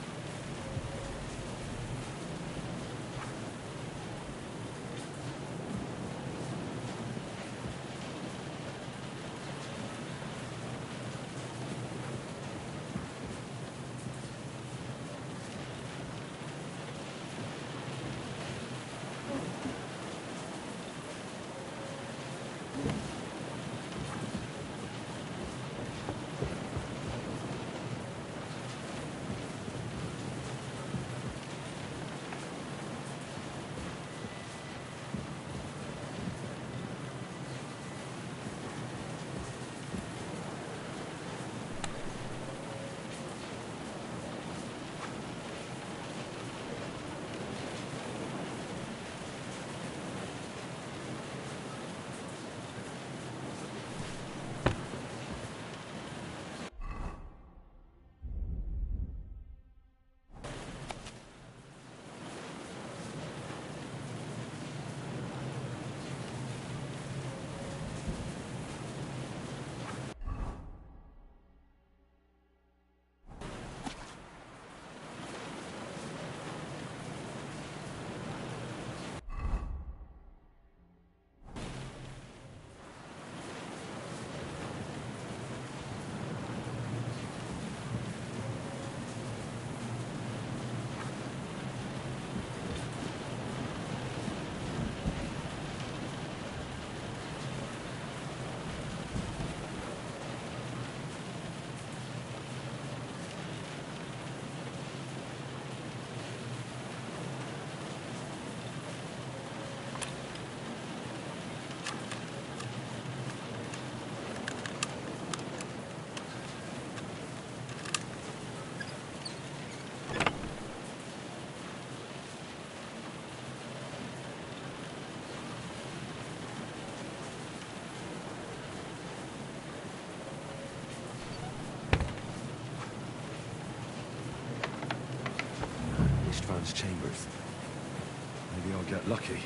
Istvan's chambers. Maybe I'll get lucky.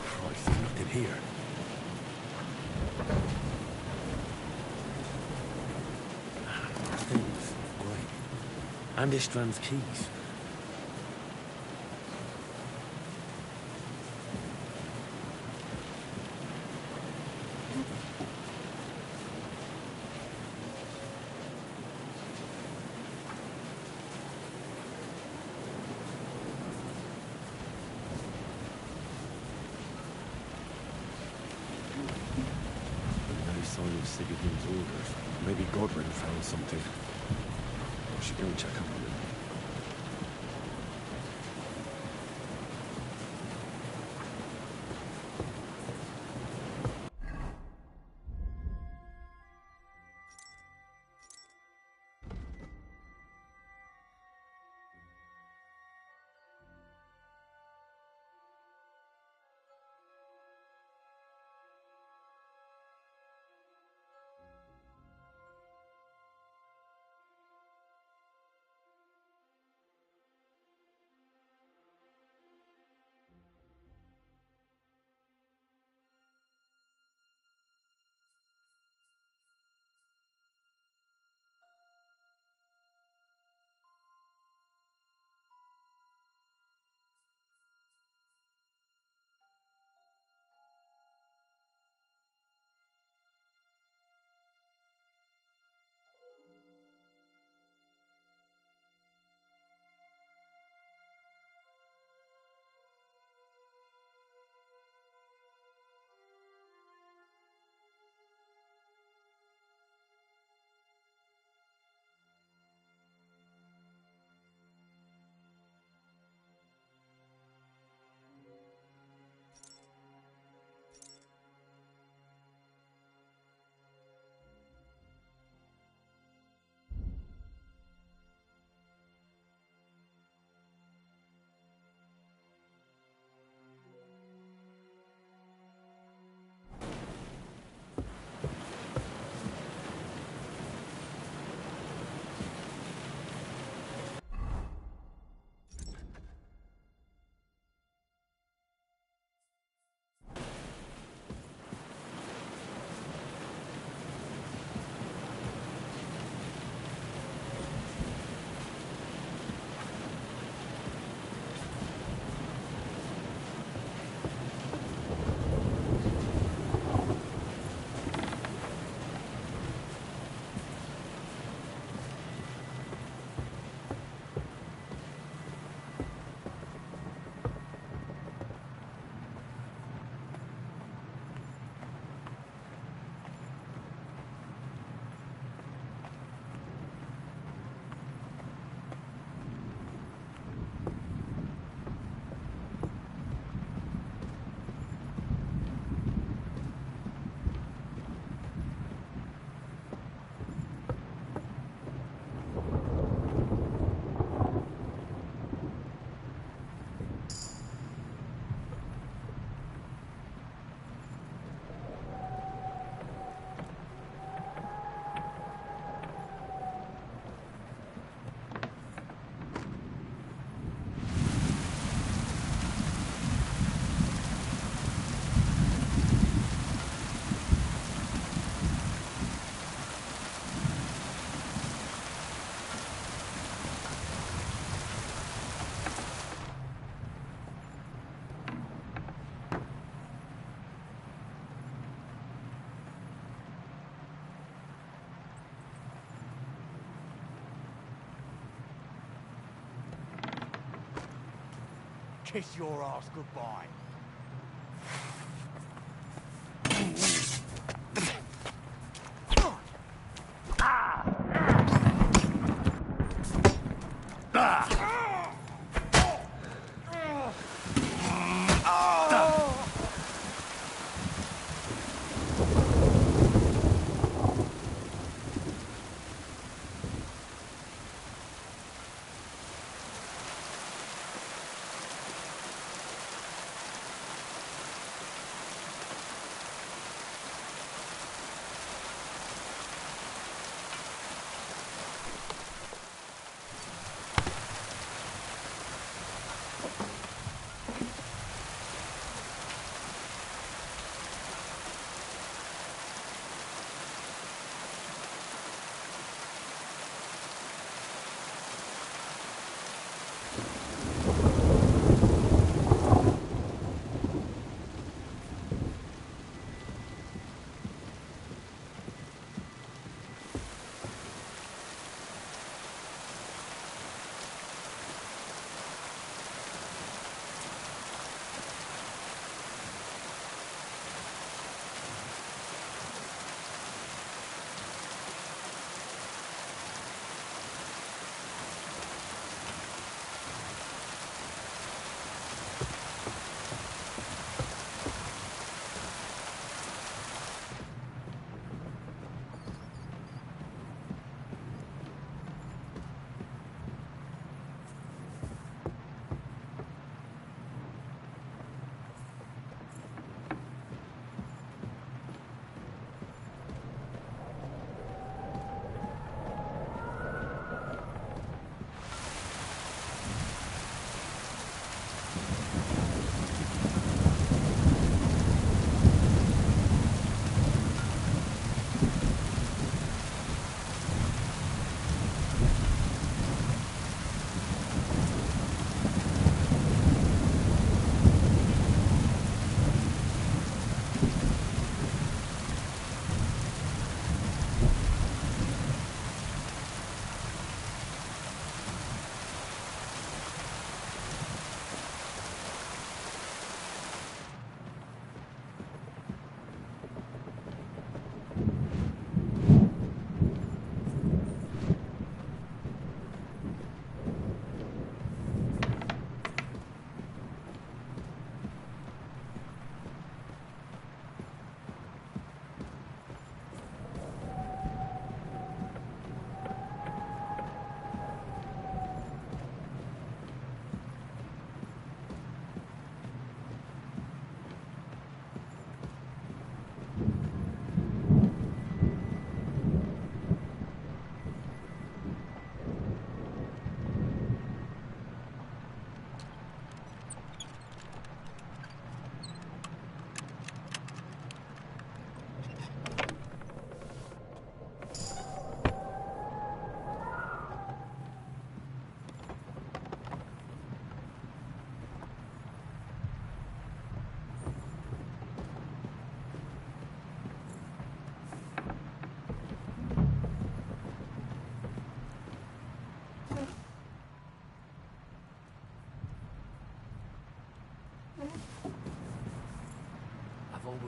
Christ, there's nothing here. Things. Great. And Istvan's keys. Sigurd's orders. Maybe Godwin found something. I should go and check up on him. kiss your ass goodbye.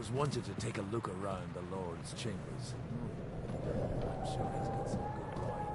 Always wanted to take a look around the Lord's chambers. I'm sure he's got some good wine.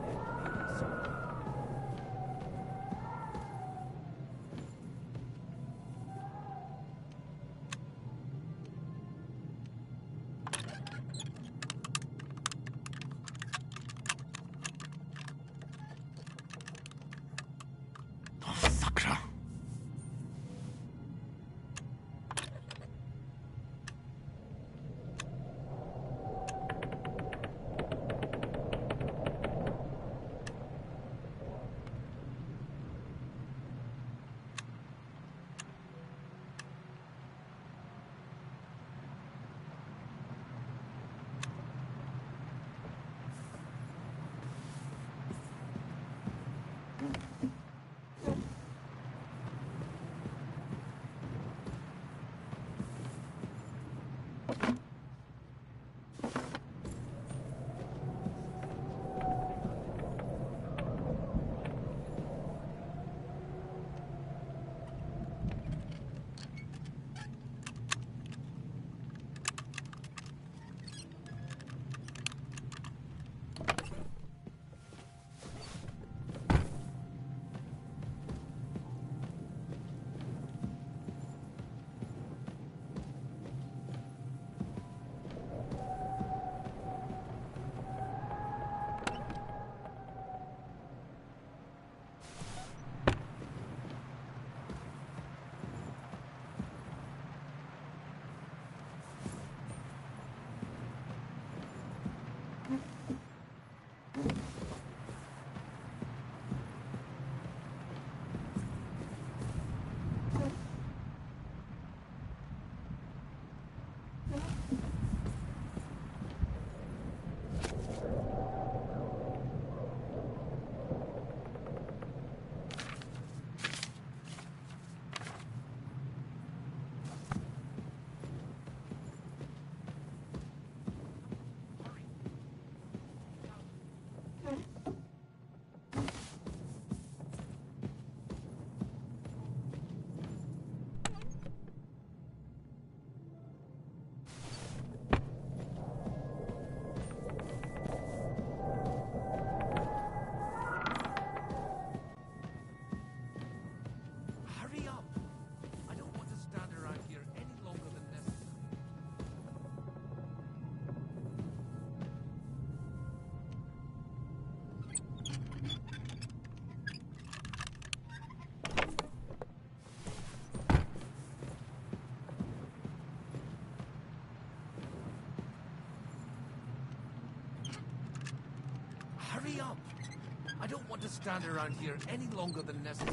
want to stand around here any longer than necessary.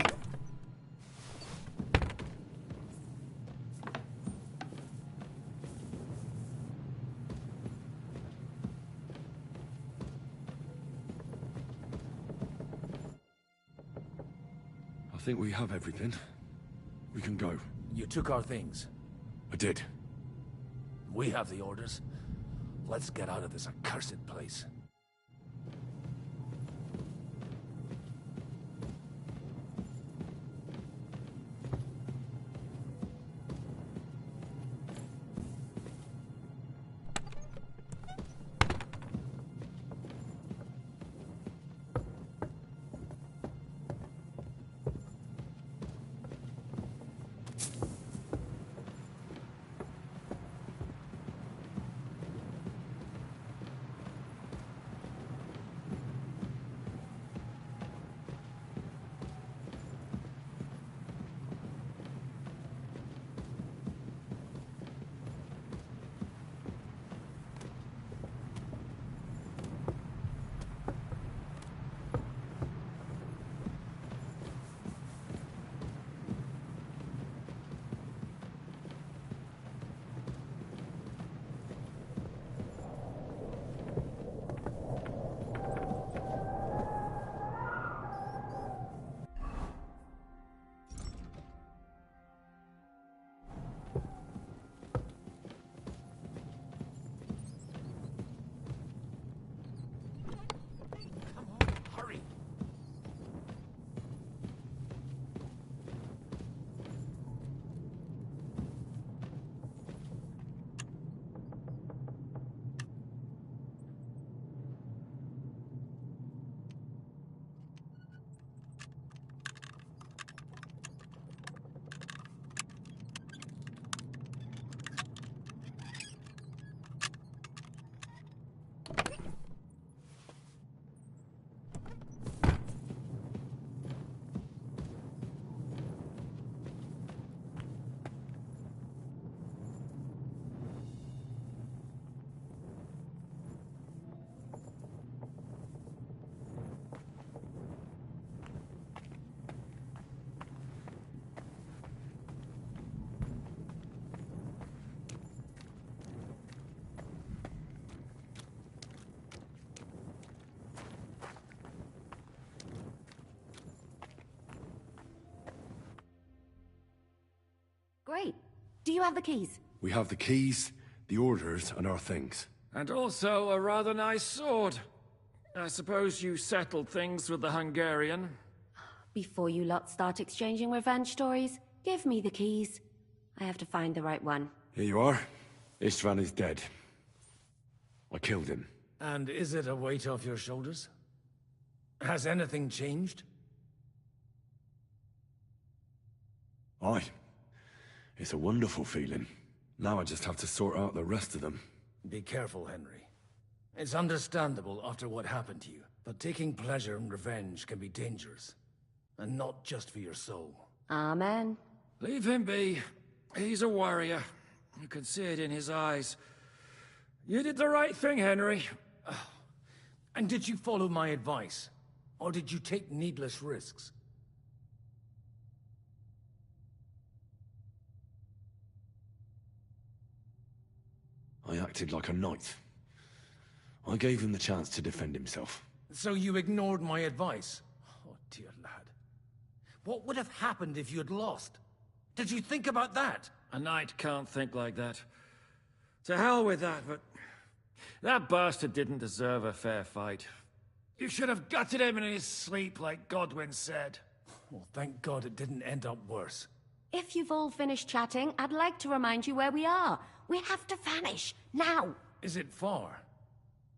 I think we have everything. We can go. You took our things. I did. We have the orders. Let's get out of this accursed place. Great. Do you have the keys? We have the keys, the orders, and our things. And also a rather nice sword. I suppose you settled things with the Hungarian? Before you lot start exchanging revenge stories, give me the keys. I have to find the right one. Here you are. Istvan is dead. I killed him. And is it a weight off your shoulders? Has anything changed? Aye. It's a wonderful feeling. Now I just have to sort out the rest of them. Be careful, Henry. It's understandable after what happened to you, but taking pleasure in revenge can be dangerous. And not just for your soul. Amen. Leave him be. He's a warrior. You can see it in his eyes. You did the right thing, Henry. And did you follow my advice? Or did you take needless risks? I acted like a knight. I gave him the chance to defend himself. So you ignored my advice? Oh, dear lad. What would have happened if you had lost? Did you think about that? A knight can't think like that. To hell with that, but... that bastard didn't deserve a fair fight. You should have gutted him in his sleep, like Godwin said. Well, thank God it didn't end up worse. If you've all finished chatting, I'd like to remind you where we are. We have to vanish, now! Is it far?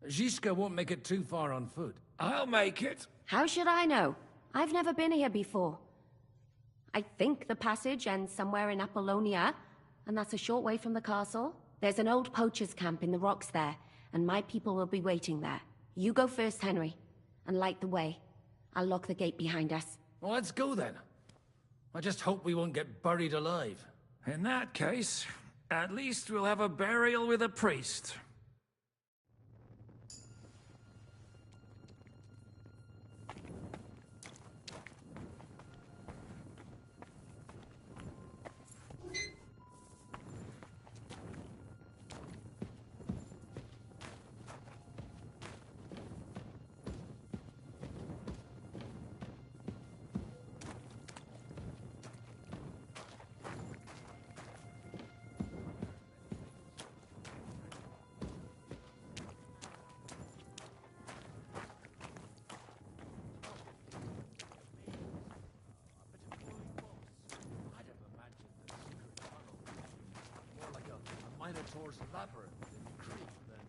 Zizka won't make it too far on foot. I'll make it. How should I know? I've never been here before. I think the passage ends somewhere in Apollonia, and that's a short way from the castle. There's an old poacher's camp in the rocks there, and my people will be waiting there. You go first, Henry, and light the way. I'll lock the gate behind us. Well, let's go then. I just hope we won't get buried alive. In that case, at least we'll have a burial with a priest. Minotaur's labyrinth in Crete, then.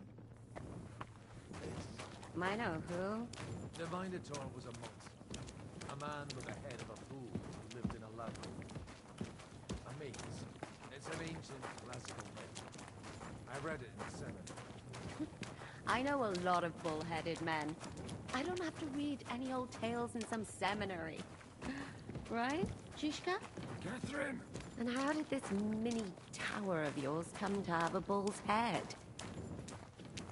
Mino who? The Minotaur was a monster. A man with the head of a fool who lived in a labyrinth. A maze. It's an ancient classical myth. I read it in the seminary. I know a lot of bull-headed men. I don't have to read any old tales in some seminary. Right, Zizka? Catherine! And how did this mini tower of yours come to have a bull's head?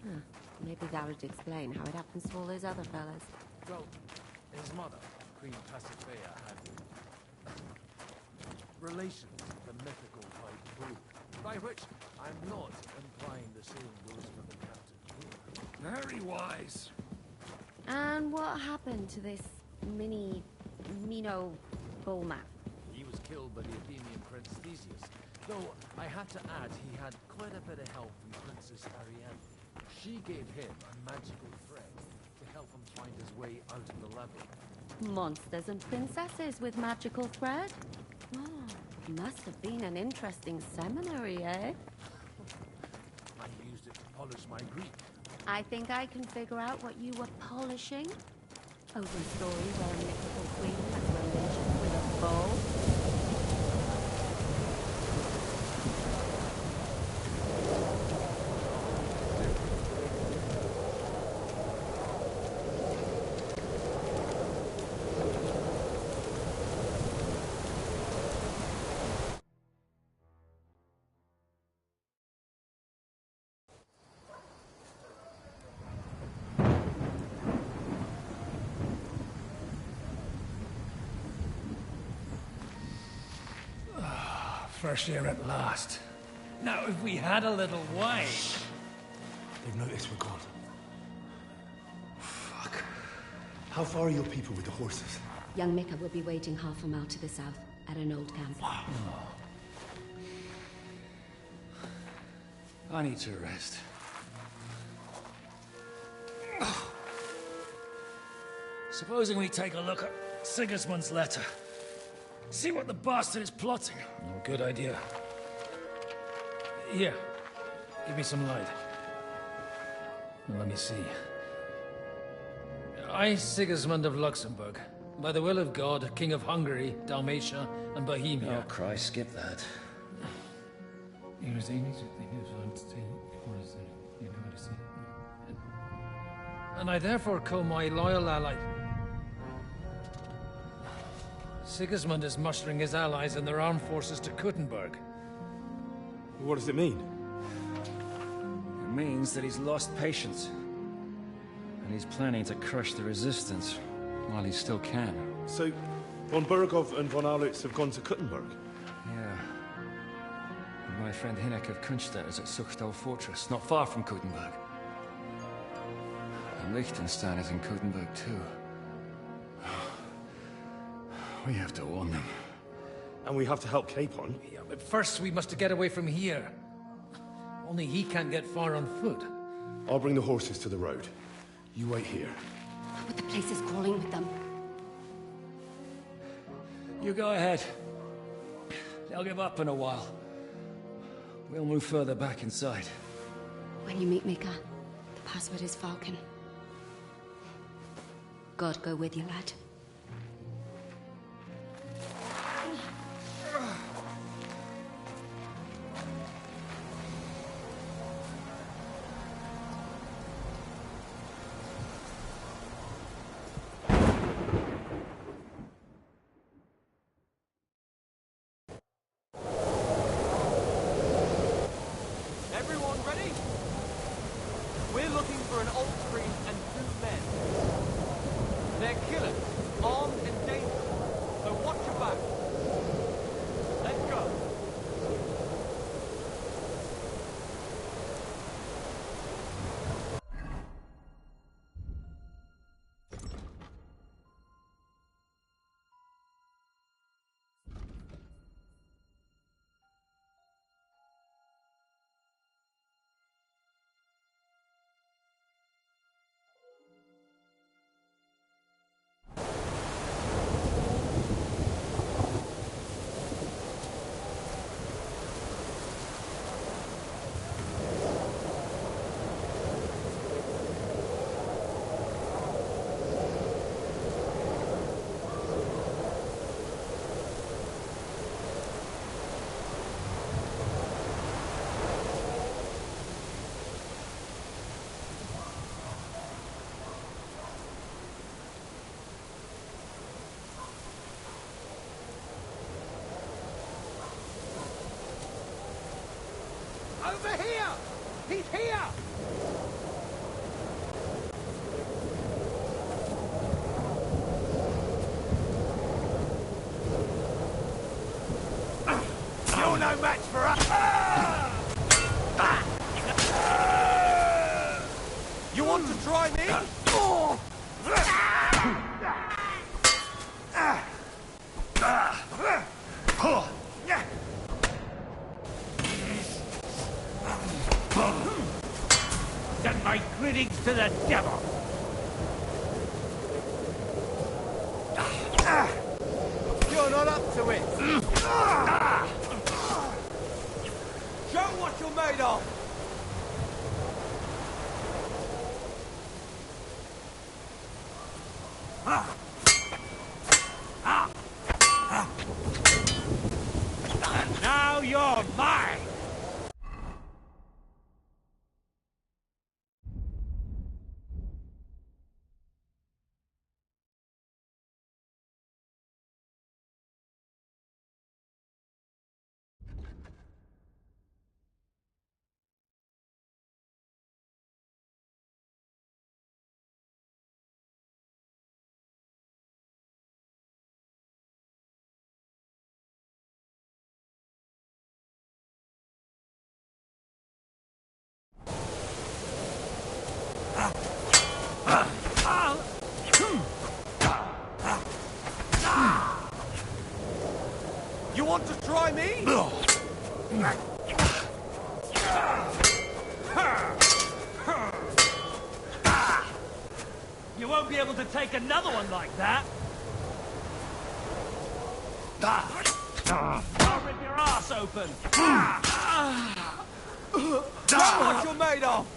Huh. Maybe that would explain how it happens to all those other fellas. Well, his mother, Queen Pasiphae, had relations with the mythical white bull, by which I'm not implying the same goes for the captain here. Very wise. And what happened to this Mino bullman? He was killed by the Athenian Prince Theseus, though I had to add he had quite a bit of help from Princess Ariadne. She gave him a magical thread to help him find his way out of the labyrinth. Monsters and princesses with magical thread? Oh, must have been an interesting seminary, eh? I used it to polish my Greek. I think I can figure out what you were polishing. Over a story where a mythical queen has religion with a bow. Fresh air at last. Now, if we had a little wine... They've noticed we're gone. Fuck. How far are your people with the horses? Young Mika will be waiting half a mile to the south, at an old camp. I need to rest. Supposing we take a look at Sigismund's letter. See what the bastard is plotting. Oh, good idea. Here, give me some light. Let me see. I, Sigismund of Luxembourg, by the will of God, King of Hungary, Dalmatia, and Bohemia. Oh, Christ, skip that. And I therefore call my loyal ally... Sigismund is mustering his allies and their armed forces to Kuttenberg. What does it mean? It means that he's lost patience. And he's planning to crush the resistance while he still can. So, von Burgov and von Aulitz have gone to Kuttenberg? Yeah. And my friend Hinnek of Kunstadt is at Suchtal Fortress, not far from Kuttenberg. And Liechtenstein is in Kuttenberg too. We have to warn them. And we have to help Capon? Yeah, but first we must get away from here. Only he can't get far on foot. I'll bring the horses to the road. You wait here. But the place is crawling with them. You go ahead. They'll give up in a while. We'll move further back inside. When you meet Mika, the password is Falcon. God go with you, lad. Everyone ready? We're looking for an old priest and 2 men. They're killers, armed and dangerous, so watch your back. Let's go. Over here! He's here! You're no match for us! You want to try me? Send my greetings to the devil! You're not up to it! Show what you're made of! Now you're mine! You want to try me? You won't be able to take another one like that! I'll rip your ass open! Show what you're made of!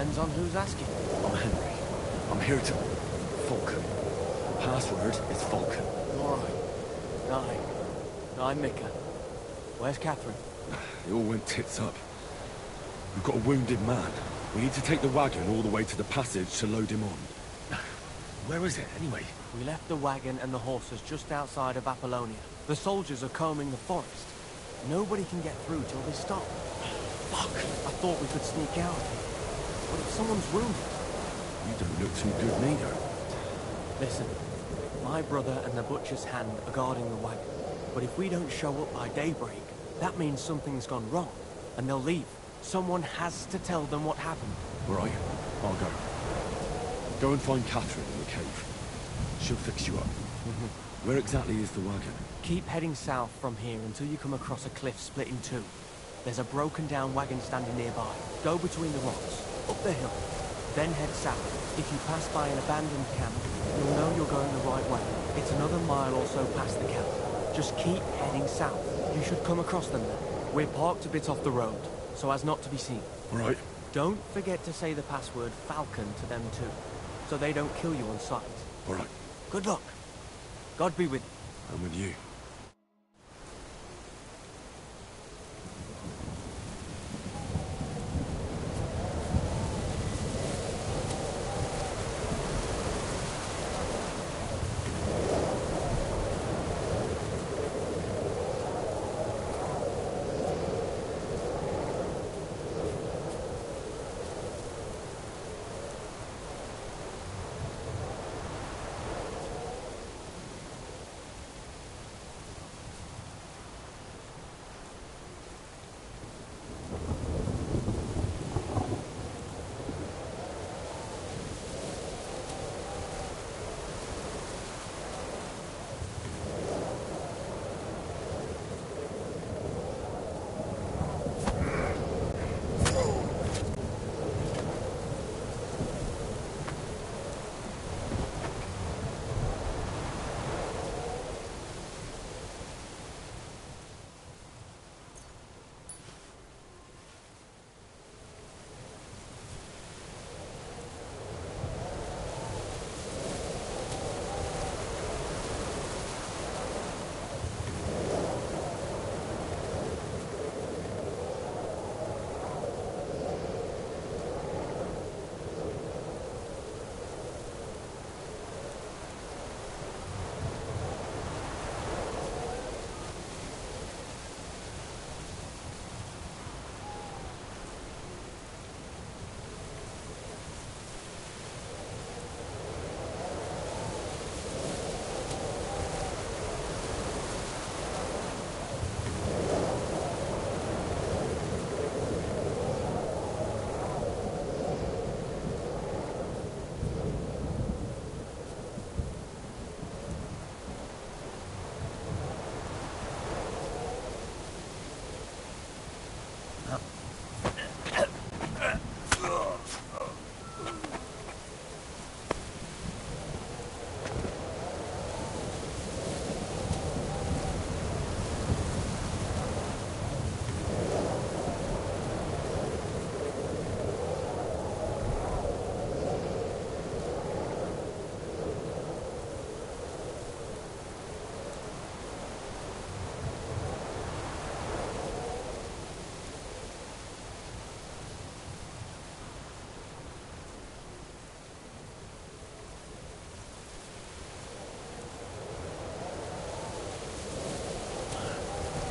Depends on who's asking. I'm Henry. I'm here to... Falcon. The password is Falcon. All right. Nine Mika. Where's Catherine? It all went tits up. We've got a wounded man. We need to take the wagon all the way to the passage to load him on. Where is it, anyway? We left the wagon and the horses just outside of Apollonia. The soldiers are combing the forest. Nobody can get through till they stop. Fuck! I thought we could sneak out of here. But if someone's wounded... You don't look too good neither. Listen, my brother and the butcher's hand are guarding the wagon. But if we don't show up by daybreak, that means something's gone wrong. And they'll leave. Someone has to tell them what happened. Right, I'll go. Go and find Catherine in the cave. She'll fix you up. Where exactly is the wagon? Keep heading south from here until you come across a cliff split in two. There's a broken down wagon standing nearby. Go between the rocks, up the hill, then head south. If you pass by an abandoned camp, you'll know you're going the right way. It's another mile or so past the camp. Just keep heading south. You should come across them then. We're parked a bit off the road, so as not to be seen. Right. Don't forget to say the password Falcon to them too, so they don't kill you on sight. All right. Good luck. God be with you. I'm with you.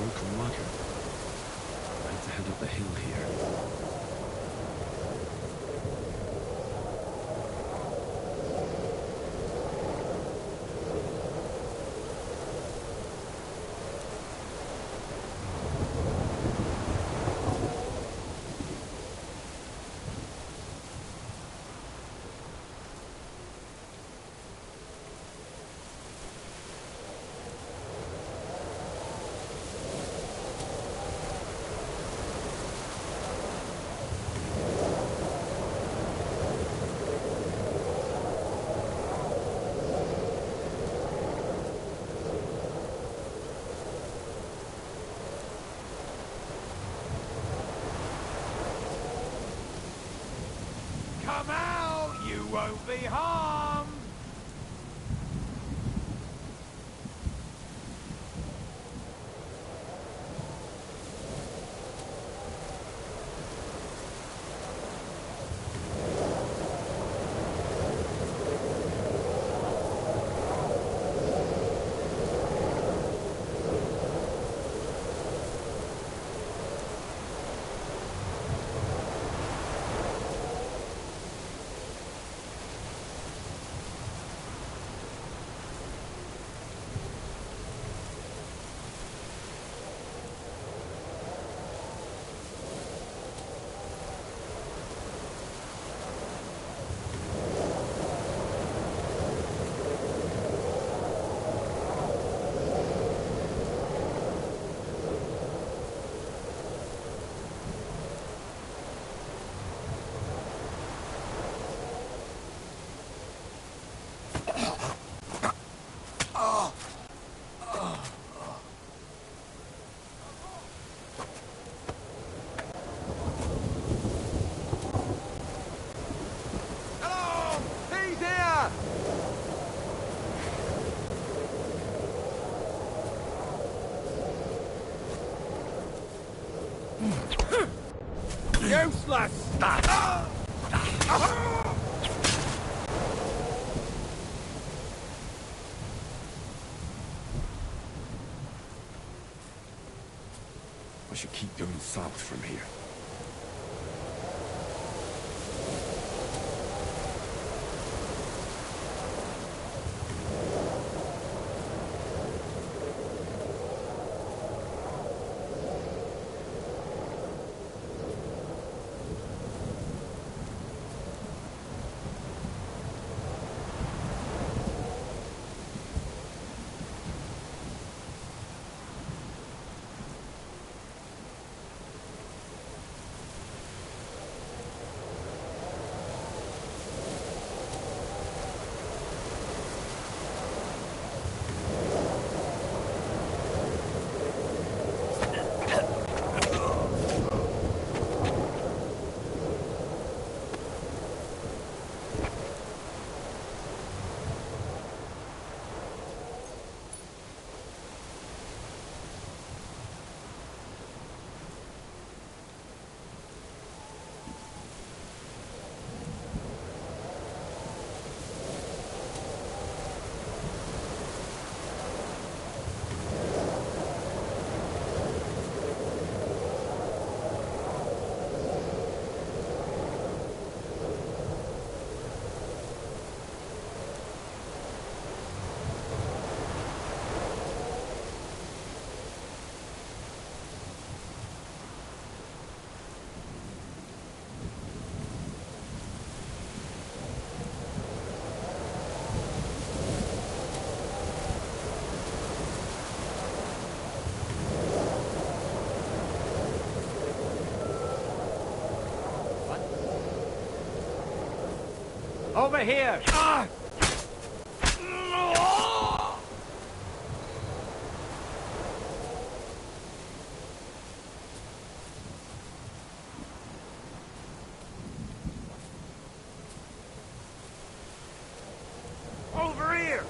Broken wagon. I have to head up the hill here. Come out, you won't be harmed! Useless! I should keep going south from here. Over here! Over here!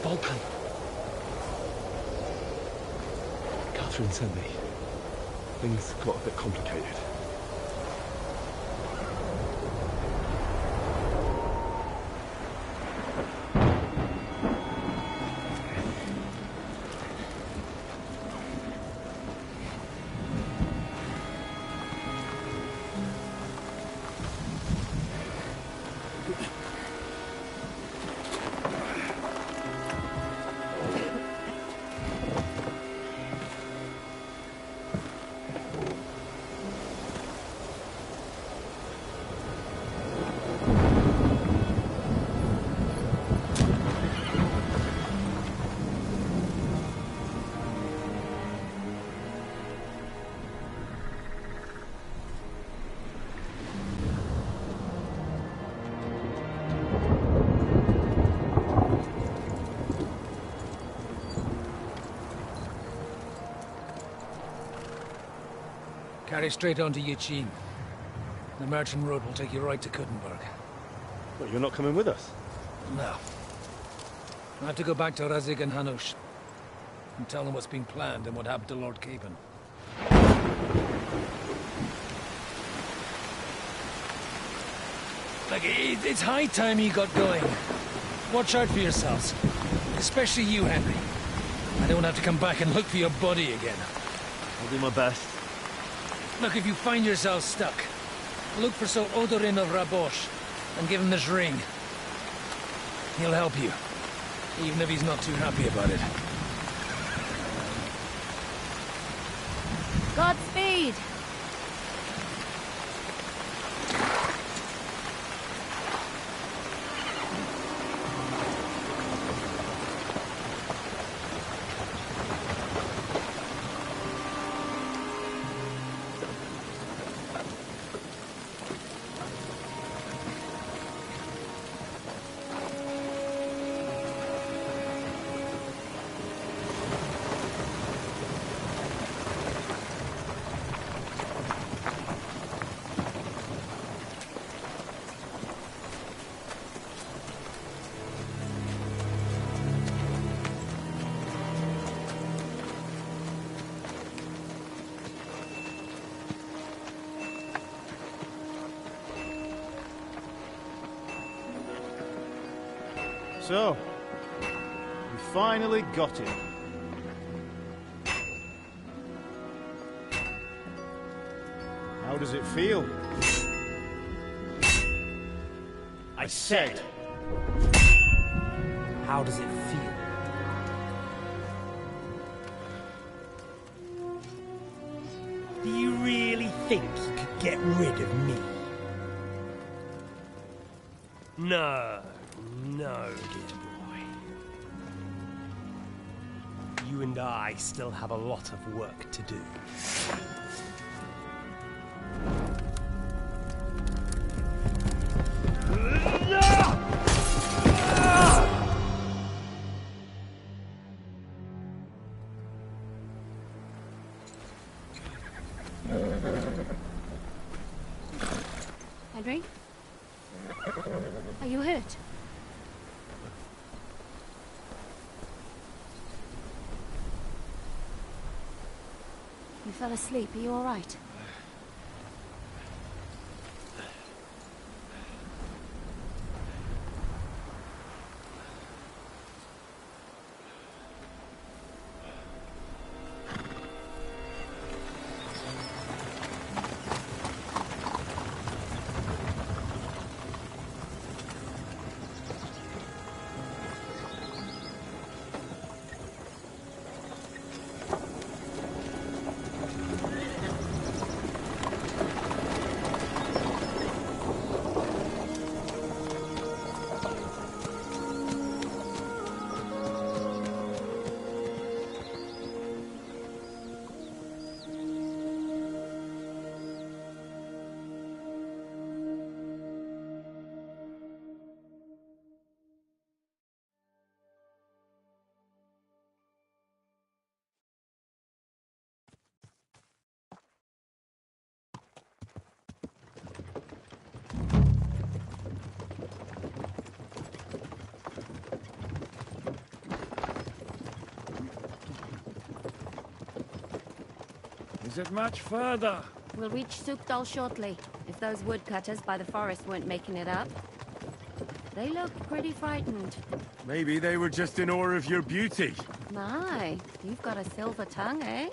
Vulcan. Catherine sent me. Things got a bit complicated. Carry straight on to Yichin. The merchant road will take you right to Kuttenberg. Well, you're not coming with us? No. I have to go back to Razik and Hanush and tell them what's been planned and what happened to Lord Capen. Like, it's high time you got going. Watch out for yourselves. Especially you, Henry. I don't have to come back and look for your body again. I'll do my best. Look, if you find yourself stuck, look for Sir Odorin of Rabosh and give him this ring. He'll help you, even if he's not too happy about it. Godspeed! So, we finally got him. How does it feel? I said, how does it feel? Do you really think you could get rid of me? No, no, dear boy. You and I still have a lot of work to do. Henry? Are you hurt? You fell asleep. Are you all right? Is it much further? We'll reach Sukdal shortly, if those woodcutters by the forest weren't making it up. They look pretty frightened. Maybe they were just in awe of your beauty. My, you've got a silver tongue, eh?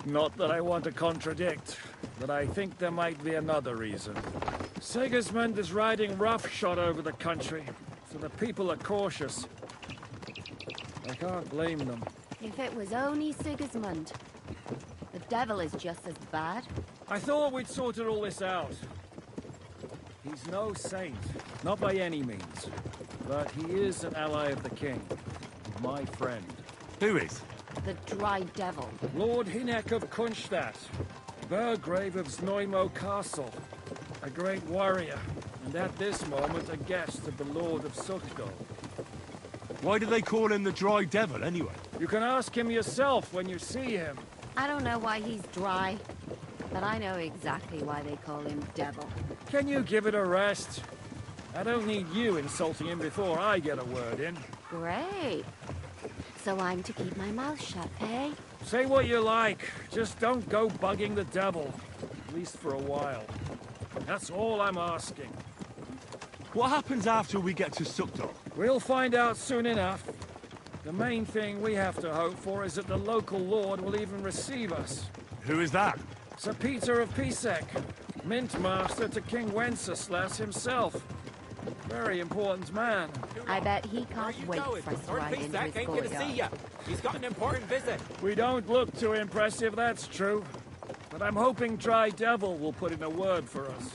Not that I want to contradict, but I think there might be another reason. Sigismund is riding roughshod over the country, so the people are cautious. I can't blame them. If it was only Sigismund. The devil is just as bad. I thought we'd sorted all this out. He's no saint, not by any means. But he is an ally of the king. My friend. Who is? The Dry Devil. Lord Hinek of Kunstadt, Burgrave of Znojmo Castle. A great warrior, and at this moment a guest of the Lord of Sukdal. Why do they call him the Dry Devil, anyway? You can ask him yourself when you see him. I don't know why he's dry, but I know exactly why they call him Devil. Can you give it a rest? I don't need you insulting him before I get a word in. Great. So I'm to keep my mouth shut, eh? Say what you like, just don't go bugging the devil. At least for a while. That's all I'm asking. What happens after we get to Sukdal? We'll find out soon enough. The main thing we have to hope for is that the local lord will even receive us. Who is that? Sir Peter of Pisek, Mint Master to King Wenceslas himself. Very important man. I bet he can't wait for us to ride into his courtyard. He's got an important visit. We don't look too impressive, that's true. But I'm hoping Dry Devil will put in a word for us.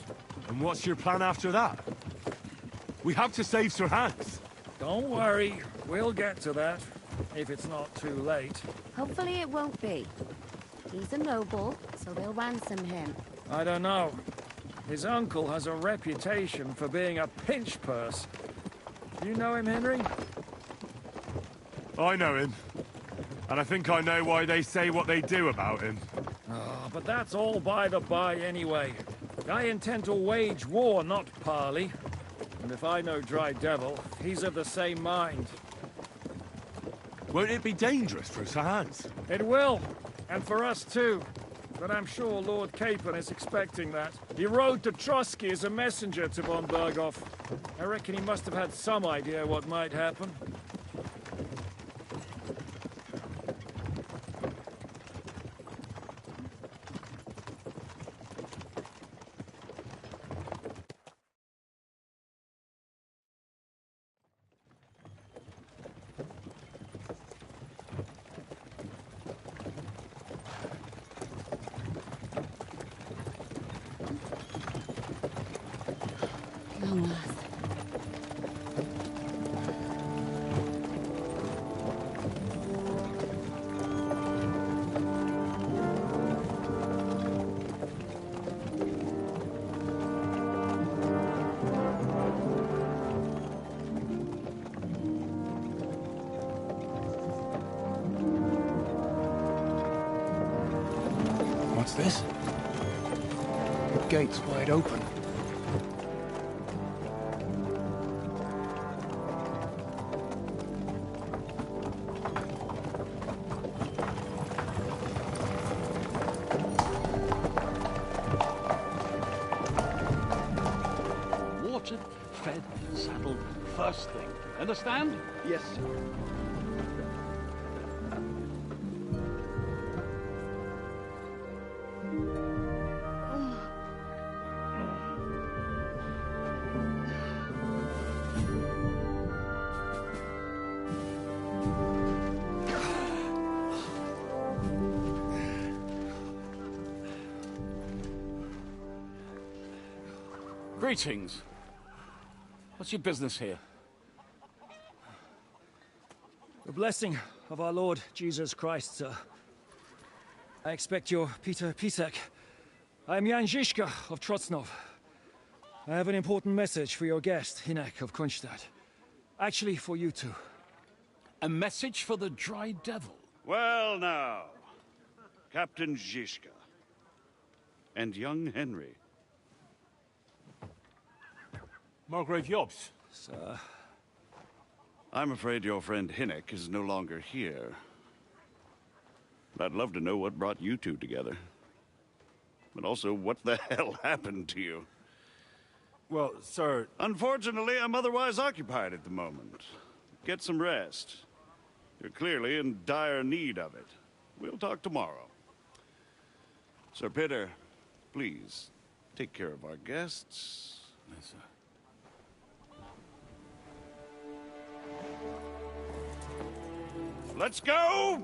And what's your plan after that? We have to save Sir Hans. Don't worry, we'll get to that, if it's not too late. Hopefully it won't be. He's a noble, so they'll ransom him. I don't know. His uncle has a reputation for being a pinch purse. Do you know him, Henry? I know him. And I think I know why they say what they do about him. Oh, but that's all by the by anyway. I intend to wage war, not parley. And if I know Dry Devil, he's of the same mind. Won't it be dangerous for Sir Hans? It will, and for us too. But I'm sure Lord Capon is expecting that. He rode to Trotsky as a messenger to von Berghoff. I reckon he must have had some idea what might happen. What's this? The gate's wide open. Watered, fed, saddled, first thing. Understand? Yes, sir. Greetings. What's your business here? The blessing of our Lord Jesus Christ, sir. I expect you're Peter Pisek. I am Jan Žižka of Trocnov. I have an important message for your guest, Hinek of Kunstadt. Actually, for you two. A message for the Dry Devil? Well now, Captain Žižka. And young Henry. Margrave Jobs. Sir. I'm afraid your friend Hinek is no longer here. I'd love to know what brought you two together. But also, what the hell happened to you? Well, sir... Unfortunately, I'm otherwise occupied at the moment. Get some rest. You're clearly in dire need of it. We'll talk tomorrow. Sir Peter, please, take care of our guests. Yes, sir. Let's go!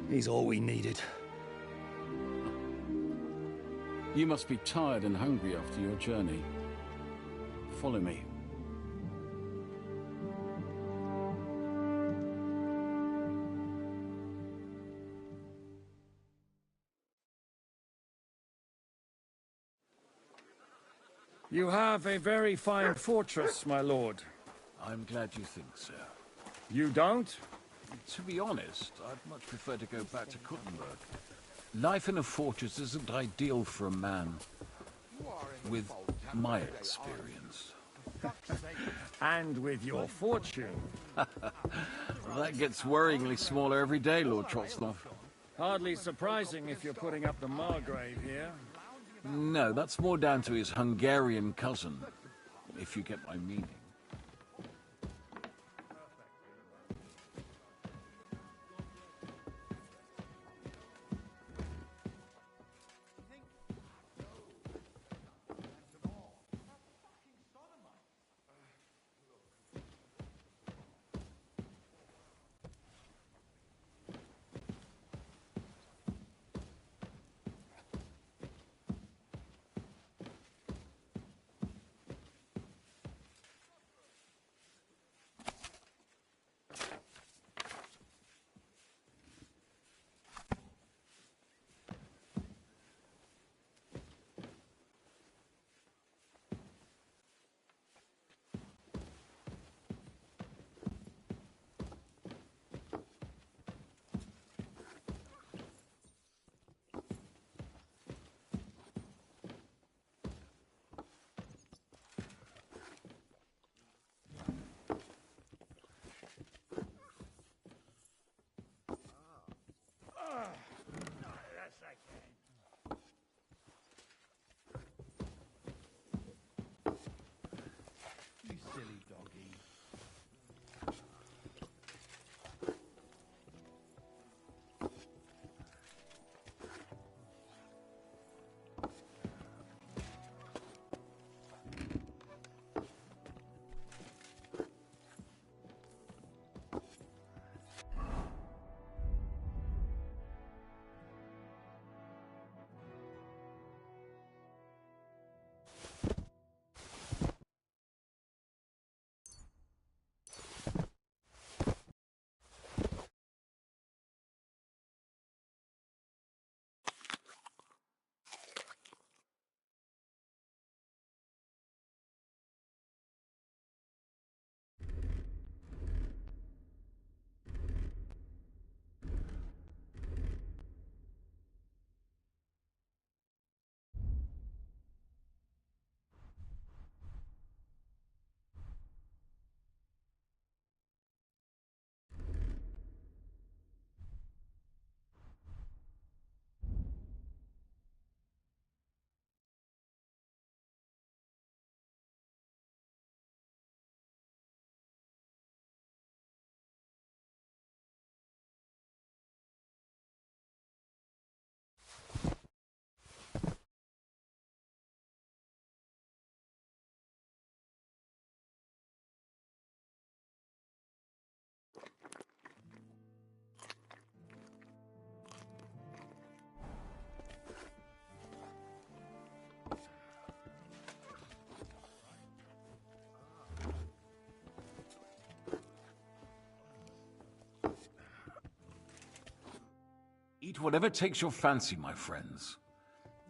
He's all we needed. You must be tired and hungry after your journey. Follow me. You have a very fine fortress, my lord. I'm glad you think so. You don't? To be honest, I'd much prefer to go back to Kuttenberg. Life in a fortress isn't ideal for a man with my experience. And with your fortune. That gets worryingly smaller every day, Lord Trotsnov. Hardly surprising if you're putting up the Margrave here. No, that's more down to his Hungarian cousin, if you get my meaning. Eat whatever takes your fancy, my friends.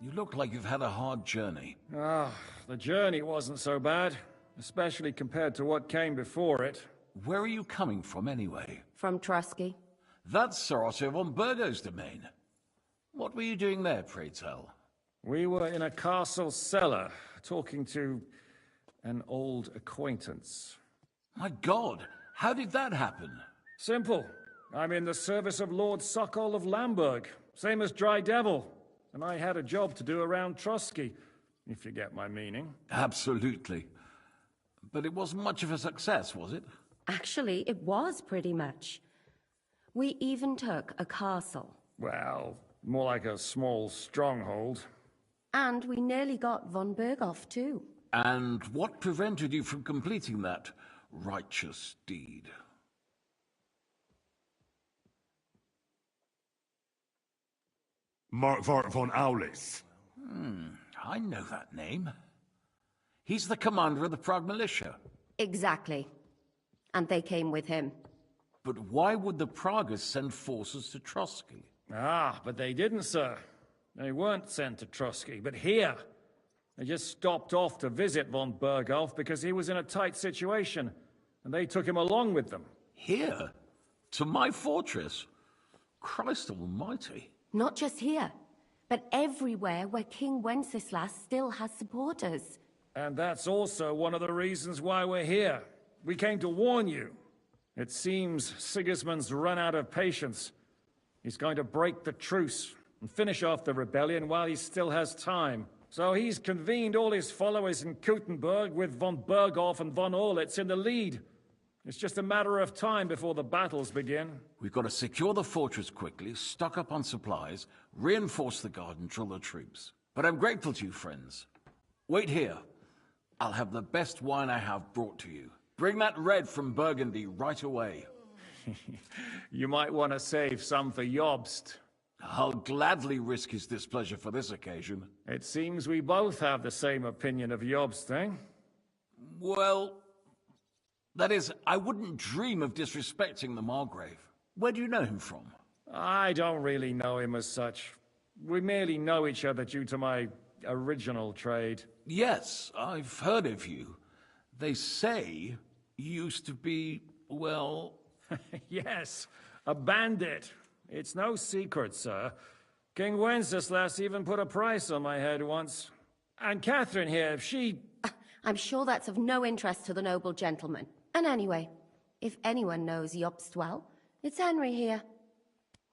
You look like you've had a hard journey. Ah, the journey wasn't so bad, especially compared to what came before it. Where are you coming from, anyway? From Trusky. That's Sir Otto von Burgo's domain. What were you doing there, pray tell? We were in a castle cellar, talking to an old acquaintance. My God, how did that happen? Simple. I'm in the service of Lord Sokol of Lamberg, same as Dry Devil, and I had a job to do around Trotsky, if you get my meaning. Absolutely. But it wasn't much of a success, was it? Actually, it was pretty much. We even took a castle. Well, more like a small stronghold. And we nearly got von Berghoff, too. And what prevented you from completing that righteous deed? Markvart von Aulis. I know that name. He's the commander of the Prague militia. Exactly. And they came with him. But why would the Praguers send forces to Trotsky? Ah, but they didn't, sir. They weren't sent to Trotsky, but here. They just stopped off to visit von Berghoff because he was in a tight situation, and they took him along with them. Here? To my fortress? Christ almighty. Not just here, but everywhere where King Wenceslas still has supporters. And that's also one of the reasons why we're here. We came to warn you. It seems Sigismund's run out of patience. He's going to break the truce and finish off the rebellion while he still has time. So he's convened all his followers in Kuttenberg with von Berghoff and von Orlitz in the lead. It's just a matter of time before the battles begin. We've got to secure the fortress quickly, stock up on supplies, reinforce the guard and drill the troops. But I'm grateful to you, friends. Wait here. I'll have the best wine I have brought to you. Bring that red from Burgundy right away. You might want to save some for Jobst. I'll gladly risk his displeasure for this occasion. It seems we both have the same opinion of Jobst, eh? Well, that is, I wouldn't dream of disrespecting the Margrave. Where do you know him from? I don't really know him as such. We merely know each other due to my original trade. Yes, I've heard of you. They say you used to be, well... Yes, a bandit. It's no secret, sir. King Wenceslas even put a price on my head once. And Catherine here, she... I'm sure that's of no interest to the noble gentleman. And anyway, if anyone knows Jobst well, it's Henry here.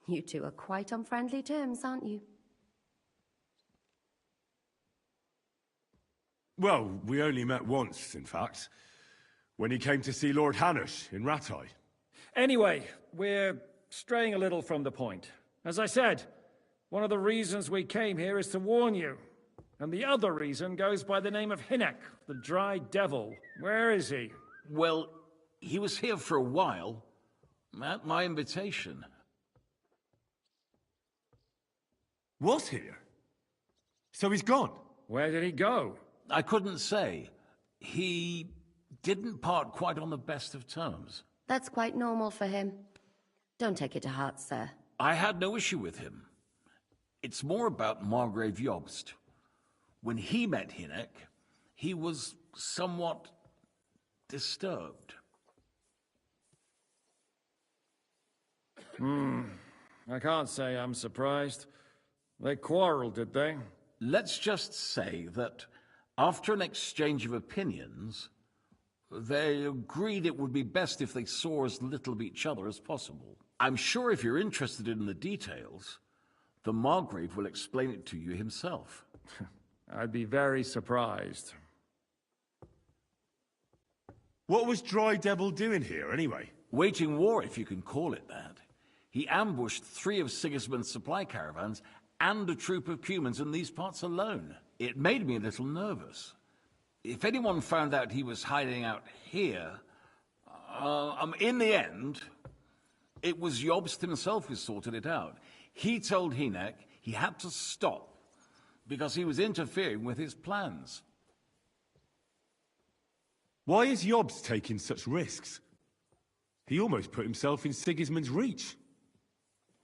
You two are quite on friendly terms, aren't you? Well, we only met once, in fact. When he came to see Lord Hanush in Rattay. Anyway, we're straying a little from the point. As I said, one of the reasons we came here is to warn you. And the other reason goes by the name of Hinek, the Dry Devil. Where is he? Well, he was here for a while, at my invitation. Was here? So he's gone? Where did he go? I couldn't say. He didn't part quite on the best of terms. That's quite normal for him. Don't take it to heart, sir. I had no issue with him. It's more about Margrave Jobst. When he met Hinek, he was somewhat disturbed. I can't say I'm surprised. They quarreled, did they? Let's just say that after an exchange of opinions, they agreed it would be best if they saw as little of each other as possible. I'm sure if you're interested in the details, the Margrave will explain it to you himself. I'd be very surprised. What was Dry Devil doing here, anyway? Waging war, if you can call it that. He ambushed 3 of Sigismund's supply caravans and a troop of Cumans in these parts alone. It made me a little nervous. If anyone found out he was hiding out here, in the end, it was Jobst himself who sorted it out. He told Hinek he had to stop because he was interfering with his plans. Why is Jobst taking such risks? He almost put himself in Sigismund's reach.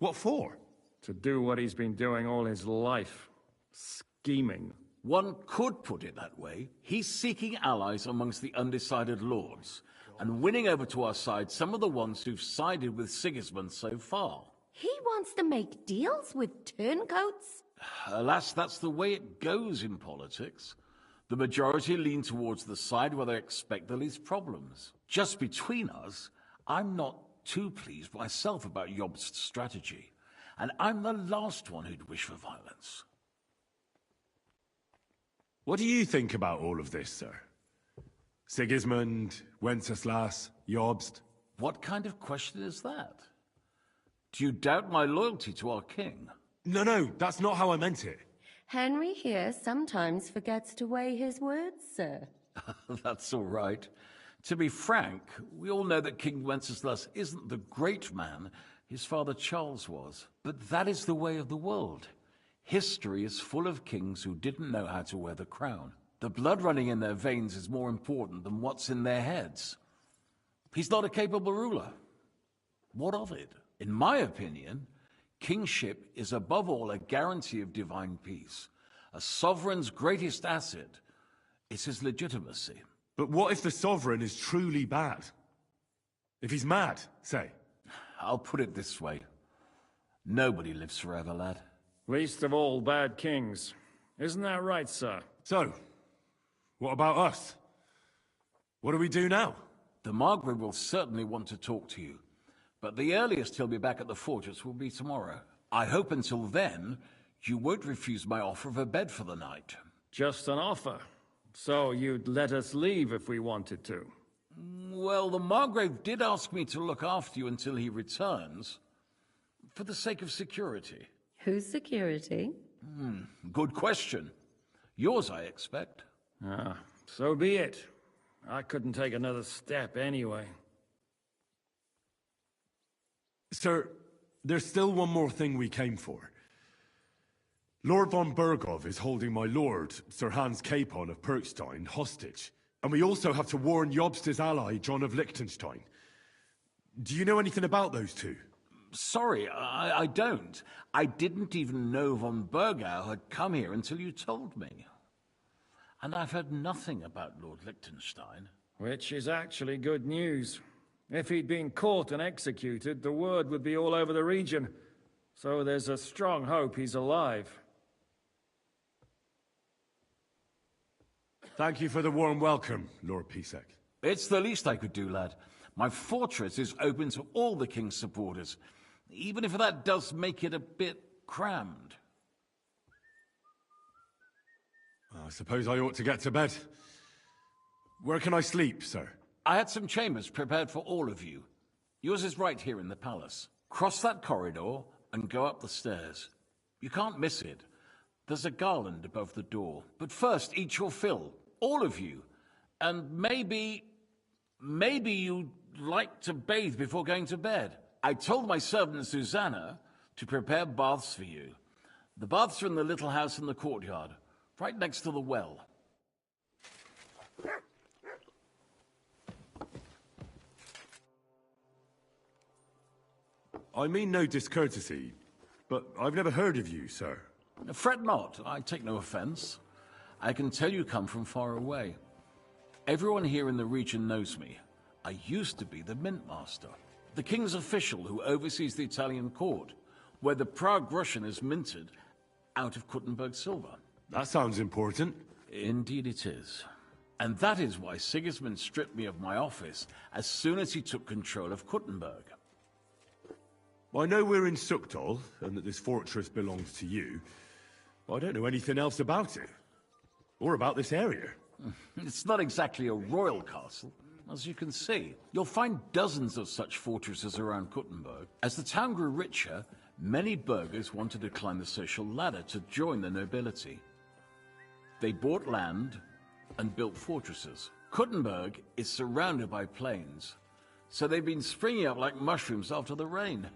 What for? To do what he's been doing all his life. Scheming. One could put it that way. He's seeking allies amongst the undecided lords, and winning over to our side some of the ones who've sided with Sigismund so far. He wants to make deals with turncoats? Alas, that's the way it goes in politics. The majority lean towards the side where they expect the least problems. Just between us, I'm not too pleased myself about Jobst's strategy, and I'm the last one who'd wish for violence. What do you think about all of this, sir? Sigismund, Wenceslas, Jobst? What kind of question is that? Do you doubt my loyalty to our king? No, that's not how I meant it. Henry here sometimes forgets to weigh his words, sir. That's all right. To be frank, we all know that King Wenceslas isn't the great man his father Charles was. But that is the way of the world. History is full of kings who didn't know how to wear the crown. The blood running in their veins is more important than what's in their heads. He's not a capable ruler. What of it? In my opinion, kingship is above all a guarantee of divine peace. A sovereign's greatest asset is his legitimacy. But what if the sovereign is truly bad? If he's mad, say? I'll put it this way. Nobody lives forever, lad. Least of all bad kings. Isn't that right, sir? So, what about us? What do we do now? The Margrave will certainly want to talk to you, but the earliest he'll be back at the fortress will be tomorrow. I hope until then, you won't refuse my offer of a bed for the night. Just an offer. So you'd let us leave if we wanted to? Well, the Margrave did ask me to look after you until he returns, for the sake of security. Whose security? Good question. Yours, I expect. Ah, so be it. I couldn't take another step anyway. Sir, there's still one more thing we came for. Lord von Bergov is holding my lord, Sir Hans Capon of Perkstein, hostage. And we also have to warn Jobst's ally, John of Liechtenstein. Do you know anything about those two? Sorry, I don't. I didn't even know von Bergau had come here until you told me. And I've heard nothing about Lord Liechtenstein. Which is actually good news. If he'd been caught and executed, the word would be all over the region. So there's a strong hope he's alive. Thank you for the warm welcome, Lord Ps5. It's the least I could do, lad. My fortress is open to all the king's supporters, even if that does make it a bit crammed. I suppose I ought to get to bed. Where can I sleep, sir? I had some chambers prepared for all of you. Yours is right here in the palace. Cross that corridor and go up the stairs. You can't miss it. There's a garland above the door. But first, eat your fill. All of you. And maybe you'd like to bathe before going to bed. I told my servant Susanna to prepare baths for you. The baths are in the little house in the courtyard, right next to the well. I mean no discourtesy, but I've never heard of you, sir. Fret not, I take no offense. I can tell you come from far away. Everyone here in the region knows me. I used to be the mint master, the king's official who oversees the Italian court, where the Prague Russian is minted out of Kuttenberg silver. That sounds important. Indeed it is. And that is why Sigismund stripped me of my office as soon as he took control of Kuttenberg. I know we're in Sukdal, and that this fortress belongs to you, but I don't know anything else about it. Or about this area. It's not exactly a royal castle, as you can see. You'll find dozens of such fortresses around Kuttenberg. As the town grew richer, many burghers wanted to climb the social ladder to join the nobility. They bought land and built fortresses. Kuttenberg is surrounded by plains, so they've been springing up like mushrooms after the rain.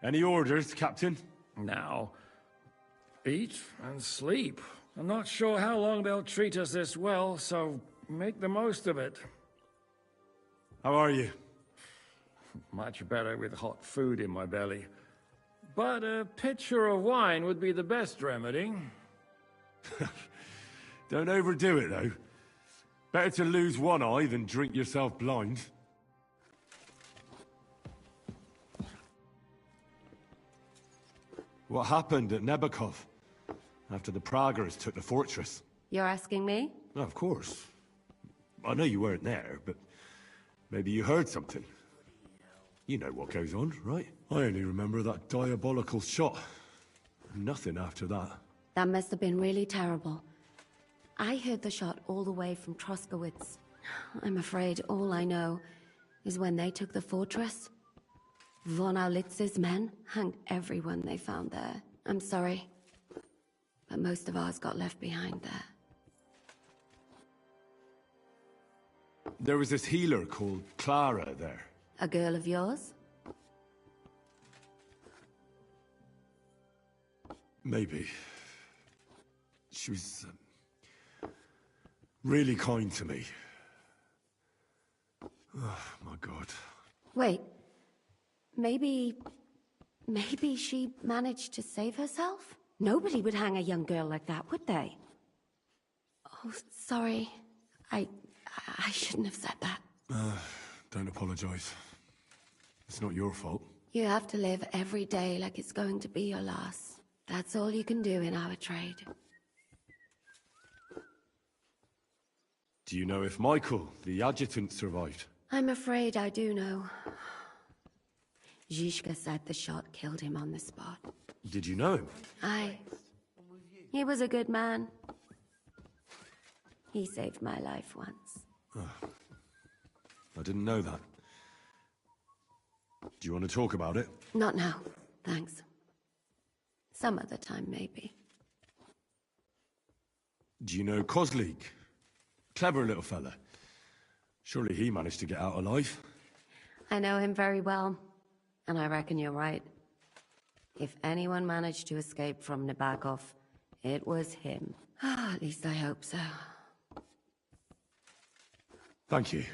Any orders, Captain? Now, eat and sleep. I'm not sure how long they'll treat us this well, so make the most of it. How are you? Much better with hot food in my belly. But a pitcher of wine would be the best remedy. Don't overdo it, though. Better to lose one eye than drink yourself blind. What happened at Nebakov after the Praguers took the fortress? You're asking me? Oh, of course. I know you weren't there, but maybe you heard something. You know what goes on, right? I only remember that diabolical shot. Nothing after that. That must have been really terrible. I heard the shot all the way from Troskowitz. I'm afraid all I know is when they took the fortress, von Aulitz's men hanged everyone they found there. I'm sorry, but most of ours got left behind there. There was this healer called Clara there. A girl of yours? Maybe. She was really kind to me. Oh, my God. Wait. Maybe she managed to save herself? Nobody would hang a young girl like that, would they? Oh, sorry. I shouldn't have said that. Don't apologize. It's not your fault. You have to live every day like it's going to be your last. That's all you can do in our trade. Do you know if Michael, the adjutant, survived? I'm afraid I do know. Zhishka said the shot killed him on the spot. Did you know him? He was a good man. He saved my life once. Oh, I didn't know that. Do you want to talk about it? Not now, thanks. Some other time, maybe. Do you know Kozlik? Clever little fella. Surely he managed to get out alive. I know him very well, and I reckon you're right. If anyone managed to escape from Nabokov, it was him. At least I hope so. Thank you.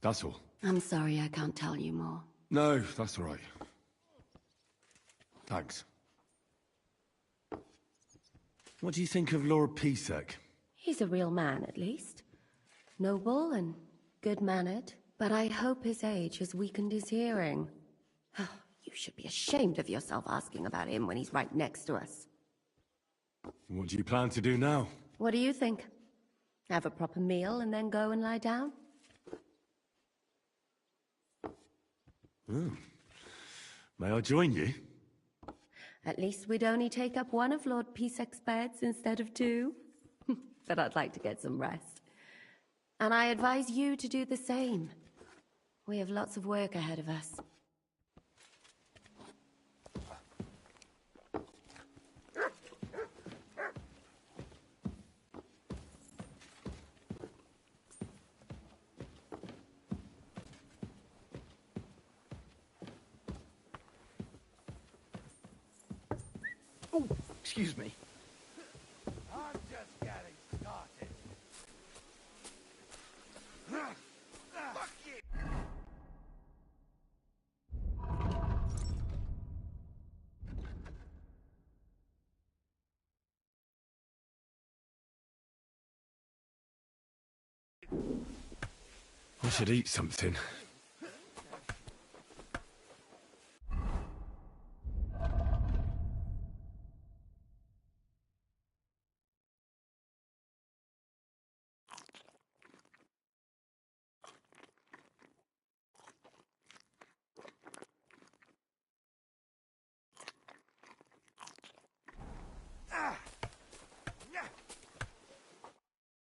That's all. I'm sorry I can't tell you more. No, that's all right. Thanks. What do you think of Lord Ps5? He's a real man, at least. Noble and good-mannered, but I hope his age has weakened his hearing. You should be ashamed of yourself asking about him when he's right next to us. What do you plan to do now? What do you think? Have a proper meal and then go and lie down? Oh. May I join you? At least we'd only take up one of Lord Ps5's beds instead of two. But I'd like to get some rest. And I advise you to do the same. We have lots of work ahead of us. Oh, excuse me. I'm just getting started. Fuck you! I should eat something.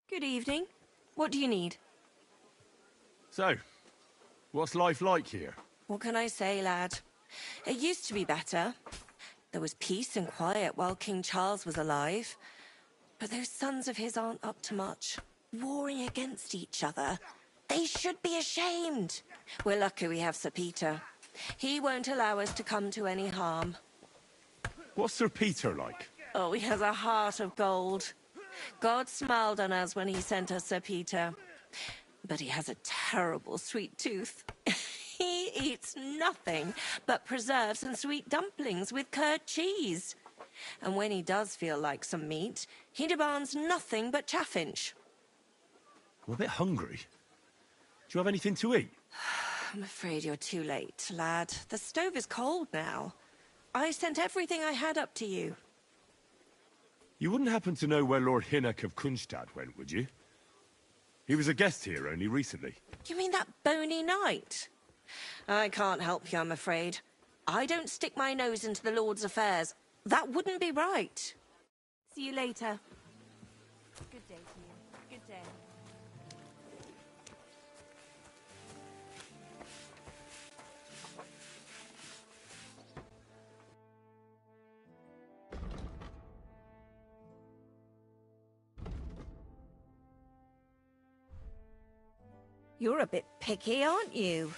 Good evening. What do you need? So, what's life like here? What can I say, lad? It used to be better. There was peace and quiet while King Charles was alive. But those sons of his aren't up to much. Warring against each other. They should be ashamed. We're lucky we have Sir Peter. He won't allow us to come to any harm. What's Sir Peter like? Oh, he has a heart of gold. God smiled on us when he sent us Sir Peter. But he has a terrible sweet tooth. He eats nothing but preserves and sweet dumplings with curd cheese. And when he does feel like some meat, he demands nothing but chaffinch. I'm a bit hungry. Do you have anything to eat? I'm afraid you're too late, lad. The stove is cold now. I sent everything I had up to you. You wouldn't happen to know where Lord Hinnock of Kunstad went, would you? He was a guest here only recently. You mean that bony knight? I can't help you, I'm afraid. I don't stick my nose into the Lord's affairs. That wouldn't be right. See you later. Good day to you. Good day. You're a bit picky, aren't you?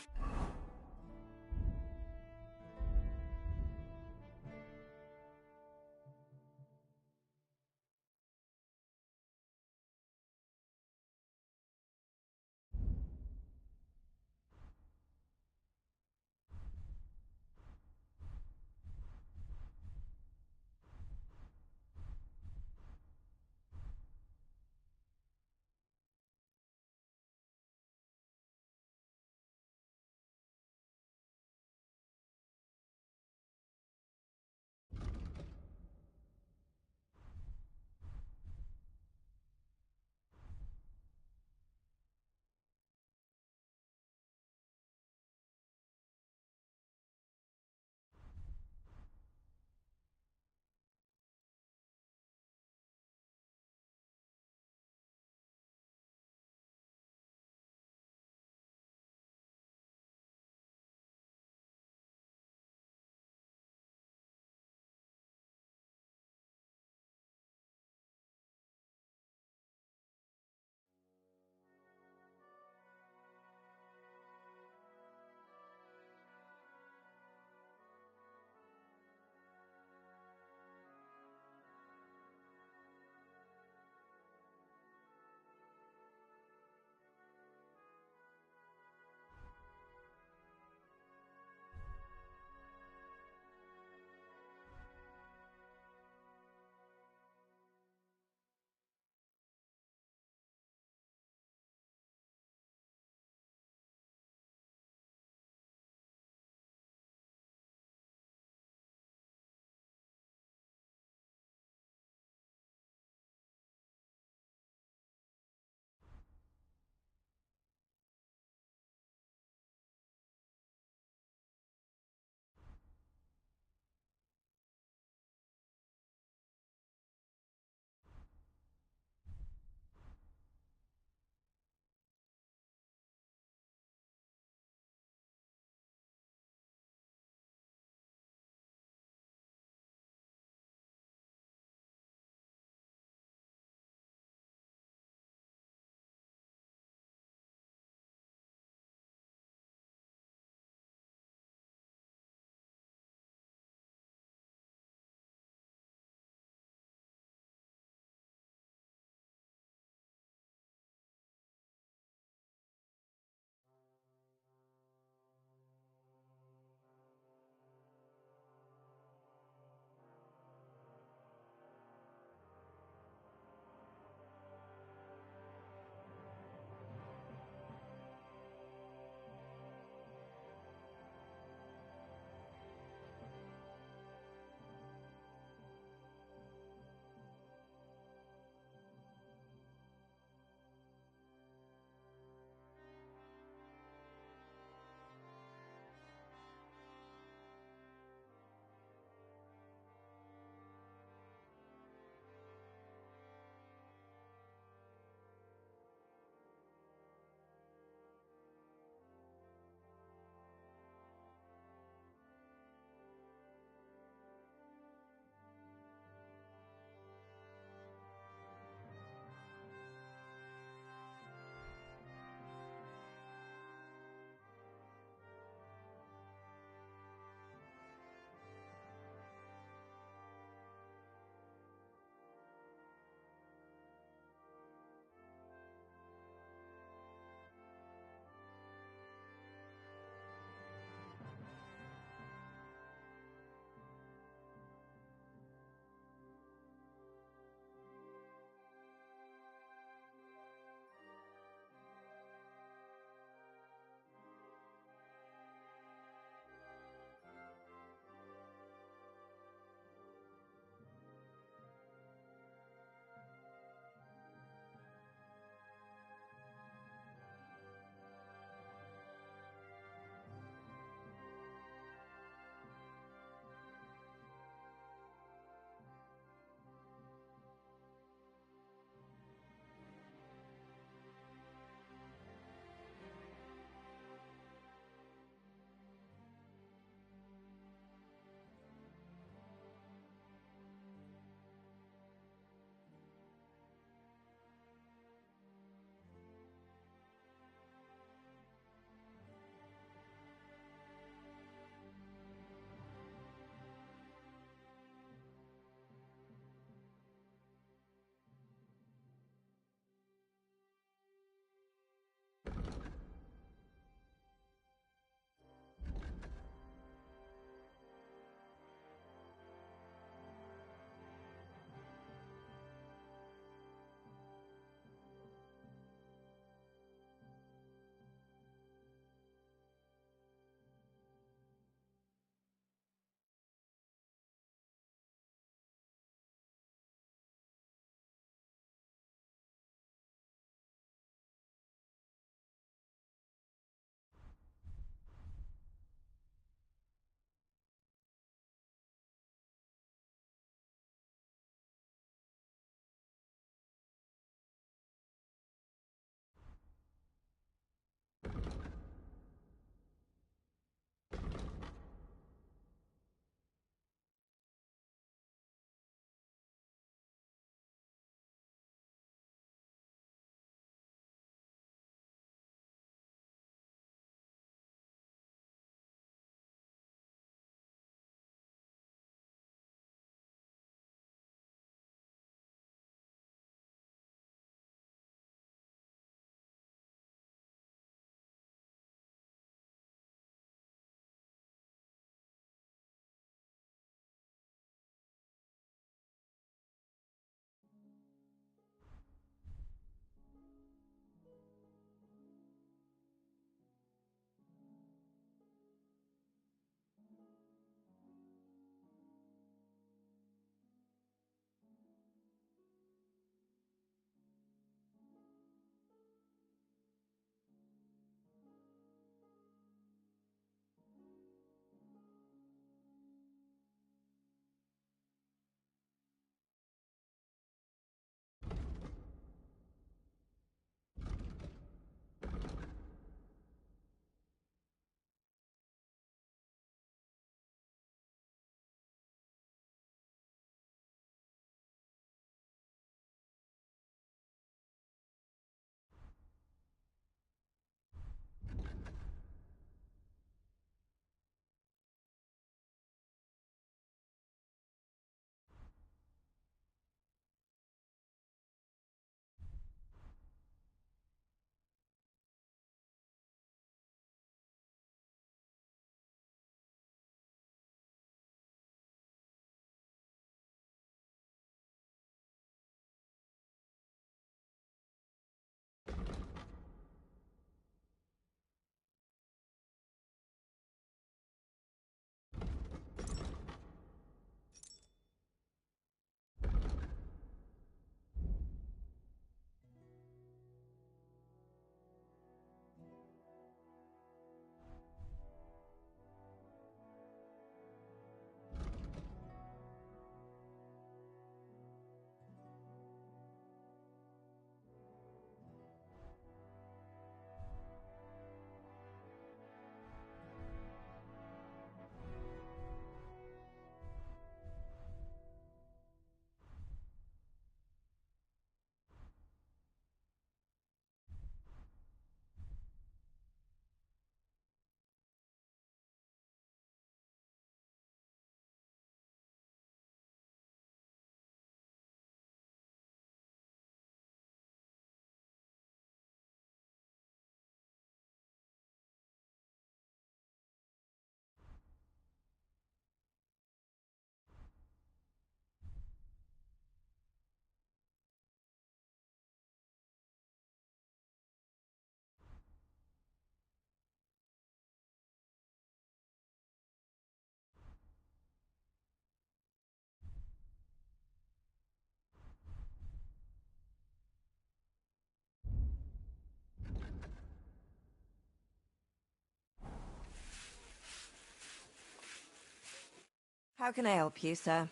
How can I help you, sir?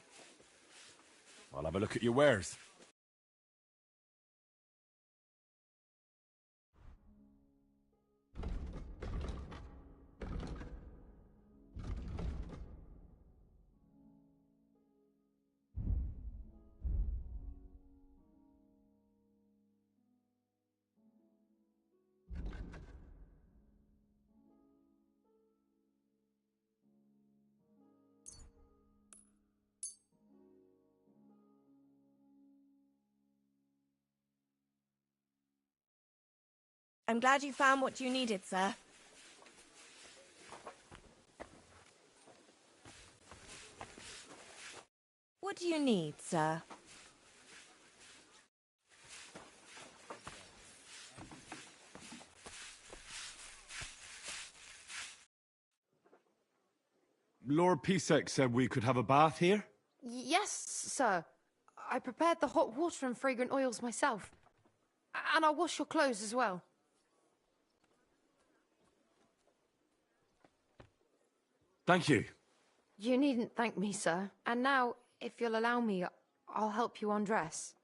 I'll have a look at your wares. I'm glad you found what you needed, sir. What do you need, sir? Lord Ps5 said we could have a bath here? Yes, sir. I prepared the hot water and fragrant oils myself. And I'll wash your clothes as well. Thank you. You needn't thank me, sir. And now, if you'll allow me, I'll help you undress.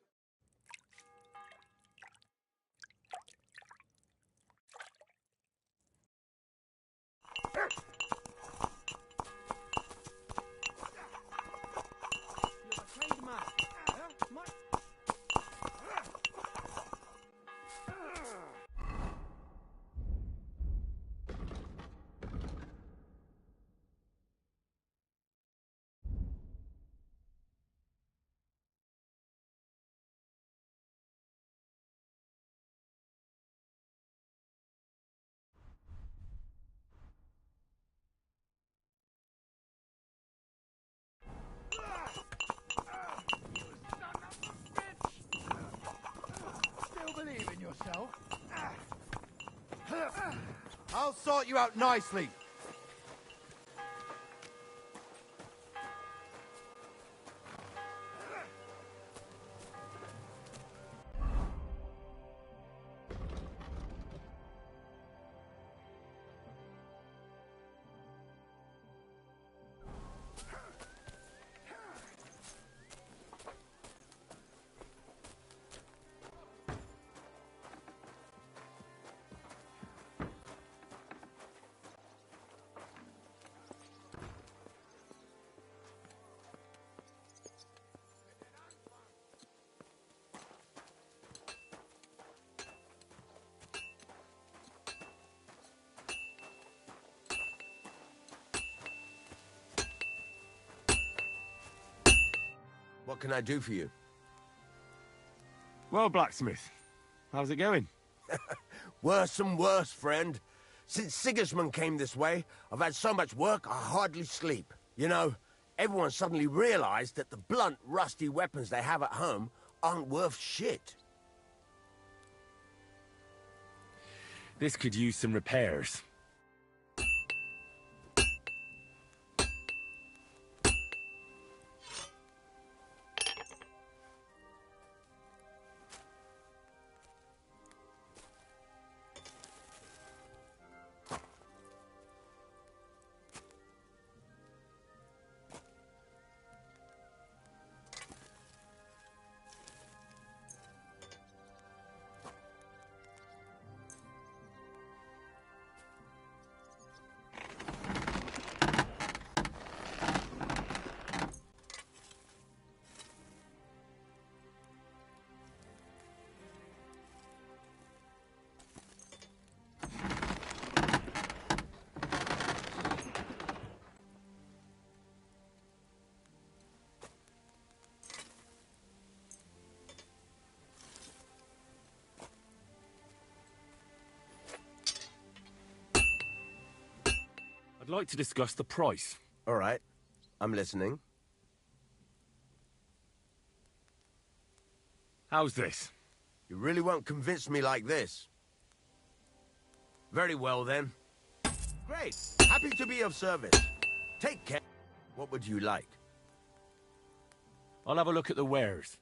Still believe in yourself? I'll sort you out nicely. What can I do for you? Well, blacksmith, how's it going? Worse and worse, friend. Since Sigismund came this way, I've had so much work I hardly sleep. You know, everyone suddenly realized that the blunt, rusty weapons they have at home aren't worth shit. This could use some repairs. I'd like to discuss the price. All right, I'm listening. How's this? You really won't convince me like this. Very well, then. Great. Happy to be of service. Take care. What would you like? I'll have a look at the wares.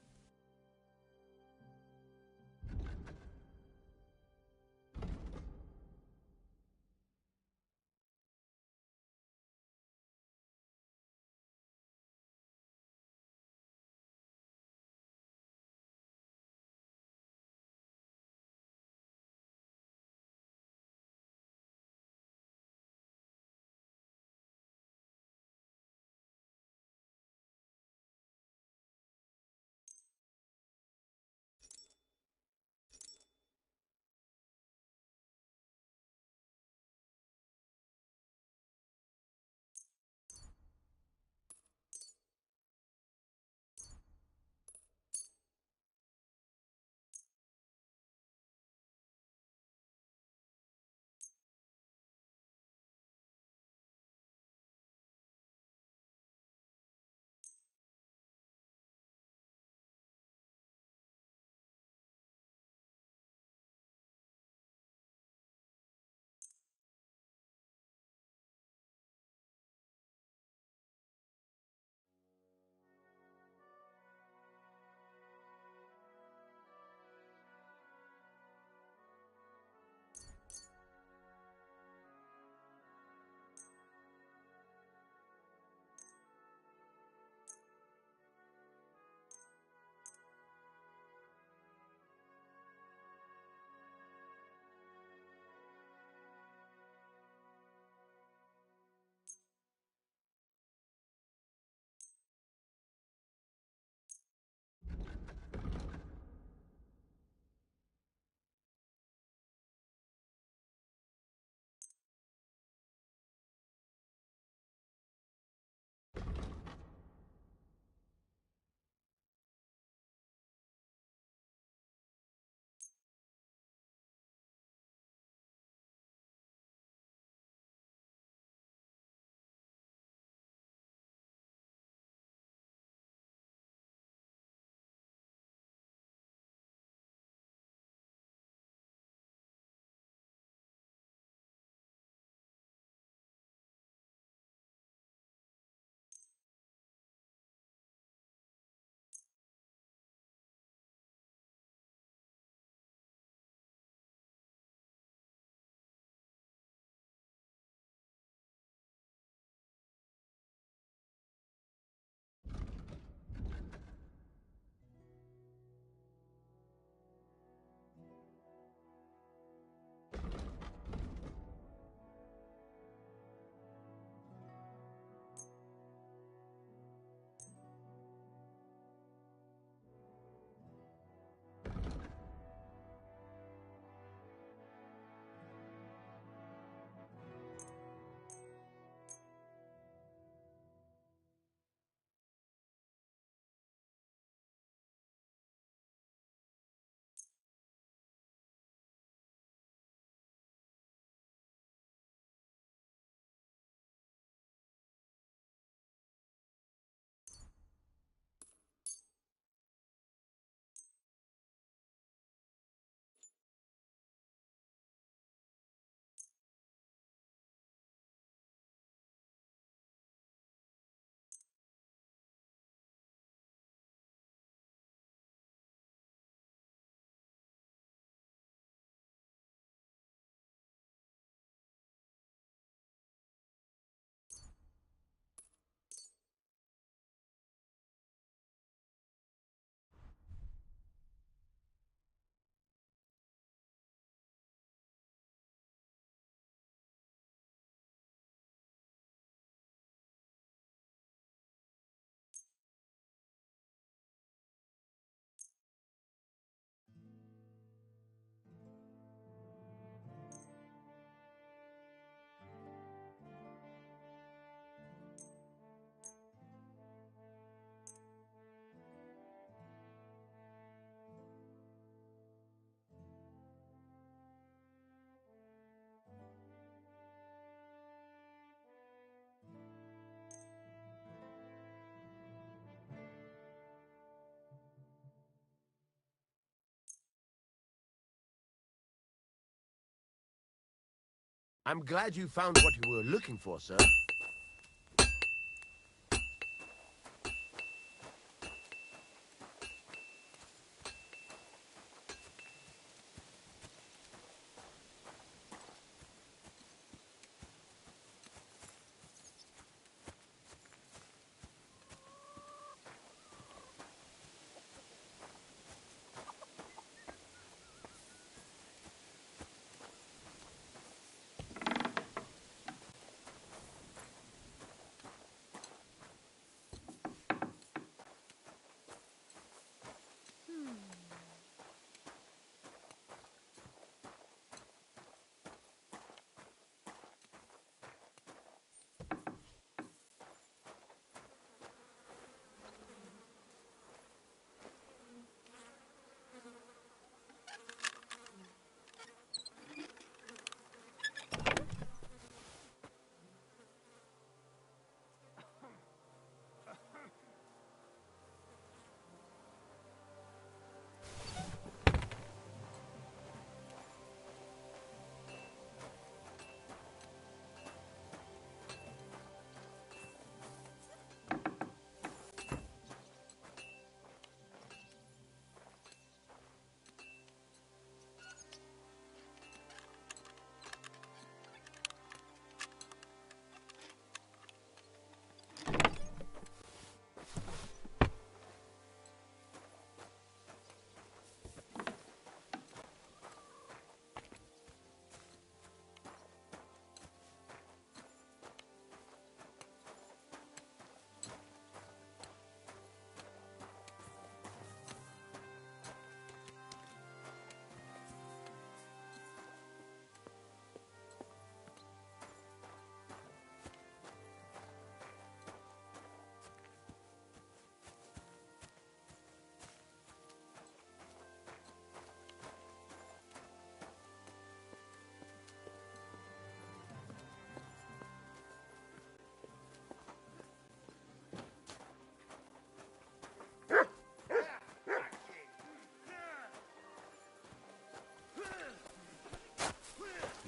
I'm glad you found what you were looking for, sir.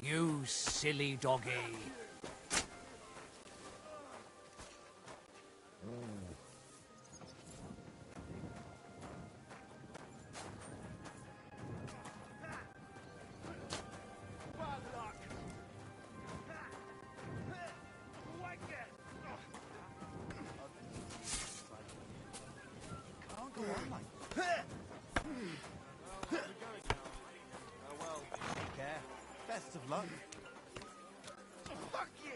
You silly doggy. Best of luck. Fuck you!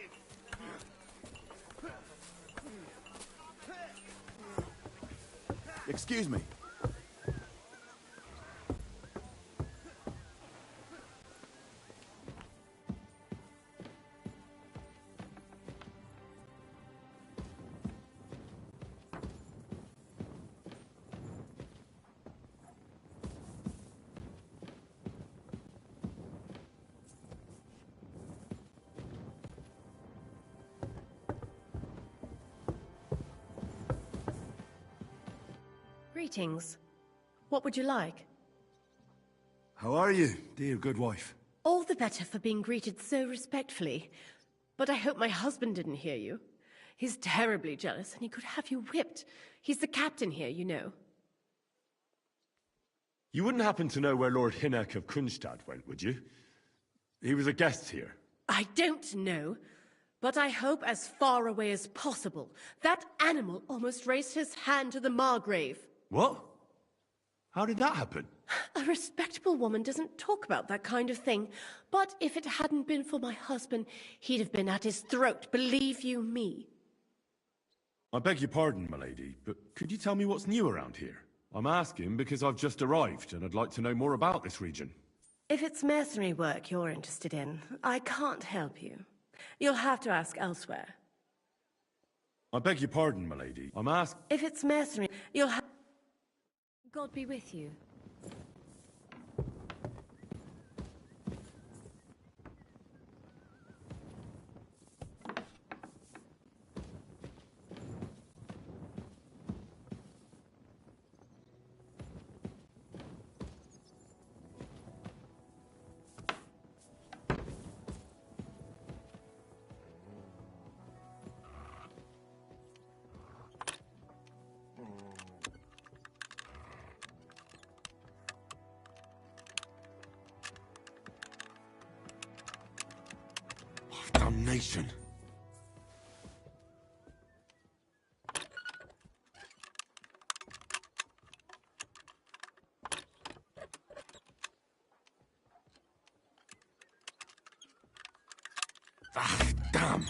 Excuse me. Greetings. What would you like? How are you, dear good wife? All the better for being greeted so respectfully. But I hope my husband didn't hear you. He's terribly jealous and he could have you whipped. He's the captain here, you know. You wouldn't happen to know where Lord Hinnock of Kunstad went, would you? He was a guest here. I don't know, but I hope as far away as possible. That animal almost raised his hand to the Margrave. What? How did that happen? A respectable woman doesn't talk about that kind of thing. But if it hadn't been for my husband, he'd have been at his throat, believe you me. I beg your pardon, milady, but could you tell me what's new around here? I'm asking because I've just arrived and I'd like to know more about this region. If it's mercenary work you're interested in, I can't help you. You'll have to ask elsewhere. I beg your pardon, milady. I'm asking... If it's mercenary, you'll have... God be with you. Damnation. Ah, damn.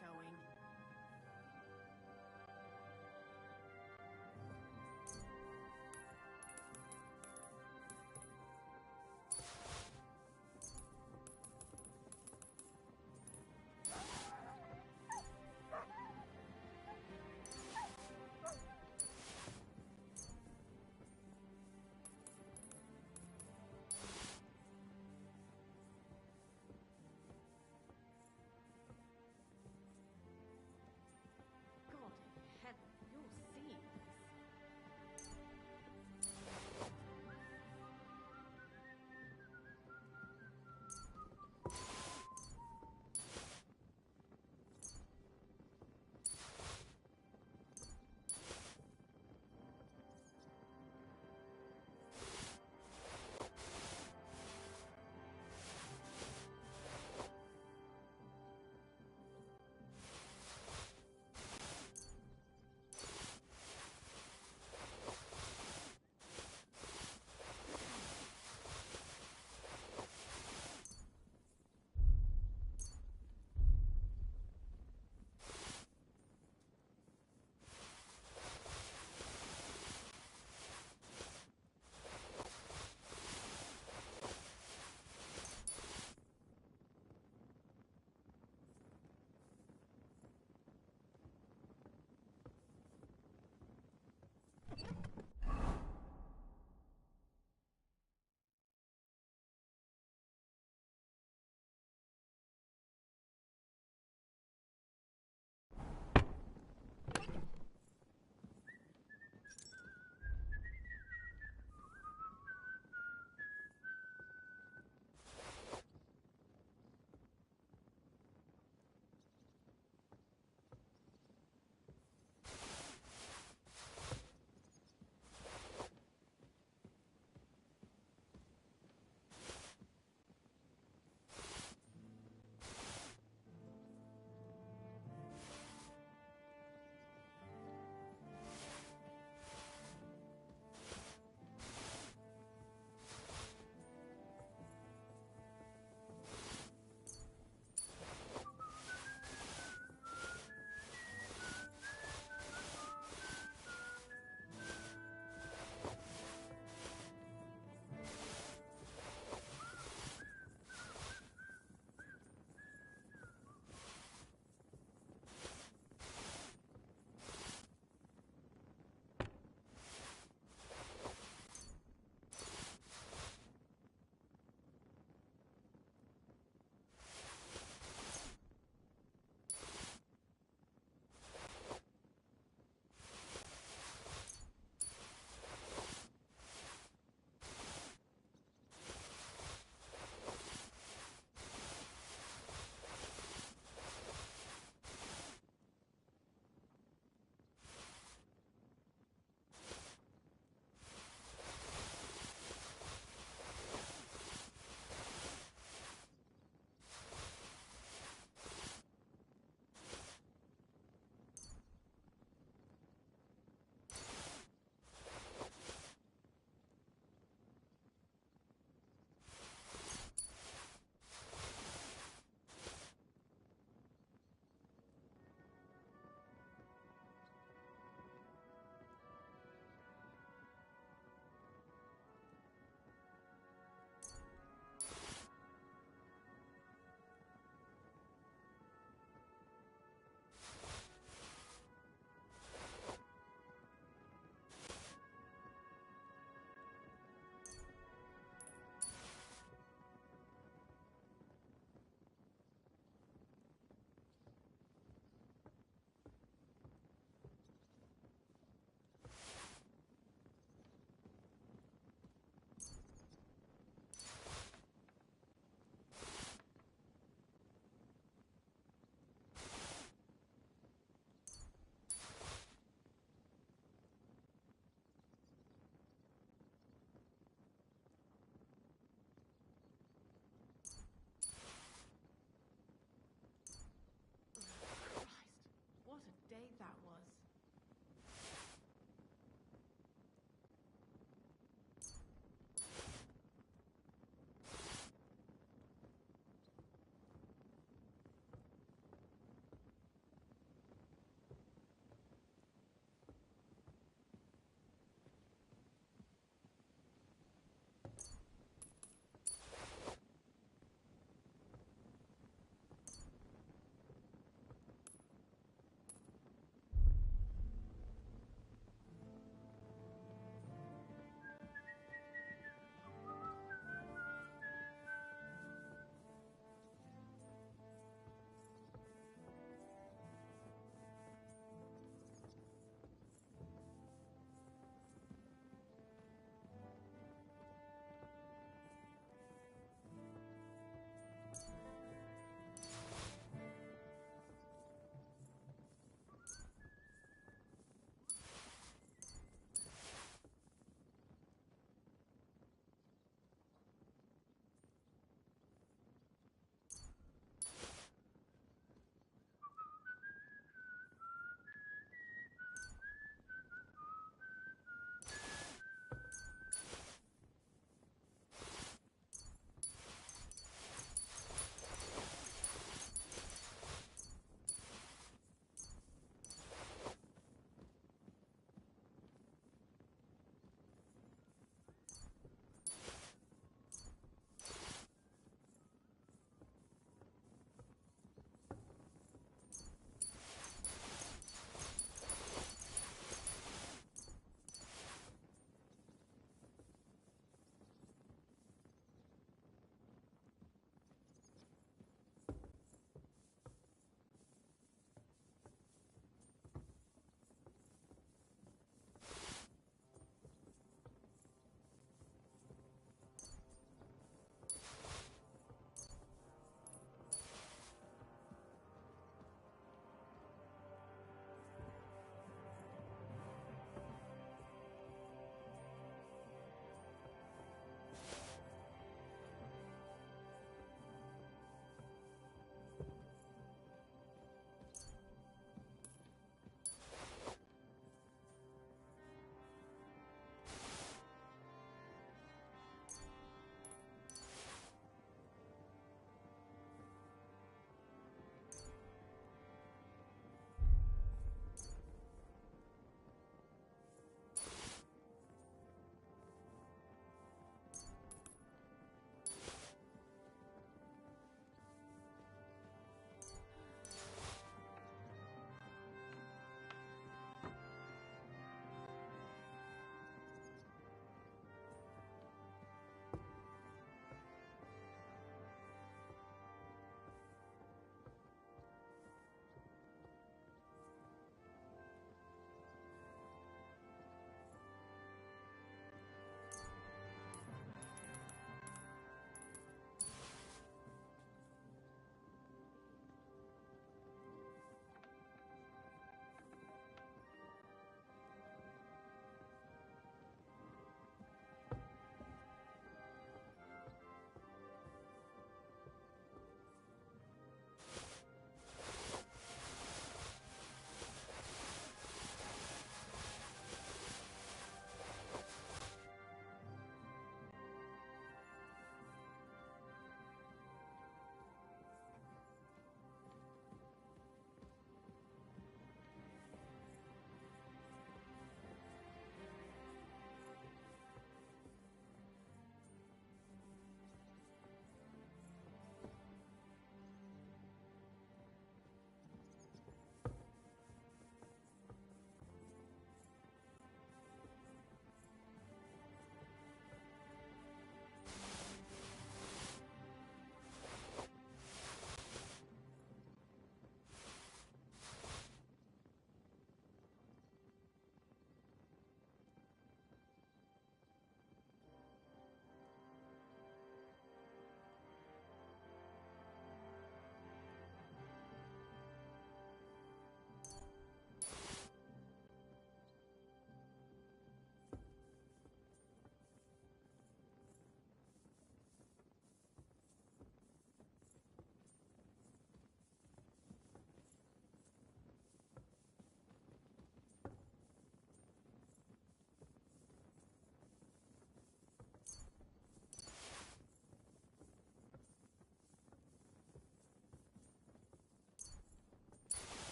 going. God in heaven, you're seeing this.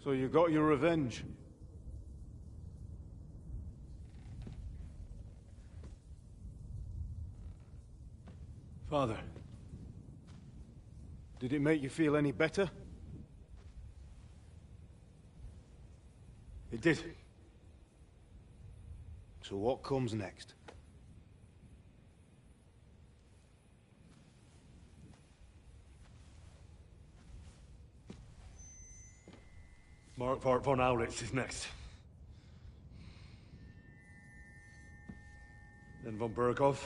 So you got your revenge? Father, did it make you feel any better? It did. So what comes next? Mark von Aulitz is next. Then von Berghoff.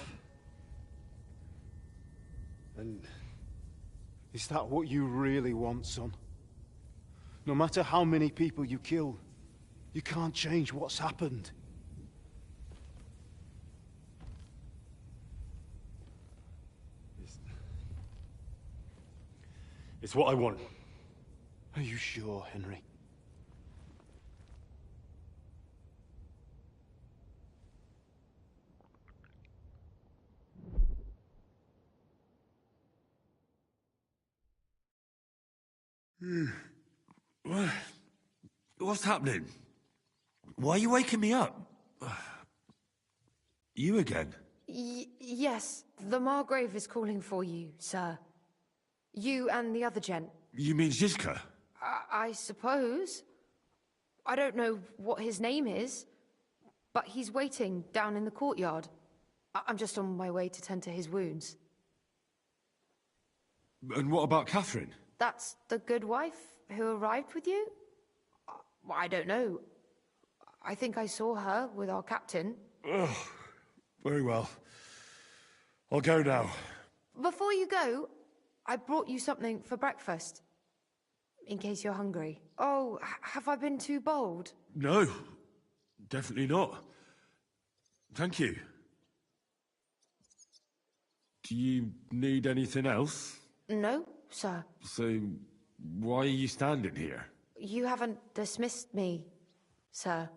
And is that what you really want, son? No matter how many people you kill, you can't change what's happened. It's what I want. Are you sure, Henry? What's happening? Why are you waking me up? You again? Yes, the Margrave is calling for you, sir. You and the other gent. You mean Zizka? I suppose. I don't know what his name is, but he's waiting down in the courtyard. I'm just on my way to tend to his wounds. And what about Catherine? That's the good wife who arrived with you? I don't know. I think I saw her with our captain. Ugh. Very well. I'll go now. Before you go, I brought you something for breakfast. In case you're hungry. Oh, have I been too bold? No, definitely not. Thank you. Do you need anything else? No, sir. So, why are you standing here? You haven't dismissed me, sir.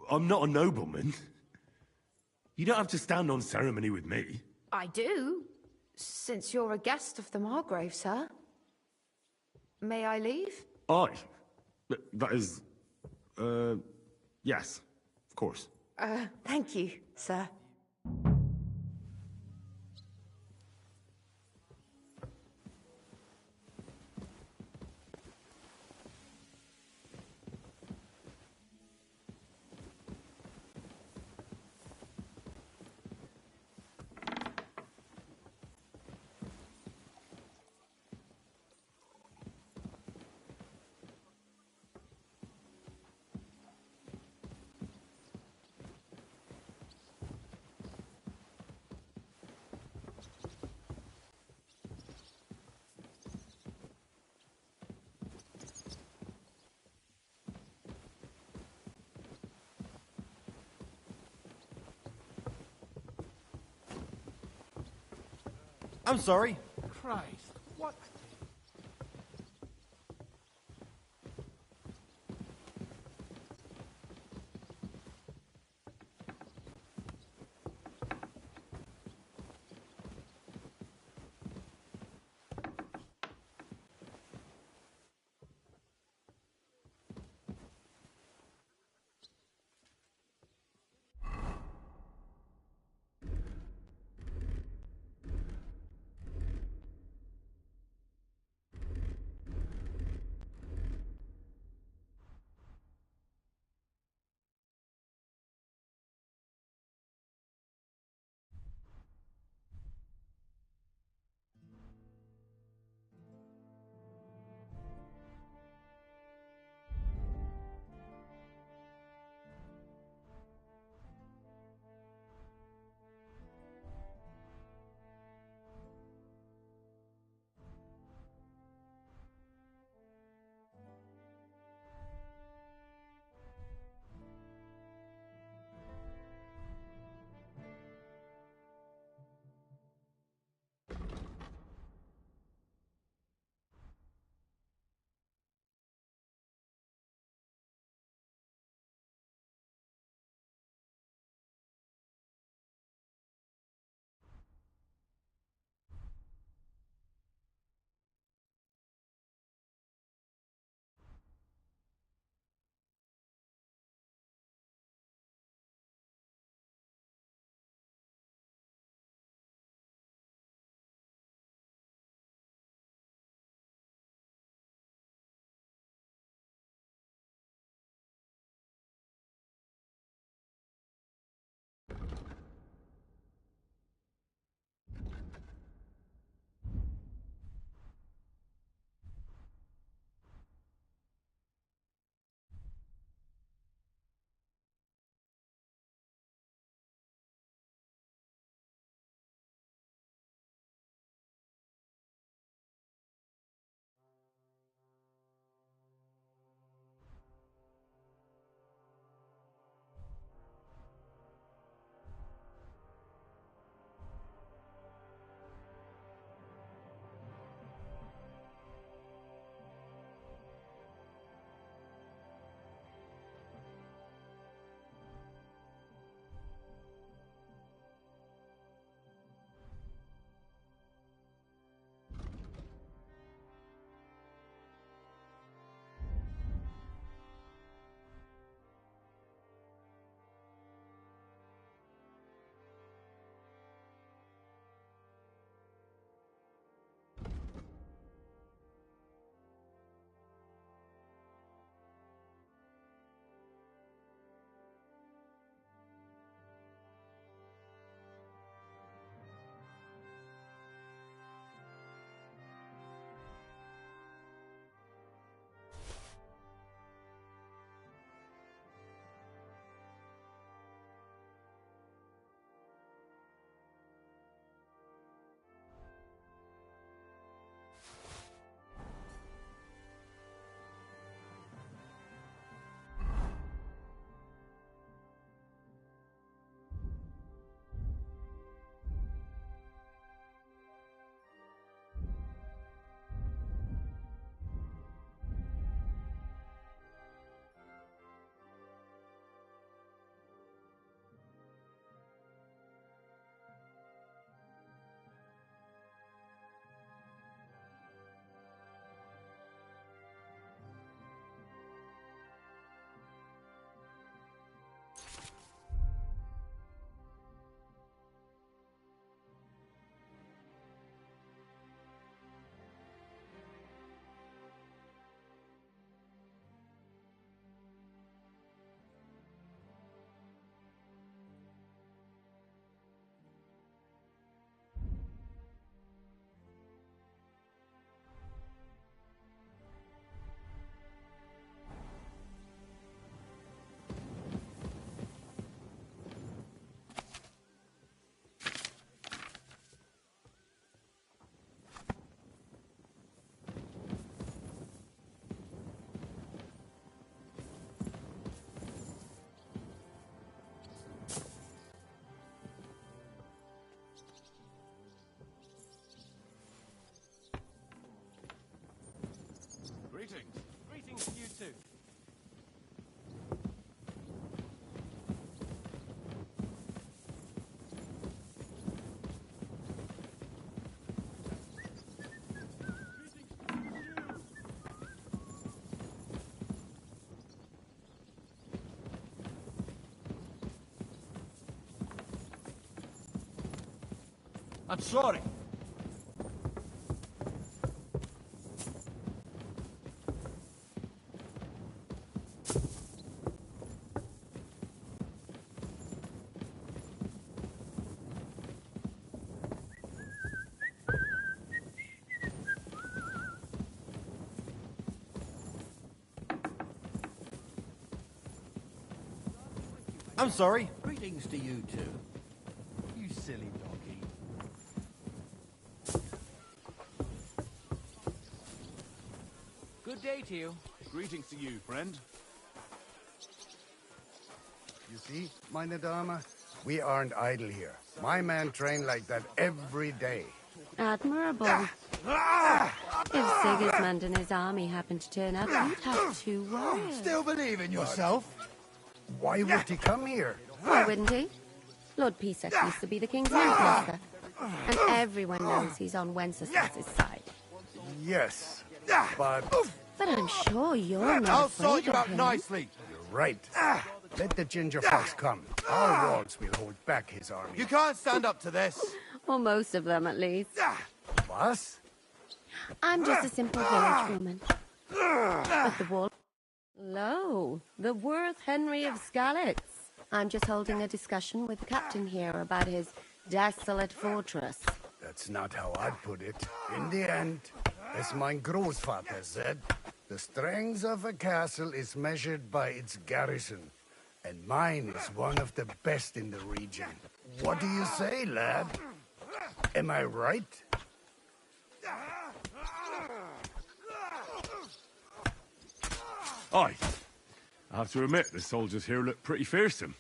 I'm not a nobleman. You don't have to stand on ceremony with me. I do, since you're a guest of the Margrave, sir. May I leave? That is... yes, of course. Thank you, sir. I'm sorry. Christ, what? I'm sorry. I'm sorry. Greetings to you too. You silly donkey. Good day to you. Greetings to you, friend. You see, meine Dame, we aren't idle here. My man trained like that every day. Admirable. If Sigismund and his army happened to turn up, you'd have to worry. Still believe in yourself? Why would he come here? Why wouldn't he? Lord Ps5 used to be the king's handmaster. And everyone knows he's on Wenceslas's side. Yes, but... But I'm sure you're not I'll afraid sort you of out him. nicely. You're right. Let the ginger fox come. Our walls will hold back his army. You can't stand up to this. Or most of them, at least. What? I'm just a simple village woman. But the wall... Lo, the Worth Henry of Skalitz. I'm just holding a discussion with the captain here about his desolate fortress. That's not how I'd put it. In the end, as my Großvater said, the strength of a castle is measured by its garrison. And mine is one of the best in the region. What do you say, lad? Am I right? Aye. I have to admit, the soldiers here look pretty fearsome.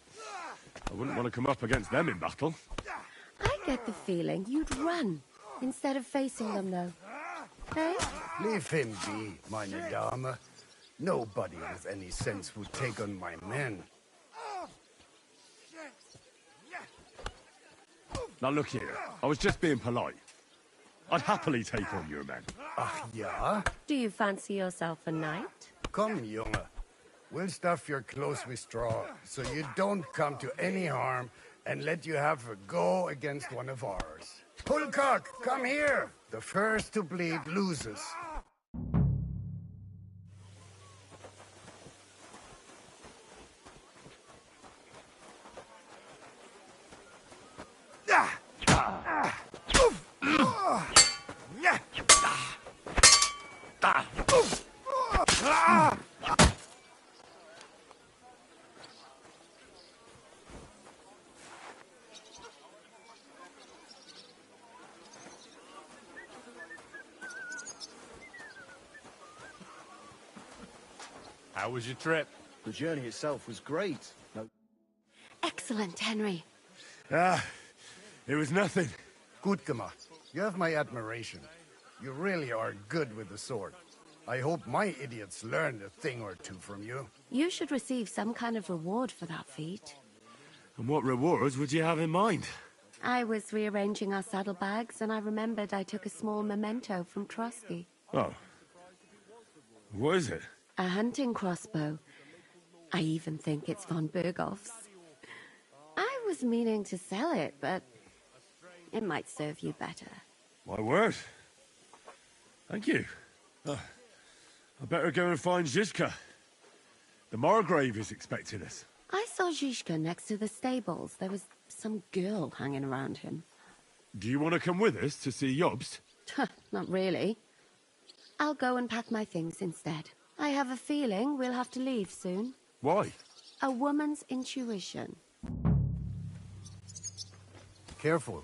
I wouldn't want to come up against them in battle. I get the feeling you'd run instead of facing them, though. Hey? Leave him be, meine Dame. Nobody with any sense would take on my men. Now look here, I was just being polite. I'd happily take on your men. Ach ja? Do you fancy yourself a knight? Come, Junge. We'll stuff your clothes with straw, so you don't come to any harm, and let you have a go against one of ours. Pulcock, come here! The first to bleed loses. How was your trip? The journey itself was great. No. Excellent, Henry. It was nothing. Gut gemacht. You have my admiration. You really are good with the sword. I hope my idiots learned a thing or two from you. You should receive some kind of reward for that feat. And what rewards would you have in mind? I was rearranging our saddlebags, and I remembered I took a small memento from Trotsky. Oh. What is it? A hunting crossbow. I even think it's von Berghoff's. I was meaning to sell it, but it might serve you better. My word. Thank you. I better go and find Zizka. The Margrave is expecting us. I saw Zizka next to the stables. There was some girl hanging around him. Do you want to come with us to see Jobst? Not really. I'll go and pack my things instead. I have a feeling we'll have to leave soon. Why? A woman's intuition. Careful.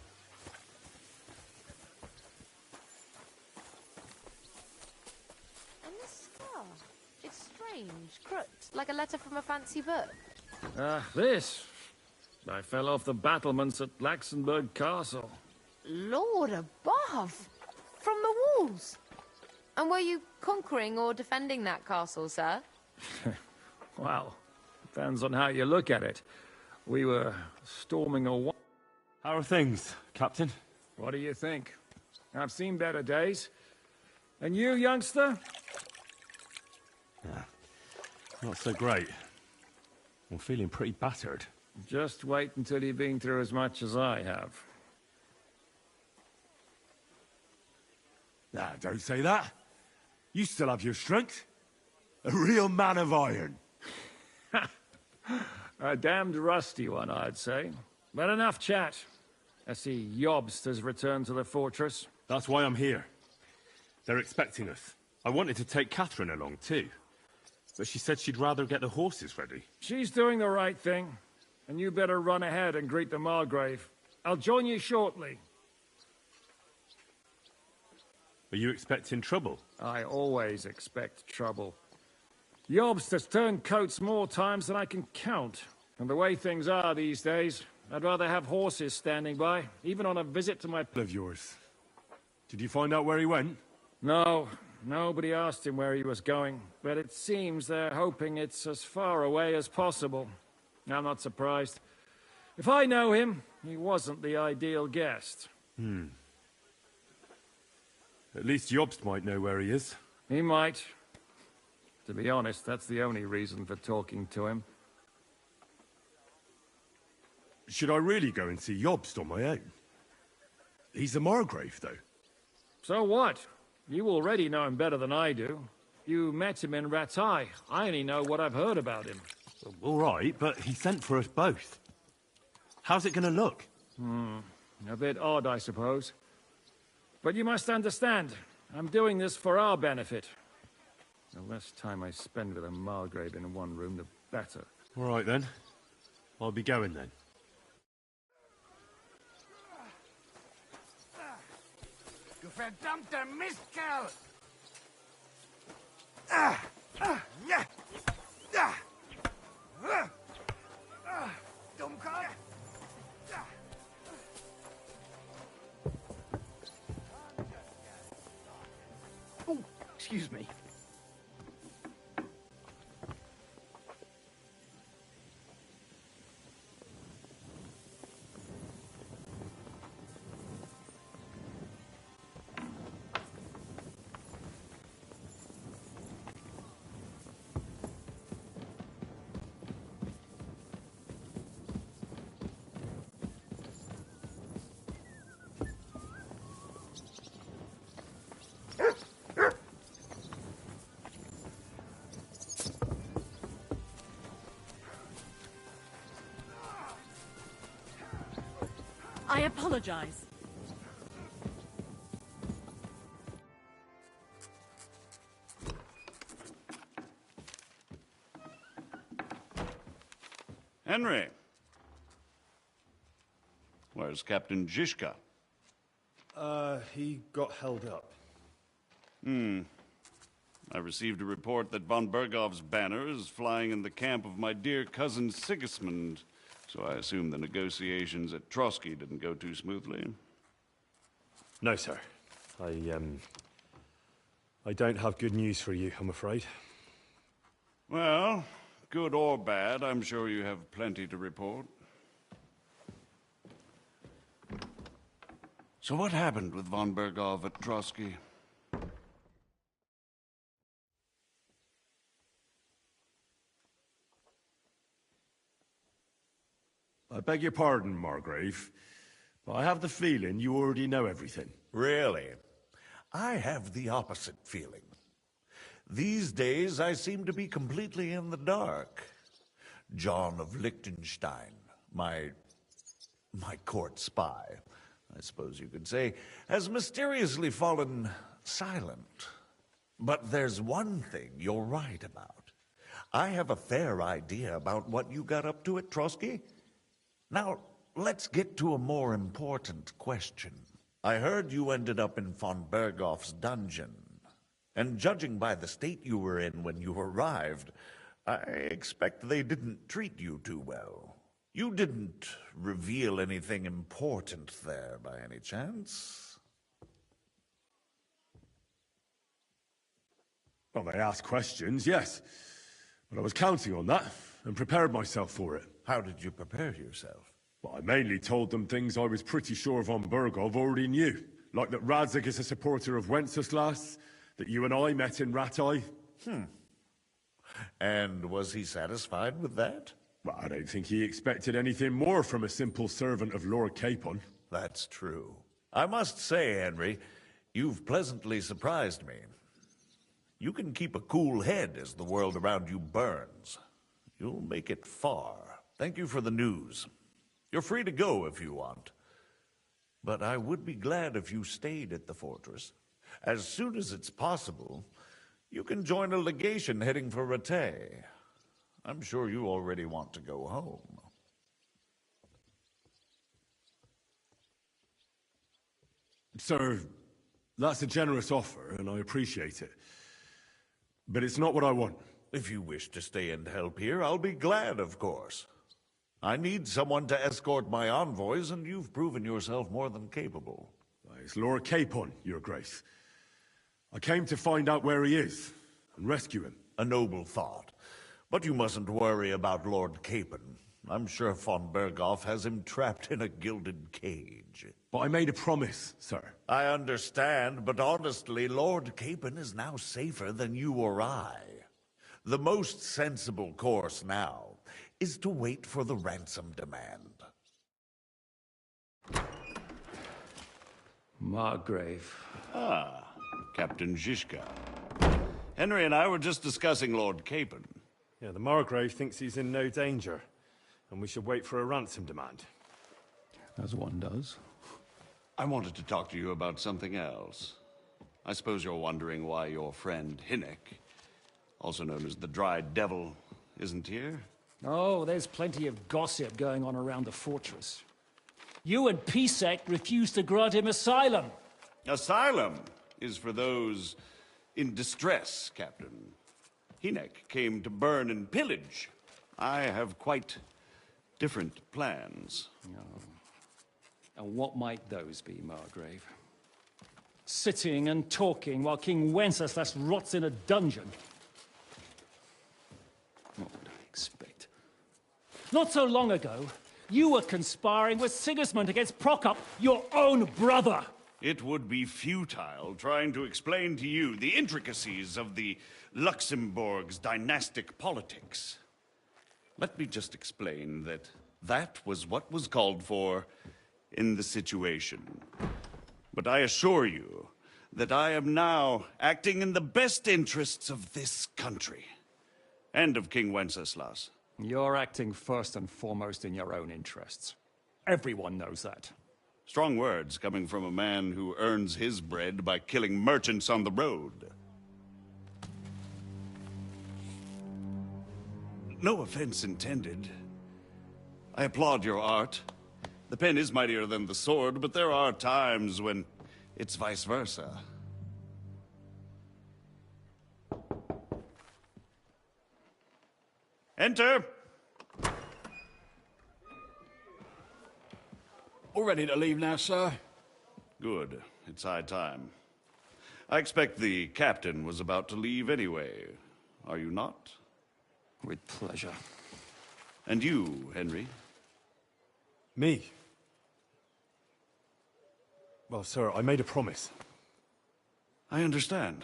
And this scar? It's strange, crooked, like a letter from a fancy book. This. I fell off the battlements at Laxenburg Castle. Lord above! From the walls! And were you conquering or defending that castle, sir? Well, depends on how you look at it. We were storming a... How are things, Captain? What do you think? I've seen better days. And you, youngster? Not so great. I'm feeling pretty battered. Just wait until you've been through as much as I have. Nah, don't say that. You still have your strength. A real man of iron. A damned rusty one, I'd say. But enough chat. I see Jobst has returned to the fortress. That's why I'm here. They're expecting us. I wanted to take Catherine along too, but she said she'd rather get the horses ready. She's doing the right thing, and you better run ahead and greet the Margrave. I'll join you shortly. Are you expecting trouble? I always expect trouble. Jobst has turned coats more times than I can count, and the way things are these days, I'd rather have horses standing by, even on a visit to my... Of yours. Did you find out where he went? No, nobody asked him where he was going, but it seems they're hoping it's as far away as possible. I'm not surprised. If I know him, he wasn't the ideal guest. At least Jobst might know where he is. He might. To be honest, that's the only reason for talking to him. Should I really go and see Jobst on my own? He's a Margrave, though. So what? You already know him better than I do. You met him in Ratai. I only know what I've heard about him. All right, but he sent for us both. How's it gonna look? A bit odd, I suppose. But you must understand, I'm doing this for our benefit. The less time I spend with a Margrave in one room, the better. All right, then. I'll be going, then. Du verdammter Mistkerl! Dummkopf! Oh, excuse me. I apologize. Henry. Where's Captain Zizka? He got held up. I received a report that von Bergov's banner is flying in the camp of my dear cousin Sigismund, so I assume the negotiations at Trotsky didn't go too smoothly. No, sir. I don't have good news for you, I'm afraid. Well, good or bad, I'm sure you have plenty to report. So what happened with von Bergov at Trotsky? I beg your pardon, Margrave, but I have the feeling you already know everything. Really? I have the opposite feeling. These days, I seem to be completely in the dark. John of Liechtenstein, my court spy, I suppose you could say, has mysteriously fallen silent. But there's one thing you're right about. I have a fair idea about what you got up to at Trotsky. Now, let's get to a more important question. I heard you ended up in von Bergov's dungeon. And judging by the state you were in when you arrived, I expect they didn't treat you too well. You didn't reveal anything important there by any chance? Well, they asked questions, yes. But I was counting on that, and prepared myself for it. How did you prepare yourself? Well, I mainly told them things I was pretty sure von Bergov already knew. Like that Radzig is a supporter of Wenceslas, that you and I met in Ratai. And was he satisfied with that? Well, I don't think he expected anything more from a simple servant of Lord Capon. That's true. I must say, Henry, You've pleasantly surprised me. You can keep a cool head as the world around you burns. You'll make it far. Thank you for the news. You're free to go if you want. But I would be glad if you stayed at the fortress. As soon as it's possible, you can join a legation heading for Rattay. I'm sure you already want to go home. Sir, that's a generous offer, and I appreciate it. But it's not what I want. If you wish to stay and help here, I'll be glad, of course. I need someone to escort my envoys, and you've proven yourself more than capable. It's Lord Capon, Your Grace. I came to find out where he is, and rescue him. A noble thought. But you mustn't worry about Lord Capon. I'm sure von Berghoff has him trapped in a gilded cage. But I made a promise, sir. I understand, but honestly, Lord Capon is now safer than you or I. The most sensible course now is to wait for the ransom demand. Margrave. Ah, Captain Zizka. Henry and I were just discussing Lord Capon. Yeah, the Margrave thinks he's in no danger, and we should wait for a ransom demand. As one does. I wanted to talk to you about something else. I suppose you're wondering why your friend Hinnek, also known as the Dried Devil, isn't here? Oh, there's plenty of gossip going on around the fortress. You and Ps5 refused to grant him asylum. Asylum is for those in distress, Captain. Hinnek came to burn and pillage. I have quite different plans. Oh. And what might those be, Margrave? Sitting and talking while King Wenceslas rots in a dungeon. What would I expect? Not so long ago, you were conspiring with Sigismund against Prokop, your own brother. It would be futile trying to explain to you the intricacies of the Luxembourg's dynastic politics. Let me just explain that that was what was called for in the situation. But I assure you that I am now acting in the best interests of this country and of King Wenceslas. You're acting first and foremost in your own interests. Everyone knows that. Strong words coming from a man who earns his bread by killing merchants on the road. No offense intended. I applaud your art. The pen is mightier than the sword, but there are times when it's vice versa. Enter! All ready to leave now, sir? Good. It's high time. I expect the captain was about to leave anyway. Are you not? With pleasure. And you, Henry? Me? Well, sir, I made a promise. I understand.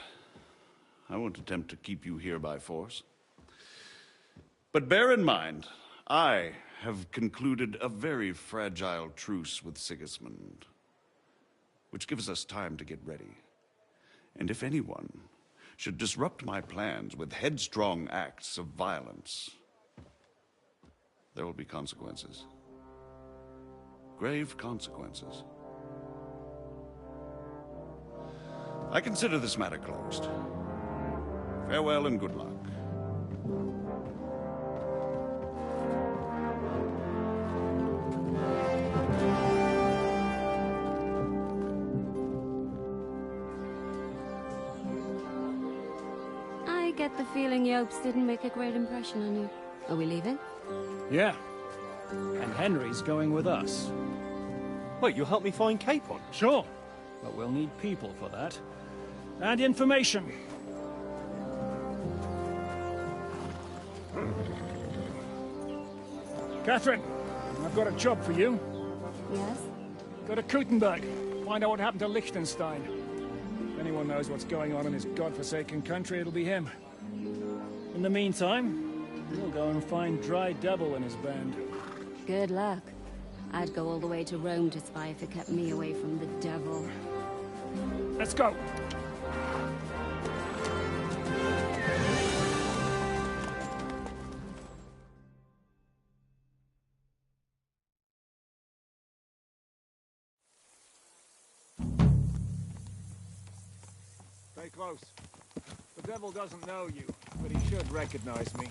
I won't attempt to keep you here by force. But bear in mind, I have concluded a very fragile truce with Sigismund, which gives us time to get ready. And if anyone should disrupt my plans with headstrong acts of violence, there will be consequences. Grave consequences. I consider this matter closed. Farewell and good luck. I get the feeling Yopes didn't make a great impression on you. Are we leaving? Yeah. And Henry's going with us. Wait, you'll help me find Capon? Sure. But we'll need people for that. And information. Catherine, I've got a job for you. Yes? Go to Kuttenberg. Find out what happened to Liechtenstein. If anyone knows what's going on in his godforsaken country, it'll be him. In the meantime, we'll go and find Dry Devil and his band. Good luck. I'd go all the way to Rome to spy if it kept me away from the devil. Let's go. Stay close. The devil doesn't know you, but he should recognize me,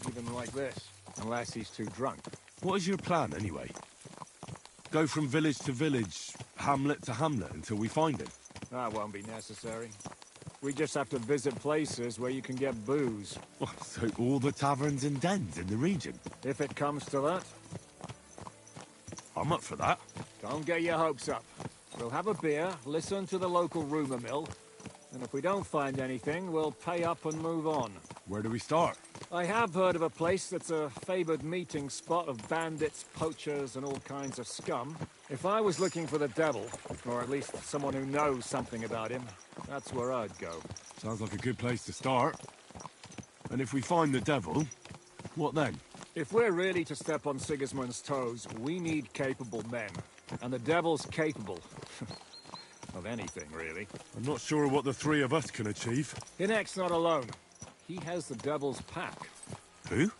even like this, unless he's too drunk. What is your plan, anyway? Go from village to village, hamlet to hamlet, until we find him? That won't be necessary. We just have to visit places where you can get booze. Oh, so all the taverns and dens in the region? If it comes to that. I'm up for that. Don't get your hopes up. We'll have a beer, listen to the local rumour mill, and if we don't find anything, we'll pay up and move on. Where do we start? I have heard of a place that's a favoured meeting spot of bandits, poachers, and all kinds of scum. If I was looking for the devil, or at least someone who knows something about him, that's where I'd go. Sounds like a good place to start. And if we find the devil, what then? If we're really to step on Sigismund's toes, we need capable men. And the devil's capable. Of anything, really. I'm not sure what the three of us can achieve. Hinek's not alone. He has the devil's pack. Who?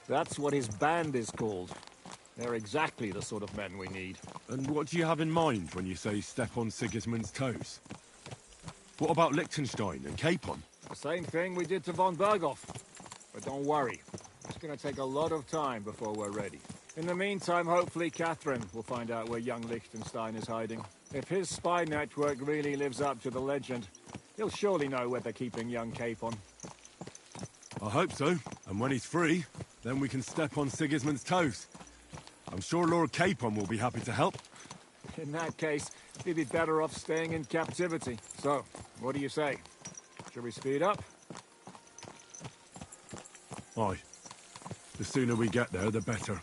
That's what his band is called. They're exactly the sort of men we need. And what do you have in mind when you say step on Sigismund's toes? What about Liechtenstein and Capon? The same thing we did to von Berghoff. But don't worry. It's gonna take a lot of time before we're ready. In the meantime, hopefully Catherine will find out where young Liechtenstein is hiding. If his spy network really lives up to the legend, he'll surely know where they're keeping young Capon. I hope so. And when he's free, then we can step on Sigismund's toes. I'm sure Lord Capon will be happy to help. In that case, he'd be better off staying in captivity. So, what do you say? Shall we speed up? Aye. The sooner we get there, the better.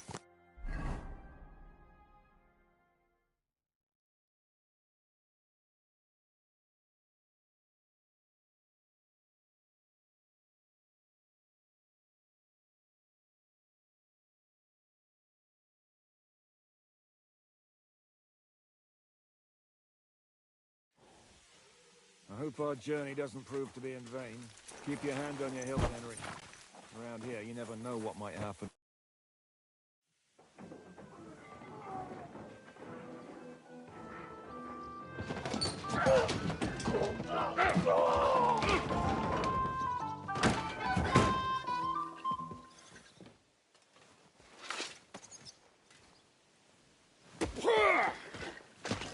I hope our journey doesn't prove to be in vain. Keep your hand on your hilt, Henry. Around here, you never know what might happen.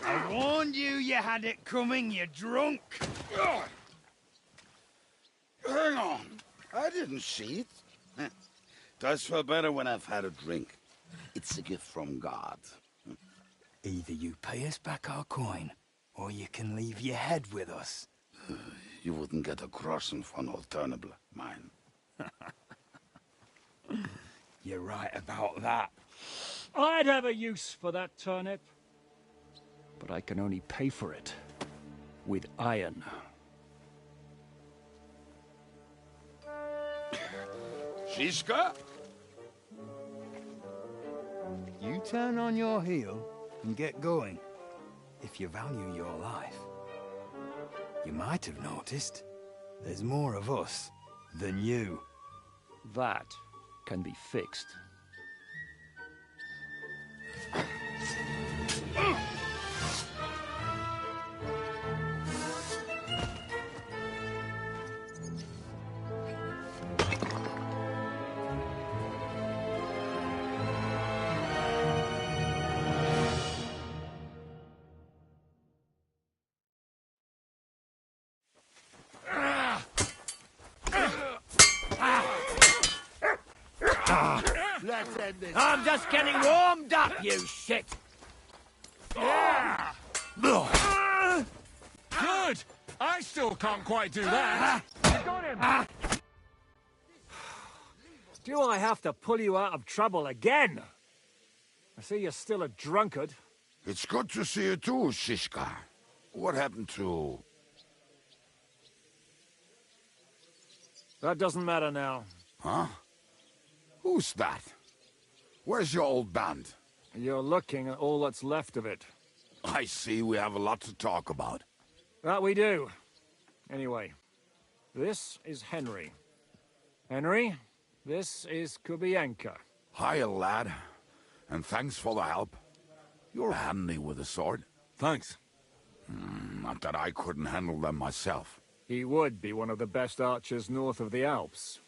I warned you had it coming, you drunk. Hang on. I didn't see it. Does feel better when I've had a drink. It's a gift from God. Either you pay us back our coin, or you can leave your head with us. You wouldn't get a crossing for an alternative mine. You're right about that. I'd have a use for that turnip. But I can only pay for it with iron. Shiska? You turn on your heel and get going. If you value your life. You might have noticed there's more of us than you. That can be fixed. Let's end this. I'm just getting warmed up, you shit! Yeah! Good! I still can't quite do that. Got him! Do I have to pull you out of trouble again? I see you're still a drunkard. It's good to see you too, Shishka. What happened to... That doesn't matter now. Huh? Who's that? Where's your old band? You're looking at all that's left of it. I see we have a lot to talk about. That we do. Anyway, this is Henry. Henry, this is Kubienka. Hiya, lad. And thanks for the help. You're handy with a sword. Thanks. Not that I couldn't handle them myself. He would be one of the best archers north of the Alps.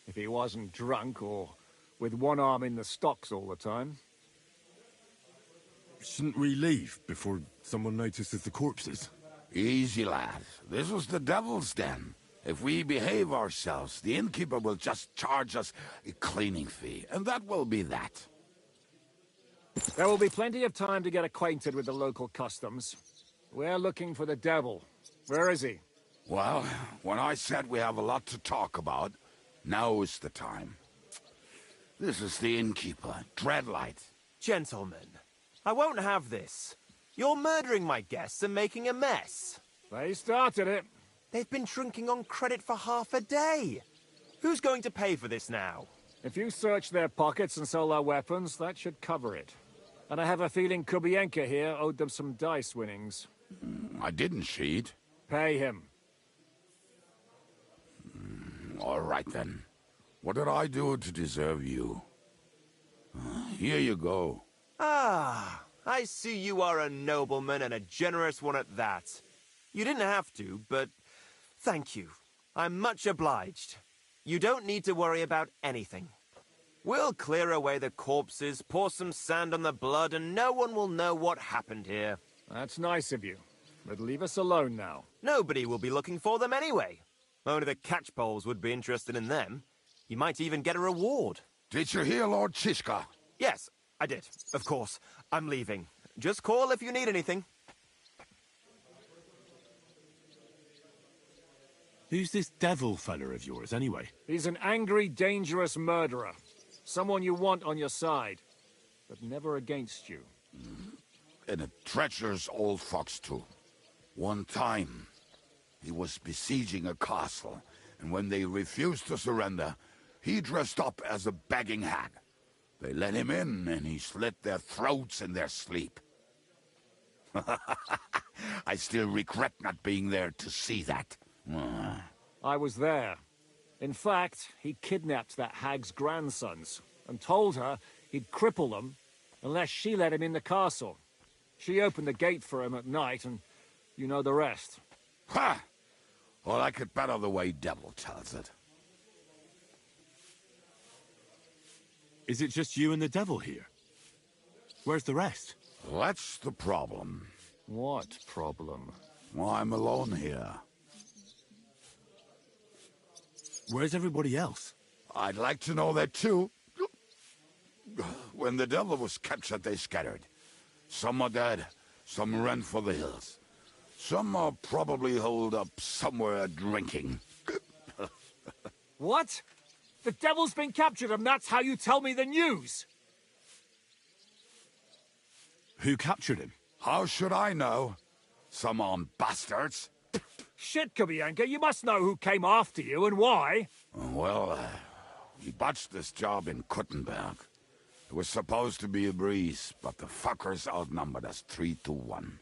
If he wasn't drunk or with one arm in the stocks all the time. Shouldn't we leave before someone notices the corpses? Easy, lad. This was the devil's den. If we behave ourselves, the innkeeper will just charge us a cleaning fee, and that will be that. There will be plenty of time to get acquainted with the local customs. We're looking for the devil. Where is he? Well, when I said we have a lot to talk about, now is the time. This is the innkeeper, Dreadlight. Gentlemen, I won't have this. You're murdering my guests and making a mess. They started it. They've been drinking on credit for half a day. Who's going to pay for this now? If you search their pockets and sell their weapons, that should cover it. And I have a feeling Kubienka here owed them some dice winnings. I didn't cheat. Pay him. All right, then. What did I do to deserve you? Here you go. Ah, I see you are a nobleman and a generous one at that. You didn't have to, but thank you. I'm much obliged. You don't need to worry about anything. We'll clear away the corpses, pour some sand on the blood, and no one will know what happened here. That's nice of you. But leave us alone now. Nobody will be looking for them anyway. Only the catchpoles would be interested in them. You might even get a reward. Did you hear Lord Chishka? Yes, I did. Of course. I'm leaving. Just call if you need anything. Who's this devil fella of yours, anyway? He's an angry, dangerous murderer. Someone you want on your side, but never against you. And a treacherous old fox, too. One time, he was besieging a castle, and when they refused to surrender, he dressed up as a begging hag. They let him in, and he slit their throats in their sleep. I still regret not being there to see that. I was there. In fact, he kidnapped that hag's grandsons and told her he'd cripple them unless she let him in the castle. She opened the gate for him at night, and you know the rest. Ha! Well, I could better the way Devil tells it. Is it just you and the devil here? Where's the rest? That's the problem. What problem? Well, I'm alone here. Where's everybody else? I'd like to know that too. When the devil was captured, they scattered. Some are dead, some ran for the hills. Some are probably holed up somewhere drinking. What? The devil's been captured and that's how you tell me the news? Who captured him? How should I know? Some armed bastards. Shit, Kubienka, you must know who came after you and why. Well, we botched this job in Kuttenberg. It was supposed to be a breeze, but the fuckers outnumbered us 3-1.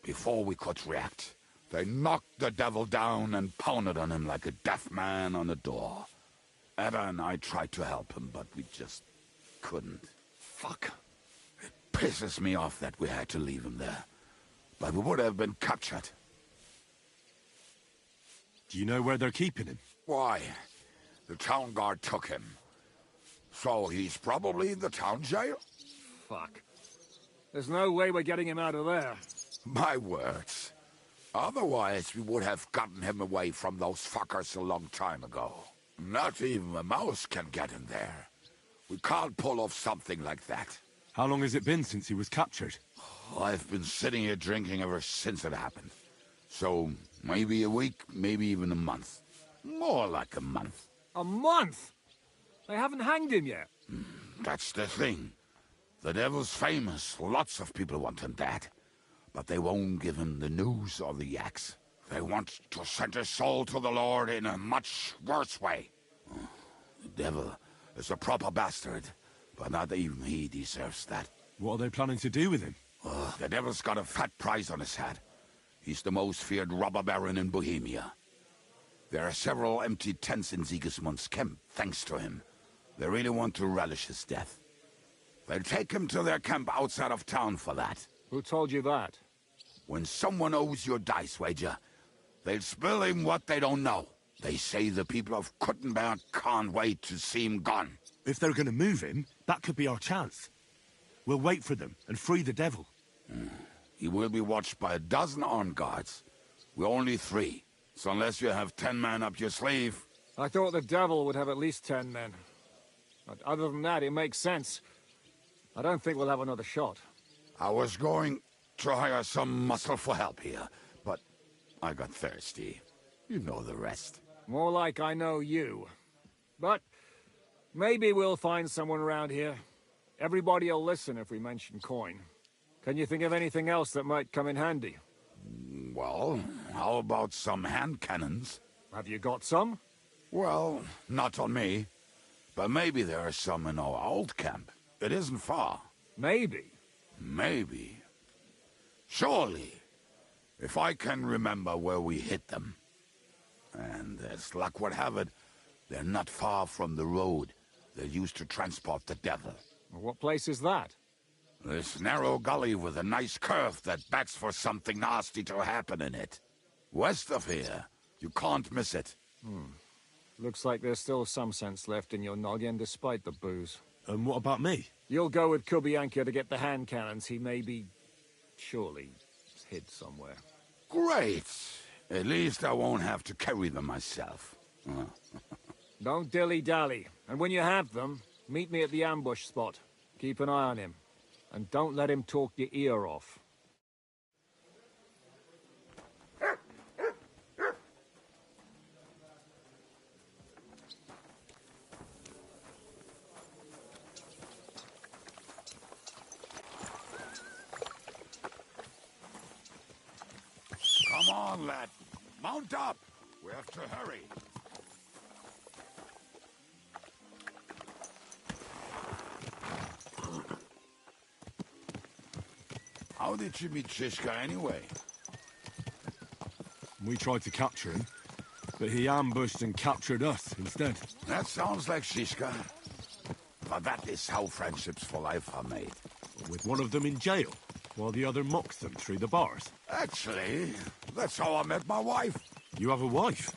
Before we could react, they knocked the devil down and pounded on him like a deaf man on a door. Etta and I tried to help him, but we just couldn't. Fuck. It pisses me off that we had to leave him there. But we would have been captured. Do you know where they're keeping him? Why? The town guard took him. So he's probably in the town jail? Fuck. There's no way we're getting him out of there. My words. Otherwise, we would have gotten him away from those fuckers a long time ago. Not even a mouse can get in there. We can't pull off something like that. How long has it been since he was captured? I've been sitting here drinking ever since it happened. So, maybe a week, maybe even a month. More like a month. A month? They haven't hanged him yet. That's the thing. The devil's famous. Lots of people want him dead. But they won't give him the news or the axe. They want to send his soul to the Lord in a much worse way. The devil is a proper bastard, but not even he deserves that. What are they planning to do with him? The devil's got a fat price on his head. He's the most feared robber baron in Bohemia. There are several empty tents in Sigismund's camp, thanks to him. They really want to relish his death. They'll take him to their camp outside of town for that. Who told you that? When someone owes you a dice wager, they'll spill him what they don't know. They say the people of Kuttenberg can't wait to see him gone. If they're gonna move him, that could be our chance. We'll wait for them and free the devil. He will be watched by a dozen armed guards. We're only 3, so unless you have 10 men up your sleeve... I thought the devil would have at least 10 men. But other than that, it makes sense. I don't think we'll have another shot. I was going to hire some muscle for help here, but I got thirsty. You know the rest. More like I know you. But maybe we'll find someone around here. Everybody'll listen if we mention coin. Can you think of anything else that might come in handy? Well, how about some hand cannons? Have you got some? Well, not on me. But maybe there are some in our old camp. It isn't far. Maybe? Maybe. Surely. If I can remember where we hit them. And as luck would have it, they're not far from the road they used to transport the devil. What place is that? This narrow gully with a nice curve that begs for something nasty to happen in it. West of here. You can't miss it. Looks like there's still some sense left in your noggin despite the booze. And what about me? You'll go with Kubianka to get the hand cannons he may be... surely hid somewhere. Great! At least I won't have to carry them myself. Don't dilly-dally. And when you have them, meet me at the ambush spot. Keep an eye on him. And don't let him talk your ear off. Come on, lad. Mount up. We have to hurry. How did you meet Shishka anyway? We tried to capture him, but he ambushed and captured us instead. That sounds like Shishka. But that is how friendships for life are made. With one of them in jail, while the other mocks them through the bars. Actually, that's how I met my wife. You have a wife?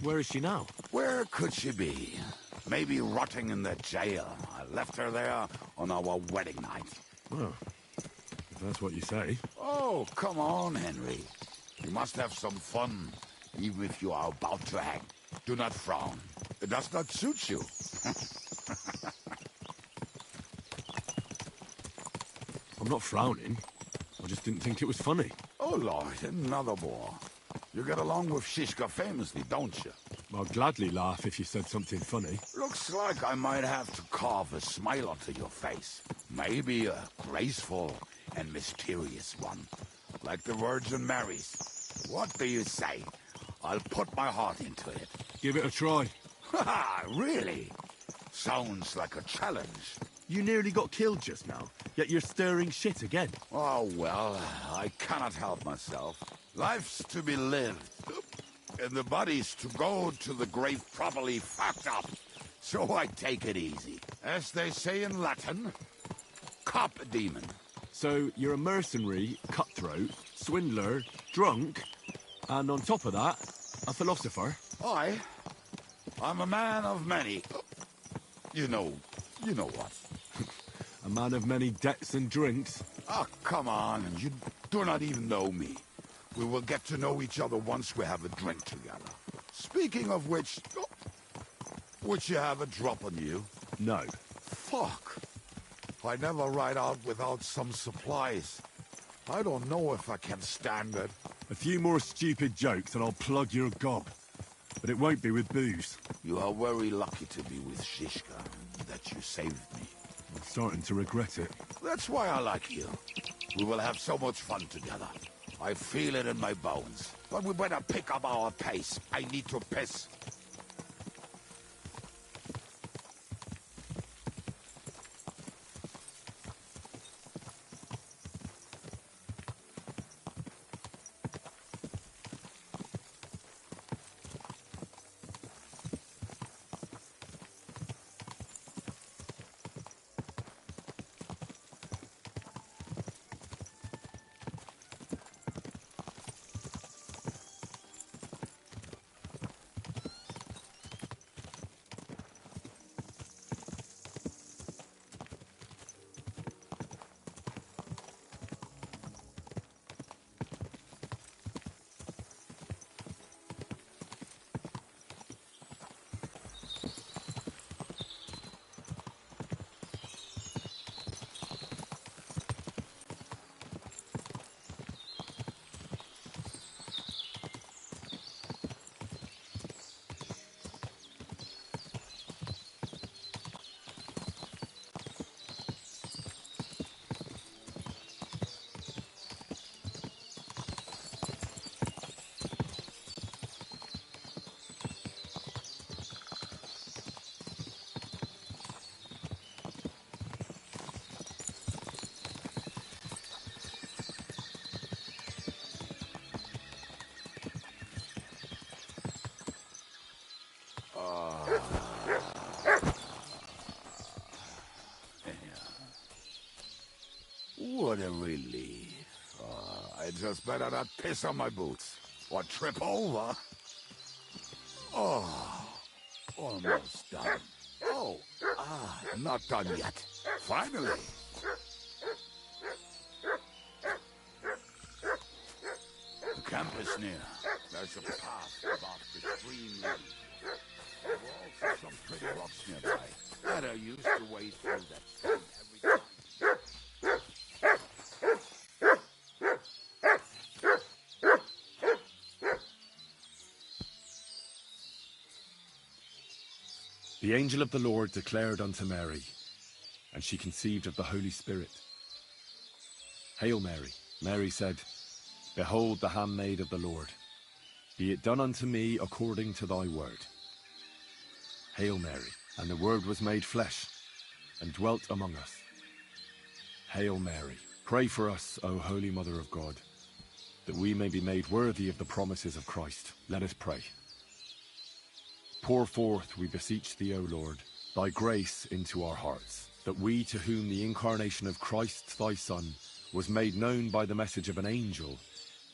Where is she now? Where could she be? Maybe rotting in the jail. I left her there on our wedding night. Well, if that's what you say. Oh, come on, Henry. You must have some fun, even if you are about to hang. Do not frown. It does not suit you. I'm not frowning. I just didn't think it was funny. Oh, Lord, another war. You get along with Shishka famously, don't you? I'll gladly laugh if you said something funny. Looks like I might have to carve a smile onto your face. Maybe a graceful and mysterious one. Like the Virgin Mary's. What do you say? I'll put my heart into it. Give it a try. Ha! Really? Sounds like a challenge. You nearly got killed just now, yet you're stirring shit again. Oh, well, I cannot help myself. Life's to be lived, and the body's to go to the grave properly fucked up. So I take it easy. As they say in Latin, cop a demon. So you're a mercenary, cutthroat, swindler, drunk, and on top of that, a philosopher? I'm a man of many... You know what. A man of many debts and drinks. Oh, come on. You do not even know me. We will get to know each other once we have a drink together. Speaking of which... Would you have a drop on you? No. Fuck. I never ride out without some supplies. I don't know if I can stand it. A few more stupid jokes and I'll plug your gob. But it won't be with booze. You are very lucky to be with Shishka, that you saved me. I'm starting to regret it. That's why I like you. We will have so much fun together. I feel it in my bones. But we better pick up our pace. I need to piss. I just better not piss on my boots. Or trip over. Oh, almost done. Oh, not done yet. Finally. The camp is near. There's a path above the stream leading. There are also some pretty rocks nearby. That I used to wade through that stream every time. The angel of the Lord declared unto Mary, and she conceived of the Holy Spirit. Hail Mary, Mary said, Behold the handmaid of the Lord. Be it done unto me according to thy word. Hail Mary, and the Word was made flesh, and dwelt among us. Hail Mary, pray for us, O Holy Mother of God, that we may be made worthy of the promises of Christ. Let us pray. Pour forth, we beseech thee, O Lord, thy grace into our hearts, that we, to whom the incarnation of Christ thy Son was made known by the message of an angel,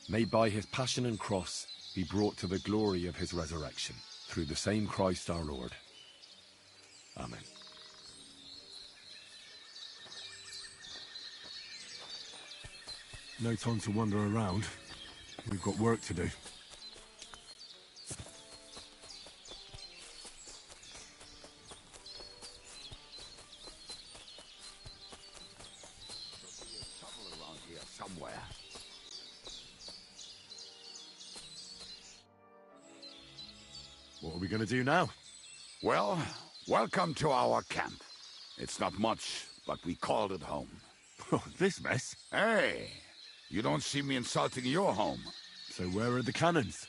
may by his passion and cross be brought to the glory of his resurrection, through the same Christ our Lord. Amen. No time to wander around. We've got work to do. Somewhere. What are we going to do now? Well, welcome to our camp. It's not much, but we called it home. Oh, this mess? Hey, you don't see me insulting your home. So where are the cannons?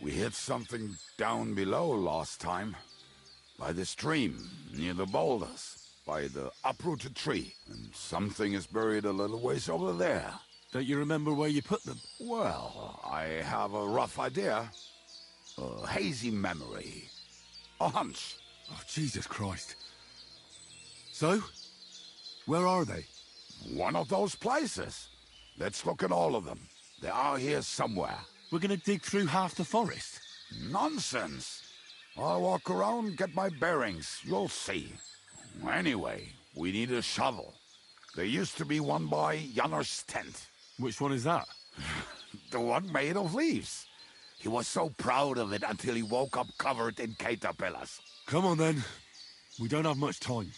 We hit something down below last time. By the stream, near the boulders. By the uprooted tree. And something is buried a little ways over there. Don't you remember where you put them? Well, I have a rough idea. A hazy memory. A hunch. Oh, Jesus Christ. So? Where are they? One of those places. Let's look at all of them. They are here somewhere. We're gonna dig through half the forest? Nonsense. I'll walk around, get my bearings. You'll see. Anyway, we need a shovel. There used to be one by Janner's tent. Which one is that? The one made of leaves. He was so proud of it until he woke up covered in caterpillars. Come on then. We don't have much time.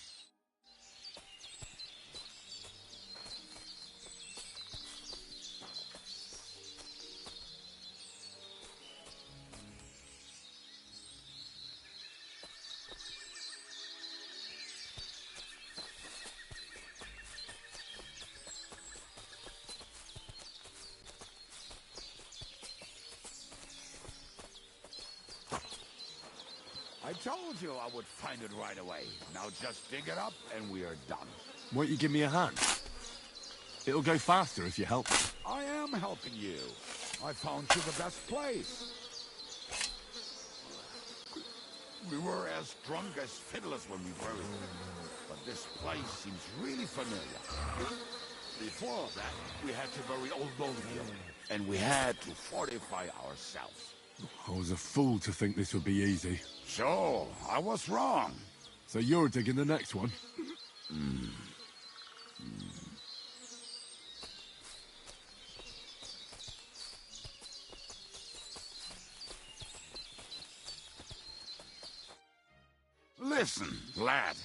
I told you I would find it right away. Now just dig it up and we are done. Won't you give me a hand? It'll go faster if you help. I am helping you. I found you the best place. We were as drunk as fiddlers when we buried it. But this place seems really familiar. Before that, we had to bury old Bolivia. And we had to fortify ourselves. I was a fool to think this would be easy. Sure, I was wrong. So you're digging the next one? Listen, lad.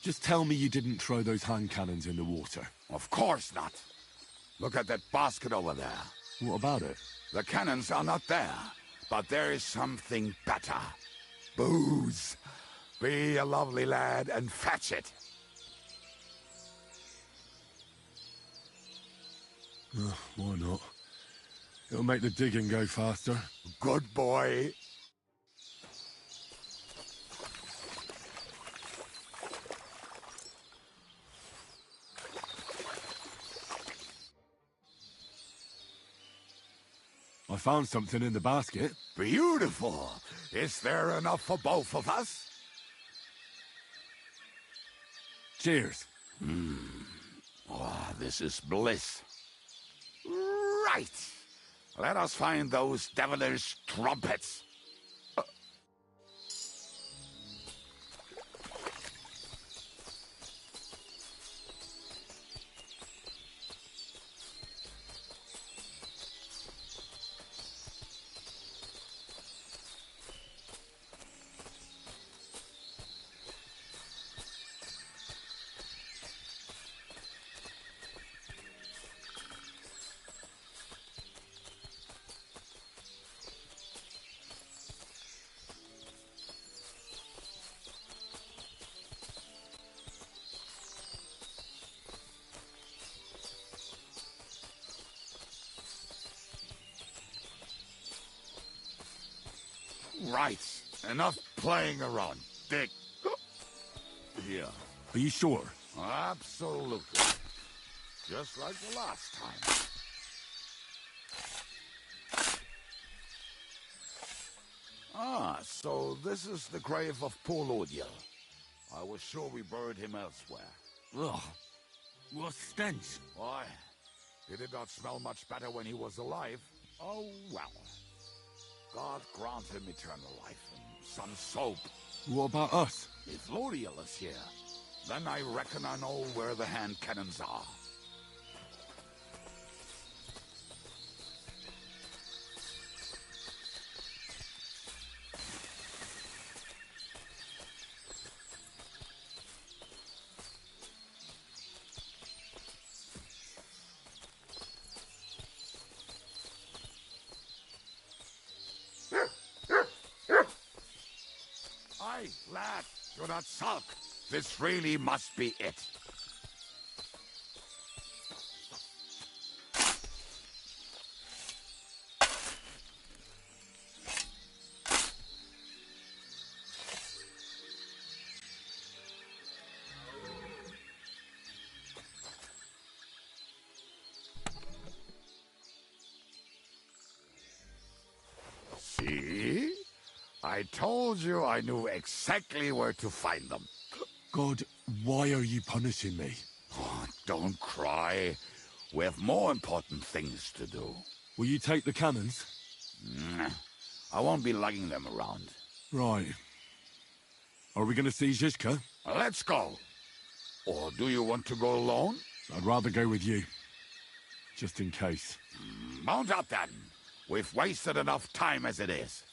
Just tell me you didn't throw those hand cannons in the water. Of course not. Look at that basket over there. What about it? The cannons are not there, but there is something better. Booze. Be a lovely lad and fetch it. Why not? It'll make the digging go faster. Good boy. I found something in the basket. Beautiful. Is there enough for both of us? Cheers. Oh, this is bliss. Right. Let us find those devilish trumpets. Right. Enough playing around. Dig. Here. Are you sure? Absolutely. Just like the last time. Ah, so this is the grave of poor Lodiel. I was sure we buried him elsewhere. Ugh. What stench? Why? He did not smell much better when he was alive. Oh, well. God grant him eternal life and some soap. What about us? If Lodiel is here, then I reckon I know where the hand cannons are. Aye, lad, do not sulk. This really must be it. See? I told you I knew exactly where to find them. God, why are you punishing me? Oh, don't cry. We have more important things to do. Will you take the cannons? I won't be lugging them around. Right. Are we going to see Zizka? Let's go. Or do you want to go alone? I'd rather go with you. Just in case. Mount up then. We've wasted enough time as it is.